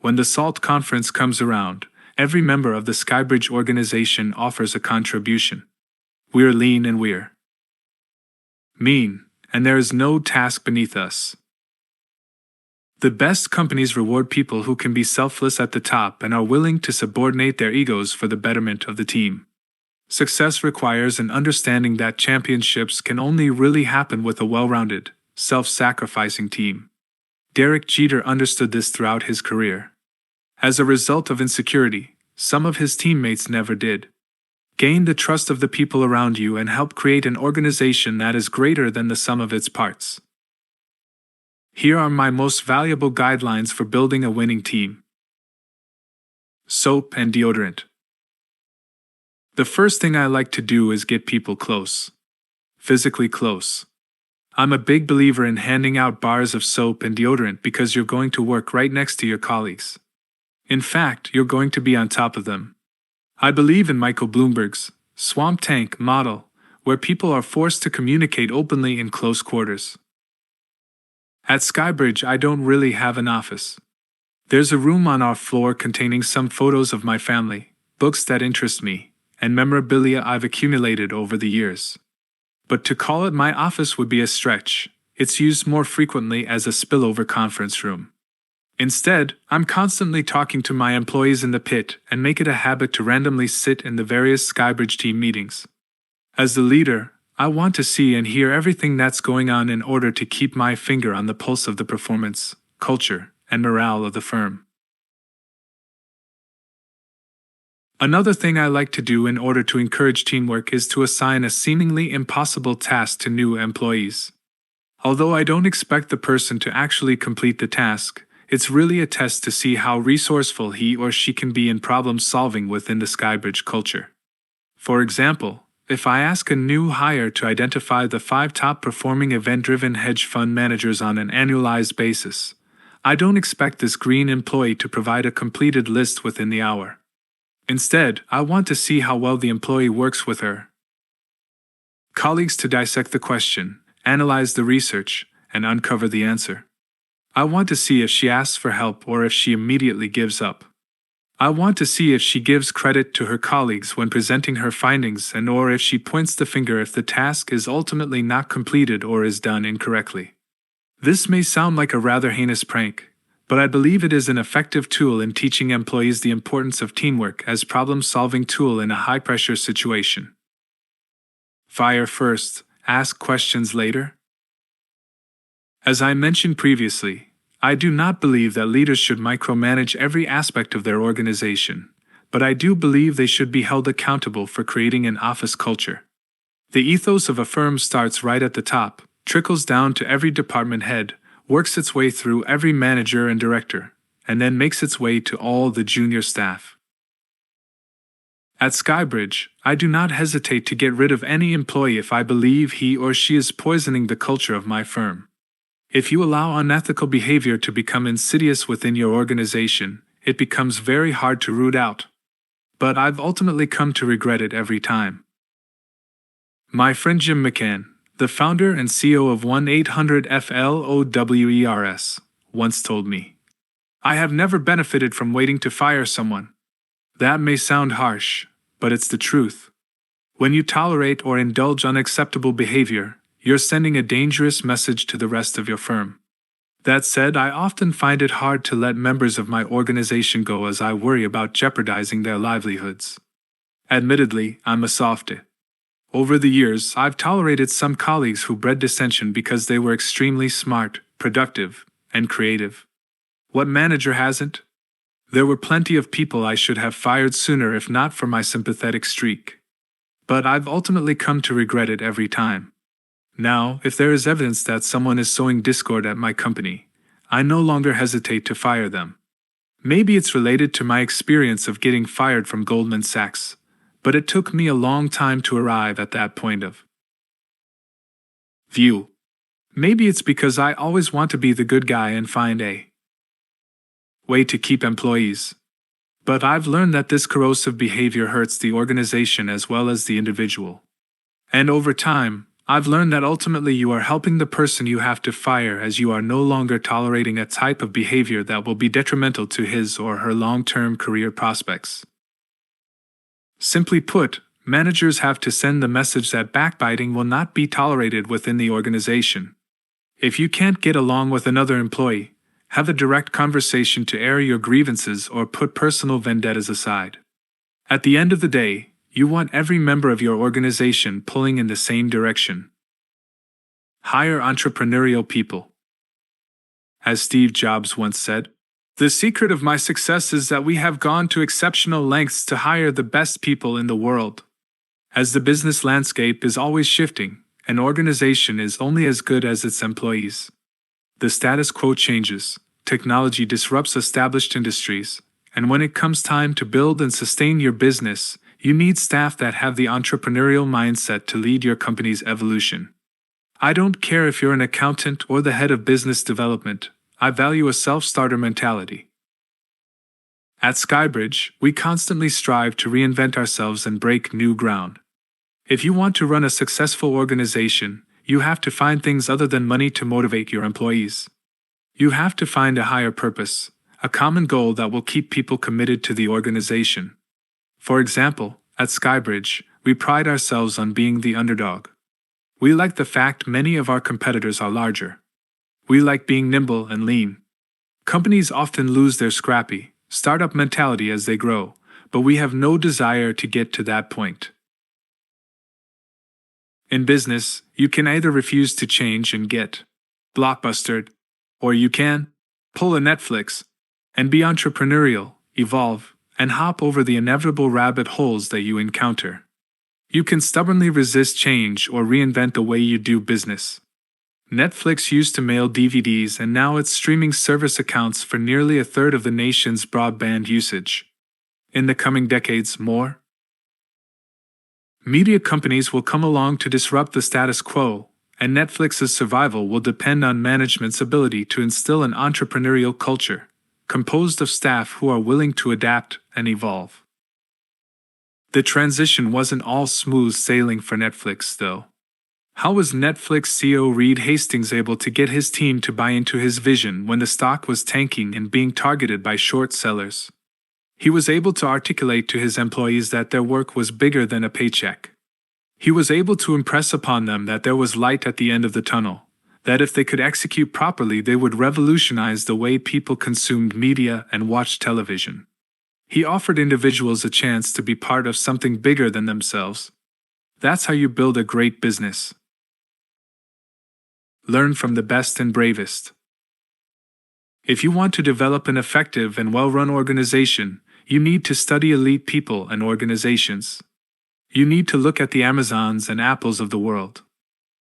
When the SALT conference comes around, every member of the SkyBridge organization offers a contribution. We're lean and we're mean, and there is no task beneath us. The best companies reward people who can be selfless at the top and are willing to subordinate their egos for the betterment of the team. Success requires an understanding that championships can only really happen with a well-rounded, self-sacrificing team. Derek Jeter understood this throughout his career. As a result of insecurity, some of his teammates never did. Gain the trust of the people around you and help create an organization that is greater than the sum of its parts. Here are my most valuable guidelines for building a winning team. Soap and deodorant. The first thing I like to do is get people close. Physically close. I'm a big believer in handing out bars of soap and deodorant because you're going to work right next to your colleagues. In fact, you're going to be on top of them. I believe in Michael Bloomberg's Swamp Tank model, where people are forced to communicate openly in close quarters. At SkyBridge, I don't really have an office. There's a room on our floor containing some photos of my family, books that interest me, and memorabilia I've accumulated over the years. But to call it my office would be a stretch. It's used more frequently as a spillover conference room. Instead, I'm constantly talking to my employees in the pit and make it a habit to randomly sit in the various SkyBridge team meetings. As the leader, I want to see and hear everything that's going on in order to keep my finger on the pulse of the performance, culture, and morale of the firm. Another thing I like to do in order to encourage teamwork is to assign a seemingly impossible task to new employees. Although I don't expect the person to actually complete the task, it's really a test to see how resourceful he or she can be in problem solving within the SkyBridge culture. For example, if I ask a new hire to identify the 5 top performing event-driven hedge fund managers on an annualized basis, I don't expect this green employee to provide a completed list within the hour. Instead, I want to see how well the employee works with her colleagues to dissect the question, analyze the research, and uncover the answer. I want to see if she asks for help or if she immediately gives up. I want to see if she gives credit to her colleagues when presenting her findings and or if she points the finger if the task is ultimately not completed or is done incorrectly. This may sound like a rather heinous prank, but I believe it is an effective tool in teaching employees the importance of teamwork as problem-solving tool in a high-pressure situation. Fire first, ask questions later. As I mentioned previously, I do not believe that leaders should micromanage every aspect of their organization, but I do believe they should be held accountable for creating an office culture. The ethos of a firm starts right at the top, trickles down to every department head, works its way through every manager and director, and then makes its way to all the junior staff. At SkyBridge, I do not hesitate to get rid of any employee if I believe he or she is poisoning the culture of my firm. If you allow unethical behavior to become insidious within your organization, it becomes very hard to root out. But I've ultimately come to regret it every time. My friend Jim McCann, the founder and CEO of 1-800-FLOWERS, once told me, "I have never benefited from waiting to fire someone." That may sound harsh, but it's the truth. When you tolerate or indulge unacceptable behavior, you're sending a dangerous message to the rest of your firm. That said, I often find it hard to let members of my organization go as I worry about jeopardizing their livelihoods. Admittedly, I'm a softy. Over the years, I've tolerated some colleagues who bred dissension because they were extremely smart, productive, and creative. What manager hasn't? There were plenty of people I should have fired sooner if not for my sympathetic streak. But I've ultimately come to regret it every time. Now, if there is evidence that someone is sowing discord at my company, I no longer hesitate to fire them. Maybe it's related to my experience of getting fired from Goldman Sachs, but it took me a long time to arrive at that point of view. Maybe it's because I always want to be the good guy and find a way to keep employees. But I've learned that this corrosive behavior hurts the organization as well as the individual. And over time, I've learned that ultimately you are helping the person you have to fire as you are no longer tolerating a type of behavior that will be detrimental to his or her long-term career prospects. Simply put, managers have to send the message that backbiting will not be tolerated within the organization. If you can't get along with another employee, have a direct conversation to air your grievances or put personal vendettas aside. At the end of the day, you want every member of your organization pulling in the same direction. Hire entrepreneurial people. As Steve Jobs once said, "The secret of my success is that we have gone to exceptional lengths to hire the best people in the world." As the business landscape is always shifting, an organization is only as good as its employees. The status quo changes, technology disrupts established industries, and when it comes time to build and sustain your business, you need staff that have the entrepreneurial mindset to lead your company's evolution. I don't care if you're an accountant or the head of business development, I value a self-starter mentality. At SkyBridge, we constantly strive to reinvent ourselves and break new ground. If you want to run a successful organization, you have to find things other than money to motivate your employees. You have to find a higher purpose, a common goal that will keep people committed to the organization. For example, at SkyBridge, we pride ourselves on being the underdog. We like the fact many of our competitors are larger. We like being nimble and lean. Companies often lose their scrappy, startup mentality as they grow, but we have no desire to get to that point. In business, you can either refuse to change and get blockbustered, or you can pull a Netflix and be entrepreneurial, evolve, and hop over the inevitable rabbit holes that you encounter. You can stubbornly resist change or reinvent the way you do business. Netflix used to mail DVDs and now its streaming service accounts for nearly a third of the nation's broadband usage. In the coming decades, more media companies will come along to disrupt the status quo, and Netflix's survival will depend on management's ability to instill an entrepreneurial culture, composed of staff who are willing to adapt and evolve. The transition wasn't all smooth sailing for Netflix, though. How was Netflix CEO Reed Hastings able to get his team to buy into his vision when the stock was tanking and being targeted by short sellers? He was able to articulate to his employees that their work was bigger than a paycheck. He was able to impress upon them that there was light at the end of the tunnel, that if they could execute properly, they would revolutionize the way people consumed media and watched television. He offered individuals a chance to be part of something bigger than themselves. That's how you build a great business. Learn from the best and bravest. If you want to develop an effective and well-run organization, you need to study elite people and organizations. You need to look at the Amazons and Apples of the world.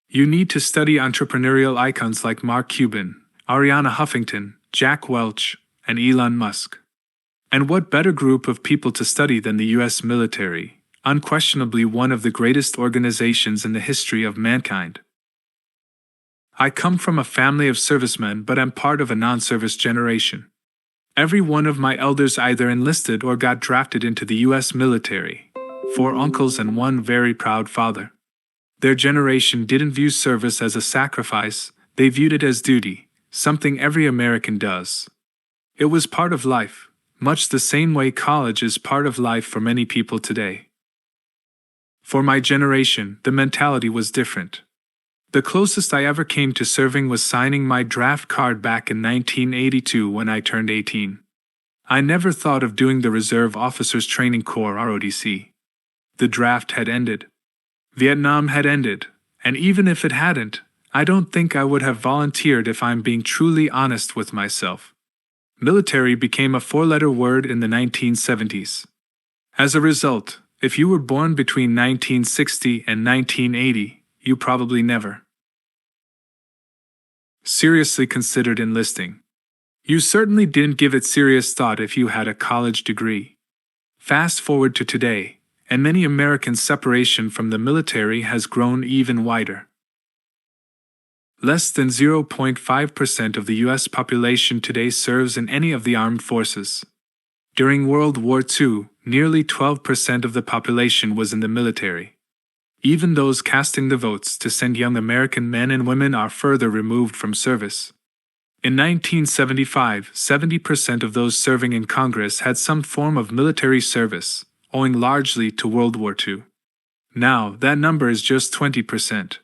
You need to study entrepreneurial icons like Mark Cuban, Arianna Huffington, Jack Welch, and Elon Musk. And what better group of people to study than the US military, unquestionably one of the greatest organizations in the history of mankind. I come from a family of servicemen, but am part of a non-service generation. Every one of my elders either enlisted or got drafted into the US military. 4 uncles and 1 very proud father. Their generation didn't view service as a sacrifice, they viewed it as duty, something every American does. It was part of life, much the same way college is part of life for many people today. For my generation, the mentality was different. The closest I ever came to serving was signing my draft card back in 1982 when I turned 18. I never thought of doing the Reserve Officers Training Corps ROTC. The draft had ended. Vietnam had ended, and even if it hadn't, I don't think I would have volunteered if I'm being truly honest with myself. Military became a 4-letter word in the 1970s. As a result, if you were born between 1960 and 1980, you probably never seriously considered enlisting. You certainly didn't give it serious thought if you had a college degree. Fast forward to today, and many Americans' separation from the military has grown even wider. Less than 0.5% of the U.S. population today serves in any of the armed forces. During World War II, nearly 12% of the population was in the military. Even those casting the votes to send young American men and women are further removed from service. In 1975, 70% of those serving in Congress had some form of military service, owing largely to World War II. Now, that number is just 20%.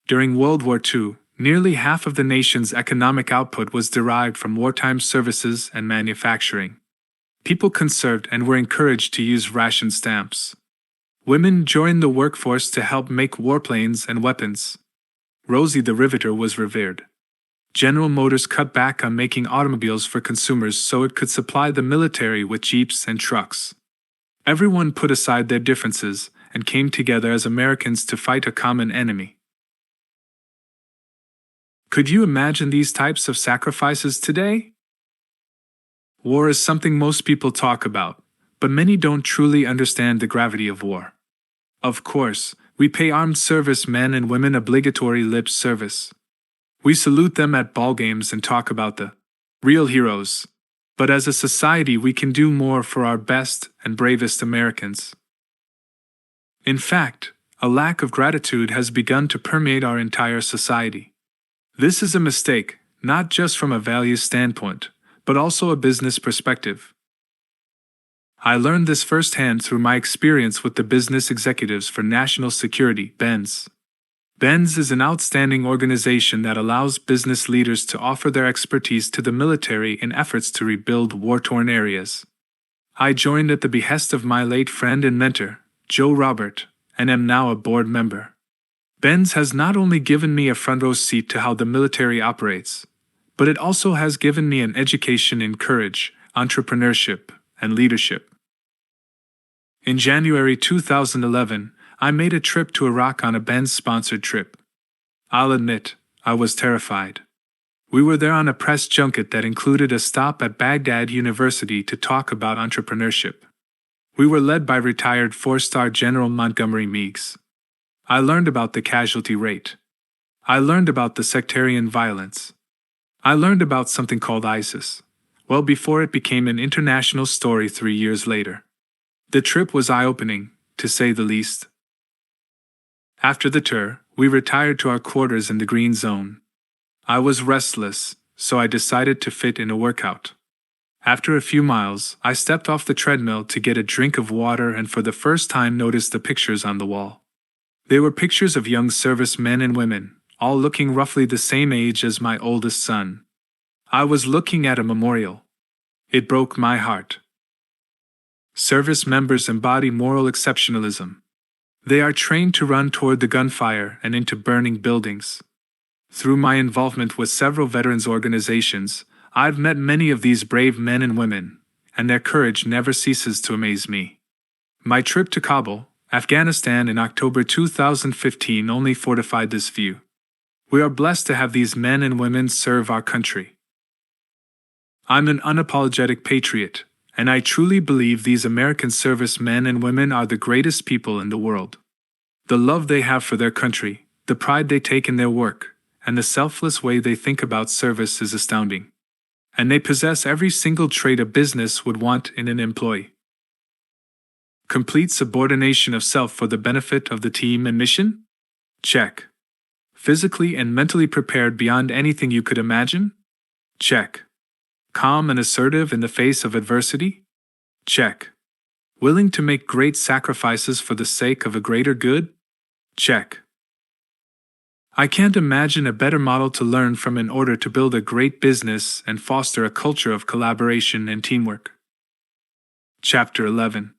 During World War II, nearly half of the nation's economic output was derived from wartime services and manufacturing. People conserved and were encouraged to use ration stamps. Women joined the workforce to help make warplanes and weapons. Rosie the Riveter was revered. General Motors cut back on making automobiles for consumers so it could supply the military with jeeps and trucks. Everyone put aside their differences and came together as Americans to fight a common enemy. Could you imagine these types of sacrifices today? War is something most people talk about, but many don't truly understand the gravity of war. Of course, we pay armed service men and women obligatory lip service. We salute them at ball games and talk about the real heroes. But as a society, we can do more for our best and bravest Americans. In fact, a lack of gratitude has begun to permeate our entire society. This is a mistake, not just from a values standpoint, but also a business perspective. I learned this firsthand through my experience with the Business Executives for National Security, BENS. BENS is an outstanding organization that allows business leaders to offer their expertise to the military in efforts to rebuild war-torn areas. I joined at the behest of my late friend and mentor, Joe Robert, and am now a board member. BENS has not only given me a front-row seat to how the military operates, but it also has given me an education in courage, entrepreneurship, and leadership. In January 2011, I made a trip to Iraq on a BENS-sponsored trip. I'll admit, I was terrified. We were there on a press junket that included a stop at Baghdad University to talk about entrepreneurship. We were led by retired 4-star General Montgomery Meigs. I learned about the casualty rate. I learned about the sectarian violence. I learned about something called ISIS, well before it became an international story 3 years later. The trip was eye-opening, to say the least. After the tour, we retired to our quarters in the green zone. I was restless, so I decided to fit in a workout. After a few miles, I stepped off the treadmill to get a drink of water and for the first time noticed the pictures on the wall. They were pictures of young servicemen and women, all looking roughly the same age as my oldest son. I was looking at a memorial. It broke my heart. Service members embody moral exceptionalism. They are trained to run toward the gunfire and into burning buildings. Through my involvement with several veterans organizations, I've met many of these brave men and women, and their courage never ceases to amaze me. My trip to Kabul, Afghanistan in October 2015 only fortified this view. We are blessed to have these men and women serve our country. I'm an unapologetic patriot, and I truly believe these American servicemen and women are the greatest people in the world. The love they have for their country, the pride they take in their work, and the selfless way they think about service is astounding. And they possess every single trait a business would want in an employee. Complete subordination of self for the benefit of the team and mission? Check. Physically and mentally prepared beyond anything you could imagine? Check. Calm and assertive in the face of adversity? Check. Willing to make great sacrifices for the sake of a greater good? Check. I can't imagine a better model to learn from in order to build a great business and foster a culture of collaboration and teamwork. Chapter 11.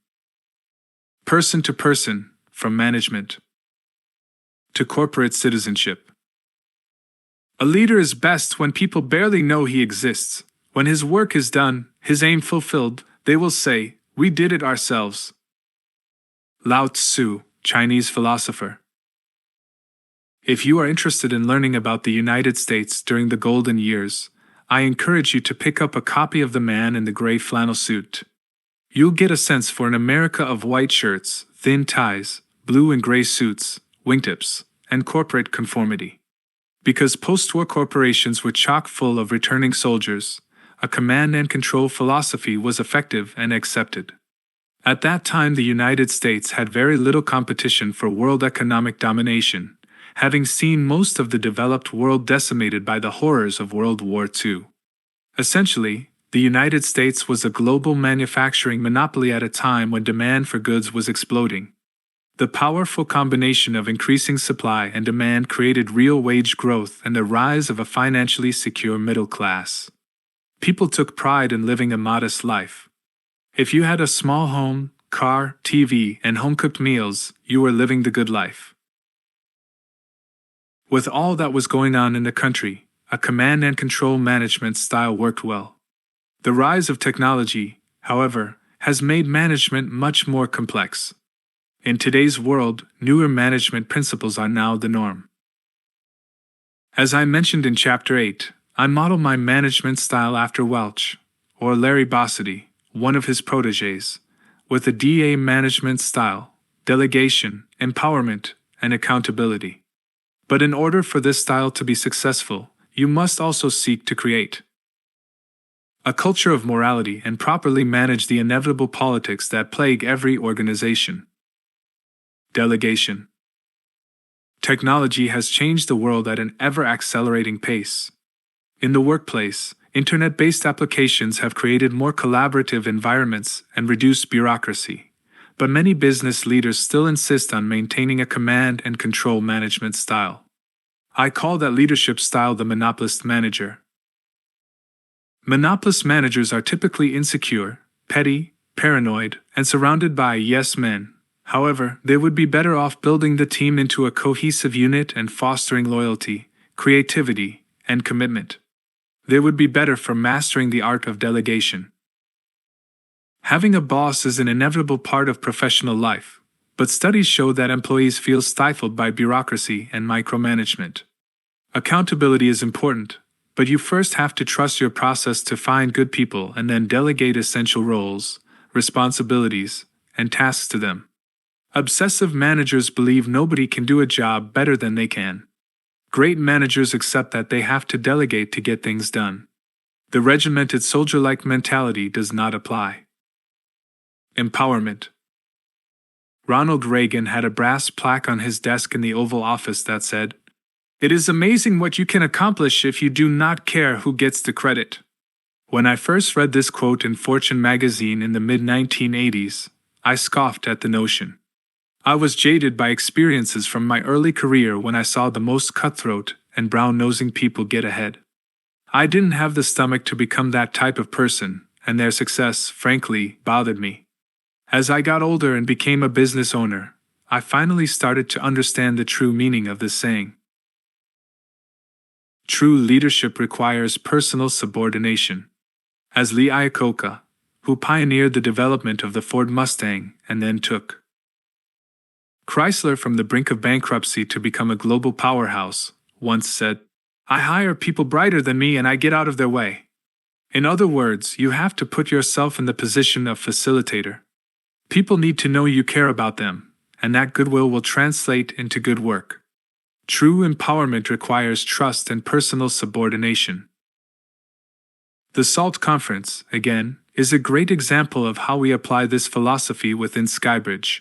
Person to person, from management to corporate citizenship. A leader is best when people barely know he exists. When his work is done, his aim fulfilled, they will say, "We did it ourselves." Lao Tzu, Chinese philosopher. If you are interested in learning about the United States during the golden years, I encourage you to pick up a copy of The Man in the Gray Flannel Suit. You'll get a sense for an America of white shirts, thin ties, blue and gray suits, wingtips, and corporate conformity. Because post-war corporations were chock full of returning soldiers, a command and control philosophy was effective and accepted. At that time, the United States had very little competition for world economic domination, having seen most of the developed world decimated by the horrors of World War II. Essentially, the United States was a global manufacturing monopoly at a time when demand for goods was exploding. The powerful combination of increasing supply and demand created real wage growth and the rise of a financially secure middle class. People took pride in living a modest life. If you had a small home, car, TV, and home-cooked meals, you were living the good life. With all that was going on in the country, a command and control management style worked well. The rise of technology, however, has made management much more complex. In today's world, newer management principles are now the norm. As I mentioned in Chapter 8, I model my management style after Welch, or Larry Bossidy, one of his protégés, with a DA management style, delegation, empowerment, and accountability. But in order for this style to be successful, you must also seek to create a culture of morality and properly manage the inevitable politics that plague every organization. Delegation. Technology has changed the world at an ever-accelerating pace. In the workplace, internet-based applications have created more collaborative environments and reduced bureaucracy, but many business leaders still insist on maintaining a command and control management style. I call that leadership style the monopolist manager. Monopolist managers are typically insecure, petty, paranoid, and surrounded by yes men. However, they would be better off building the team into a cohesive unit and fostering loyalty, creativity, and commitment. They would be better for mastering the art of delegation. Having a boss is an inevitable part of professional life, but studies show that employees feel stifled by bureaucracy and micromanagement. Accountability is important, but you first have to trust your process to find good people and then delegate essential roles, responsibilities, and tasks to them. Obsessive managers believe nobody can do a job better than they can. Great managers accept that they have to delegate to get things done. The regimented soldier-like mentality does not apply. Empowerment. Ronald Reagan had a brass plaque on his desk in the Oval Office that said, "It is amazing what you can accomplish if you do not care who gets the credit." When I first read this quote in Fortune magazine in the mid-1980s, I scoffed at the notion. I was jaded by experiences from my early career when I saw the most cutthroat and brown-nosing people get ahead. I didn't have the stomach to become that type of person, and their success, frankly, bothered me. As I got older and became a business owner, I finally started to understand the true meaning of this saying. True leadership requires personal subordination. As Lee Iacocca, who pioneered the development of the Ford Mustang and then took Chrysler from the brink of bankruptcy to become a global powerhouse, once said, "I hire people brighter than me and I get out of their way." In other words, you have to put yourself in the position of facilitator. People need to know you care about them, and that goodwill will translate into good work. True empowerment requires trust and personal subordination. The SALT Conference, again, is a great example of how we apply this philosophy within SkyBridge.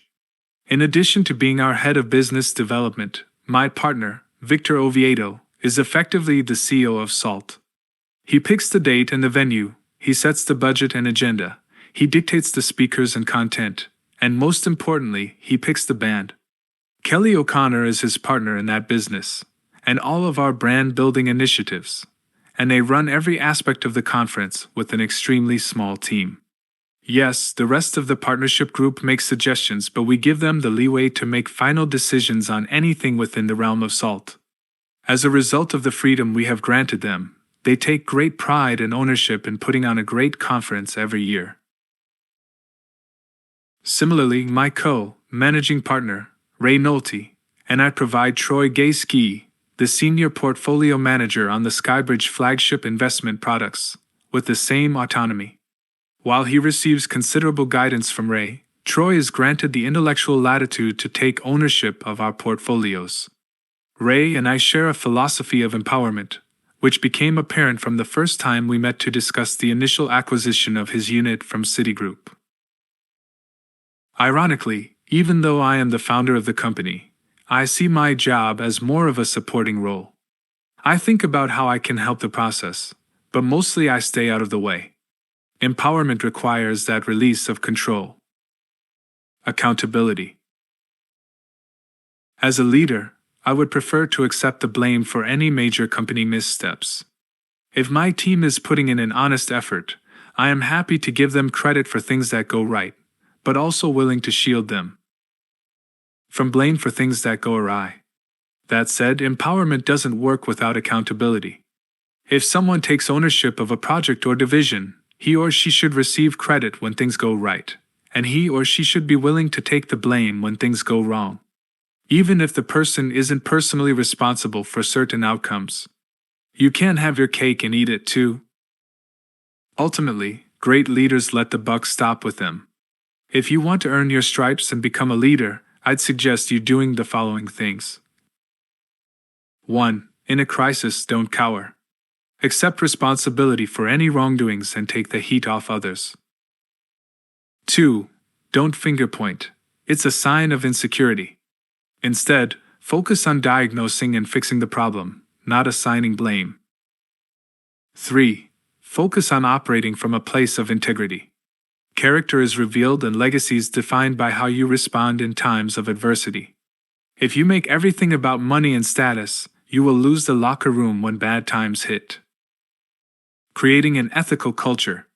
In addition to being our head of business development, my partner, Victor Oviedo, is effectively the CEO of SALT. He picks the date and the venue, he sets the budget and agenda, he dictates the speakers and content, and most importantly, he picks the band. Kelly O'Connor is his partner in that business, and all of our brand building initiatives, and they run every aspect of the conference with an extremely small team. Yes, the rest of the partnership group makes suggestions, but we give them the leeway to make final decisions on anything within the realm of SALT. As a result of the freedom we have granted them, they take great pride and ownership in putting on a great conference every year. Similarly, my co-managing partner, Ray Nolte, and I provide Troy Gay-Ski, the senior portfolio manager on the SkyBridge flagship investment products, with the same autonomy. While he receives considerable guidance from Ray, Troy is granted the intellectual latitude to take ownership of our portfolios. Ray and I share a philosophy of empowerment, which became apparent from the first time we met to discuss the initial acquisition of his unit from Citigroup. Ironically, even though I am the founder of the company, I see my job as more of a supporting role. I think about how I can help the process, but mostly I stay out of the way. Empowerment requires that release of control. Accountability. As a leader, I would prefer to accept the blame for any major company missteps. If my team is putting in an honest effort, I am happy to give them credit for things that go right, but also willing to shield them from blame for things that go awry. That said, empowerment doesn't work without accountability. If someone takes ownership of a project or division, he or she should receive credit when things go right, and he or she should be willing to take the blame when things go wrong, even if the person isn't personally responsible for certain outcomes. You can't have your cake and eat it too. Ultimately, great leaders let the buck stop with them. If you want to earn your stripes and become a leader, I'd suggest you doing the following things. 1. In a crisis, don't cower. Accept responsibility for any wrongdoings and take the heat off others. 2. Don't finger point. It's a sign of insecurity. Instead, focus on diagnosing and fixing the problem, not assigning blame. 3. Focus on operating from a place of integrity. Character is revealed and legacies defined by how you respond in times of adversity. If you make everything about money and status, you will lose the locker room when bad times hit. Creating an ethical culture.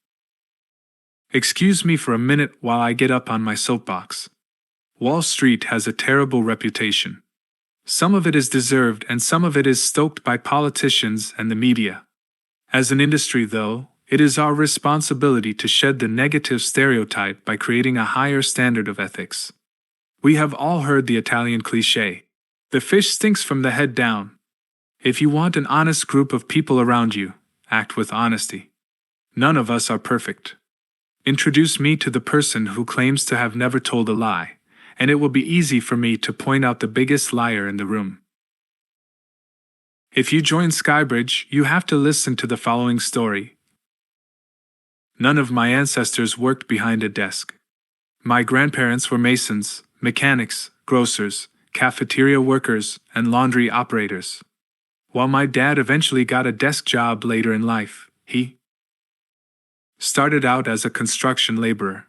Excuse me for a minute while I get up on my soapbox. Wall Street has a terrible reputation. Some of it is deserved and some of it is stoked by politicians and the media. As an industry, though, it is our responsibility to shed the negative stereotype by creating a higher standard of ethics. We have all heard the Italian cliché, "The fish stinks from the head down." If you want an honest group of people around you, act with honesty. None of us are perfect. Introduce me to the person who claims to have never told a lie, and it will be easy for me to point out the biggest liar in the room. If you join SkyBridge, you have to listen to the following story. None of my ancestors worked behind a desk. My grandparents were masons, mechanics, grocers, cafeteria workers, and laundry operators. While my dad eventually got a desk job later in life, he started out as a construction laborer.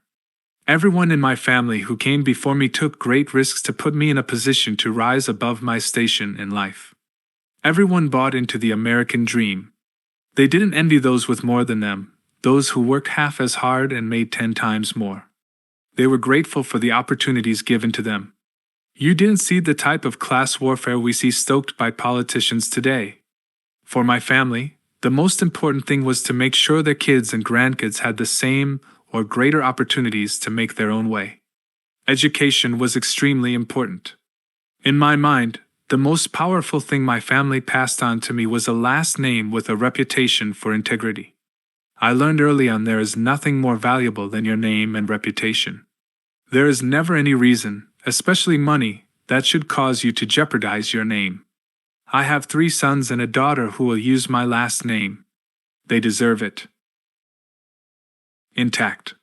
Everyone in my family who came before me took great risks to put me in a position to rise above my station in life. Everyone bought into the American dream. They didn't envy those with more than them, those who worked half as hard and made 10 times more. They were grateful for the opportunities given to them. You didn't see the type of class warfare we see stoked by politicians today. For my family, the most important thing was to make sure their kids and grandkids had the same or greater opportunities to make their own way. Education was extremely important. In my mind, the most powerful thing my family passed on to me was a last name with a reputation for integrity. I learned early on there is nothing more valuable than your name and reputation. There is never any reason, especially money, that should cause you to jeopardize your name. I have 3 sons and a daughter who will use my last name. They deserve it. Intact.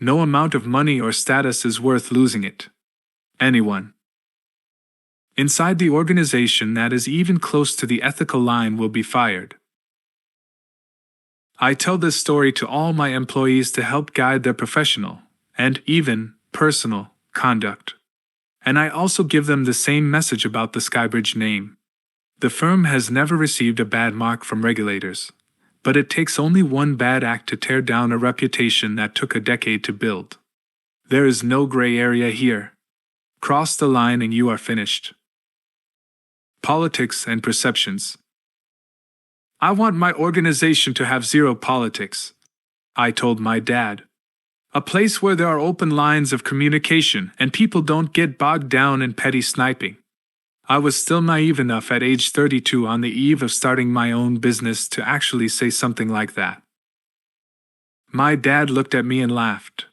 No amount of money or status is worth losing it. Anyone inside the organization that is even close to the ethical line will be fired. I tell this story to all my employees to help guide their professional, and even personal, conduct. And I also give them the same message about the SkyBridge name. The firm has never received a bad mark from regulators, but it takes only one bad act to tear down a reputation that took a decade to build. There is no gray area here. Cross the line and you are finished. Politics and perceptions. I want my organization to have 0 politics, I told my dad. A place where there are open lines of communication and people don't get bogged down in petty sniping. I was still naive enough at age 32 on the eve of starting my own business to actually say something like that. My dad looked at me and laughed.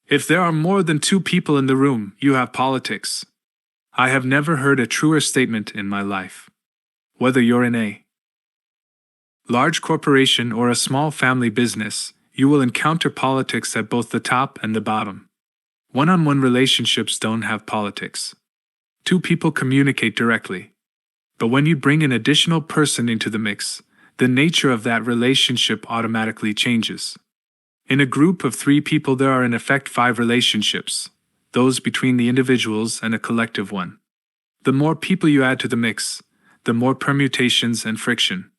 If there are more than 2 people in the room, you have politics. I have never heard a truer statement in my life. Whether you're in a large corporation or a small family business, you will encounter politics at both the top and the bottom. One-on-one relationships don't have politics. 2 people communicate directly. But when you bring an additional person into the mix, the nature of that relationship automatically changes. In a group of 3 people there are in effect 5 relationships, those between the individuals and a collective one. The more people you add to the mix, the more permutations and friction.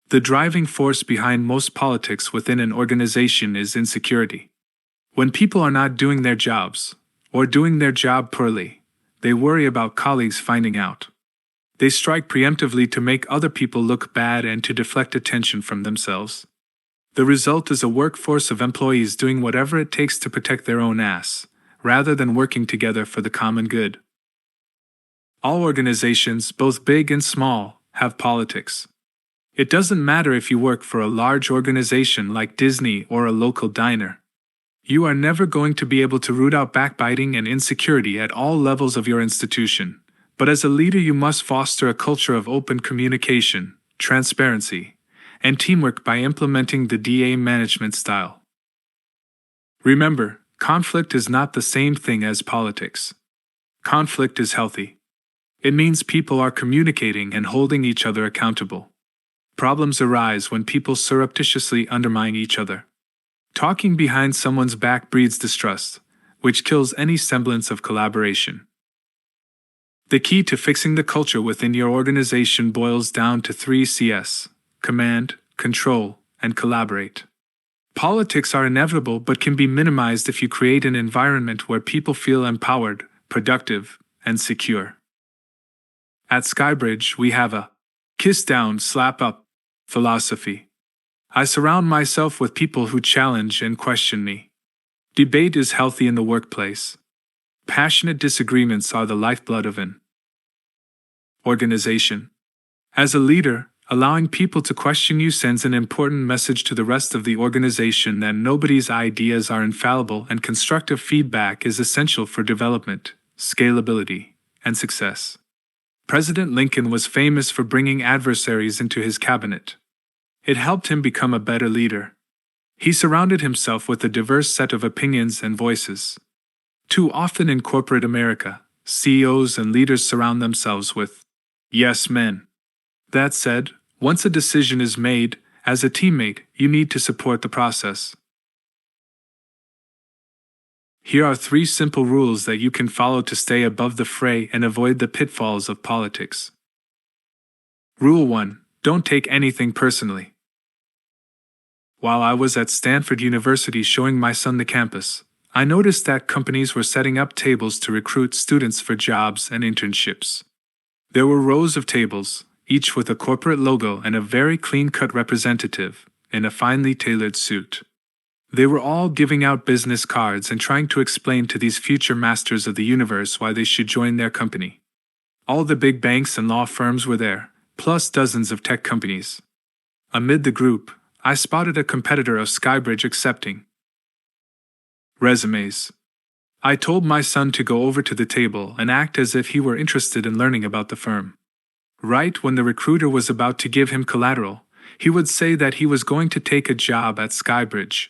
The driving force behind most politics within an organization is insecurity. When people are not doing their jobs, or doing their job poorly, they worry about colleagues finding out. They strike preemptively to make other people look bad and to deflect attention from themselves. The result is a workforce of employees doing whatever it takes to protect their own ass, rather than working together for the common good. All organizations, both big and small, have politics. It doesn't matter if you work for a large organization like Disney or a local diner. You are never going to be able to root out backbiting and insecurity at all levels of your institution, but as a leader you must foster a culture of open communication, transparency, and teamwork by implementing the DA management style. Remember, conflict is not the same thing as politics. Conflict is healthy. It means people are communicating and holding each other accountable. Problems arise when people surreptitiously undermine each other. Talking behind someone's back breeds distrust, which kills any semblance of collaboration. The key to fixing the culture within your organization boils down to 3 Cs: command, control, and collaborate. Politics are inevitable but can be minimized if you create an environment where people feel empowered, productive, and secure. At SkyBridge, we have a kiss down, slap up philosophy. I surround myself with people who challenge and question me. Debate is healthy in the workplace. Passionate disagreements are the lifeblood of an organization. As a leader, allowing people to question you sends an important message to the rest of the organization that nobody's ideas are infallible and constructive feedback is essential for development, scalability, and success. President Lincoln was famous for bringing adversaries into his cabinet. It helped him become a better leader. He surrounded himself with a diverse set of opinions and voices. Too often in corporate America, CEOs and leaders surround themselves with yes men. That said, once a decision is made, as a teammate, you need to support the process. Here are 3 simple rules that you can follow to stay above the fray and avoid the pitfalls of politics. Rule 1. Don't take anything personally. While I was at Stanford University showing my son the campus, I noticed that companies were setting up tables to recruit students for jobs and internships. There were rows of tables, each with a corporate logo and a very clean-cut representative in a finely tailored suit. They were all giving out business cards and trying to explain to these future masters of the universe why they should join their company. All the big banks and law firms were there, plus dozens of tech companies. Amid the group, I spotted a competitor of SkyBridge accepting resumes. I told my son to go over to the table and act as if he were interested in learning about the firm. Right when the recruiter was about to give him collateral, he would say that he was going to take a job at SkyBridge.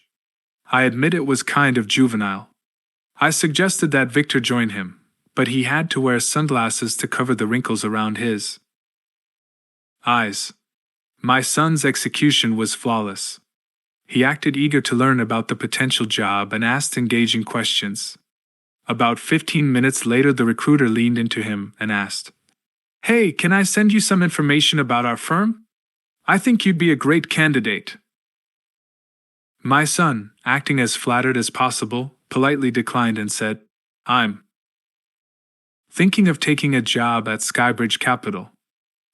I admit it was kind of juvenile. I suggested that Victor join him, but he had to wear sunglasses to cover the wrinkles around his eyes. My son's execution was flawless. He acted eager to learn about the potential job and asked engaging questions. About 15 minutes later, the recruiter leaned into him and asked, "Hey, can I send you some information about our firm? I think you'd be a great candidate." My son, acting as flattered as possible, politely declined and said, "I'm thinking of taking a job at SkyBridge Capital.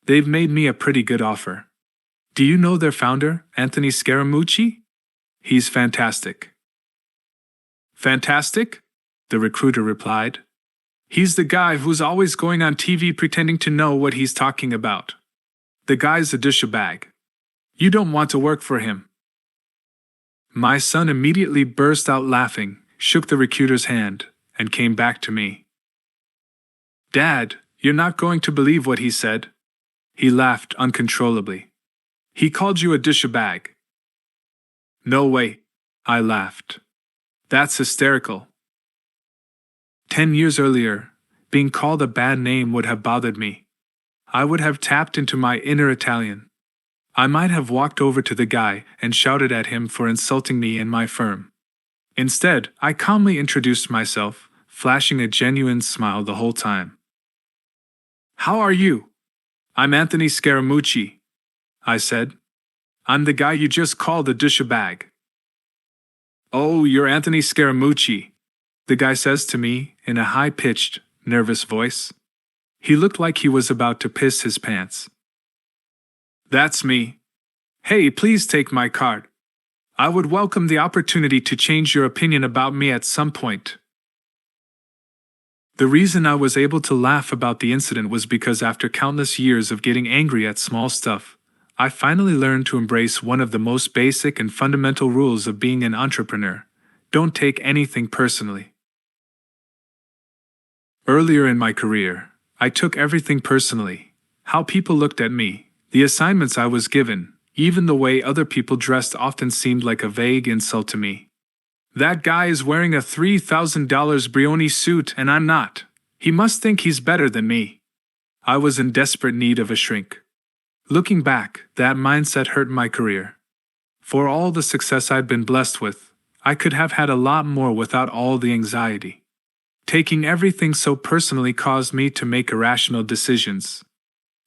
They've made me a pretty good offer. Do you know their founder, Anthony Scaramucci? He's fantastic." "Fantastic?" the recruiter replied. "He's the guy who's always going on TV pretending to know what he's talking about. The guy's a douchebag. You don't want to work for him." My son immediately burst out laughing, shook the recruiter's hand, and came back to me. "Dad, you're not going to believe what he said." He laughed uncontrollably. "He called you a douchebag." "No way," I laughed. "That's hysterical." 10 years earlier, being called a bad name would have bothered me. I would have tapped into my inner Italian. I might have walked over to the guy and shouted at him for insulting me and my firm. Instead, I calmly introduced myself, flashing a genuine smile the whole time. "How are you? I'm Anthony Scaramucci," I said. "I'm the guy you just called a douchebag." "Oh, you're Anthony Scaramucci," the guy says to me in a high-pitched, nervous voice. He looked like he was about to piss his pants. "That's me. Hey, please take my card. I would welcome the opportunity to change your opinion about me at some point." The reason I was able to laugh about the incident was because after countless years of getting angry at small stuff, I finally learned to embrace one of the most basic and fundamental rules of being an entrepreneur: don't take anything personally. Earlier in my career, I took everything personally: how people looked at me, the assignments I was given, even the way other people dressed often seemed like a vague insult to me. "That guy is wearing a $3,000 Brioni suit and I'm not. He must think he's better than me." I was in desperate need of a shrink. Looking back, that mindset hurt my career. For all the success I'd been blessed with, I could have had a lot more without all the anxiety. Taking everything so personally caused me to make irrational decisions.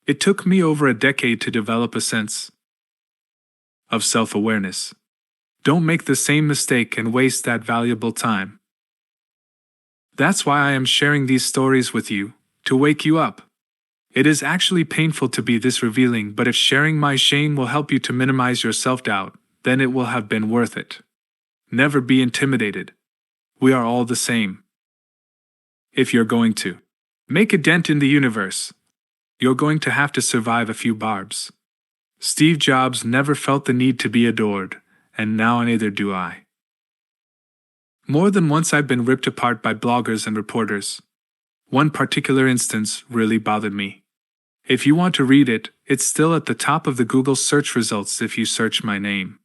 It took me over a decade to develop a sense of self-awareness. Don't make the same mistake and waste that valuable time. That's why I am sharing these stories with you, to wake you up. It is actually painful to be this revealing, but if sharing my shame will help you to minimize your self-doubt, then it will have been worth it. Never be intimidated. We are all the same. If you're going to make a dent in the universe, you're going to have to survive a few barbs. Steve Jobs never felt the need to be adored, and now neither do I. More than once I've been ripped apart by bloggers and reporters. One particular instance really bothered me. If you want to read it, it's still at the top of the Google search results if you search my name.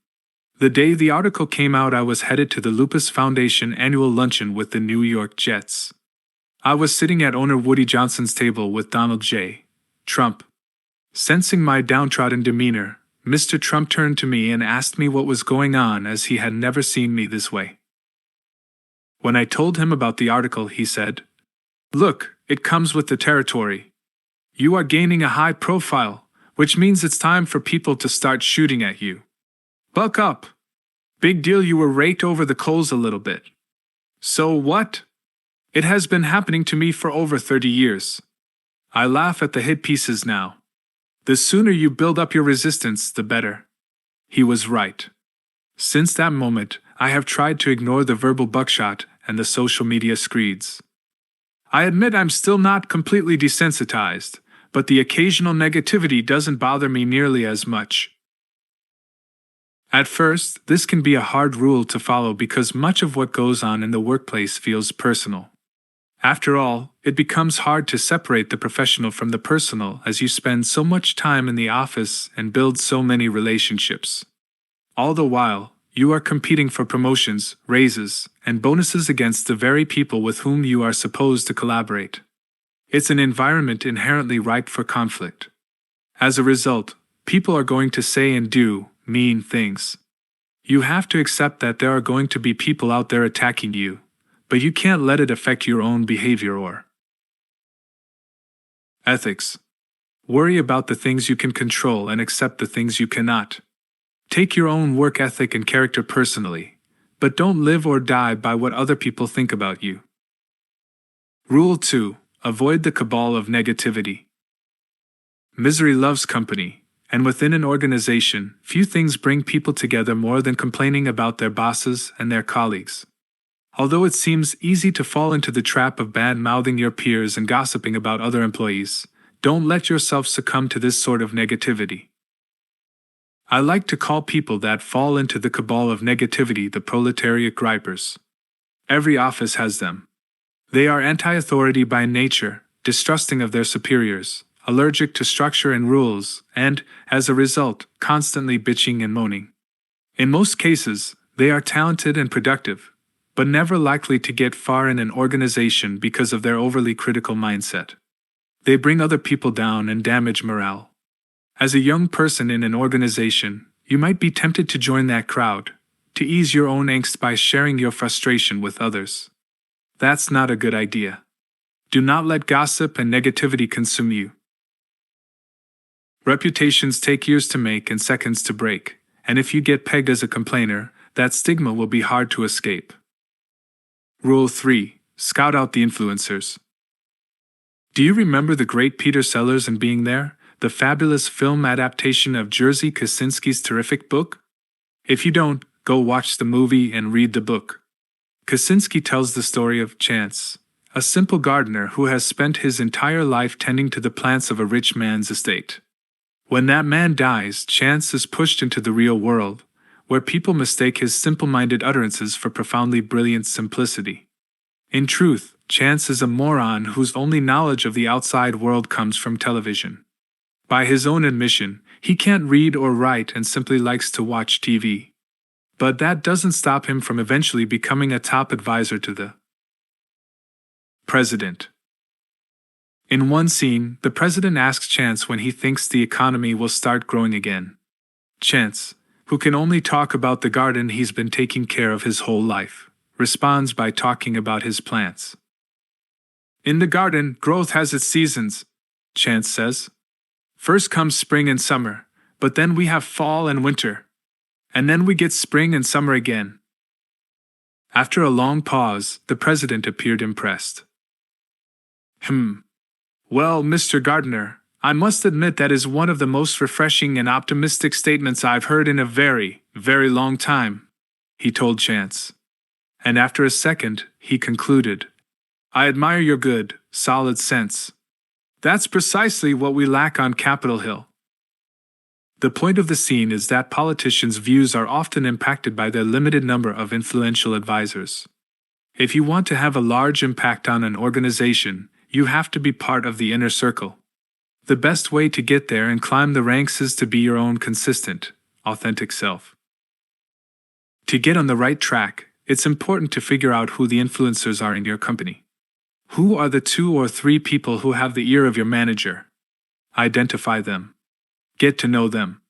The day the article came out, I was headed to the Lupus Foundation annual luncheon with the New York Jets. I was sitting at owner Woody Johnson's table with Donald J. Trump. Sensing my downtrodden demeanor, Mr. Trump turned to me and asked me what was going on, as he had never seen me this way. When I told him about the article, he said, "Look, it comes with the territory. You are gaining a high profile, which means it's time for people to start shooting at you. Buck up. Big deal, you were raked over the coals a little bit. So what? It has been happening to me for over 30 years. I laugh at the hit pieces now. The sooner you build up your resistance, the better." He was right. Since that moment, I have tried to ignore the verbal buckshot and the social media screeds. I admit I'm still not completely desensitized, but the occasional negativity doesn't bother me nearly as much. At first, this can be a hard rule to follow because much of what goes on in the workplace feels personal. After all, it becomes hard to separate the professional from the personal as you spend so much time in the office and build so many relationships. All the while, you are competing for promotions, raises, and bonuses against the very people with whom you are supposed to collaborate. It's an environment inherently ripe for conflict. As a result, people are going to say and do mean things. You have to accept that there are going to be people out there attacking you, but you can't let it affect your own behavior or ethics. Worry about the things you can control and accept the things you cannot. Take your own work ethic and character personally, but don't live or die by what other people think about you. Rule 2. Avoid the cabal of negativity. Misery loves company, and within an organization, few things bring people together more than complaining about their bosses and their colleagues. Although it seems easy to fall into the trap of bad-mouthing your peers and gossiping about other employees, don't let yourself succumb to this sort of negativity. I like to call people that fall into the cabal of negativity the proletariat gripers. Every office has them. They are anti-authority by nature, distrusting of their superiors, allergic to structure and rules, and, as a result, constantly bitching and moaning. In most cases, they are talented and productive, but never likely to get far in an organization because of their overly critical mindset. They bring other people down and damage morale. As a young person in an organization, you might be tempted to join that crowd, to ease your own angst by sharing your frustration with others. That's not a good idea. Do not let gossip and negativity consume you. Reputations take years to make and seconds to break, and if you get pegged as a complainer, that stigma will be hard to escape. Rule 3. Scout out the influencers. Do you remember the great Peter Sellers and Being There, the fabulous film adaptation of Jerzy Kosinski's terrific book? If you don't, go watch the movie and read the book. Kosinski tells the story of Chance, a simple gardener who has spent his entire life tending to the plants of a rich man's estate. When that man dies, Chance is pushed into the real world, where people mistake his simple-minded utterances for profoundly brilliant simplicity. In truth, Chance is a moron whose only knowledge of the outside world comes from television. By his own admission, he can't read or write and simply likes to watch TV. But that doesn't stop him from eventually becoming a top advisor to the president. In one scene, the president asks Chance when he thinks the economy will start growing again. Chance, who can only talk about the garden he's been taking care of his whole life, responds by talking about his plants. "In the garden, growth has its seasons," Chance says. "First comes spring and summer, but then we have fall and winter. And then we get spring and summer again." After a long pause, the president appeared impressed. Well, Mr. Gardner, I must admit that is one of the most refreshing and optimistic statements I've heard in a very, very long time," he told Chance. And after a second, he concluded, "I admire your good, solid sense. That's precisely what we lack on Capitol Hill." The point of the scene is that politicians' views are often impacted by their limited number of influential advisors. If you want to have a large impact on an organization, you have to be part of the inner circle. The best way to get there and climb the ranks is to be your own consistent, authentic self. To get on the right track, it's important to figure out who the influencers are in your company. Who are the 2 or 3 people who have the ear of your manager? Identify them. Get to know them.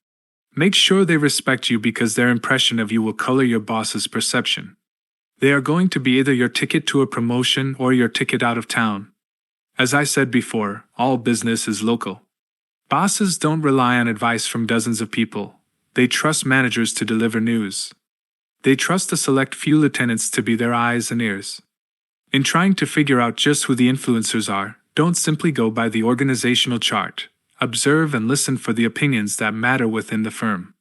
Make sure they respect you because their impression of you will color your boss's perception. They are going to be either your ticket to a promotion or your ticket out of town. As I said before, all business is local. Bosses don't rely on advice from dozens of people. They trust managers to deliver news. They trust a select few lieutenants to be their eyes and ears. In trying to figure out just who the influencers are, don't simply go by the organizational chart. Observe and listen for the opinions that matter within the firm.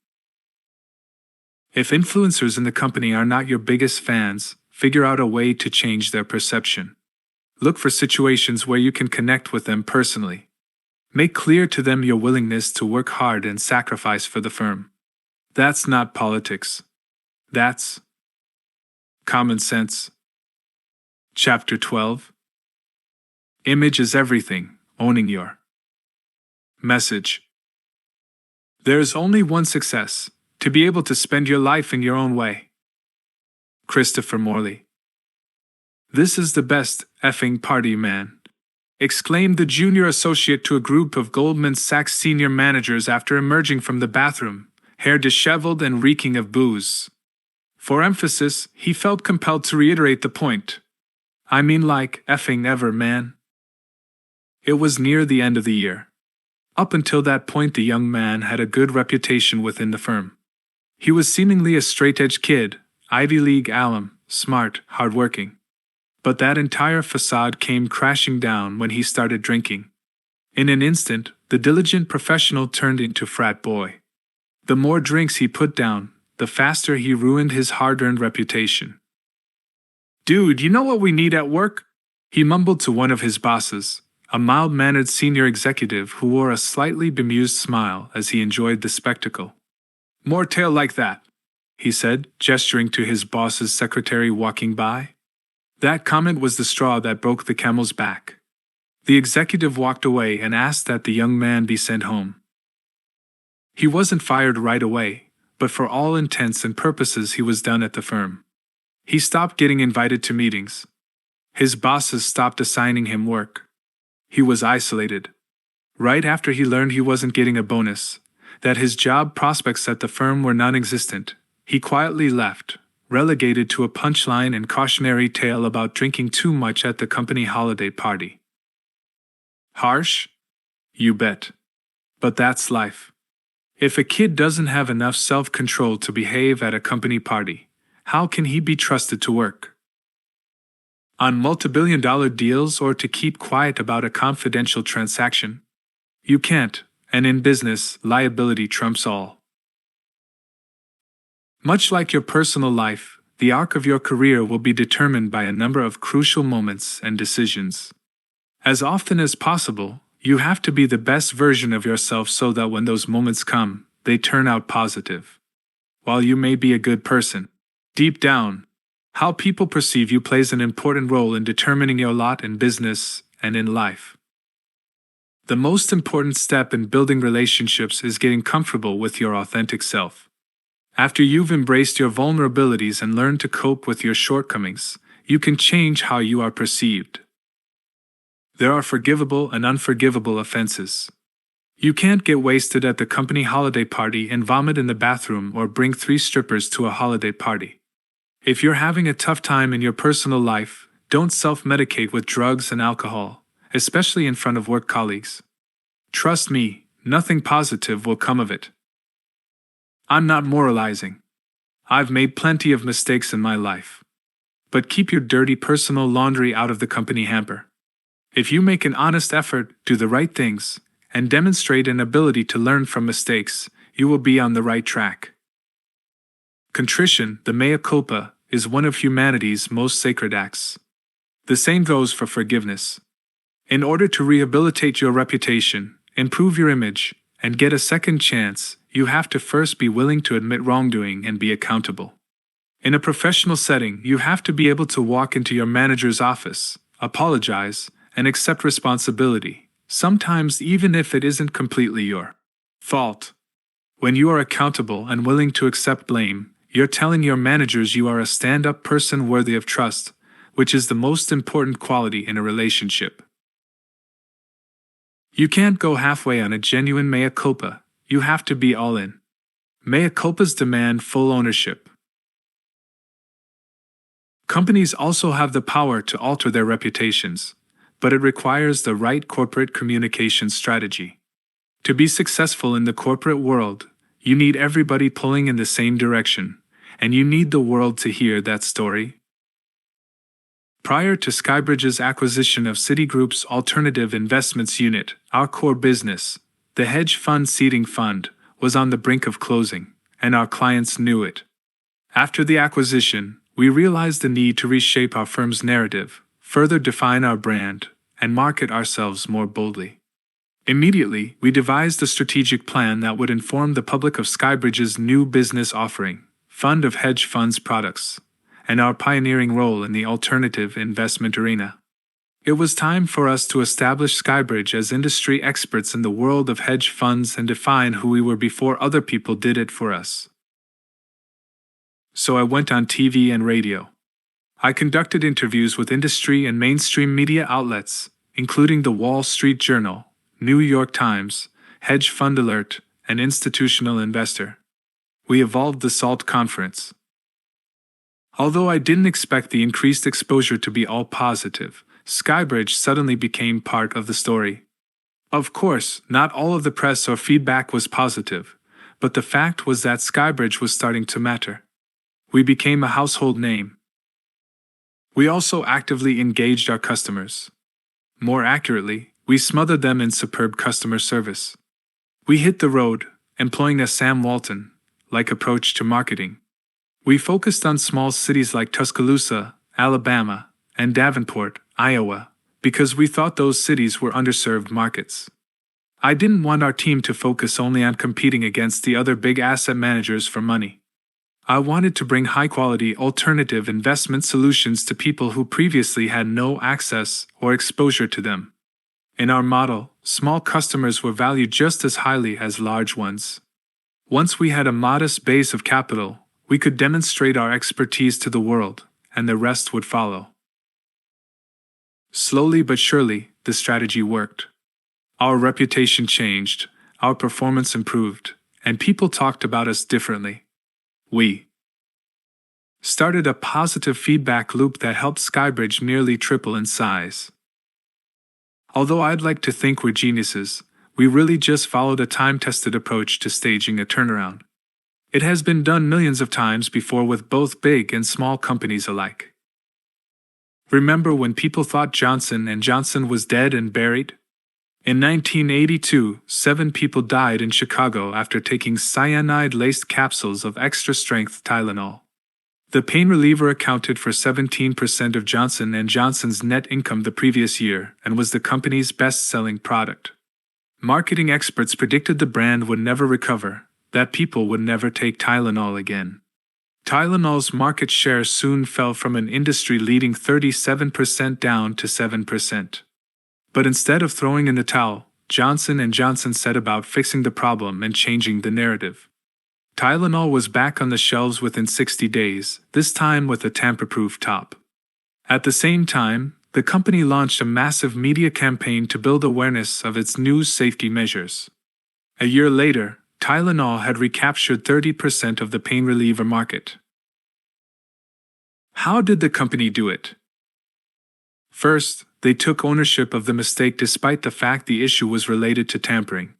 If influencers in the company are not your biggest fans, figure out a way to change their perception. Look for situations where you can connect with them personally. Make clear to them your willingness to work hard and sacrifice for the firm. That's not politics. That's common sense. Chapter 12. Image is everything, owning your message. There's only one success, to be able to spend your life in your own way. Christopher Morley. This is the best effing party, man, exclaimed the junior associate to a group of Goldman Sachs senior managers after emerging from the bathroom, hair disheveled and reeking of booze. For emphasis, he felt compelled to reiterate the point. I mean like effing ever, man. It was near the end of the year. Up until that point, the young man had a good reputation within the firm. He was seemingly a straight-edge kid, Ivy League alum, smart, hardworking. But that entire facade came crashing down when he started drinking. In an instant, the diligent professional turned into frat boy. The more drinks he put down, the faster he ruined his hard-earned reputation. Dude, you know what we need at work? He mumbled to one of his bosses, a mild-mannered senior executive who wore a slightly bemused smile as he enjoyed the spectacle. More tail like that, he said, gesturing to his boss's secretary walking by. That comment was the straw that broke the camel's back. The executive walked away and asked that the young man be sent home. He wasn't fired right away, but for all intents and purposes he was done at the firm. He stopped getting invited to meetings. His bosses stopped assigning him work. He was isolated. Right after he learned he wasn't getting a bonus, that his job prospects at the firm were non-existent, he quietly left, relegated to a punchline and cautionary tale about drinking too much at the company holiday party. Harsh? You bet. But that's life. If a kid doesn't have enough self-control to behave at a company party, how can he be trusted to work on multi-billion-dollar deals or to keep quiet about a confidential transaction? You can't, and in business, liability trumps all. Much like your personal life, the arc of your career will be determined by a number of crucial moments and decisions. As often as possible, you have to be the best version of yourself so that when those moments come, they turn out positive. While you may be a good person, deep down, how people perceive you plays an important role in determining your lot in business and in life. The most important step in building relationships is getting comfortable with your authentic self. After you've embraced your vulnerabilities and learned to cope with your shortcomings, you can change how you are perceived. There are forgivable and unforgivable offenses. You can't get wasted at the company holiday party and vomit in the bathroom or bring 3 strippers to a holiday party. If you're having a tough time in your personal life, don't self-medicate with drugs and alcohol, especially in front of work colleagues. Trust me, nothing positive will come of it. I'm not moralizing. I've made plenty of mistakes in my life. But keep your dirty personal laundry out of the company hamper. If you make an honest effort, do the right things, and demonstrate an ability to learn from mistakes, you will be on the right track. Contrition, the mea culpa, is one of humanity's most sacred acts. The same goes for forgiveness. In order to rehabilitate your reputation, improve your image, and get a second chance, you have to first be willing to admit wrongdoing and be accountable. In a professional setting, you have to be able to walk into your manager's office, apologize, and accept responsibility, sometimes even if it isn't completely your fault. When you are accountable and willing to accept blame, You're telling your managers you are a stand-up person worthy of trust, which is the most important quality in a relationship. You can't go halfway on a genuine mea culpa, you have to be all in. Mea culpas demand full ownership. Companies also have the power to alter their reputations, but it requires the right corporate communication strategy. To be successful in the corporate world, you need everybody pulling in the same direction, and you need the world to hear that story. Prior to SkyBridge's acquisition of Citigroup's alternative investments unit, our core business, the hedge fund seeding fund, was on the brink of closing, and our clients knew it. After the acquisition, we realized the need to reshape our firm's narrative, further define our brand, and market ourselves more boldly. Immediately, we devised a strategic plan that would inform the public of SkyBridge's new business offering, Fund of Hedge Funds Products, and our pioneering role in the alternative investment arena. It was time for us to establish SkyBridge as industry experts in the world of hedge funds and define who we were before other people did it for us. So I went on TV and radio. I conducted interviews with industry and mainstream media outlets, including the Wall Street Journal, New York Times, Hedge Fund Alert, and Institutional Investor. We evolved the SALT conference. Although I didn't expect the increased exposure to be all positive, SkyBridge suddenly became part of the story. Of course, not all of the press or feedback was positive, but the fact was that SkyBridge was starting to matter. We became a household name. We also actively engaged our customers. More accurately, we smothered them in superb customer service. We hit the road, employing a Sam Walton-like approach to marketing. We focused on small cities like Tuscaloosa, Alabama, and Davenport, Iowa, because we thought those cities were underserved markets. I didn't want our team to focus only on competing against the other big asset managers for money. I wanted to bring high-quality alternative investment solutions to people who previously had no access or exposure to them. In our model, small customers were valued just as highly as large ones. Once we had a modest base of capital, we could demonstrate our expertise to the world, and the rest would follow. Slowly but surely, the strategy worked. Our reputation changed, our performance improved, and people talked about us differently. We started a positive feedback loop that helped SkyBridge nearly triple in size. Although I'd like to think we're geniuses, we really just followed a time-tested approach to staging a turnaround. It has been done millions of times before with both big and small companies alike. Remember when people thought Johnson & Johnson was dead and buried? In 1982, 7 people died in Chicago after taking cyanide-laced capsules of extra-strength Tylenol. The pain reliever accounted for 17% of Johnson & Johnson's net income the previous year and was the company's best-selling product. Marketing experts predicted the brand would never recover, that people would never take Tylenol again. Tylenol's market share soon fell from an industry-leading 37% down to 7%. But instead of throwing in the towel, Johnson & Johnson set about fixing the problem and changing the narrative. Tylenol was back on the shelves within 60 days, this time with a tamper-proof top. At the same time, the company launched a massive media campaign to build awareness of its new safety measures. A year later, Tylenol had recaptured 30% of the pain reliever market. How did the company do it? First, they took ownership of the mistake despite the fact the issue was related to tampering.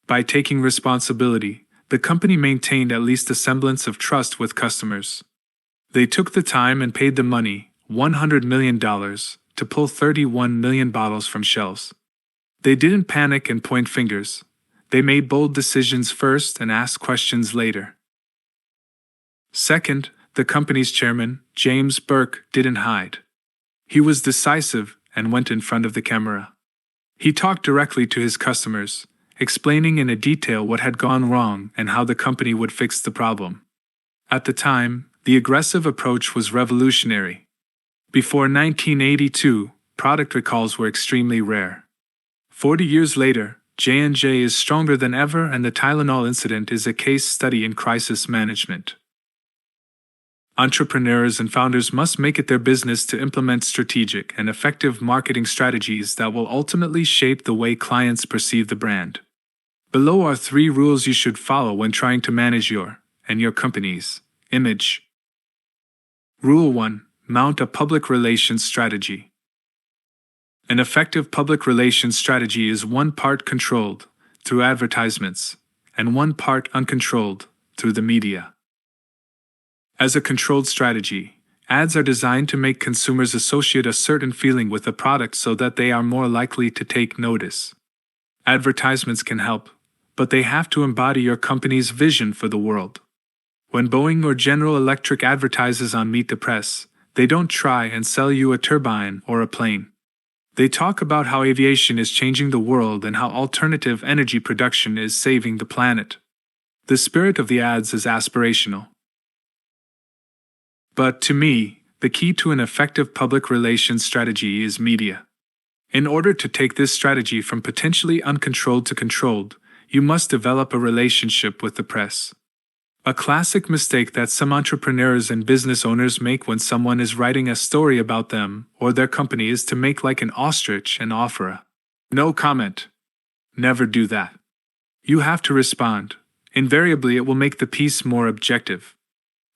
By taking responsibility, the company maintained at least a semblance of trust with customers. They took the time and paid the money, $100 million, to pull 31 million bottles from shelves. They didn't panic and point fingers. They made bold decisions first and asked questions later. Second, the company's chairman, James Burke, didn't hide. He was decisive and went in front of the camera. He talked directly to his customers, explaining in detail what had gone wrong and how the company would fix the problem. At the time, the aggressive approach was revolutionary. Before 1982, product recalls were extremely rare. 40 years later, J&J is stronger than ever, and the Tylenol incident is a case study in crisis management. Entrepreneurs and founders must make it their business to implement strategic and effective marketing strategies that will ultimately shape the way clients perceive the brand. Below are 3 rules you should follow when trying to manage your and your company's image. Rule 1. Mount a public relations strategy. An effective public relations strategy is 1 part controlled through advertisements and 1 part uncontrolled through the media. As a controlled strategy, ads are designed to make consumers associate a certain feeling with a product so that they are more likely to take notice. Advertisements can help, but they have to embody your company's vision for the world. When Boeing or General Electric advertises on Meet the Press, they don't try and sell you a turbine or a plane. They talk about how aviation is changing the world and how alternative energy production is saving the planet. The spirit of the ads is aspirational. But to me, the key to an effective public relations strategy is media. In order to take this strategy from potentially uncontrolled to controlled, you must develop a relationship with the press. A classic mistake that some entrepreneurs and business owners make when someone is writing a story about them or their company is to make like an ostrich and offer a no comment. Never do that. You have to respond. Invariably, it will make the piece more objective.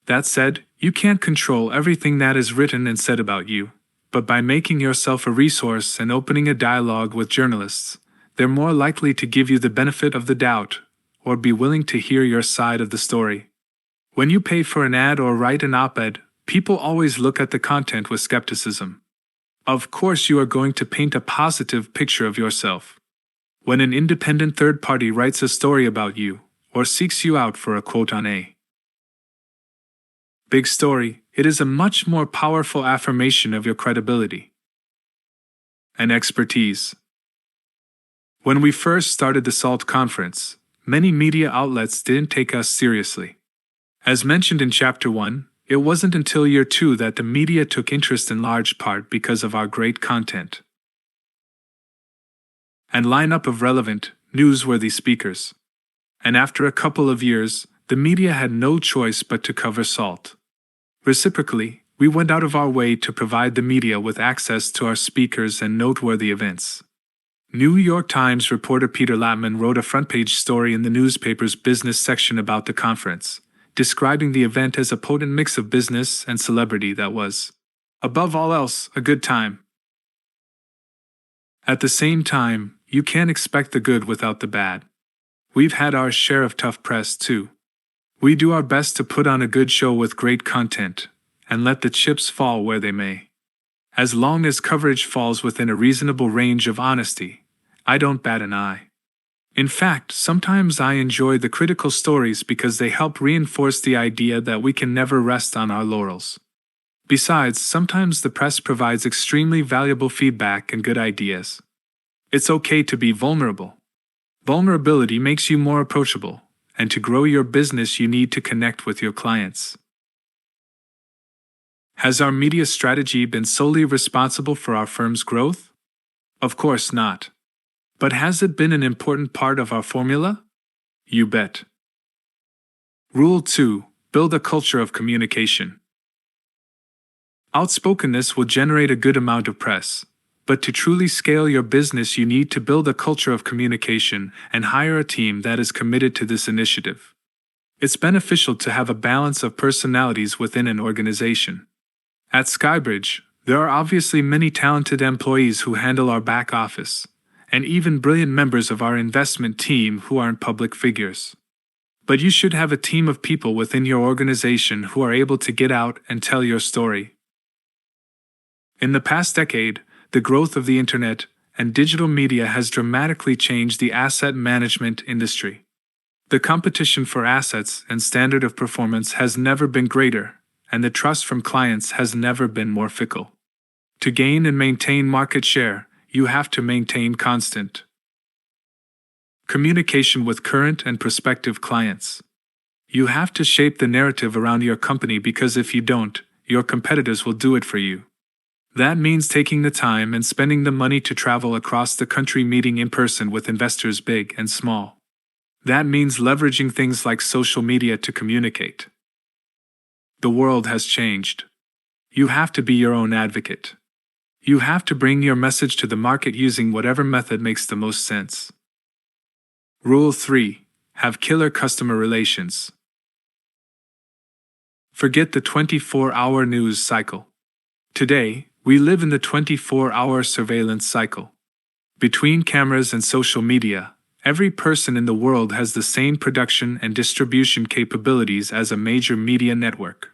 That said, you can't control everything that is written and said about you, but by making yourself a resource and opening a dialogue with journalists, they're more likely to give you the benefit of the doubt or be willing to hear your side of the story. When you pay for an ad or write an op-ed, people always look at the content with skepticism. Of course, you are going to paint a positive picture of yourself. When an independent third party writes a story about you or seeks you out for a quote on a big story, it is a much more powerful affirmation of your credibility and expertise. When we first started the SALT conference, many media outlets didn't take us seriously. As mentioned in Chapter 1, it wasn't until year 2 that the media took interest in large part because of our great content and lineup of relevant, newsworthy speakers. And after a couple of years, the media had no choice but to cover SALT. Reciprocally, we went out of our way to provide the media with access to our speakers and noteworthy events. New York Times reporter Peter Latman wrote a front-page story in the newspaper's business section about the conference, describing the event as a potent mix of business and celebrity that was, above all else, a good time. At the same time, you can't expect the good without the bad. We've had our share of tough press too. We do our best to put on a good show with great content, and let the chips fall where they may. As long as coverage falls within a reasonable range of honesty, I don't bat an eye. In fact, sometimes I enjoy the critical stories because they help reinforce the idea that we can never rest on our laurels. Besides, sometimes the press provides extremely valuable feedback and good ideas. It's okay to be vulnerable. Vulnerability makes you more approachable, and to grow your business you need to connect with your clients. Has our media strategy been solely responsible for our firm's growth? Of course not. But has it been an important part of our formula? You bet. Rule 2. Build a culture of communication. Outspokenness will generate a good amount of press, but to truly scale your business you need to build a culture of communication and hire a team that is committed to this initiative. It's beneficial to have a balance of personalities within an organization. At SkyBridge, there are obviously many talented employees who handle our back office, and even brilliant members of our investment team who aren't public figures. But you should have a team of people within your organization who are able to get out and tell your story. In the past decade, the growth of the internet and digital media has dramatically changed the asset management industry. The competition for assets and standard of performance has never been greater, and the trust from clients has never been more fickle. To gain and maintain market share, you have to maintain constant communication with current and prospective clients. You have to shape the narrative around your company because if you don't, your competitors will do it for you. That means taking the time and spending the money to travel across the country meeting in person with investors big and small. That means leveraging things like social media to communicate. The world has changed. You have to be your own advocate. You have to bring your message to the market using whatever method makes the most sense. Rule 3. Have killer customer relations. Forget the 24-hour news cycle. Today, we live in the 24-hour surveillance cycle. Between cameras and social media, every person in the world has the same production and distribution capabilities as a major media network.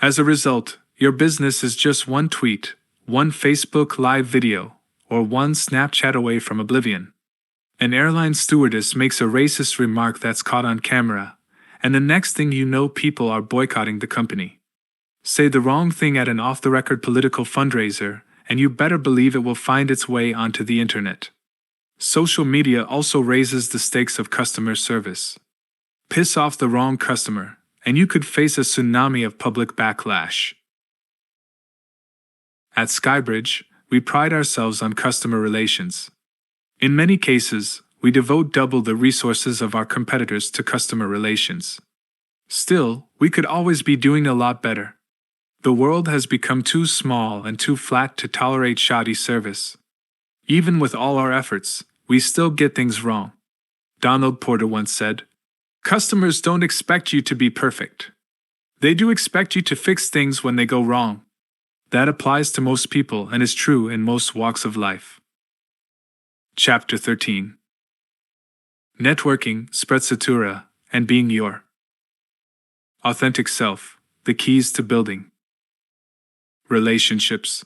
As a result, your business is just one tweet, one Facebook Live video, or one Snapchat away from oblivion. An airline stewardess makes a racist remark that's caught on camera, and the next thing you know, people are boycotting the company. Say the wrong thing at an off-the-record political fundraiser, and you better believe it will find its way onto the internet. Social media also raises the stakes of customer service. Piss off the wrong customer, and you could face a tsunami of public backlash. At SkyBridge, we pride ourselves on customer relations. In many cases, we devote double the resources of our competitors to customer relations. Still, we could always be doing a lot better. The world has become too small and too flat to tolerate shoddy service. Even with all our efforts, we still get things wrong. Donald Porter once said, "Customers don't expect you to be perfect. They do expect you to fix things when they go wrong." That applies to most people and is true in most walks of life. Chapter 13. Networking, Sprezzatura, and being your authentic self, the keys to building relationships.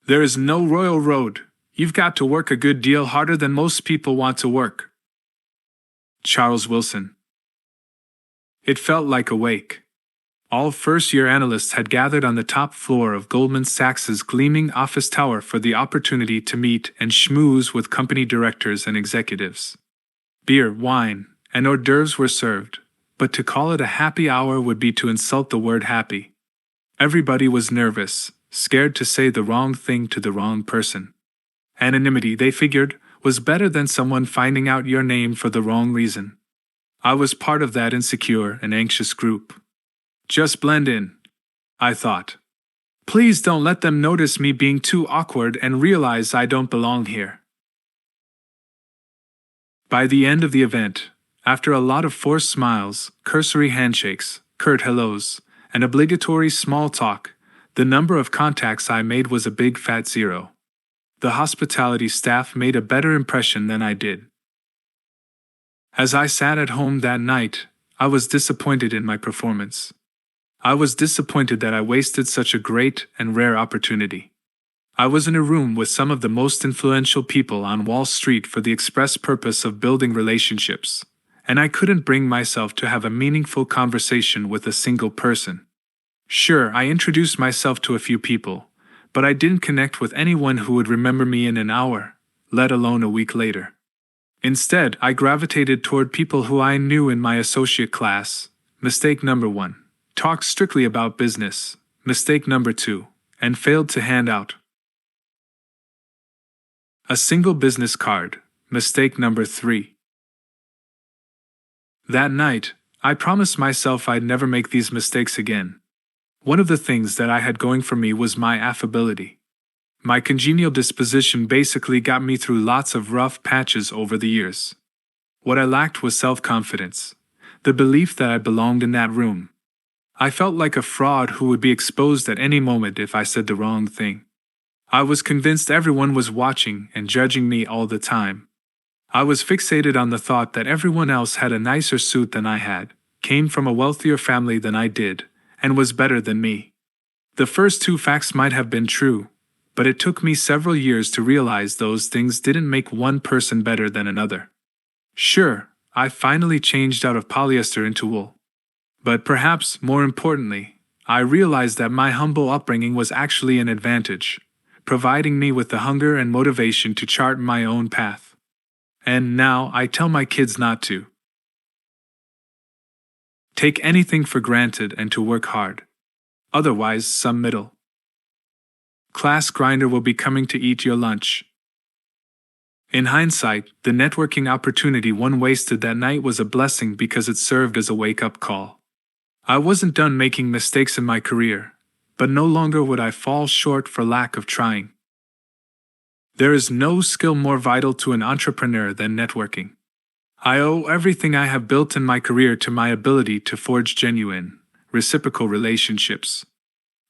There is no royal road. You've got to work a good deal harder than most people want to work. Charles Wilson. It felt like a wake. All first-year analysts had gathered on the top floor of Goldman Sachs's gleaming office tower for the opportunity to meet and schmooze with company directors and executives. Beer, wine, and hors d'oeuvres were served, but to call it a happy hour would be to insult the word happy. Everybody was nervous, scared to say the wrong thing to the wrong person. Anonymity, they figured, was better than someone finding out your name for the wrong reason. I was part of that insecure and anxious group. Just blend in, I thought. Please don't let them notice me being too awkward and realize I don't belong here. By the end of the event, after a lot of forced smiles, cursory handshakes, curt hellos, and obligatory small talk, the number of contacts I made was a big fat 0. The hospitality staff made a better impression than I did. As I sat at home that night, I was disappointed in my performance. I was disappointed that I wasted such a great and rare opportunity. I was in a room with some of the most influential people on Wall Street for the express purpose of building relationships, and I couldn't bring myself to have a meaningful conversation with a single person. Sure, I introduced myself to a few people, but I didn't connect with anyone who would remember me in an hour, let alone a week later. Instead, I gravitated toward people who I knew in my associate class. Mistake number 1. Talked strictly about business. Mistake number 2. And failed to hand out a single business card. Mistake number 3. That night, I promised myself I'd never make these mistakes again. One of the things that I had going for me was my affability. My congenial disposition basically got me through lots of rough patches over the years. What I lacked was self-confidence, the belief that I belonged in that room. I felt like a fraud who would be exposed at any moment if I said the wrong thing. I was convinced everyone was watching and judging me all the time. I was fixated on the thought that everyone else had a nicer suit than I had, came from a wealthier family than I did, and was better than me. The first 2 facts might have been true, but it took me several years to realize those things didn't make one person better than another. Sure, I finally changed out of polyester into wool. But perhaps more importantly, I realized that my humble upbringing was actually an advantage, providing me with the hunger and motivation to chart my own path. And now I tell my kids not to take anything for granted and to work hard. Otherwise, some middle class grinder will be coming to eat your lunch. In hindsight, the networking opportunity one wasted that night was a blessing because it served as a wake-up call. I wasn't done making mistakes in my career, but no longer would I fall short for lack of trying. There is no skill more vital to an entrepreneur than networking. I owe everything I have built in my career to my ability to forge genuine, reciprocal relationships.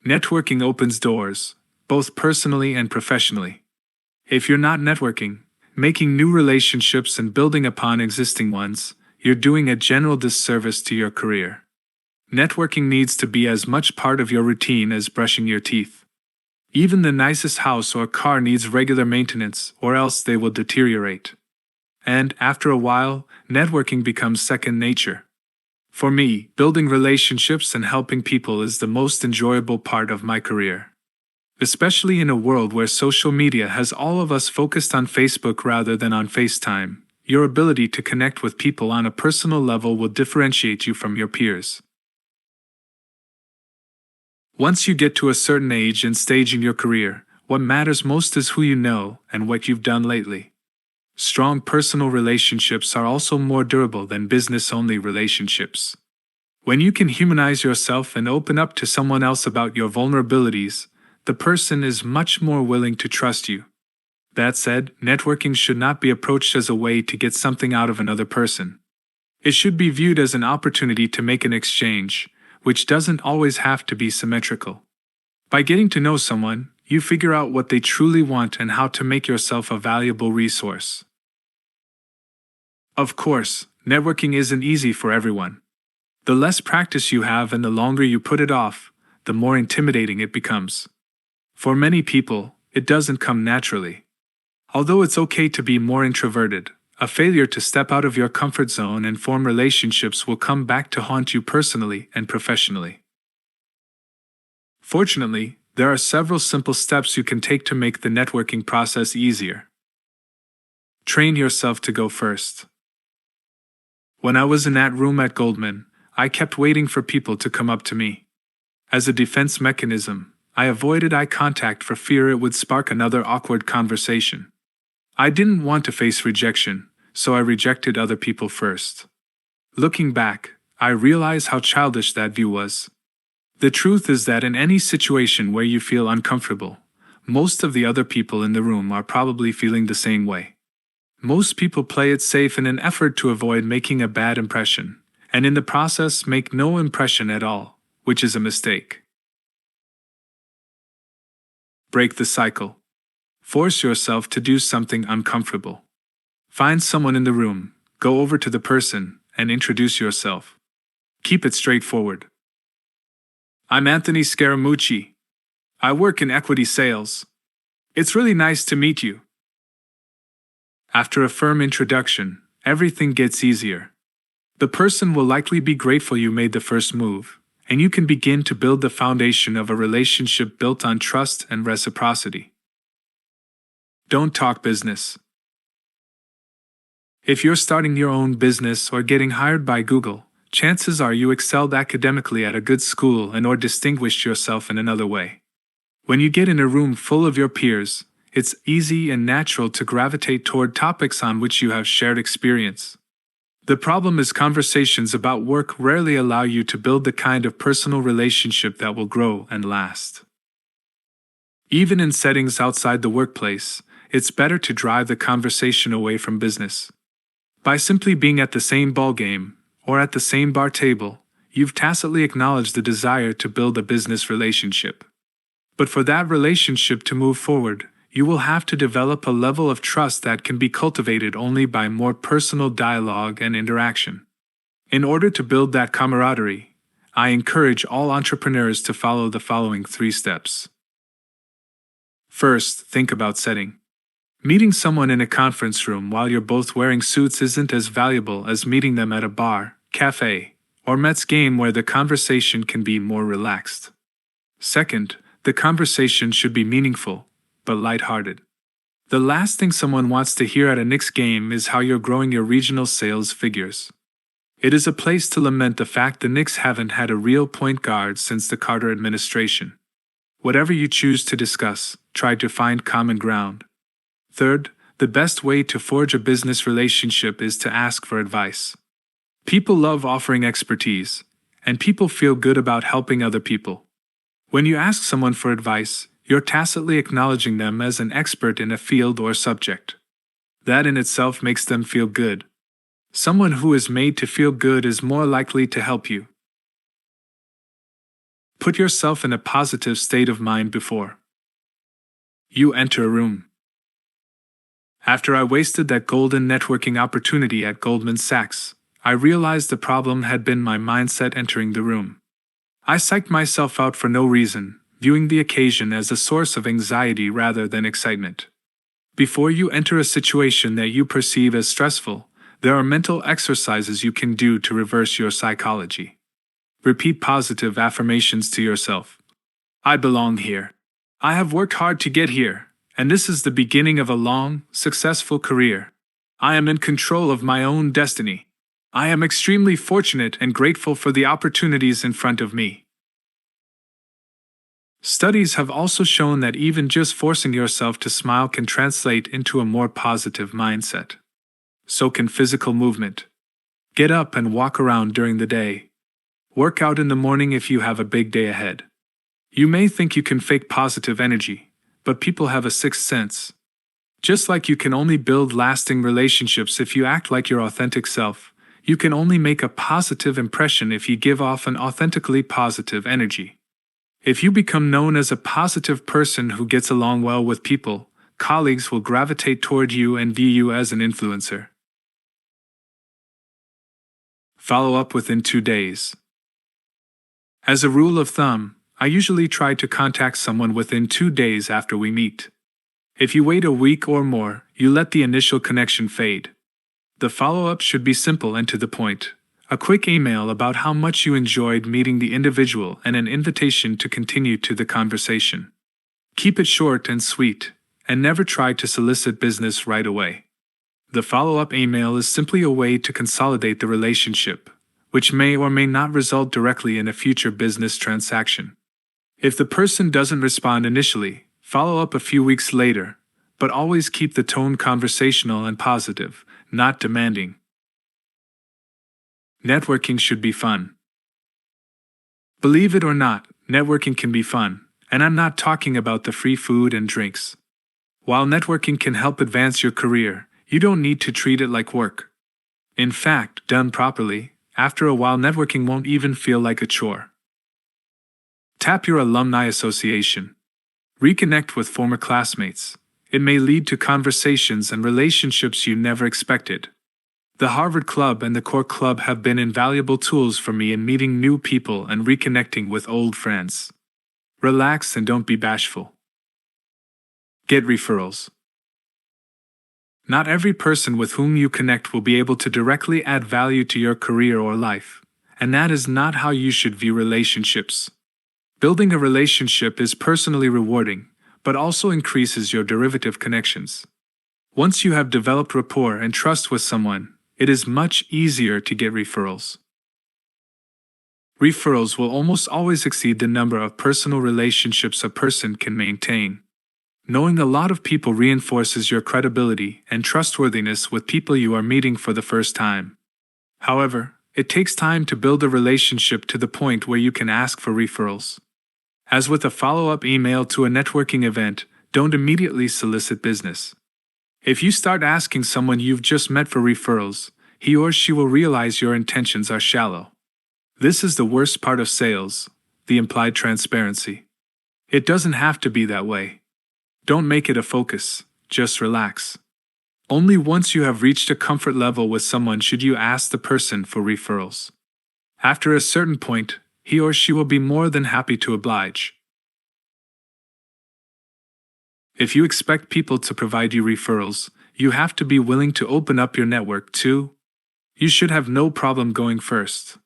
Networking opens doors, both personally and professionally. If you're not networking, making new relationships and building upon existing ones, you're doing a general disservice to your career. Networking needs to be as much part of your routine as brushing your teeth. Even the nicest house or car needs regular maintenance, or else they will deteriorate. And, after a while, networking becomes second nature. For me, building relationships and helping people is the most enjoyable part of my career. Especially in a world where social media has all of us focused on Facebook rather than on FaceTime, your ability to connect with people on a personal level will differentiate you from your peers. Once you get to a certain age and stage in your career, what matters most is who you know and what you've done lately. Strong personal relationships are also more durable than business-only relationships. When you can humanize yourself and open up to someone else about your vulnerabilities, the person is much more willing to trust you. That said, networking should not be approached as a way to get something out of another person. It should be viewed as an opportunity to make an exchange, which doesn't always have to be symmetrical. By getting to know someone, you figure out what they truly want and how to make yourself a valuable resource. Of course, networking isn't easy for everyone. The less practice you have and the longer you put it off, the more intimidating it becomes. For many people, it doesn't come naturally. Although it's okay to be more introverted, a failure to step out of your comfort zone and form relationships will come back to haunt you personally and professionally. Fortunately, there are several simple steps you can take to make the networking process easier. Train yourself to go first. When I was in that room at Goldman, I kept waiting for people to come up to me. As a defense mechanism, I avoided eye contact for fear it would spark another awkward conversation. I didn't want to face rejection, so I rejected other people first. Looking back, I realize how childish that view was. The truth is that in any situation where you feel uncomfortable, most of the other people in the room are probably feeling the same way. Most people play it safe in an effort to avoid making a bad impression, and in the process make no impression at all, which is a mistake. Break the cycle. Force yourself to do something uncomfortable. Find someone in the room, go over to the person, and introduce yourself. Keep it straightforward. I'm Anthony Scaramucci. I work in equity sales. It's really nice to meet you. After a firm introduction, everything gets easier. The person will likely be grateful you made the first move, and you can begin to build the foundation of a relationship built on trust and reciprocity. Don't talk business. If you're starting your own business or getting hired by Google, chances are you excelled academically at a good school and/or distinguished yourself in another way. When you get in a room full of your peers, it's easy and natural to gravitate toward topics on which you have shared experience. The problem is conversations about work rarely allow you to build the kind of personal relationship that will grow and last. Even in settings outside the workplace, it's better to drive the conversation away from business. By simply being at the same ballgame, or at the same bar table, you've tacitly acknowledged the desire to build a business relationship. But for that relationship to move forward, you will have to develop a level of trust that can be cultivated only by more personal dialogue and interaction. In order to build that camaraderie, I encourage all entrepreneurs to follow the following 3 steps. First, think about setting. Meeting someone in a conference room while you're both wearing suits isn't as valuable as meeting them at a bar, cafe, or Mets game where the conversation can be more relaxed. Second, the conversation should be meaningful, but lighthearted. The last thing someone wants to hear at a Knicks game is how you're growing your regional sales figures. It is a place to lament the fact the Knicks haven't had a real point guard since the Carter administration. Whatever you choose to discuss, try to find common ground. Third, the best way to forge a business relationship is to ask for advice. People love offering expertise, and people feel good about helping other people. When you ask someone for advice, you're tacitly acknowledging them as an expert in a field or subject. That in itself makes them feel good. Someone who is made to feel good is more likely to help you. Put yourself in a positive state of mind before you enter a room. After I wasted that golden networking opportunity at Goldman Sachs, I realized the problem had been my mindset entering the room. I psyched myself out for no reason, viewing the occasion as a source of anxiety rather than excitement. Before you enter a situation that you perceive as stressful, there are mental exercises you can do to reverse your psychology. Repeat positive affirmations to yourself. I belong here. I have worked hard to get here, and this is the beginning of a long, successful career. I am in control of my own destiny. I am extremely fortunate and grateful for the opportunities in front of me. Studies have also shown that even just forcing yourself to smile can translate into a more positive mindset. So can physical movement. Get up and walk around during the day. Work out in the morning if you have a big day ahead. You may think you can fake positive energy, but people have a sixth sense. Just like you can only build lasting relationships if you act like your authentic self, you can only make a positive impression if you give off an authentically positive energy. If you become known as a positive person who gets along well with people, colleagues will gravitate toward you and view you as an influencer. Follow up within 2 days. As a rule of thumb, I usually try to contact someone within 2 days after we meet. If you wait a week or more, you let the initial connection fade. The follow-up should be simple and to the point. A quick email about how much you enjoyed meeting the individual and an invitation to continue to the conversation. Keep it short and sweet, and never try to solicit business right away. The follow-up email is simply a way to consolidate the relationship, which may or may not result directly in a future business transaction. If the person doesn't respond initially, follow up a few weeks later, but always keep the tone conversational and positive, not demanding. Networking should be fun. Believe it or not, networking can be fun, and I'm not talking about the free food and drinks. While networking can help advance your career, you don't need to treat it like work. In fact, done properly, after a while networking won't even feel like a chore. Tap your alumni association. Reconnect with former classmates. It may lead to conversations and relationships you never expected. The Harvard Club and the Core Club have been invaluable tools for me in meeting new people and reconnecting with old friends. Relax and don't be bashful. Get referrals. Not every person with whom you connect will be able to directly add value to your career or life, and that is not how you should view relationships. Building a relationship is personally rewarding, but also increases your derivative connections. Once you have developed rapport and trust with someone, it is much easier to get referrals. Referrals will almost always exceed the number of personal relationships a person can maintain. Knowing a lot of people reinforces your credibility and trustworthiness with people you are meeting for the first time. However, it takes time to build a relationship to the point where you can ask for referrals. As with a follow-up email to a networking event, don't immediately solicit business. If you start asking someone you've just met for referrals, he or she will realize your intentions are shallow. This is the worst part of sales, the implied transparency. It doesn't have to be that way. Don't make it a focus, just relax. Only once you have reached a comfort level with someone should you ask the person for referrals. After a certain point, he or she will be more than happy to oblige. If you expect people to provide you referrals, you have to be willing to open up your network too. You should have no problem going first.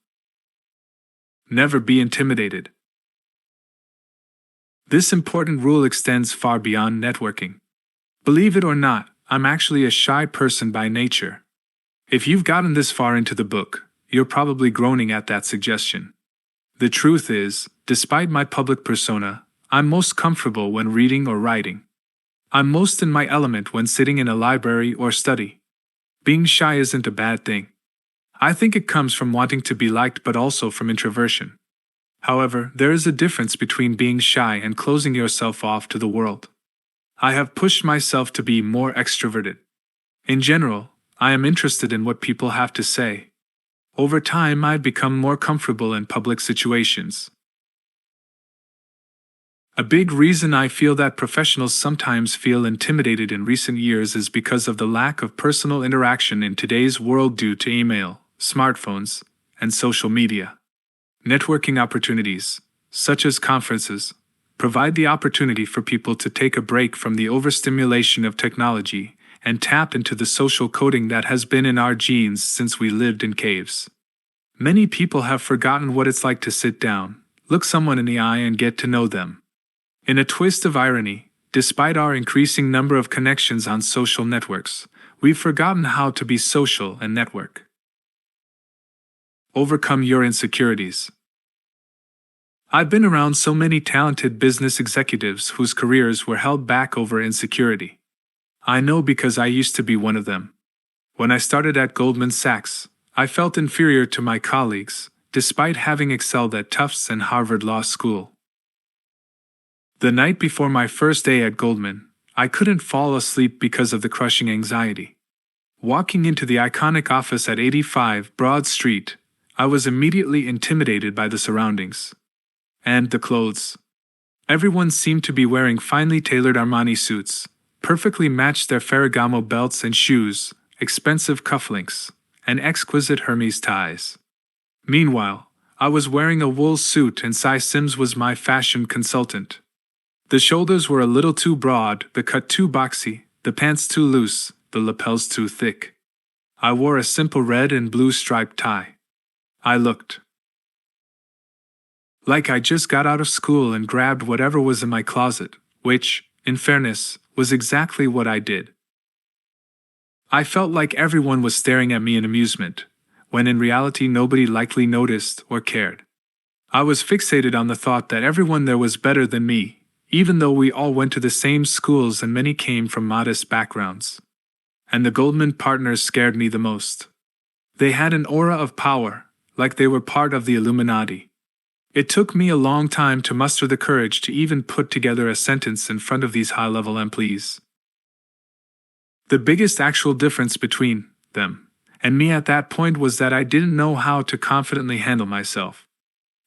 Never be intimidated. This important rule extends far beyond networking. Believe it or not, I'm actually a shy person by nature. If you've gotten this far into the book, you're probably groaning at that suggestion. The truth is, despite my public persona, I'm most comfortable when reading or writing. I'm most in my element when sitting in a library or study. Being shy isn't a bad thing. I think it comes from wanting to be liked but also from introversion. However, there is a difference between being shy and closing yourself off to the world. I have pushed myself to be more extroverted. In general, I am interested in what people have to say. Over time, I've become more comfortable in public situations. A big reason I feel that professionals sometimes feel intimidated in recent years is because of the lack of personal interaction in today's world due to email, smartphones, and social media. Networking opportunities, such as conferences, provide the opportunity for people to take a break from the overstimulation of technology and tap into the social coding that has been in our genes since we lived in caves. Many people have forgotten what it's like to sit down, look someone in the eye, and get to know them. In a twist of irony, despite our increasing number of connections on social networks, we've forgotten how to be social and network. Overcome your insecurities. I've been around so many talented business executives whose careers were held back over insecurity. I know because I used to be one of them. When I started at Goldman Sachs, I felt inferior to my colleagues, despite having excelled at Tufts and Harvard Law School. The night before my first day at Goldman, I couldn't fall asleep because of the crushing anxiety. Walking into the iconic office at 85 Broad Street, I was immediately intimidated by the surroundings. And the clothes. Everyone seemed to be wearing finely tailored Armani suits, perfectly matched their Ferragamo belts and shoes, expensive cufflinks, and exquisite Hermes ties. Meanwhile, I was wearing a wool suit and Cy Sims was my fashion consultant. The shoulders were a little too broad, the cut too boxy, the pants too loose, the lapels too thick. I wore a simple red and blue striped tie. I looked like I just got out of school and grabbed whatever was in my closet, which, in fairness, was exactly what I did. I felt like everyone was staring at me in amusement, when in reality nobody likely noticed or cared. I was fixated on the thought that everyone there was better than me, even though we all went to the same schools and many came from modest backgrounds. And the Goldman partners scared me the most. They had an aura of power, like they were part of the Illuminati. It took me a long time to muster the courage to even put together a sentence in front of these high-level employees. The biggest actual difference between them and me at that point was that I didn't know how to confidently handle myself.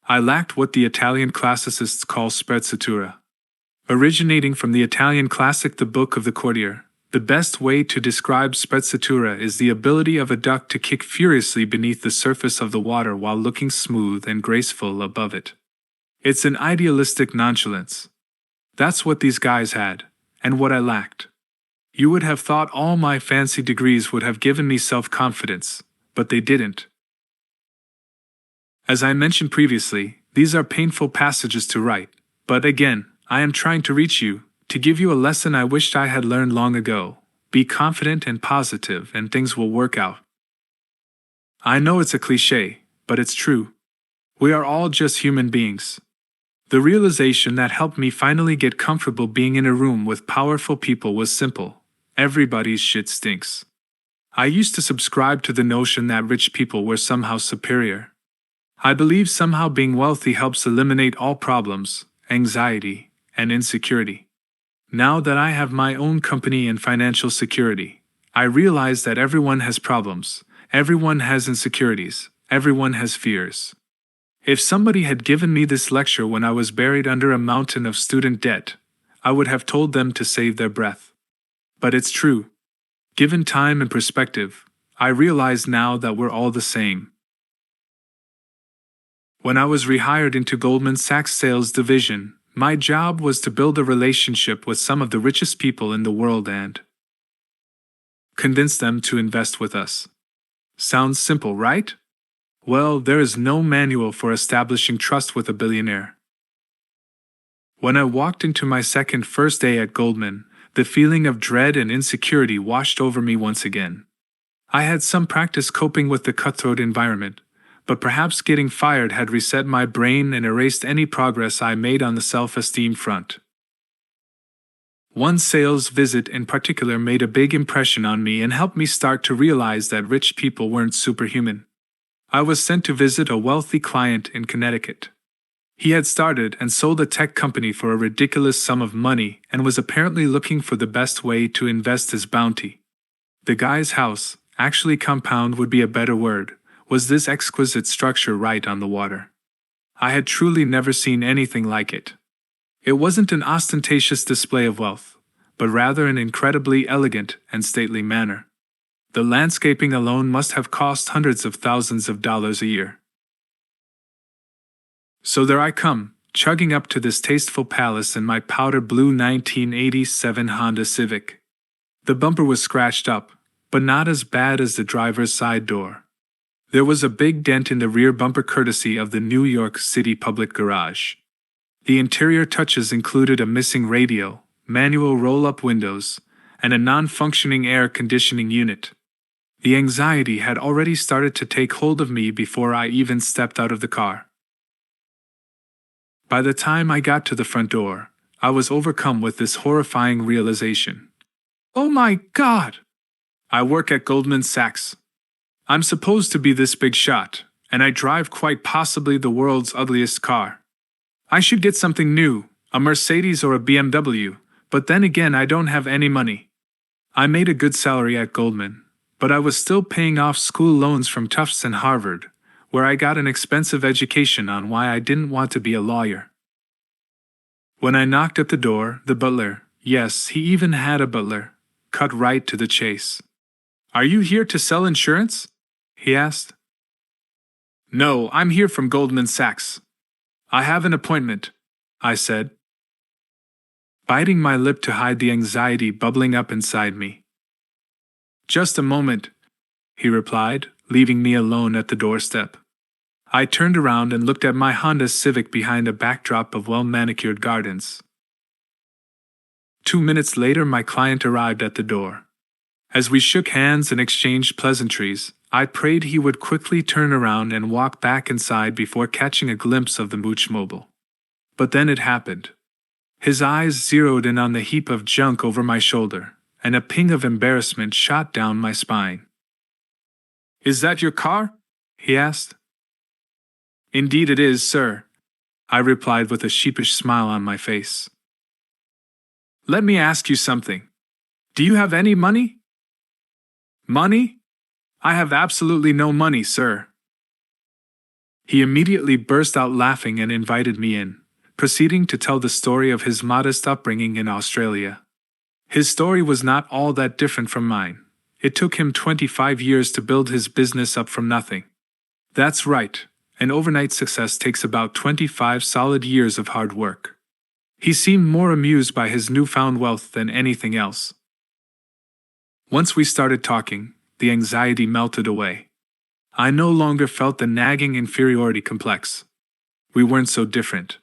I lacked what the Italian classicists call sprezzatura. Originating from the Italian classic The Book of the Courtier, the best way to describe sprezzatura is the ability of a duck to kick furiously beneath the surface of the water while looking smooth and graceful above it. It's an idealistic nonchalance. That's what these guys had, and what I lacked. You would have thought all my fancy degrees would have given me self-confidence, but they didn't. As I mentioned previously, these are painful passages to write, but again, I am trying to reach you, to give you a lesson I wished I had learned long ago. Be confident and positive and things will work out. I know it's a cliché, but it's true. We are all just human beings. The realization that helped me finally get comfortable being in a room with powerful people was simple. Everybody's shit stinks. I used to subscribe to the notion that rich people were somehow superior. I believe somehow being wealthy helps eliminate all problems, anxiety, and insecurity. Now that I have my own company and financial security, I realize that everyone has problems, everyone has insecurities, everyone has fears. If somebody had given me this lecture when I was buried under a mountain of student debt, I would have told them to save their breath. But it's true. Given time and perspective, I realize now that we're all the same. When I was rehired into Goldman Sachs sales division, my job was to build a relationship with some of the richest people in the world and convince them to invest with us. Sounds simple, right? Well, there is no manual for establishing trust with a billionaire. When I walked into my first day at Goldman, the feeling of dread and insecurity washed over me once again. I had some practice coping with the cutthroat environment, but perhaps getting fired had reset my brain and erased any progress I made on the self-esteem front. One sales visit in particular made a big impression on me and helped me start to realize that rich people weren't superhuman. I was sent to visit a wealthy client in Connecticut. He had started and sold a tech company for a ridiculous sum of money and was apparently looking for the best way to invest his bounty. The guy's house, actually compound would be a better word, was this exquisite structure right on the water. I had truly never seen anything like it. It wasn't an ostentatious display of wealth, but rather an incredibly elegant and stately manner. The landscaping alone must have cost hundreds of thousands of dollars a year. So there I come, chugging up to this tasteful palace in my powder blue 1987 Honda Civic. The bumper was scratched up, but not as bad as the driver's side door. There was a big dent in the rear bumper courtesy of the New York City public garage. The interior touches included a missing radio, manual roll-up windows, and a non-functioning air conditioning unit. The anxiety had already started to take hold of me before I even stepped out of the car. By the time I got to the front door, I was overcome with this horrifying realization. Oh my God! I work at Goldman Sachs. I'm supposed to be this big shot, and I drive quite possibly the world's ugliest car. I should get something new, a Mercedes or a BMW, but then again I don't have any money. I made a good salary at Goldman, but I was still paying off school loans from Tufts and Harvard, where I got an expensive education on why I didn't want to be a lawyer. When I knocked at the door, the butler, yes, he even had a butler, cut right to the chase. Are you here to sell insurance? He asked. No, I'm here from Goldman Sachs. I have an appointment, I said, biting my lip to hide the anxiety bubbling up inside me. Just a moment, he replied, leaving me alone at the doorstep. I turned around and looked at my Honda Civic behind a backdrop of well-manicured gardens. 2 minutes later, my client arrived at the door. As we shook hands and exchanged pleasantries, I prayed he would quickly turn around and walk back inside before catching a glimpse of the Moochmobile. But then it happened. His eyes zeroed in on the heap of junk over my shoulder, and a ping of embarrassment shot down my spine. Is that your car? He asked. Indeed it is, sir, I replied with a sheepish smile on my face. Let me ask you something. Do you have any money? Money? I have absolutely no money, sir. He immediately burst out laughing and invited me in, proceeding to tell the story of his modest upbringing in Australia. His story was not all that different from mine. It took him 25 years to build his business up from nothing. That's right. An overnight success takes about 25 solid years of hard work. He seemed more amused by his newfound wealth than anything else. Once we started talking, the anxiety melted away. I no longer felt the nagging inferiority complex. We weren't so different.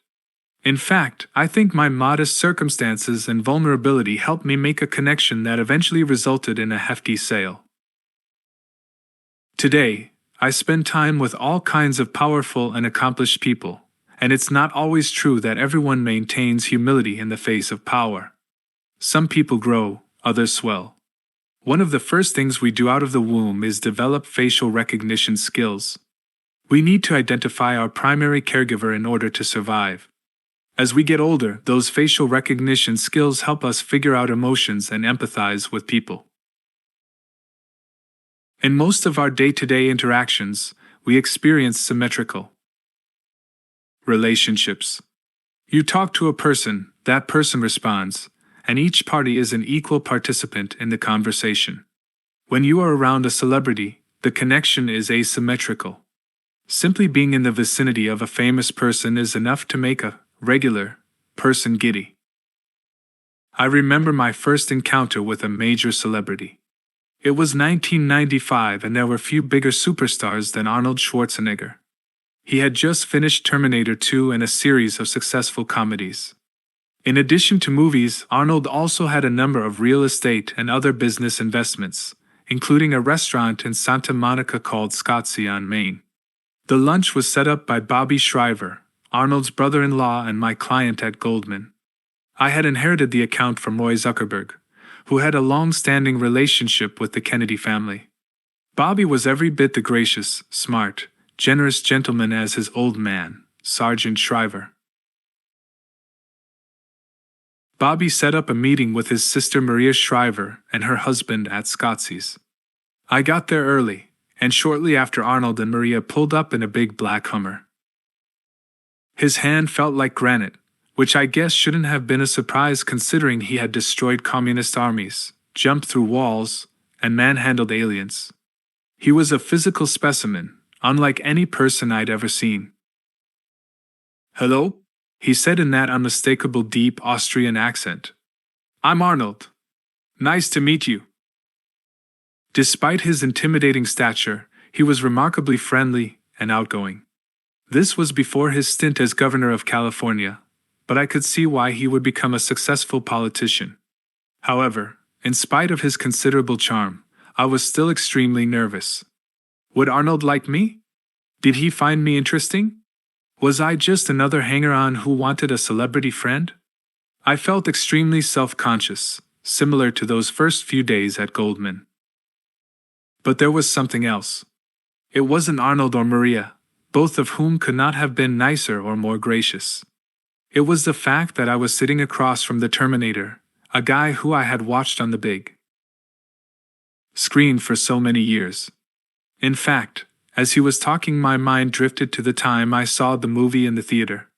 In fact, I think my modest circumstances and vulnerability helped me make a connection that eventually resulted in a hefty sale. Today, I spend time with all kinds of powerful and accomplished people, and it's not always true that everyone maintains humility in the face of power. Some people grow, others swell. One of the first things we do out of the womb is develop facial recognition skills. We need to identify our primary caregiver in order to survive. As we get older, those facial recognition skills help us figure out emotions and empathize with people. In most of our day-to-day interactions, we experience symmetrical relationships. You talk to a person, that person responds, and each party is an equal participant in the conversation. When you are around a celebrity, the connection is asymmetrical. Simply being in the vicinity of a famous person is enough to make a regular person giddy. I remember my first encounter with a major celebrity. It was 1995 and there were few bigger superstars than Arnold Schwarzenegger. He had just finished Terminator 2 and a series of successful comedies. In addition to movies, Arnold also had a number of real estate and other business investments, including a restaurant in Santa Monica called Scottsea on Main. The lunch was set up by Bobby Shriver, Arnold's brother-in-law and my client at Goldman. I had inherited the account from Roy Zuckerberg, who had a long-standing relationship with the Kennedy family. Bobby was every bit the gracious, smart, generous gentleman as his old man, Sergeant Shriver. Bobby set up a meeting with his sister Maria Shriver and her husband at Scottsy's. I got there early, and shortly after Arnold and Maria pulled up in a big black Hummer. His hand felt like granite, which I guess shouldn't have been a surprise considering he had destroyed communist armies, jumped through walls, and manhandled aliens. He was a physical specimen, unlike any person I'd ever seen. "Hello?" he said in that unmistakable deep Austrian accent. "I'm Arnold. Nice to meet you." Despite his intimidating stature, he was remarkably friendly and outgoing. This was before his stint as governor of California, but I could see why he would become a successful politician. However, in spite of his considerable charm, I was still extremely nervous. Would Arnold like me? Did he find me interesting? Was I just another hanger-on who wanted a celebrity friend? I felt extremely self-conscious, similar to those first few days at Goldman. But there was something else. It wasn't Arnold or Maria, both of whom could not have been nicer or more gracious. It was the fact that I was sitting across from the Terminator, a guy who I had watched on the big screen for so many years. In fact, as he was talking, my mind drifted to the time I saw the movie in the theater.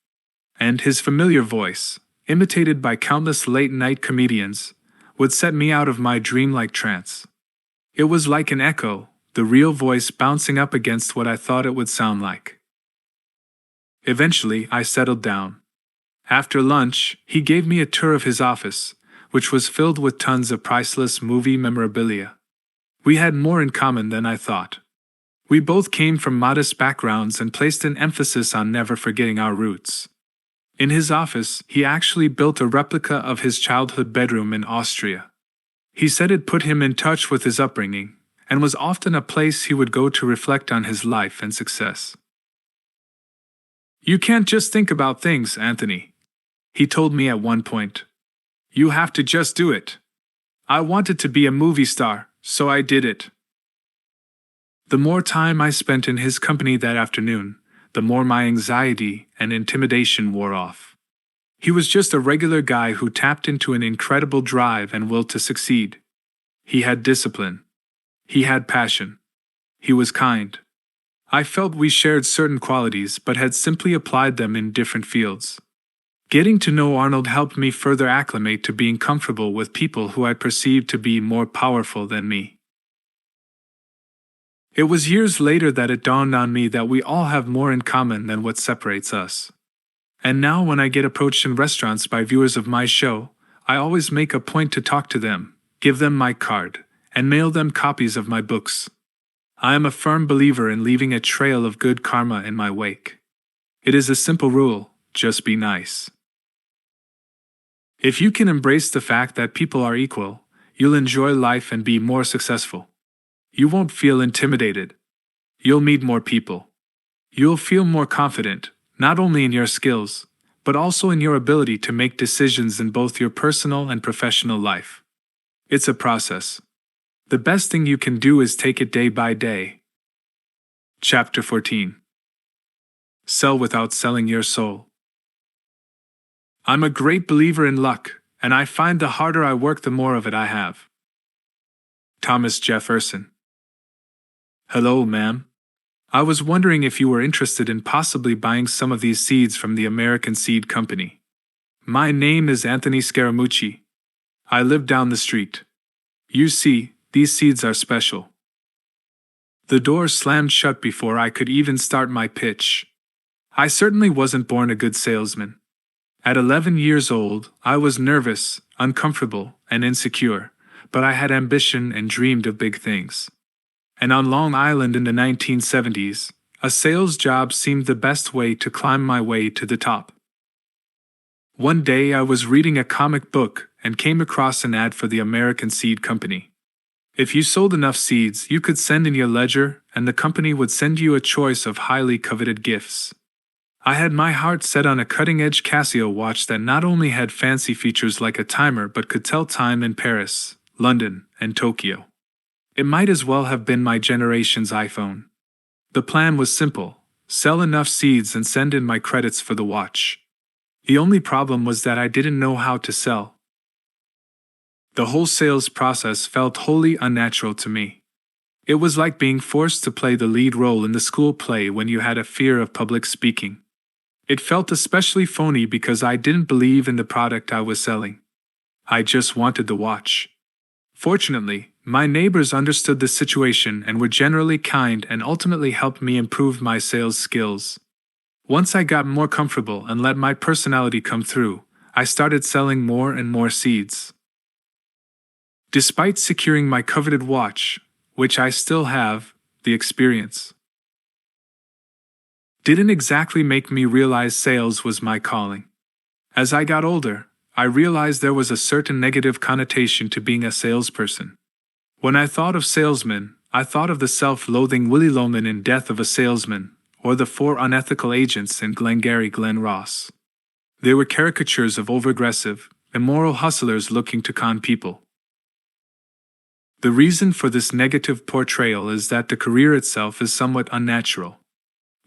And his familiar voice, imitated by countless late-night comedians, would set me out of my dreamlike trance. It was like an echo, the real voice bouncing up against what I thought it would sound like. Eventually, I settled down. After lunch, he gave me a tour of his office, which was filled with tons of priceless movie memorabilia. We had more in common than I thought. We both came from modest backgrounds and placed an emphasis on never forgetting our roots. In his office, he actually built a replica of his childhood bedroom in Austria. He said it put him in touch with his upbringing, and was often a place he would go to reflect on his life and success. "You can't just think about things, Anthony," he told me at one point. "You have to just do it. I wanted to be a movie star, so I did it." The more time I spent in his company that afternoon, the more my anxiety and intimidation wore off. He was just a regular guy who tapped into an incredible drive and will to succeed. He had discipline. He had passion. He was kind. I felt we shared certain qualities but had simply applied them in different fields. Getting to know Arnold helped me further acclimate to being comfortable with people who I perceived to be more powerful than me. It was years later that it dawned on me that we all have more in common than what separates us. And now when I get approached in restaurants by viewers of my show, I always make a point to talk to them, give them my card, and mail them copies of my books. I am a firm believer in leaving a trail of good karma in my wake. It is a simple rule, just be nice. If you can embrace the fact that people are equal, you'll enjoy life and be more successful. You won't feel intimidated. You'll meet more people. You'll feel more confident, not only in your skills, but also in your ability to make decisions in both your personal and professional life. It's a process. The best thing you can do is take it day by day. Chapter 14. Sell without selling your soul. I'm a great believer in luck, and I find the harder I work, the more of it I have. Thomas Jefferson. Hello, ma'am. I was wondering if you were interested in possibly buying some of these seeds from the American Seed Company. My name is Anthony Scaramucci. I live down the street. You see, these seeds are special. The door slammed shut before I could even start my pitch. I certainly wasn't born a good salesman. At 11 years old, I was nervous, uncomfortable, and insecure, but I had ambition and dreamed of big things. And on Long Island in the 1970s, a sales job seemed the best way to climb my way to the top. One day I was reading a comic book and came across an ad for the American Seed Company. If you sold enough seeds, you could send in your ledger, and the company would send you a choice of highly coveted gifts. I had my heart set on a cutting-edge Casio watch that not only had fancy features like a timer but could tell time in Paris, London, and Tokyo. It might as well have been my generation's iPhone. The plan was simple: sell enough seeds and send in my credits for the watch. The only problem was that I didn't know how to sell. The whole sales process felt wholly unnatural to me. It was like being forced to play the lead role in the school play when you had a fear of public speaking. It felt especially phony because I didn't believe in the product I was selling. I just wanted the watch. Fortunately, my neighbors understood the situation and were generally kind and ultimately helped me improve my sales skills. Once I got more comfortable and let my personality come through, I started selling more and more seeds. Despite securing my coveted watch, which I still have, the experience didn't exactly make me realize sales was my calling. As I got older, I realized there was a certain negative connotation to being a salesperson. When I thought of salesmen, I thought of the self-loathing Willy Loman in Death of a Salesman, or the 4 unethical agents in Glengarry Glen Ross. They were caricatures of overaggressive, immoral hustlers looking to con people. The reason for this negative portrayal is that the career itself is somewhat unnatural.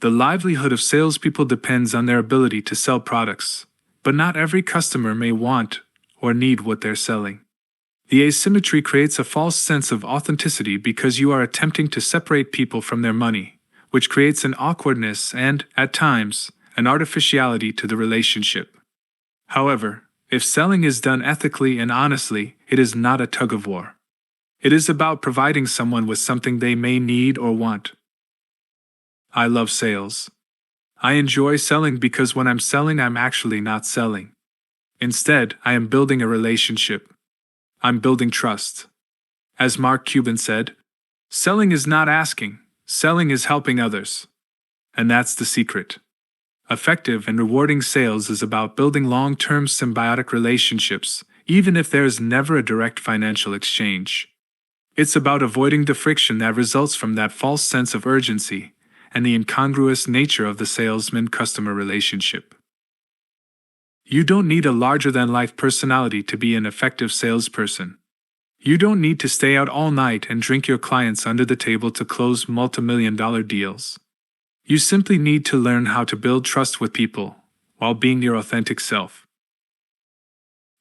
The livelihood of salespeople depends on their ability to sell products, but not every customer may want or need what they're selling. The asymmetry creates a false sense of authenticity because you are attempting to separate people from their money, which creates an awkwardness and, at times, an artificiality to the relationship. However, if selling is done ethically and honestly, it is not a tug-of-war. It is about providing someone with something they may need or want. I love sales. I enjoy selling because when I'm selling, I'm actually not selling. Instead, I am building a relationship. I'm building trust. As Mark Cuban said, selling is not asking, selling is helping others. And that's the secret. Effective and rewarding sales is about building long-term symbiotic relationships, even if there is never a direct financial exchange. It's about avoiding the friction that results from that false sense of urgency and the incongruous nature of the salesman-customer relationship. You don't need a larger-than-life personality to be an effective salesperson. You don't need to stay out all night and drink your clients under the table to close multi-million-dollar deals. You simply need to learn how to build trust with people while being your authentic self.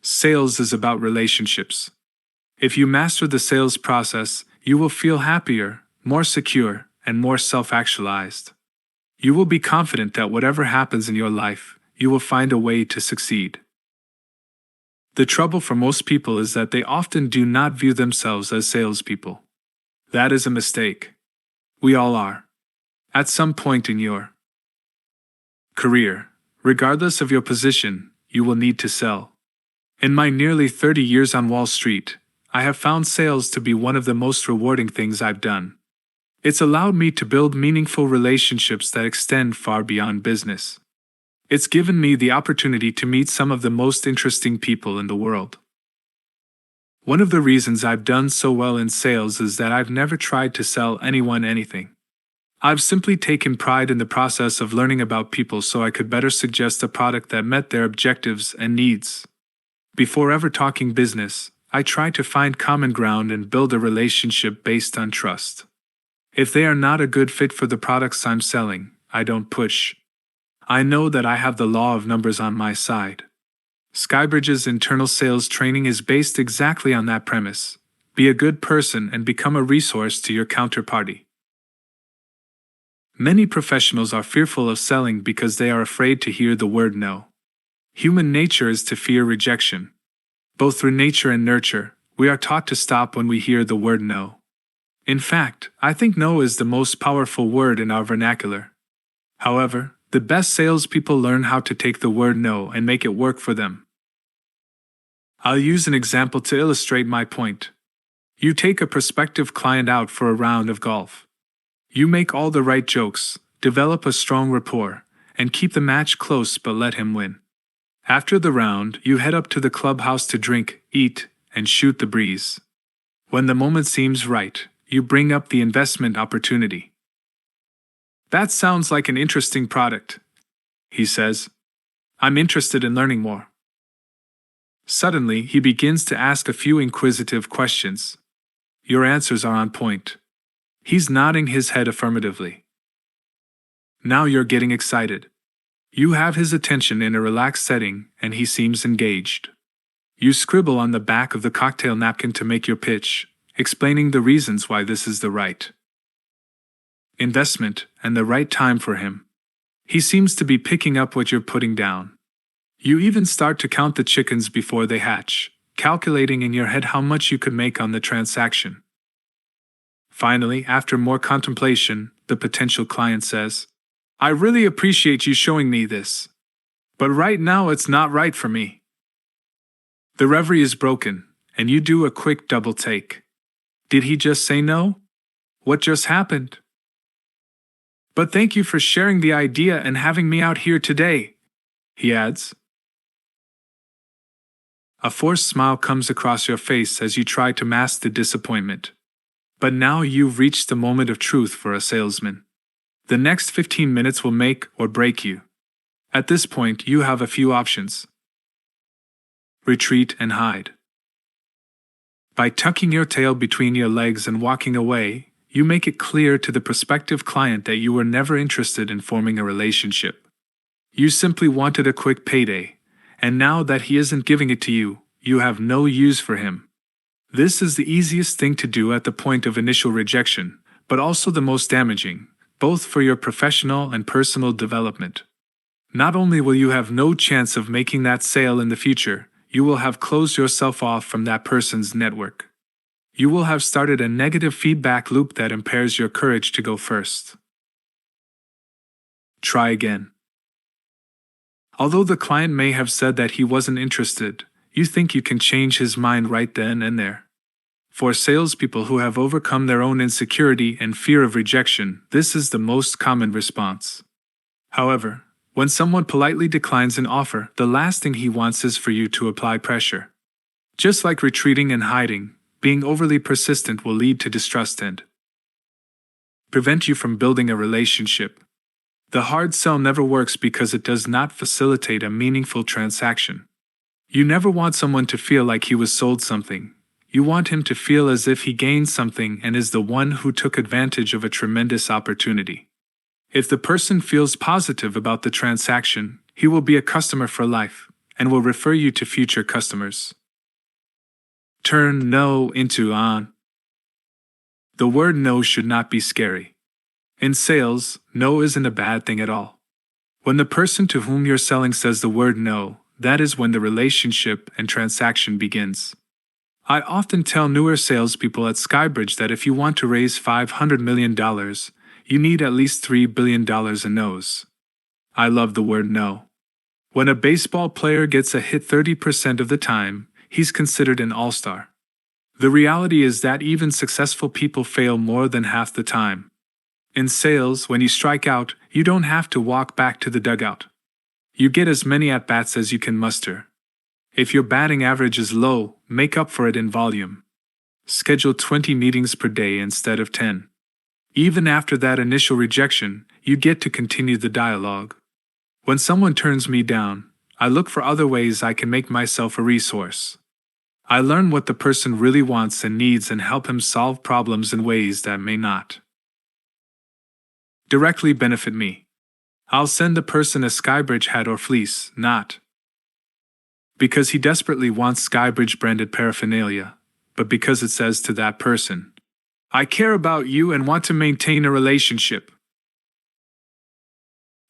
Sales is about relationships. If you master the sales process, you will feel happier, more secure, and more self-actualized. You will be confident that whatever happens in your life, you will find a way to succeed. The trouble for most people is that they often do not view themselves as salespeople. That is a mistake. We all are. At some point in your career, regardless of your position, you will need to sell. In my nearly 30 years on Wall Street, I have found sales to be one of the most rewarding things I've done. It's allowed me to build meaningful relationships that extend far beyond business. It's given me the opportunity to meet some of the most interesting people in the world. One of the reasons I've done so well in sales is that I've never tried to sell anyone anything. I've simply taken pride in the process of learning about people so I could better suggest a product that met their objectives and needs. Before ever talking business, I try to find common ground and build a relationship based on trust. If they are not a good fit for the products I'm selling, I don't push. I know that I have the law of numbers on my side. SkyBridge's internal sales training is based exactly on that premise. Be a good person and become a resource to your counterparty. Many professionals are fearful of selling because they are afraid to hear the word no. Human nature is to fear rejection. Both through nature and nurture, we are taught to stop when we hear the word no. In fact, I think no is the most powerful word in our vernacular. However, the best salespeople learn how to take the word no and make it work for them. I'll use an example to illustrate my point. You take a prospective client out for a round of golf. You make all the right jokes, develop a strong rapport, and keep the match close but let him win. After the round, you head up to the clubhouse to drink, eat, and shoot the breeze. When the moment seems right, you bring up the investment opportunity. That sounds like an interesting product, he says. I'm interested in learning more. Suddenly, he begins to ask a few inquisitive questions. Your answers are on point. He's nodding his head affirmatively. Now you're getting excited. You have his attention in a relaxed setting, and he seems engaged. You scribble on the back of the cocktail napkin to make your pitch, explaining the reasons why this is the right investment and the right time for him. He seems to be picking up what you're putting down. You even start to count the chickens before they hatch, calculating in your head how much you could make on the transaction. Finally, after more contemplation, the potential client says, "I really appreciate you showing me this. But right now it's not right for me." The reverie is broken, and you do a quick double take. Did he just say no? What just happened? "But thank you for sharing the idea and having me out here today," he adds. A forced smile comes across your face as you try to mask the disappointment. But now you've reached the moment of truth for a salesman. The next 15 minutes will make or break you. At this point, you have a few options. Retreat and hide. By tucking your tail between your legs and walking away, you make it clear to the prospective client that you were never interested in forming a relationship. You simply wanted a quick payday, and now that he isn't giving it to you, you have no use for him. This is the easiest thing to do at the point of initial rejection, but also the most damaging, both for your professional and personal development. Not only will you have no chance of making that sale in the future, you will have closed yourself off from that person's network. You will have started a negative feedback loop that impairs your courage to go first. Try again. Although the client may have said that he wasn't interested, you think you can change his mind right then and there. For salespeople who have overcome their own insecurity and fear of rejection, this is the most common response. However, when someone politely declines an offer, the last thing he wants is for you to apply pressure. Just like retreating and hiding, being overly persistent will lead to distrust and prevent you from building a relationship. The hard sell never works because it does not facilitate a meaningful transaction. You never want someone to feel like he was sold something. You want him to feel as if he gained something and is the one who took advantage of a tremendous opportunity. If the person feels positive about the transaction, he will be a customer for life and will refer you to future customers. Turn no into on. The word no should not be scary. In sales, no isn't a bad thing at all. When the person to whom you're selling says the word no, that is when the relationship and transaction begins. I often tell newer salespeople at SkyBridge that if you want to raise $500 million, you need at least $3 billion in no's. I love the word no. When a baseball player gets a hit 30% of the time, he's considered an all-star. The reality is that even successful people fail more than half the time. In sales, when you strike out, you don't have to walk back to the dugout. You get as many at-bats as you can muster. If your batting average is low, make up for it in volume. Schedule 20 meetings per day instead of 10. Even after that initial rejection, you get to continue the dialogue. When someone turns me down, I look for other ways I can make myself a resource. I learn what the person really wants and needs and help him solve problems in ways that may not directly benefit me. I'll send the person a SkyBridge hat or fleece, not because he desperately wants SkyBridge branded paraphernalia, but because it says to that person, "I care about you and want to maintain a relationship."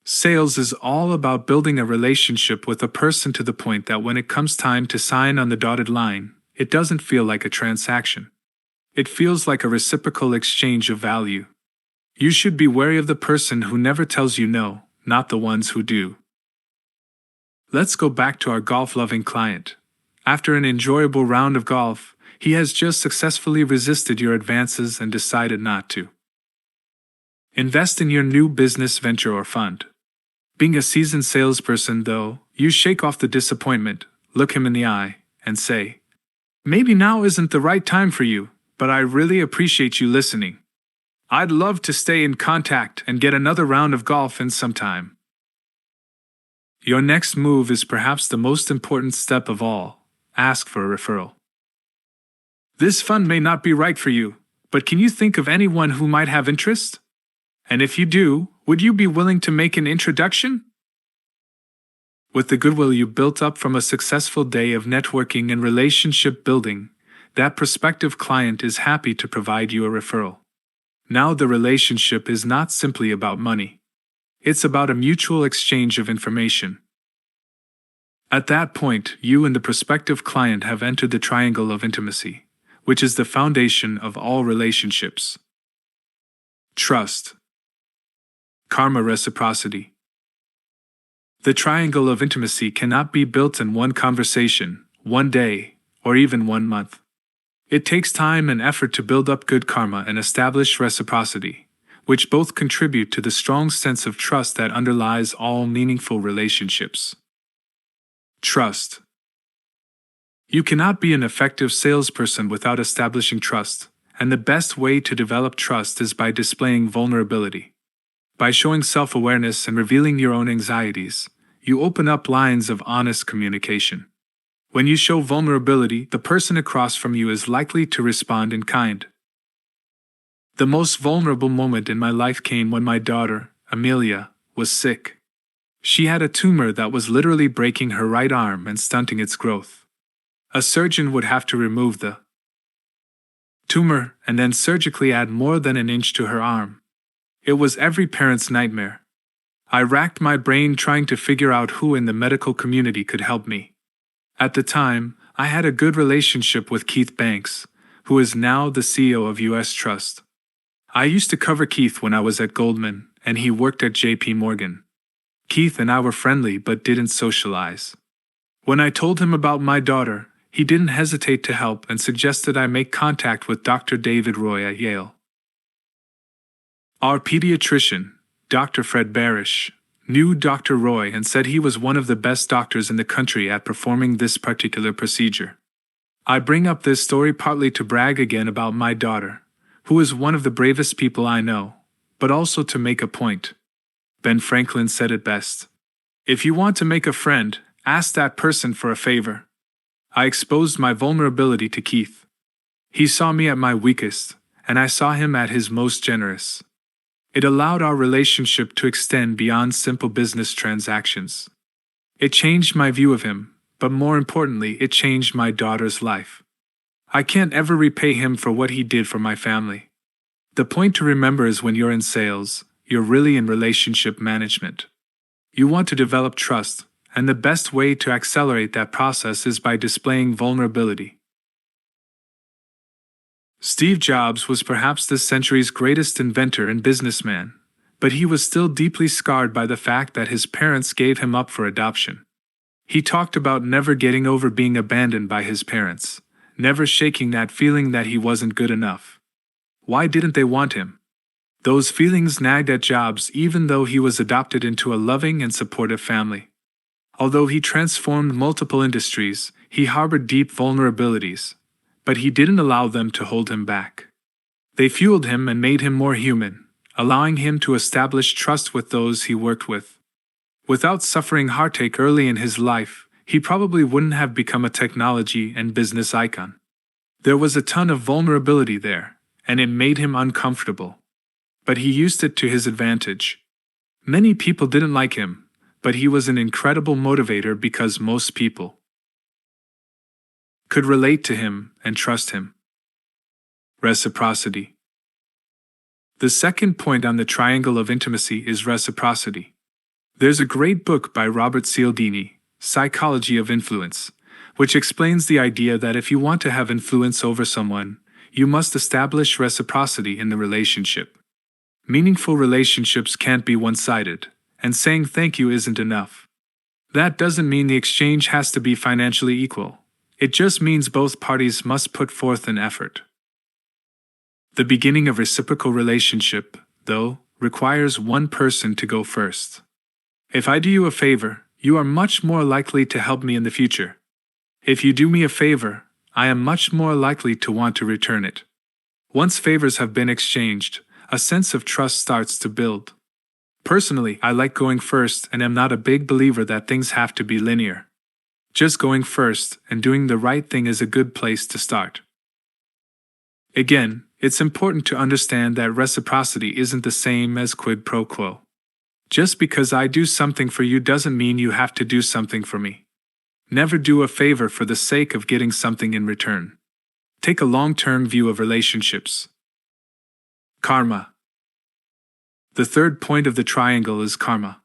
Sales is all about building a relationship with a person to the point that when it comes time to sign on the dotted line, it doesn't feel like a transaction. It feels like a reciprocal exchange of value. You should be wary of the person who never tells you no, not the ones who do. Let's go back to our golf-loving client. After an enjoyable round of golf, he has just successfully resisted your advances and decided not to invest in your new business venture or fund. Being a seasoned salesperson, though, you shake off the disappointment, look him in the eye, and say, "Maybe now isn't the right time for you, but I really appreciate you listening. I'd love to stay in contact and get another round of golf in some time." Your next move is perhaps the most important step of all. Ask for a referral. This fund may not be right for you, but can you think of anyone who might have interest? And if you do, Would you be willing to make an introduction? With the goodwill you built up from a successful day of networking and relationship building, that prospective client is happy to provide you a referral. Now the relationship is not simply about money. It's about a mutual exchange of information. At that point, you and the prospective client have entered the triangle of intimacy, which is the foundation of all relationships. Trust. Karma, reciprocity. The triangle of intimacy cannot be built in one conversation, one day, or even 1 month. It takes time and effort to build up good karma and establish reciprocity, which both contribute to the strong sense of trust that underlies all meaningful relationships. Trust. You cannot be an effective salesperson without establishing trust, and the best way to develop trust is by displaying vulnerability. By showing self-awareness and revealing your own anxieties, you open up lines of honest communication. When you show vulnerability, the person across from you is likely to respond in kind. The most vulnerable moment in my life came when my daughter, Amelia, was sick. She had a tumor that was literally breaking her right arm and stunting its growth. A surgeon would have to remove the tumor and then surgically add more than an inch to her arm. It was every parent's nightmare. I racked my brain trying to figure out who in the medical community could help me. At the time, I had a good relationship with Keith Banks, who is now the CEO of US Trust. I used to cover Keith when I was at Goldman, and he worked at JP Morgan. Keith and I were friendly but didn't socialize. When I told him about my daughter, he didn't hesitate to help and suggested I make contact with Dr. David Roy at Yale. Our pediatrician, Dr. Fred Barish, knew Dr. Roy and said he was one of the best doctors in the country at performing this particular procedure. I bring up this story partly to brag again about my daughter, who is one of the bravest people I know, but also to make a point. Ben Franklin said it best. If you want to make a friend, ask that person for a favor. I exposed my vulnerability to Keith. He saw me at my weakest, and I saw him at his most generous. It allowed our relationship to extend beyond simple business transactions. It changed my view of him, but more importantly, it changed my daughter's life. I can't ever repay him for what he did for my family. The point to remember is when you're in sales, you're really in relationship management. You want to develop trust, and the best way to accelerate that process is by displaying vulnerability. Steve Jobs was perhaps this century's greatest inventor and businessman, but he was still deeply scarred by the fact that his parents gave him up for adoption. He talked about never getting over being abandoned by his parents, never shaking that feeling that he wasn't good enough. Why didn't they want him? Those feelings nagged at Jobs even though he was adopted into a loving and supportive family. Although he transformed multiple industries, he harbored deep vulnerabilities, but he didn't allow them to hold him back. They fueled him and made him more human, allowing him to establish trust with those he worked with. Without suffering heartache early in his life, he probably wouldn't have become a technology and business icon. There was a ton of vulnerability there, and it made him uncomfortable. But he used it to his advantage. Many people didn't like him, but he was an incredible motivator because most people could relate to him and trust him. Reciprocity. The second point on the triangle of intimacy is reciprocity. There's a great book by Robert Cialdini, Psychology of Influence, which explains the idea that if you want to have influence over someone, you must establish reciprocity in the relationship. Meaningful relationships can't be one-sided, and saying thank you isn't enough. That doesn't mean the exchange has to be financially equal. It just means both parties must put forth an effort. The beginning of reciprocal relationship, though, requires one person to go first. If I do you a favor, you are much more likely to help me in the future. If you do me a favor, I am much more likely to want to return it. Once favors have been exchanged, a sense of trust starts to build. Personally, I like going first and am not a big believer that things have to be linear. Just going first and doing the right thing is a good place to start. Again, it's important to understand that reciprocity isn't the same as quid pro quo. Just because I do something for you doesn't mean you have to do something for me. Never do a favor for the sake of getting something in return. Take a long-term view of relationships. Karma. The third point of the triangle is karma.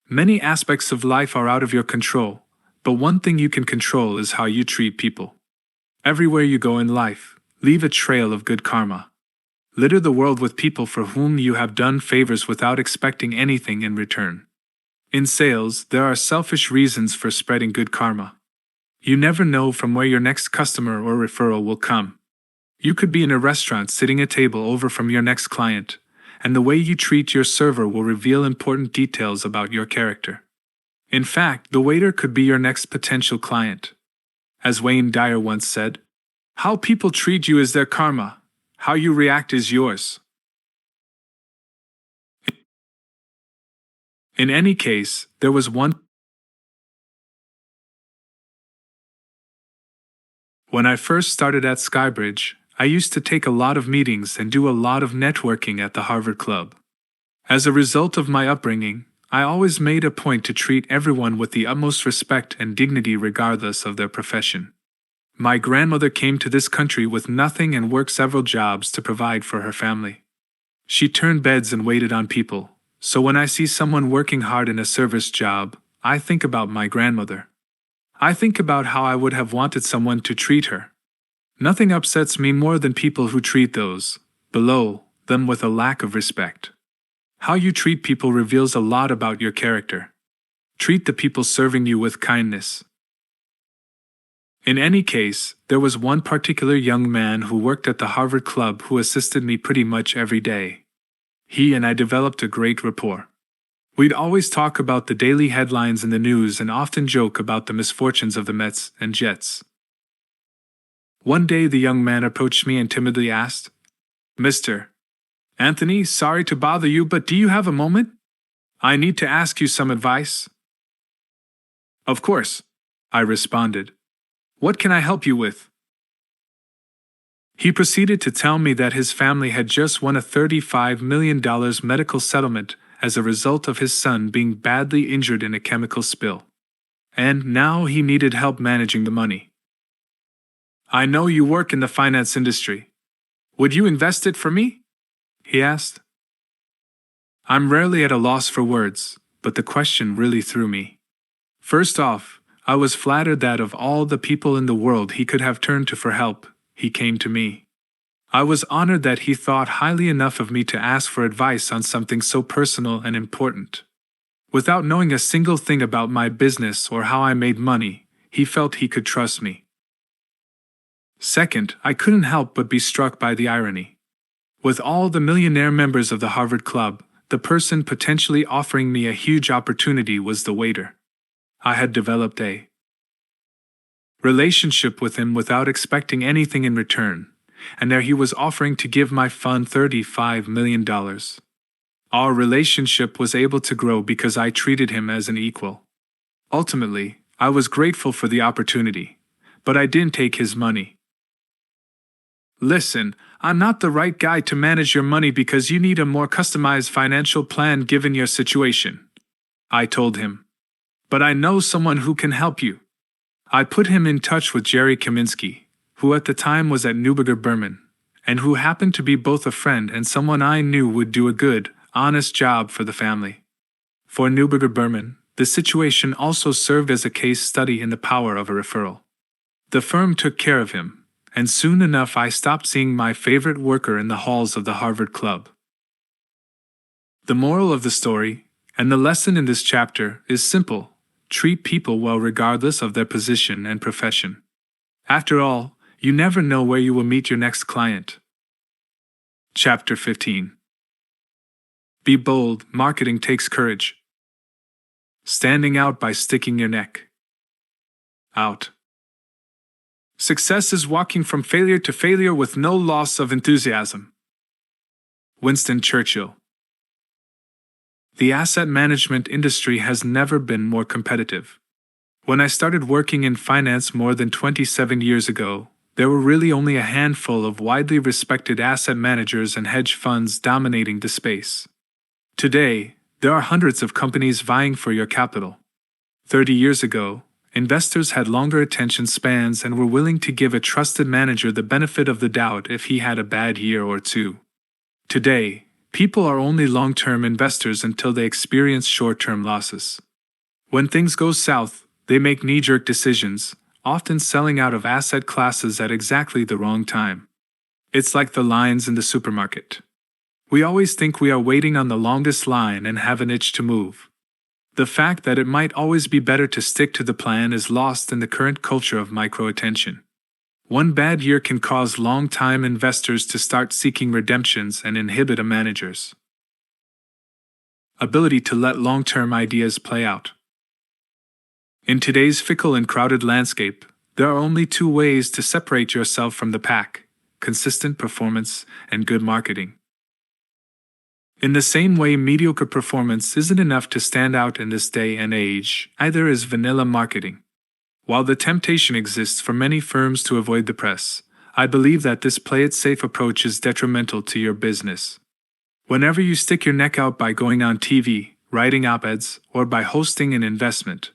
Many aspects of life are out of your control, but one thing you can control is how you treat people. Everywhere you go in life, leave a trail of good karma. Litter the world with people for whom you have done favors without expecting anything in return. In sales, there are selfish reasons for spreading good karma. You never know from where your next customer or referral will come. You could be in a restaurant sitting at a table over from your next client, and the way you treat your server will reveal important details about your character. In fact, the waiter could be your next potential client. As Wayne Dyer once said, "How people treat you is their karma. How you react is yours." In any case, there was one. When I first started at SkyBridge, I used to take a lot of meetings and do a lot of networking at the Harvard Club. As a result of my upbringing, I always made a point to treat everyone with the utmost respect and dignity regardless of their profession. My grandmother came to this country with nothing and worked several jobs to provide for her family. She turned beds and waited on people, so when I see someone working hard in a service job, I think about my grandmother. I think about how I would have wanted someone to treat her. Nothing upsets me more than people who treat those below them with a lack of respect. How you treat people reveals a lot about your character. Treat the people serving you with kindness. In any case, there was one particular young man who worked at the Harvard Club who assisted me pretty much every day. He and I developed a great rapport. We'd always talk about the daily headlines in the news and often joke about the misfortunes of the Mets and Jets. One day the young man approached me and timidly asked, "Mr. Anthony, sorry to bother you, but do you have a moment? I need to ask you some advice." "Of course," I responded. "What can I help you with?" He proceeded to tell me that his family had just won a $35 million medical settlement as a result of his son being badly injured in a chemical spill. And now he needed help managing the money. "I know you work in the finance industry. Would you invest it for me?" he asked. I'm rarely at a loss for words, but the question really threw me. First off, I was flattered that of all the people in the world he could have turned to for help, he came to me. I was honored that he thought highly enough of me to ask for advice on something so personal and important. Without knowing a single thing about my business or how I made money, he felt he could trust me. Second, I couldn't help but be struck by the irony. With all the millionaire members of the Harvard Club, the person potentially offering me a huge opportunity was the waiter. I had developed a relationship with him without expecting anything in return, and there he was offering to give my fund $35 million. Our relationship was able to grow because I treated him as an equal. Ultimately, I was grateful for the opportunity, but I didn't take his money. "Listen, I'm not the right guy to manage your money because you need a more customized financial plan given your situation," I told him. "But I know someone who can help you." I put him in touch with Jerry Kaminsky, who at the time was at Neuberger Berman, and who happened to be both a friend and someone I knew would do a good, honest job for the family. For Neuberger Berman, the situation also served as a case study in the power of a referral. The firm took care of him, and soon enough I stopped seeing my favorite worker in the halls of the Harvard Club. The moral of the story, and the lesson in this chapter, is simple: treat people well regardless of their position and profession. After all, you never know where you will meet your next client. Chapter 15. Be bold, marketing takes courage. Standing out by sticking your neck out. Success is walking from failure to failure with no loss of enthusiasm. Winston Churchill. The asset management industry has never been more competitive. When I started working in finance more than 27 years ago, there were really only a handful of widely respected asset managers and hedge funds dominating the space. Today, There are hundreds of companies vying for your capital. 30 years ago, investors had longer attention spans and were willing to give a trusted manager the benefit of the doubt if he had a bad year or two. Today, people are only long-term investors until they experience short-term losses. When things go south, they make knee-jerk decisions, often selling out of asset classes at exactly the wrong time. It's like the lines in the supermarket. We always think we are waiting on the longest line and have an itch to move. The fact that it might always be better to stick to the plan is lost in the current culture of micro-attention. One bad year can cause long-time investors to start seeking redemptions and inhibit a manager's ability to let long-term ideas play out. In today's fickle and crowded landscape, there are only two ways to separate yourself from the pack: consistent performance and good marketing. In the same way mediocre performance isn't enough to stand out in this day and age, either is vanilla marketing. While the temptation exists for many firms to avoid the press, I believe that this play-it-safe approach is detrimental to your business. Whenever you stick your neck out by going on TV, writing op-eds, or by hosting an investment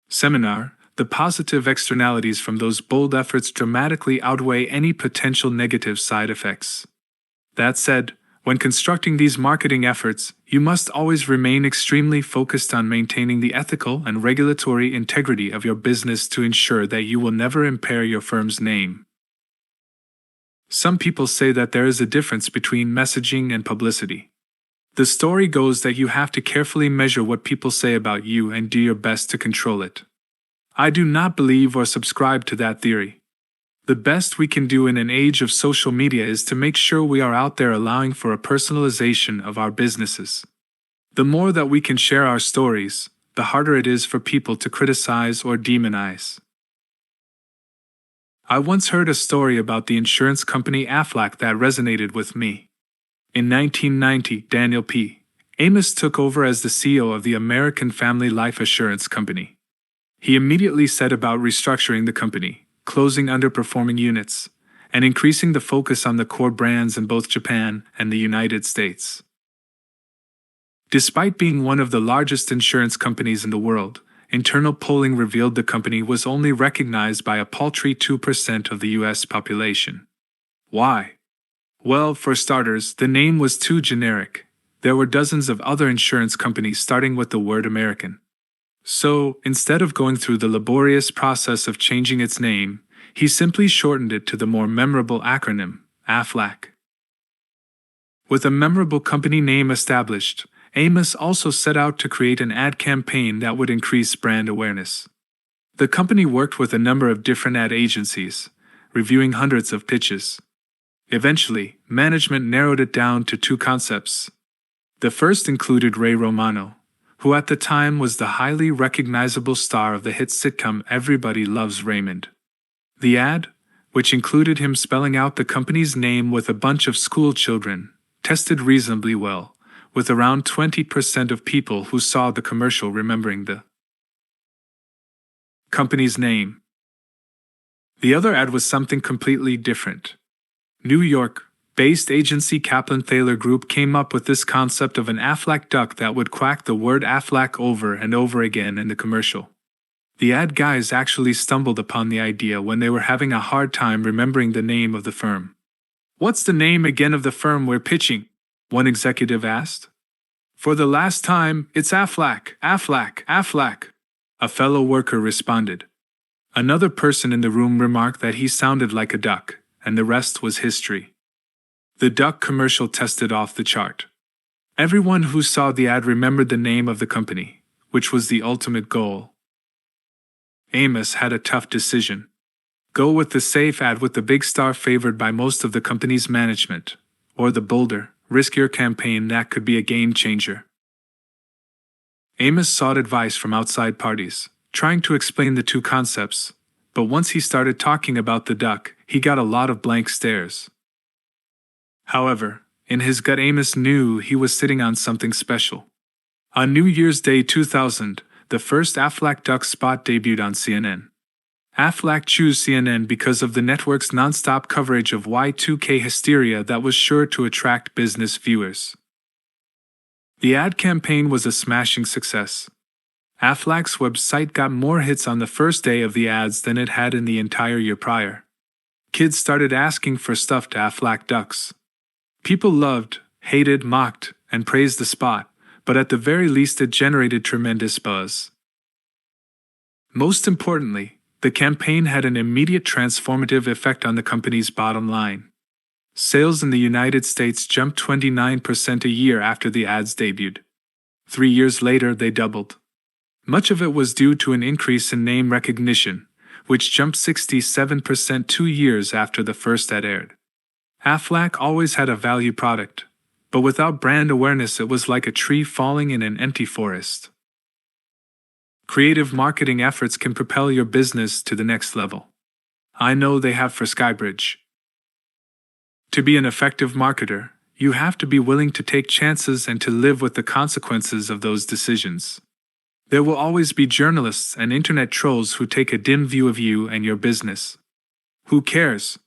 seminar, the positive externalities from those bold efforts dramatically outweigh any potential negative side effects. That said, when constructing these marketing efforts, you must always remain extremely focused on maintaining the ethical and regulatory integrity of your business to ensure that you will never impair your firm's name. Some people say that there is a difference between messaging and publicity. The story goes that you have to carefully measure what people say about you and do your best to control it. I do not believe or subscribe to that theory. The best we can do in an age of social media is to make sure we are out there allowing for a personalization of our businesses. The more that we can share our stories, the harder it is for people to criticize or demonize. I once heard a story about the insurance company Aflac that resonated with me. In 1990, Daniel P. Amos took over as the CEO of the American Family Life Assurance Company. He immediately set about restructuring the company, closing underperforming units, and increasing the focus on the core brands in both Japan and the United States. Despite being one of the largest insurance companies in the world, internal polling revealed the company was only recognized by a paltry 2% of the U.S. population. Why? Well, for starters, the name was too generic. There were dozens of other insurance companies starting with the word American. So, instead of going through the laborious process of changing its name, he simply shortened it to the more memorable acronym, Aflac. With a memorable company name established, Amos also set out to create an ad campaign that would increase brand awareness. The company worked with a number of different ad agencies, reviewing hundreds of pitches. Eventually, management narrowed it down to two concepts. The first included Ray Romano, who at the time was the highly recognizable star of the hit sitcom Everybody Loves Raymond. The ad, which included him spelling out the company's name with a bunch of school children, tested reasonably well, with around 20% of people who saw the commercial remembering the company's name. The other ad was something completely different. New York-based agency Kaplan Thaler Group came up with this concept of an Aflac duck that would quack the word Aflac over and over again in the commercial. The ad guys actually stumbled upon the idea when they were having a hard time remembering the name of the firm. "What's the name again of the firm we're pitching?" one executive asked. "For the last time, it's Aflac, Aflac, Aflac," a fellow worker responded. Another person in the room remarked that he sounded like a duck, and the rest was history. The duck commercial tested off the chart. Everyone who saw the ad remembered the name of the company, which was the ultimate goal. Amos had a tough decision. Go with the safe ad with the big star favored by most of the company's management, or the bolder, riskier campaign that could be a game changer. Amos sought advice from outside parties, trying to explain the two concepts, but once he started talking about the duck, he got a lot of blank stares. However, in his gut Amos knew he was sitting on something special. On New Year's Day 2000, the first Aflac duck spot debuted on CNN. Aflac chose CNN because of the network's non-stop coverage of Y2K hysteria that was sure to attract business viewers. The ad campaign was a smashing success. Aflac's website got more hits on the first day of the ads than it had in the entire year prior. Kids started asking for stuffed Aflac ducks. People loved, hated, mocked, and praised the spot, but at the very least it generated tremendous buzz. Most importantly, the campaign had an immediate transformative effect on the company's bottom line. Sales in the United States jumped 29% a year after the ads debuted. 3 years later, they doubled. Much of it was due to an increase in name recognition, which jumped 67% 2 years after the first ad aired. Aflac always had a value product, but without brand awareness it was like a tree falling in an empty forest. Creative marketing efforts can propel your business to the next level. I know they have for SkyBridge. To be an effective marketer, you have to be willing to take chances and to live with the consequences of those decisions. There will always be journalists and internet trolls who take a dim view of you and your business. Who cares?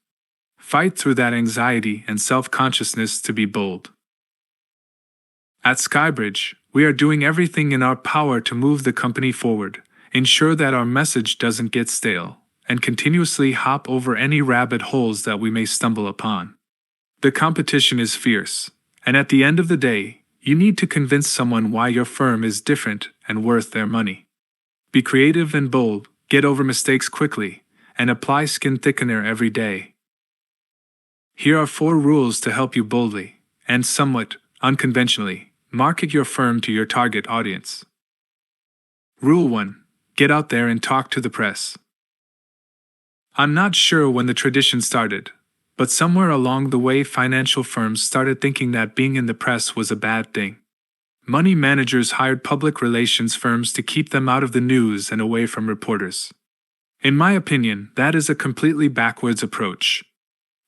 Fight through that anxiety and self-consciousness to be bold. At SkyBridge, we are doing everything in our power to move the company forward, ensure that our message doesn't get stale, and continuously hop over any rabbit holes that we may stumble upon. The competition is fierce, and at the end of the day, you need to convince someone why your firm is different and worth their money. Be creative and bold, get over mistakes quickly, and apply skin thickener every day. Here are 4 rules to help you boldly, and somewhat unconventionally, market your firm to your target audience. Rule 1. Get out there and talk to the press. I'm not sure when the tradition started, but somewhere along the way financial firms started thinking that being in the press was a bad thing. Money managers hired public relations firms to keep them out of the news and away from reporters. In my opinion, that is a completely backwards approach.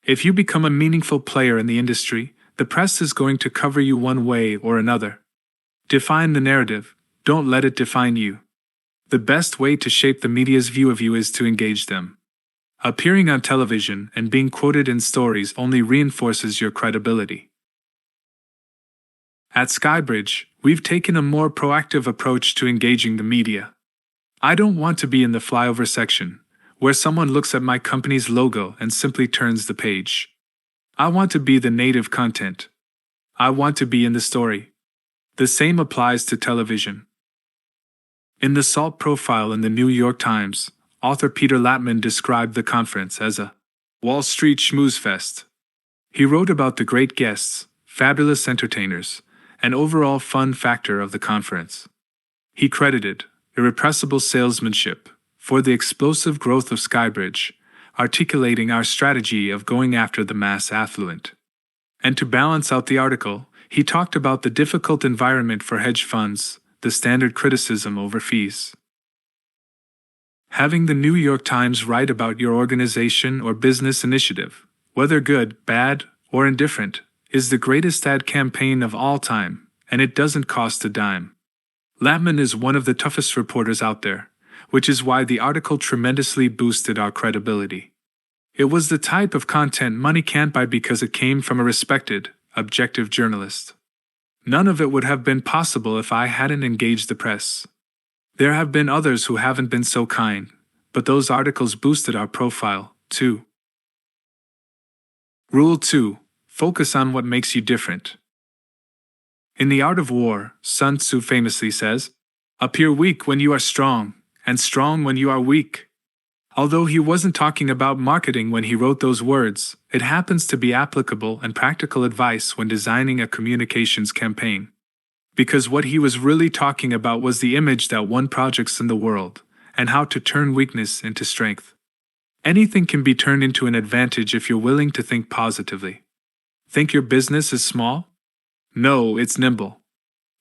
If you become a meaningful player in the industry, the press is going to cover you one way or another. Define the narrative, don't let it define you. The best way to shape the media's view of you is to engage them. Appearing on television and being quoted in stories only reinforces your credibility. At SkyBridge, we've taken a more proactive approach to engaging the media. I don't want to be in the flyover section, where someone looks at my company's logo and simply turns the page. I want to be the native content. I want to be in the story. The same applies to television. In the SALT profile in the New York Times, author Peter Lattman described the conference as a Wall Street schmooze fest. He wrote about the great guests, fabulous entertainers, and overall fun factor of the conference. He credited irrepressible salesmanship for the explosive growth of SkyBridge, articulating our strategy of going after the mass affluent. And to balance out the article, he talked about the difficult environment for hedge funds, the standard criticism over fees. Having the New York Times write about your organization or business initiative, whether good, bad, or indifferent, is the greatest ad campaign of all time, and it doesn't cost a dime. Lattman is one of the toughest reporters out there, which is why the article tremendously boosted our credibility. It was the type of content money can't buy because it came from a respected, objective journalist. None of it would have been possible if I hadn't engaged the press. There have been others who haven't been so kind, but those articles boosted our profile, too. Rule 2. Focus on what makes you different. In The Art of War, Sun Tzu famously says, "Appear weak when you are strong, and strong when you are weak." Although he wasn't talking about marketing when he wrote those words, it happens to be applicable and practical advice when designing a communications campaign. Because what he was really talking about was the image that won projects in the world, and how to turn weakness into strength. Anything can be turned into an advantage if you're willing to think positively. Think your business is small? No, it's nimble.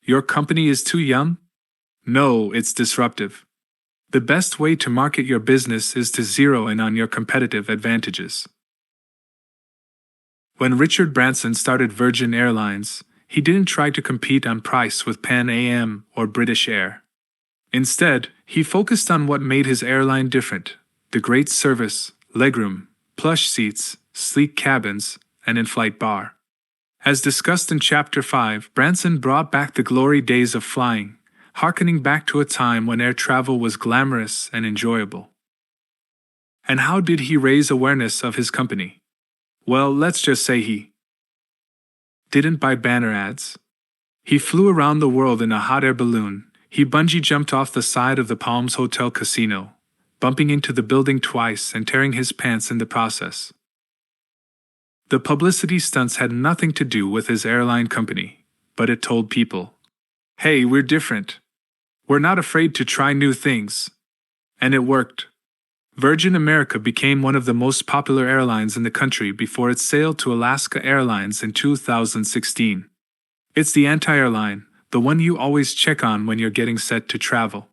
Your company is too young? No, it's disruptive. The best way to market your business is to zero in on your competitive advantages. When Richard Branson started Virgin Airlines, he didn't try to compete on price with Pan Am or British Air. Instead, he focused on what made his airline different: the great service, legroom, plush seats, sleek cabins, and in-flight bar. As discussed in Chapter 5, Branson brought back the glory days of flying, hearkening back to a time when air travel was glamorous and enjoyable. And how did he raise awareness of his company? Well, let's just say he didn't buy banner ads. He flew around the world in a hot air balloon. He bungee jumped off the side of the Palms Hotel casino, bumping into the building twice and tearing his pants in the process. The publicity stunts had nothing to do with his airline company, but it told people, hey, we're different. We're not afraid to try new things. And it worked. Virgin America became one of the most popular airlines in the country before it sailed to Alaska Airlines in 2016. It's the anti-airline, the one you always check on when you're getting set to travel.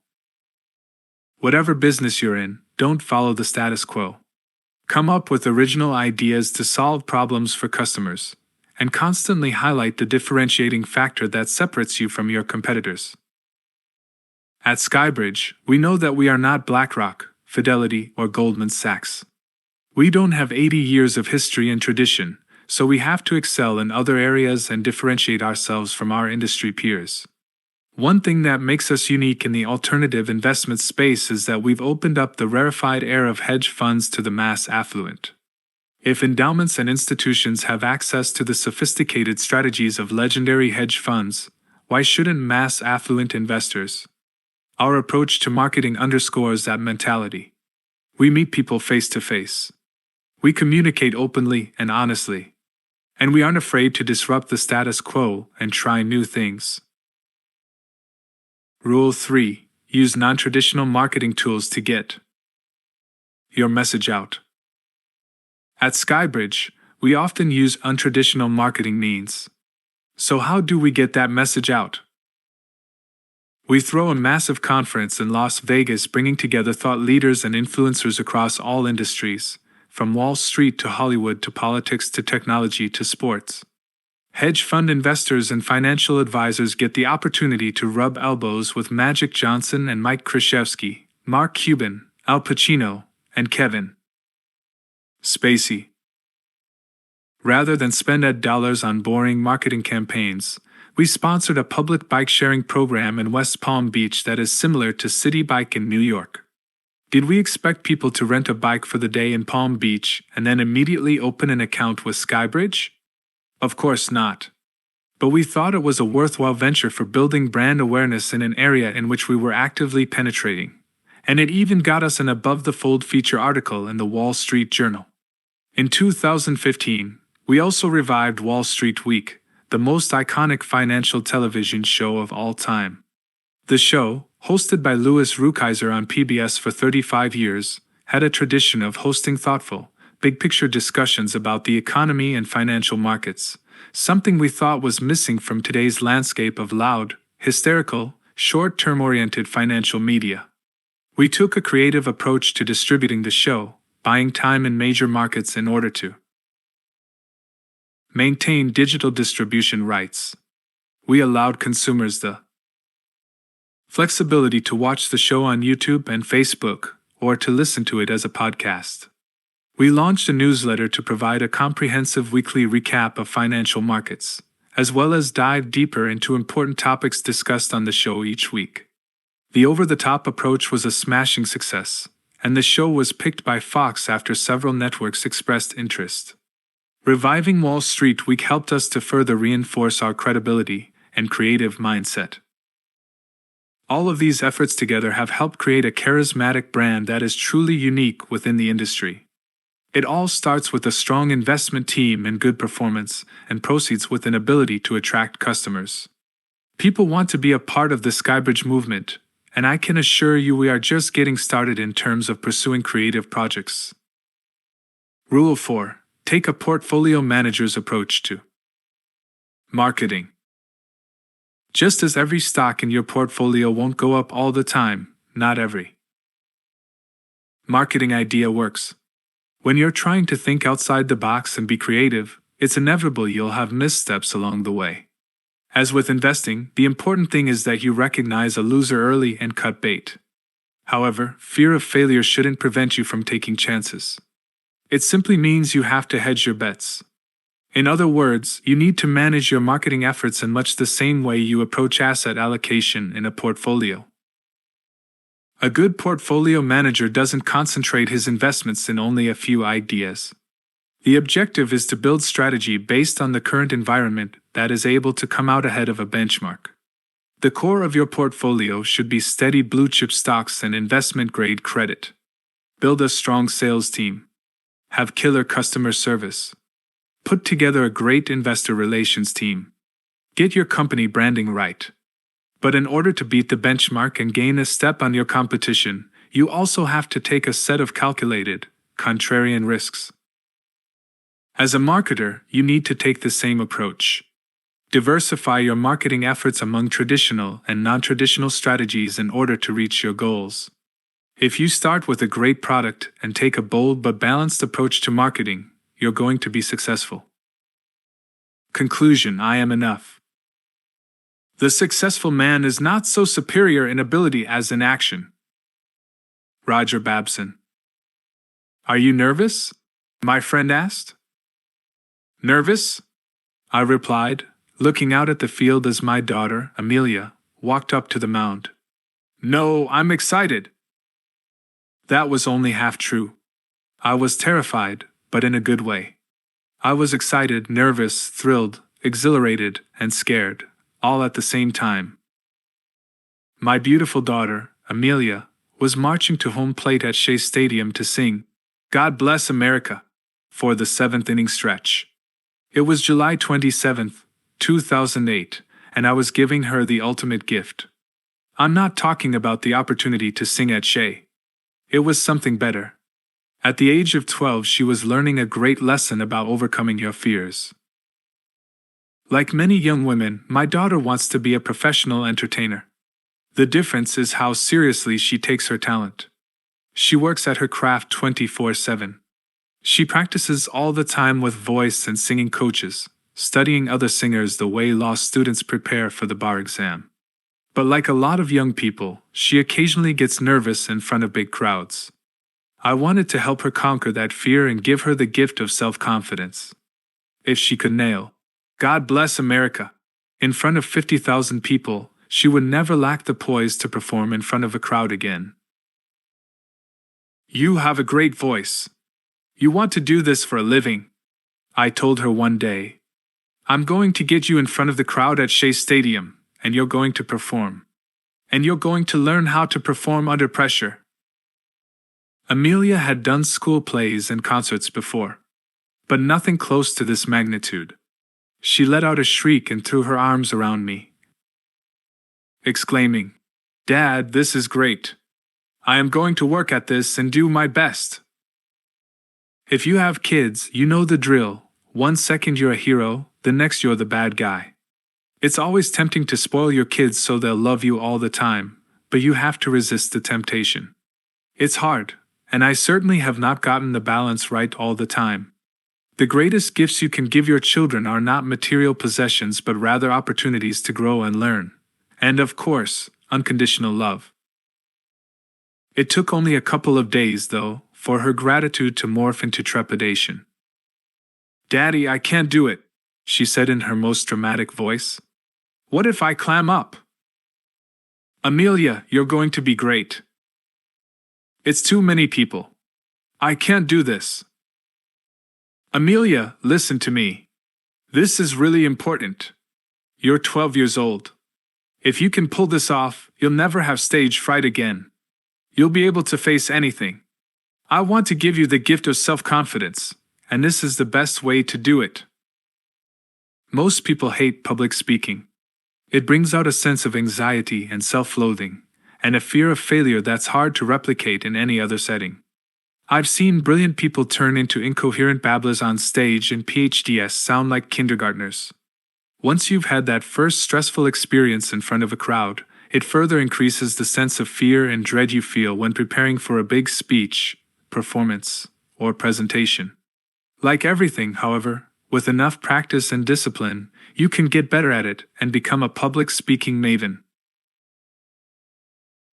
Whatever business you're in, don't follow the status quo. Come up with original ideas to solve problems for customers, and constantly highlight the differentiating factor that separates you from your competitors. At SkyBridge, we know that we are not BlackRock, Fidelity, or Goldman Sachs. We don't have 80 years of history and tradition, so we have to excel in other areas and differentiate ourselves from our industry peers. One thing that makes us unique in the alternative investment space is that we've opened up the rarefied air of hedge funds to the mass affluent. If endowments and institutions have access to the sophisticated strategies of legendary hedge funds, why shouldn't mass affluent investors? Our approach to marketing underscores that mentality. We meet people face to face. We communicate openly and honestly. And we aren't afraid to disrupt the status quo and try new things. Rule 3. Use non-traditional marketing tools to get your message out. At SkyBridge, we often use untraditional marketing means. So how do we get that message out? We throw a massive conference in Las Vegas bringing together thought leaders and influencers across all industries, from Wall Street to Hollywood to politics to technology to sports. Hedge fund investors and financial advisors get the opportunity to rub elbows with Magic Johnson and Mike Krzyzewski, Mark Cuban, Al Pacino, and Kevin Spacey. Rather than spend $dollars on boring marketing campaigns, we sponsored a public bike-sharing program in West Palm Beach that is similar to City Bike in New York. Did we expect people to rent a bike for the day in Palm Beach and then immediately open an account with SkyBridge? Of course not. But we thought it was a worthwhile venture for building brand awareness in an area in which we were actively penetrating, and it even got us an above-the-fold feature article in the Wall Street Journal. In 2015, we also revived Wall Street Week, the most iconic financial television show of all time. The show, hosted by Louis Rukeyser on PBS for 35 years, had a tradition of hosting thoughtful, big-picture discussions about the economy and financial markets, something we thought was missing from today's landscape of loud, hysterical, short-term-oriented financial media. We took a creative approach to distributing the show, buying time in major markets in order to maintain digital distribution rights. We allowed consumers the flexibility to watch the show on YouTube and Facebook, or to listen to it as a podcast. We launched a newsletter to provide a comprehensive weekly recap of financial markets, as well as dive deeper into important topics discussed on the show each week. The over-the-top approach was a smashing success, and the show was picked by Fox after several networks expressed interest. Reviving Wall Street Week helped us to further reinforce our credibility and creative mindset. All of these efforts together have helped create a charismatic brand that is truly unique within the industry. It all starts with a strong investment team and good performance, and proceeds with an ability to attract customers. People want to be a part of the SkyBridge movement, and I can assure you we are just getting started in terms of pursuing creative projects. Rule 4. Take a portfolio manager's approach to marketing. Just as every stock in your portfolio won't go up all the time, not every marketing idea works. When you're trying to think outside the box and be creative, it's inevitable you'll have missteps along the way. As with investing, the important thing is that you recognize a loser early and cut bait. However, fear of failure shouldn't prevent you from taking chances. It simply means you have to hedge your bets. In other words, you need to manage your marketing efforts in much the same way you approach asset allocation in a portfolio. A good portfolio manager doesn't concentrate his investments in only a few ideas. The objective is to build strategy based on the current environment that is able to come out ahead of a benchmark. The core of your portfolio should be steady blue-chip stocks and investment-grade credit. Build a strong sales team. Have killer customer service. Put together a great investor relations team. Get your company branding right. But in order to beat the benchmark and gain a step on your competition, you also have to take a set of calculated, contrarian risks. As a marketer, you need to take the same approach. Diversify your marketing efforts among traditional and non-traditional strategies in order to reach your goals. If you start with a great product and take a bold but balanced approach to marketing, you're going to be successful. Conclusion: I am enough. The successful man is not so superior in ability as in action. Roger Babson. Are you nervous? My friend asked. Nervous? I replied, looking out at the field as my daughter, Amelia, walked up to the mound. No, I'm excited. That was only half true. I was terrified, but in a good way. I was excited, nervous, thrilled, exhilarated, and scared, all at the same time. My beautiful daughter, Amelia, was marching to home plate at Shea Stadium to sing "God Bless America" for the 7th inning stretch. It was July 27, 2008, and I was giving her the ultimate gift. I'm not talking about the opportunity to sing at Shea. It was something better. At the age of 12, she was learning a great lesson about overcoming your fears. Like many young women, my daughter wants to be a professional entertainer. The difference is how seriously she takes her talent. She works at her craft 24/7. She practices all the time with voice and singing coaches, studying other singers the way law students prepare for the bar exam. But like a lot of young people, she occasionally gets nervous in front of big crowds. I wanted to help her conquer that fear and give her the gift of self-confidence. If she could nail "God Bless America" in front of 50,000 people, she would never lack the poise to perform in front of a crowd again. You have a great voice. You want to do this for a living, I told her one day. I'm going to get you in front of the crowd at Shea Stadium, and you're going to perform. And you're going to learn how to perform under pressure. Amelia had done school plays and concerts before, but nothing close to this magnitude. She let out a shriek and threw her arms around me, exclaiming, "Dad, this is great. I am going to work at this and do my best." If you have kids, you know the drill. 1 second you're a hero, the next you're the bad guy. It's always tempting to spoil your kids so they'll love you all the time, but you have to resist the temptation. It's hard, and I certainly have not gotten the balance right all the time. The greatest gifts you can give your children are not material possessions but rather opportunities to grow and learn. And of course, unconditional love. It took only a couple of days, though, for her gratitude to morph into trepidation. "Daddy, I can't do it," she said in her most dramatic voice. "What if I clam up?" "Amelia, you're going to be great. It's too many people. I can't do this." "Amelia, listen to me. This is really important. You're 12 years old. If you can pull this off, you'll never have stage fright again. You'll be able to face anything. I want to give you the gift of self-confidence, and this is the best way to do it." Most people hate public speaking. It brings out a sense of anxiety and self-loathing, and a fear of failure that's hard to replicate in any other setting. I've seen brilliant people turn into incoherent babblers on stage, and PhDs sound like kindergartners. Once you've had that first stressful experience in front of a crowd, it further increases the sense of fear and dread you feel when preparing for a big speech, performance, or presentation. Like everything, however, with enough practice and discipline, you can get better at it and become a public speaking maven.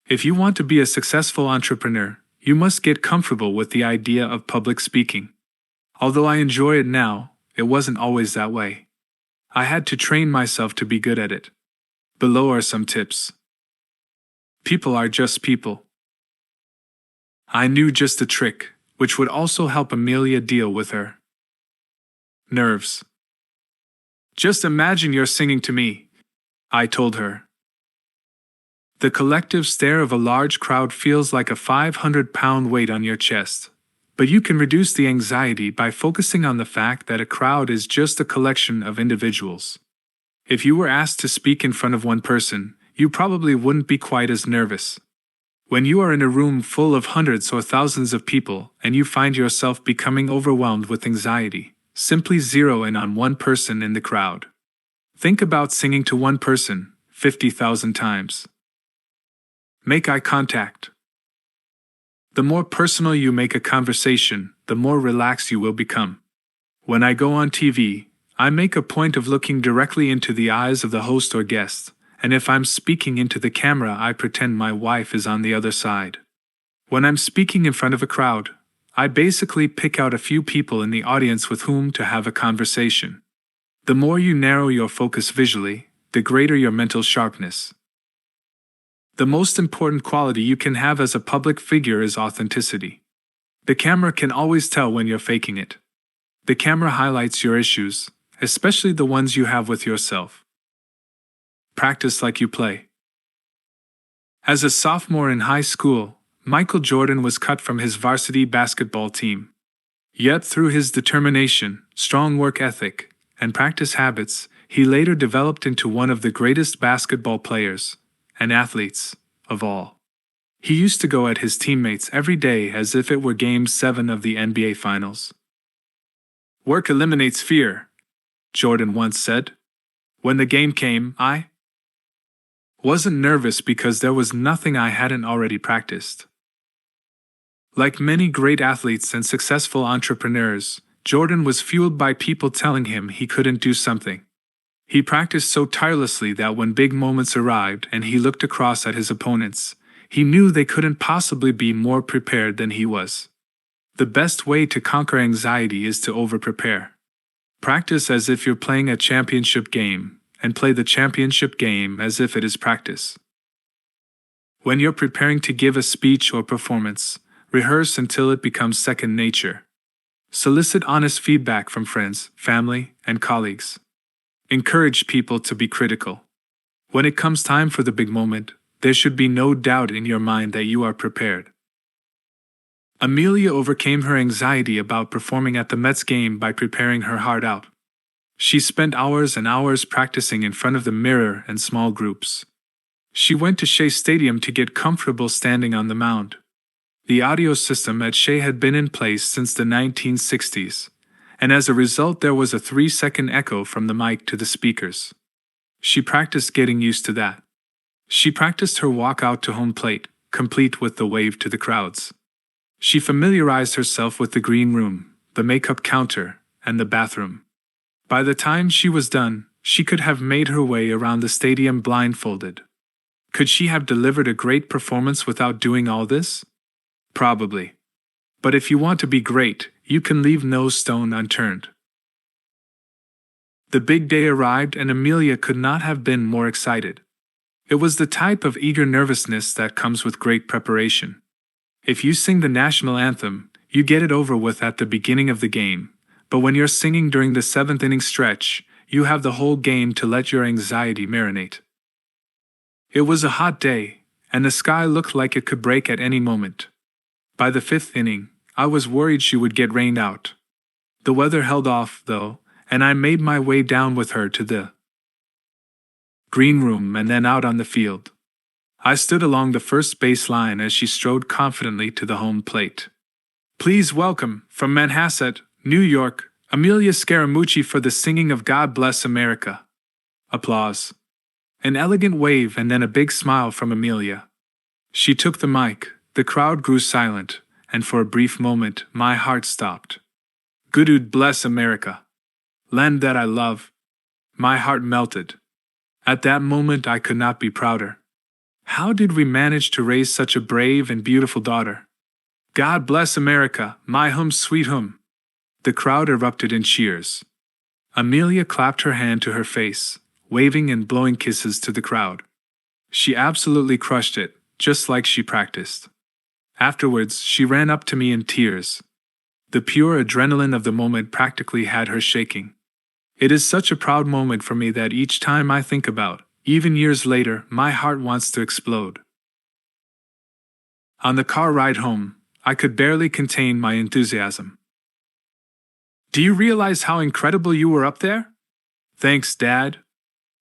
If you want to be a successful entrepreneur, you must get comfortable with the idea of public speaking. Although I enjoy it now, it wasn't always that way. I had to train myself to be good at it. Below are some tips. People are just people. I knew just a trick, which would also help Amelia deal with her nerves. Just imagine you're singing to me, I told her. The collective stare of a large crowd feels like a 500-pound weight on your chest. But you can reduce the anxiety by focusing on the fact that a crowd is just a collection of individuals. If you were asked to speak in front of one person, you probably wouldn't be quite as nervous. When you are in a room full of hundreds or thousands of people and you find yourself becoming overwhelmed with anxiety, simply zero in on one person in the crowd. Think about singing to one person 50,000 times. Make eye contact. The more personal you make a conversation, the more relaxed you will become. When I go on TV, I make a point of looking directly into the eyes of the host or guest, and if I'm speaking into the camera, I pretend my wife is on the other side. When I'm speaking in front of a crowd, I basically pick out a few people in the audience with whom to have a conversation. The more you narrow your focus visually, the greater your mental sharpness. The most important quality you can have as a public figure is authenticity. The camera can always tell when you're faking it. The camera highlights your issues, especially the ones you have with yourself. Practice like you play. As a sophomore in high school, Michael Jordan was cut from his varsity basketball team. Yet through his determination, strong work ethic, and practice habits, he later developed into one of the greatest basketball players and athletes of all. He used to go at his teammates every day as if it were Game 7 of the NBA Finals. Work eliminates fear, Jordan once said. When the game came, I wasn't nervous because there was nothing I hadn't already practiced. Like many great athletes and successful entrepreneurs, Jordan was fueled by people telling him he couldn't do something. He practiced so tirelessly that when big moments arrived and he looked across at his opponents, he knew they couldn't possibly be more prepared than he was. The best way to conquer anxiety is to over-prepare. Practice as if you're playing a championship game, and play the championship game as if it is practice. When you're preparing to give a speech or performance, rehearse until it becomes second nature. Solicit honest feedback from friends, family, and colleagues. Encourage people to be critical. When it comes time for the big moment, there should be no doubt in your mind that you are prepared. Amelia overcame her anxiety about performing at the Mets game by preparing her heart out. She spent hours and hours practicing in front of the mirror in small groups. She went to Shea Stadium to get comfortable standing on the mound. The audio system at Shea had been in place since the 1960s, and as a result there was a 3-second echo from the mic to the speakers. She practiced getting used to that. She practiced her walk out to home plate, complete with the wave to the crowds. She familiarized herself with the green room, the makeup counter, and the bathroom. By the time she was done, she could have made her way around the stadium blindfolded. Could she have delivered a great performance without doing all this? Probably. But if you want to be great, you can leave no stone unturned. The big day arrived and Amelia could not have been more excited. It was the type of eager nervousness that comes with great preparation. If you sing the national anthem, you get it over with at the beginning of the game, but when you're singing during the 7th inning stretch, you have the whole game to let your anxiety marinate. It was a hot day, and the sky looked like it could break at any moment. By the 5th inning, I was worried she would get rained out. The weather held off, though, and I made my way down with her to the green room and then out on the field. I stood along the first base line as she strode confidently to the home plate. Please welcome, from Manhasset, New York, Amelia Scaramucci for the singing of God Bless America. Applause. An elegant wave and then a big smile from Amelia. She took the mic, the crowd grew silent, and for a brief moment my heart stopped. God bless America. Land that I love. My heart melted. At that moment I could not be prouder. How did we manage to raise such a brave and beautiful daughter? God bless America, my hum sweet hum. The crowd erupted in cheers. Amelia clapped her hand to her face, waving and blowing kisses to the crowd. She absolutely crushed it, just like she practiced. Afterwards, she ran up to me in tears. The pure adrenaline of the moment practically had her shaking. It is such a proud moment for me that each time I think about, even years later, my heart wants to explode. On the car ride home, I could barely contain my enthusiasm. "Do you realize how incredible you were up there?" "Thanks, Dad."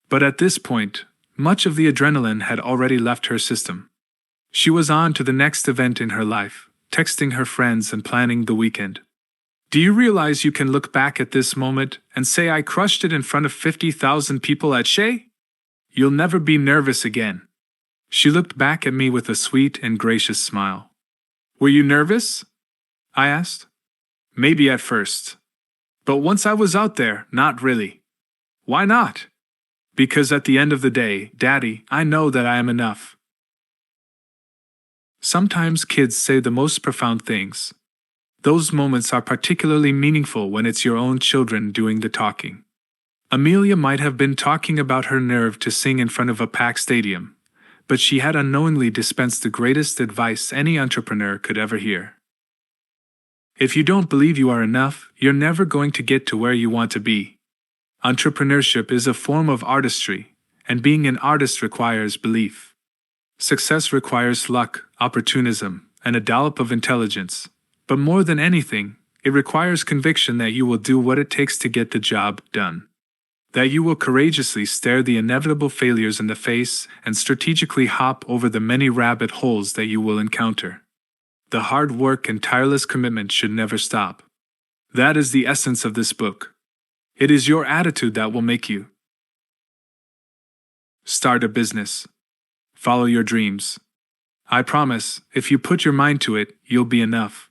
But at this point, much of the adrenaline had already left her system. She was on to the next event in her life, texting her friends and planning the weekend. "Do you realize you can look back at this moment and say I crushed it in front of 50,000 people at Shea? You'll never be nervous again." She looked back at me with a sweet and gracious smile. "Were you nervous?" I asked. "Maybe at first. But once I was out there, not really." "Why not?" "Because at the end of the day, Daddy, I know that I am enough." Sometimes kids say the most profound things. Those moments are particularly meaningful when it's your own children doing the talking. Amelia might have been talking about her nerve to sing in front of a packed stadium, but she had unknowingly dispensed the greatest advice any entrepreneur could ever hear. If you don't believe you are enough, you're never going to get to where you want to be. Entrepreneurship is a form of artistry, and being an artist requires belief. Success requires luck, opportunism, and a dollop of intelligence. But more than anything, it requires conviction that you will do what it takes to get the job done. That you will courageously stare the inevitable failures in the face and strategically hop over the many rabbit holes that you will encounter. The hard work and tireless commitment should never stop. That is the essence of this book. It is your attitude that will make you. Start a business. Follow your dreams. I promise, if you put your mind to it, you'll be enough.